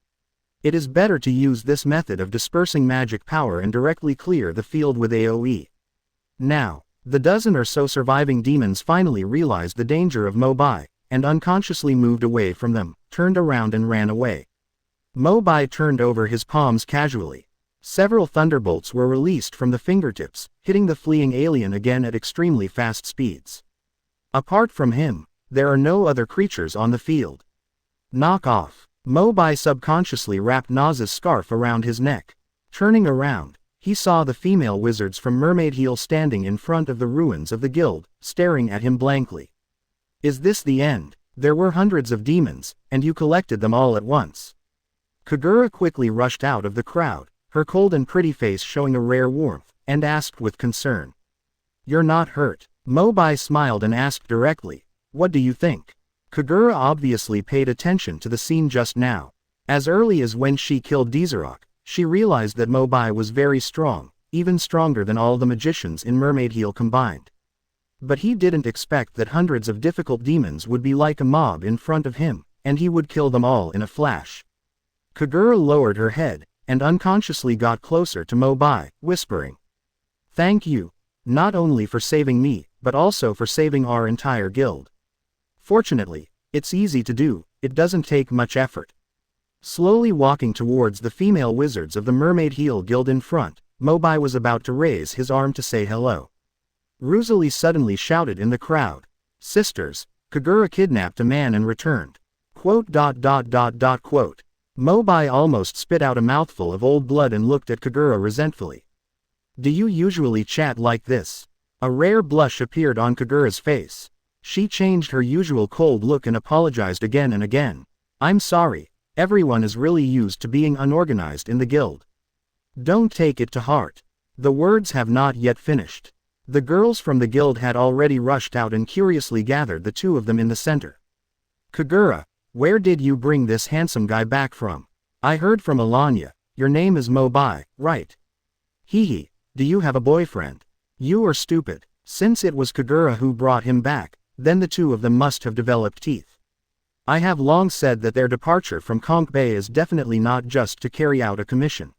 It is better to use this method of dispersing magic power and directly clear the field with AoE. Now, the dozen or so surviving demons finally realized the danger of Mo Bai, and unconsciously moved away from them, turned around and ran away. Mo Bai turned over his palms casually. Several thunderbolts were released from the fingertips, hitting the fleeing alien again at extremely fast speeds. Apart from him, there are no other creatures on the field. Knock off. Mo Bai subconsciously wrapped Naz's scarf around his neck. Turning around, he saw the female wizards from Mermaid Heel standing in front of the ruins of the guild, staring at him blankly. Is this the end? There were hundreds of demons, and you collected them all at once. Kagura quickly rushed out of the crowd, her cold and pretty face showing a rare warmth, and asked with concern. "You're not hurt?" Mo Bai smiled and asked directly, "What do you think?" Kagura obviously paid attention to the scene just now. As early as when she killed Deliora, she realized that Mo Bai was very strong, even stronger than all the magicians in Mermaid Heel combined. But he didn't expect that hundreds of difficult demons would be like a mob in front of him, and he would kill them all in a flash. Kagura lowered her head, and unconsciously got closer to Mo Bai, whispering, "Thank you, not only for saving me, but also for saving our entire guild. Fortunately, it's easy to do, it doesn't take much effort." Slowly walking towards the female wizards of the Mermaid Heel Guild in front, Mo Bai was about to raise his arm to say hello. Rosalie suddenly shouted in the crowd, "Sisters, Kagura kidnapped a man and returned." Quote. Mo Bai almost spit out a mouthful of old blood and looked at Kagura resentfully. "Do you usually chat like this?" A rare blush appeared on Kagura's face. She changed her usual cold look and apologized again and again. "I'm sorry, everyone is really used to being unorganized in the guild. Don't take it to heart." The words have not yet finished. The girls from the guild had already rushed out and curiously gathered the two of them in the center. "Kagura, where did you bring this handsome guy back from? I heard from Alanya, your name is Mo Bai, right? Hehe, do you have a boyfriend? You are stupid." Since it was Kagura who brought him back, then the two of them must have developed teeth. "I have long said that their departure from Conch Bay is definitely not just to carry out a commission.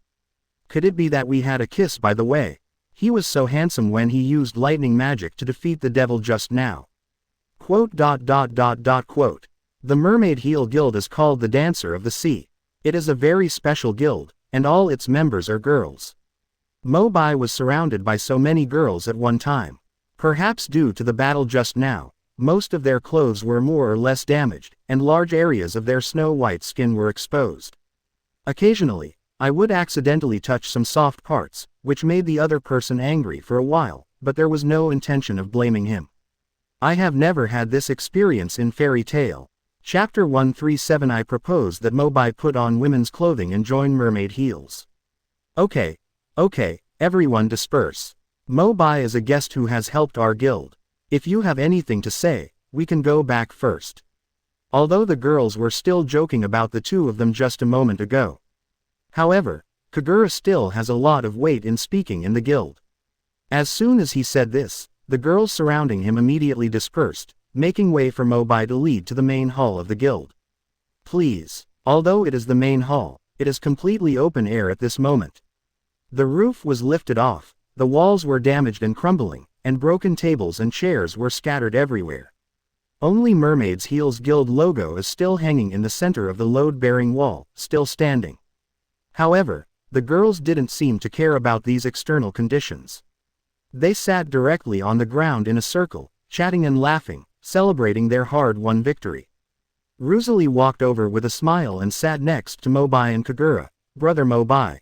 Could it be that we had a kiss by the way? He was so handsome when he used lightning magic to defeat the devil just now." Quote. The Mermaid Heel Guild is called the Dancer of the Sea. It is a very special guild, and all its members are girls. Mo Bai was surrounded by so many girls at one time. Perhaps due to the battle just now, most of their clothes were more or less damaged, and large areas of their snow-white skin were exposed. Occasionally, I would accidentally touch some soft parts, which made the other person angry for a while, but there was no intention of blaming him. I have never had this experience in Fairy Tale. Chapter 137. I propose that Mo Bai put on women's clothing and join Mermaid Heels. Okay, everyone disperse. Mo Bai is a guest who has helped our guild. If you have anything to say, we can go back first. Although the girls were still joking about the two of them just a moment ago. However, Kagura still has a lot of weight in speaking in the guild. As soon as he said this, the girls surrounding him immediately dispersed, making way for Mo Bai to lead to the main hall of the guild. Please, although it is the main hall, it is completely open air at this moment. The roof was lifted off, the walls were damaged and crumbling, and broken tables and chairs were scattered everywhere. Only Mermaid's Heels Guild logo is still hanging in the center of the load-bearing wall, still standing. However, the girls didn't seem to care about these external conditions. They sat directly on the ground in a circle, chatting and laughing, celebrating their hard-won victory. Rosalie walked over with a smile and sat next to Mo Bai and Kagura. "Brother Mo Bai.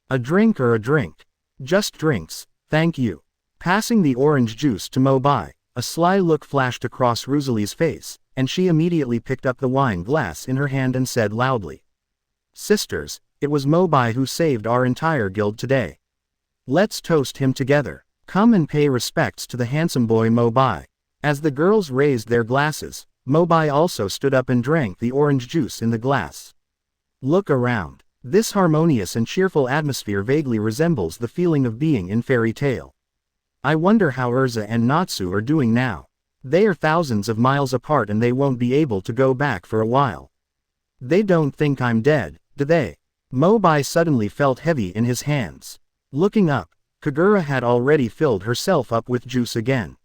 A drink or a drink?" "Just drinks, thank you." Passing the orange juice to Mo Bai, a sly look flashed across Rosalie's face, and she immediately picked up the wine glass in her hand and said loudly, "Sisters, it was Mo Bai who saved our entire guild today. Let's toast him together. Come and pay respects to the handsome boy Mo Bai." As the girls raised their glasses, Mo Bai also stood up and drank the orange juice in the glass. Look around. This harmonious and cheerful atmosphere vaguely resembles the feeling of being in Fairy Tale. I wonder how Erza and Natsu are doing now. They are thousands of miles apart and they won't be able to go back for a while. They don't think I'm dead, do they? Mo Bai suddenly felt heavy in his hands. Looking up, Kagura had already filled herself up with juice again.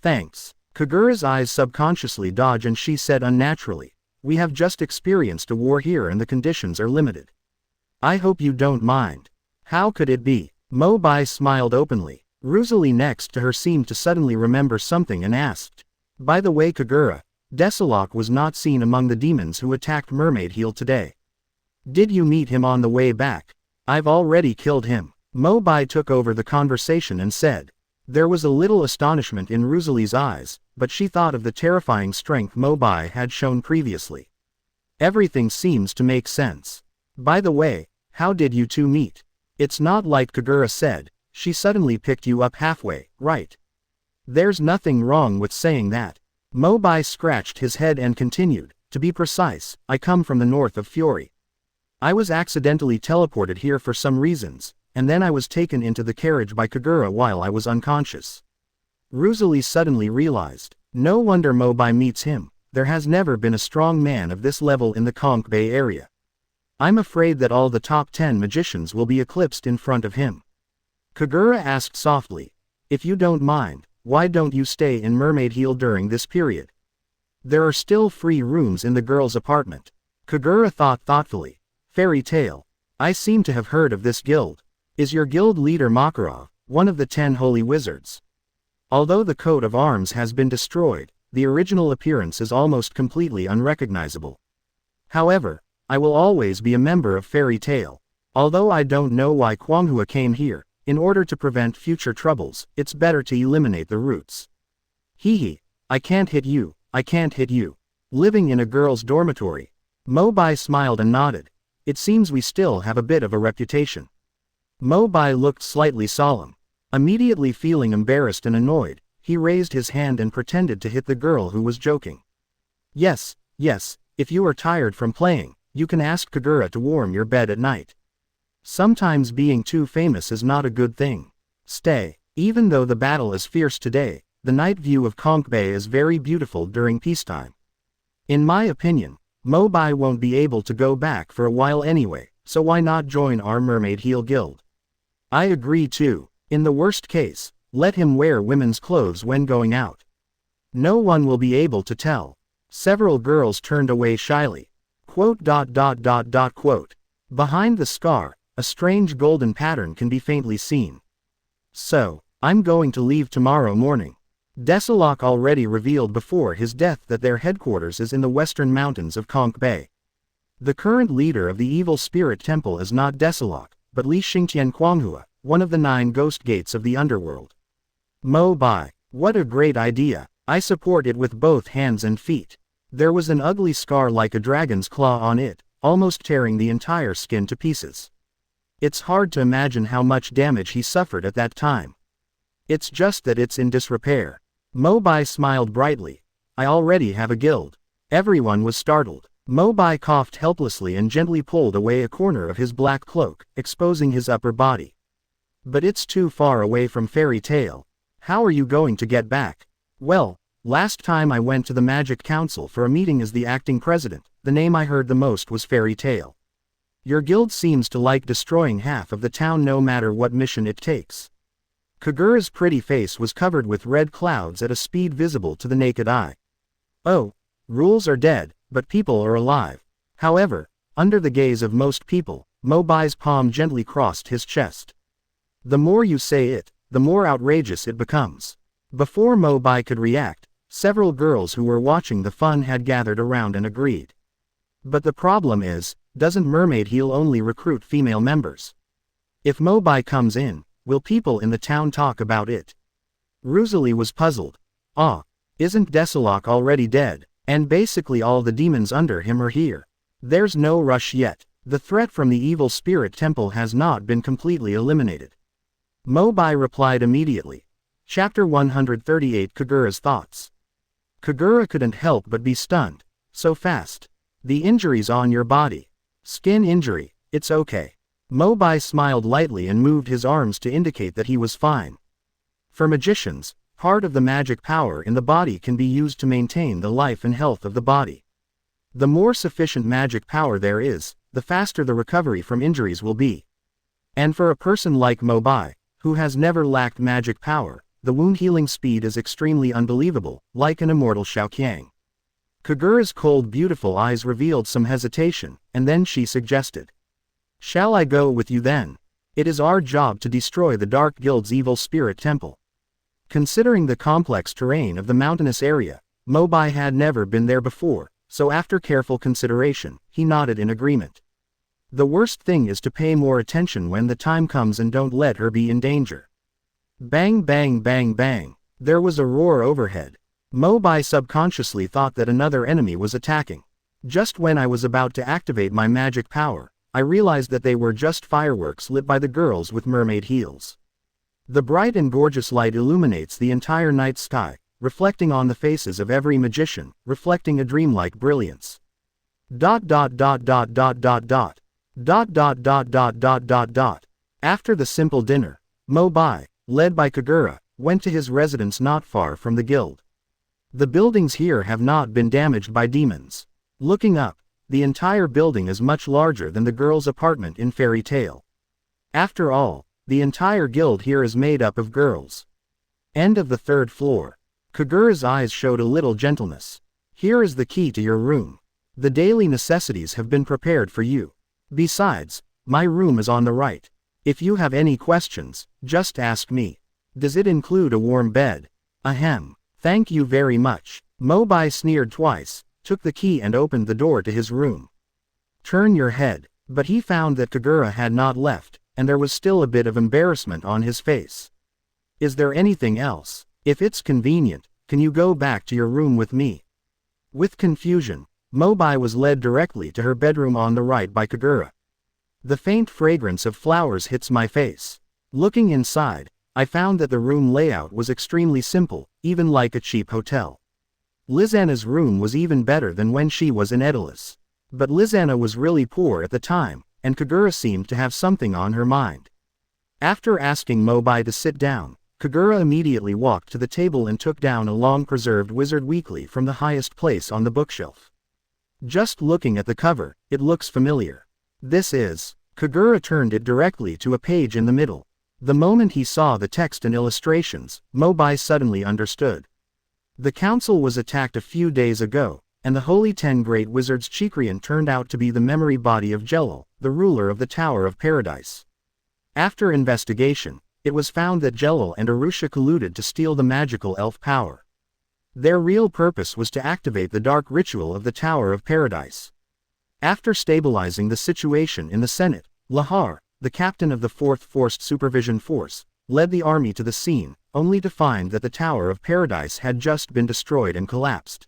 Thanks. Kagura's eyes subconsciously dodged and she said unnaturally, "We have just experienced a war here and the conditions are limited. I hope you don't mind." "How could it be?" Mo Bai smiled openly. Rosalie next to her seemed to suddenly remember something and asked, "By the way Kagura, Desolok was not seen among the demons who attacked Mermaid Heel today. Did you meet him on the way back?" "I've already killed him." Mo Bai took over the conversation and said. There was a little astonishment in Rosalie's eyes, but she thought of the terrifying strength Mo Bai had shown previously. Everything seems to make sense. "By the way, how did you two meet?" "It's not like Kagura said, She suddenly picked you up halfway, right? There's nothing wrong with saying that. Mo Bai scratched his head and continued, to be precise, I come from the north of Fury. I was accidentally teleported here for some reasons, and then I was taken into the carriage by Kagura while I was unconscious. Rosalie suddenly realized, no wonder Mo Bai meets him, there has never been a strong man of this level in the Konk Bay area. I'm afraid that all the top 10 magicians will be eclipsed in front of him. Kagura asked softly, if you don't mind, why don't you stay in Mermaid Heel during this period? There are still free rooms in the girls' apartment. Kagura thought thoughtfully. Fairy tale. I seem to have heard of this guild. Is your guild leader Makarov, one of the 10 holy wizards? Although the coat of arms has been destroyed, the original appearance is almost completely unrecognizable. However, I will always be a member of Fairy Tale. Although I don't know why Quanghua came here, in order to prevent future troubles, it's better to eliminate the roots. Hee, I can't hit you, I can't hit you. Living in a girl's dormitory. Mo Bai smiled and nodded. It seems we still have a bit of a reputation. Mo Bai looked slightly solemn. Immediately feeling embarrassed and annoyed, he raised his hand and pretended to hit the girl who was joking. Yes, if you are tired from playing, you can ask Kagura to warm your bed at night. Sometimes being too famous is not a good thing. Stay. Even though the battle is fierce today, the night view of Konk Bay is very beautiful during peacetime. In my opinion, Mo Bai won't be able to go back for a while anyway, so why not join our Mermaid Heel Guild? I agree too. In the worst case, let him wear women's clothes when going out. No one will be able to tell. Several girls turned away shyly. Quote. Behind the scar, a strange golden pattern can be faintly seen. So, I'm going to leave tomorrow morning. Desalok already revealed before his death that their headquarters is in the western mountains of Konk Bay. The current leader of the Evil Spirit Temple is not Desalok, but Li Xingtian Quanghua, one of the 9 ghost gates of the underworld. Mo Bai, what a great idea. I support it with both hands and feet. There was an ugly scar like a dragon's claw on it, almost tearing the entire skin to pieces. It's hard to imagine how much damage he suffered at that time. It's just that it's in disrepair. Mo Bai smiled brightly. I already have a guild. Everyone was startled. Mo Bai coughed helplessly and gently pulled away a corner of his black cloak, exposing his upper body. But it's too far away from Fairy Tale. How are you going to get back? Well, last time I went to the Magic Council for a meeting as the acting president, the name I heard the most was Fairy Tale. Your guild seems to like destroying half of the town no matter what mission it takes. Kagura's pretty face was covered with red clouds at a speed visible to the naked eye. Oh, rules are dead, but people are alive. However, under the gaze of most people, Mo Bai's palm gently crossed his chest. The more you say it, the more outrageous it becomes. Before Mo Bai could react, several girls who were watching the fun had gathered around and agreed. But the problem is, doesn't Mermaid Heel only recruit female members? If Mo Bai comes in, will people in the town talk about it? Rosalie was puzzled. Isn't Desalok already dead, and basically all the demons under him are here? There's no rush yet. The threat from the Evil Spirit Temple has not been completely eliminated. Mo Bai replied immediately. Chapter 138 Kagura's Thoughts. Kagura couldn't help but be stunned. So fast. The injuries on your body. Skin injury, it's okay. Mo Bai smiled lightly and moved his arms to indicate that he was fine. For magicians, part of the magic power in the body can be used to maintain the life and health of the body. The more sufficient magic power there is, the faster the recovery from injuries will be. And for a person like Mo Bai, who has never lacked magic power, the wound healing speed is extremely unbelievable, like an immortal Xiaoqiang. Kagura's cold beautiful eyes revealed some hesitation, and then she suggested. Shall I go with you then? It is our job to destroy the Dark Guild's Evil Spirit Temple. Considering the complex terrain of the mountainous area, Mo Bai had never been there before, so after careful consideration, he nodded in agreement. The worst thing is to pay more attention when the time comes and don't let her be in danger. Bang bang bang bang. There was a roar overhead. Mo Bai subconsciously thought that another enemy was attacking. Just when I was about to activate my magic power, I realized that they were just fireworks lit by the girls with mermaid heels. The bright and gorgeous light illuminates the entire night sky, reflecting on the faces of every magician, reflecting a dreamlike brilliance. Dot dot dot dot dot dot dot. Dot dot dot dot dot dot dot. After the simple dinner, Mo Bai, led by Kagura, went to his residence not far from the guild. The buildings here have not been damaged by demons. Looking up, the entire building is much larger than the girl's apartment in Fairy Tale. After all, the entire guild here is made up of girls. End of the third floor. Kagura's eyes showed a little gentleness. Here is the key to your room. The daily necessities have been prepared for you. Besides, my room is on the right. If you have any questions, just ask me. Does it include a warm bed? Ahem. Thank you very much. Mo Bai sneered twice, took the key and opened the door to his room. Turn your head. But he found that Kagura had not left, and there was still a bit of embarrassment on his face. Is there anything else? If it's convenient, can you go back to your room with me? With confusion, Mo Bai was led directly to her bedroom on the right by Kagura. The faint fragrance of flowers hits my face. Looking inside, I found that the room layout was extremely simple, even like a cheap hotel. Lizana's room was even better than when she was in Edolas. But Lizana was really poor at the time, and Kagura seemed to have something on her mind. After asking Mo Bai to sit down, Kagura immediately walked to the table and took down a long-preserved Wizard Weekly from the highest place on the bookshelf. Just looking at the cover, it looks familiar. This is... Kagura turned it directly to a page in the middle. The moment he saw the text and illustrations, Mo Bai suddenly understood. The council was attacked a few days ago, and the Holy 10 Great Wizards Chikrian turned out to be the memory body of Jelal, the ruler of the Tower of Paradise. After investigation, it was found that Jelal and Arusha colluded to steal the magical elf power. Their real purpose was to activate the dark ritual of the Tower of Paradise. After stabilizing the situation in the Senate, Lahar, the captain of the 4th Forced Supervision Force, led the army to the scene, only to find that the Tower of Paradise had just been destroyed and collapsed.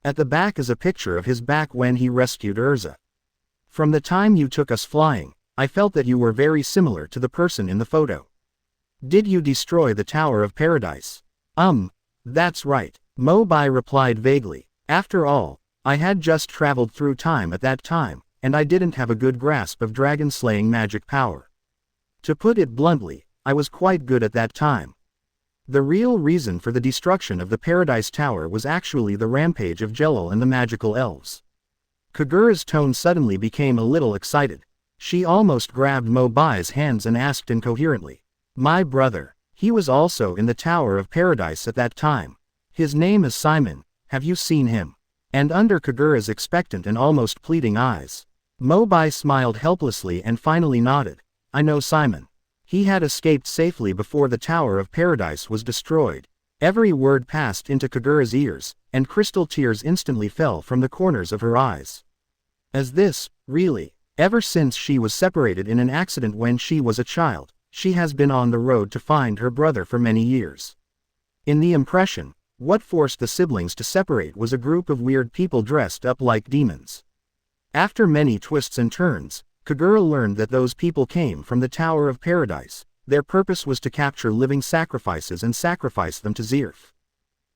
At the back is a picture of his back when he rescued Erza. From the time you took us flying, I felt that you were very similar to the person in the photo. Did you destroy the Tower of Paradise? That's right, Mo Bai replied vaguely. After all, I had just traveled through time at that time, and I didn't have a good grasp of dragon-slaying magic power. To put it bluntly, I was quite good at that time. The real reason for the destruction of the Paradise Tower was actually the rampage of Jelal and the magical elves. Kagura's tone suddenly became a little excited. She almost grabbed Mo Bai's hands and asked incoherently, "My brother, he was also in the Tower of Paradise at that time. His name is Simon, have you seen him?" And under Kagura's expectant and almost pleading eyes, Mo Bai smiled helplessly and finally nodded. "I know Simon. He had escaped safely before the Tower of Paradise was destroyed." Every word passed into Kagura's ears, and crystal tears instantly fell from the corners of her eyes. As this, really, ever since she was separated in an accident when she was a child, she has been on the road to find her brother for many years. In the impression, what forced the siblings to separate was a group of weird people dressed up like demons. After many twists and turns, Kagura learned that those people came from the Tower of Paradise. Their purpose was to capture living sacrifices and sacrifice them to Zirf.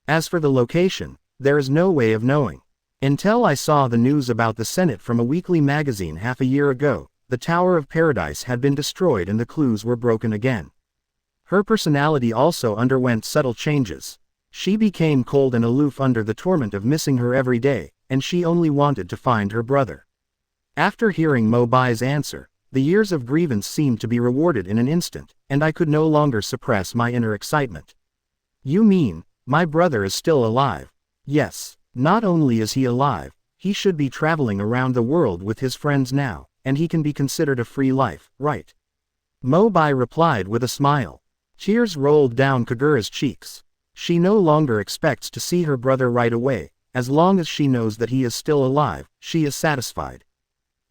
As for the location, there is no way of knowing. Until I saw the news about the Senate from a weekly magazine half a year ago, the Tower of Paradise had been destroyed and the clues were broken again. Her personality also underwent subtle changes. She became cold and aloof under the torment of missing her every day, and she only wanted to find her brother. After hearing Mo Bai's answer, the years of grievance seemed to be rewarded in an instant, and I could no longer suppress my inner excitement. "You mean, my brother is still alive?" "Yes, not only is he alive, he should be traveling around the world with his friends now, and he can be considered a free life, right?" Mo Bai replied with a smile. Tears rolled down Kagura's cheeks. She no longer expects to see her brother right away. As long as she knows that he is still alive, she is satisfied.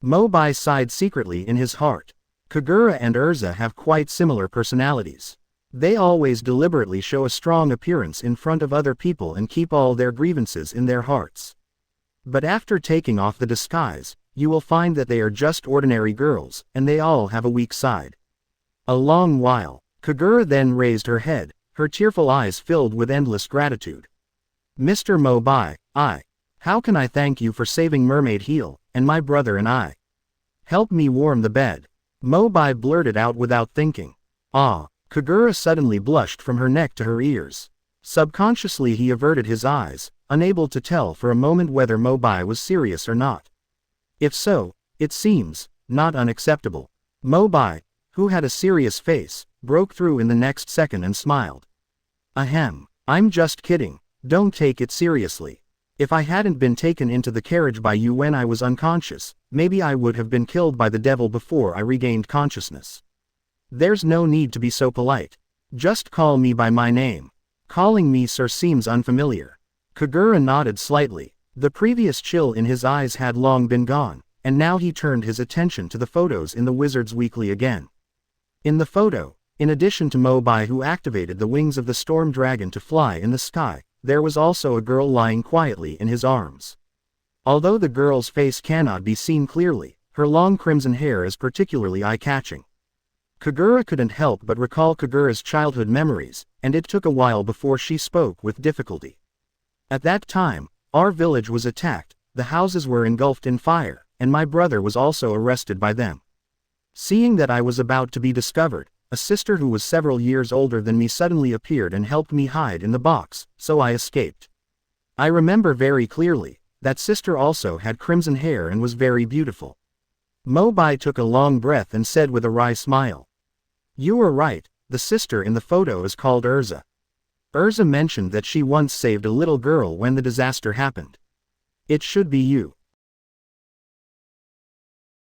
Mo Bai sighed secretly in his heart. Kagura and Erza have quite similar personalities. They always deliberately show a strong appearance in front of other people and keep all their grievances in their hearts. But after taking off the disguise, you will find that they are just ordinary girls, and they all have a weak side. A long while, Kagura then raised her head, her tearful eyes filled with endless gratitude. Mr. Mo Bai, how can I thank you for saving Mermaid Heel, and my brother and I? Help me warm the bed. Mo Bai blurted out without thinking. Ah, Kagura suddenly blushed from her neck to her ears. Subconsciously he averted his eyes, unable to tell for a moment whether Mo Bai was serious or not. If so, it seems not unacceptable. Mo Bai, who had a serious face, broke through in the next second and smiled. Ahem, I'm just kidding, don't take it seriously. If I hadn't been taken into the carriage by you when I was unconscious, maybe I would have been killed by the devil before I regained consciousness. There's no need to be so polite. Just call me by my name. Calling me sir seems unfamiliar. Kagura nodded slightly. The previous chill in his eyes had long been gone, and now he turned his attention to the photos in the Wizard's Weekly again. In the photo, in addition to Mo Bai who activated the wings of the storm dragon to fly in the sky, there was also a girl lying quietly in his arms. Although the girl's face cannot be seen clearly, her long crimson hair is particularly eye-catching. Kagura couldn't help but recall Kagura's childhood memories, and it took a while before she spoke with difficulty. At that time, our village was attacked, the houses were engulfed in fire, and my brother was also arrested by them. Seeing that I was about to be discovered, a sister who was several years older than me suddenly appeared and helped me hide in the box, so I escaped. I remember very clearly, that sister also had crimson hair and was very beautiful. Mo Bai took a long breath and said with a wry smile. You are right, the sister in the photo is called Erza. Erza mentioned that she once saved a little girl when the disaster happened. It should be you.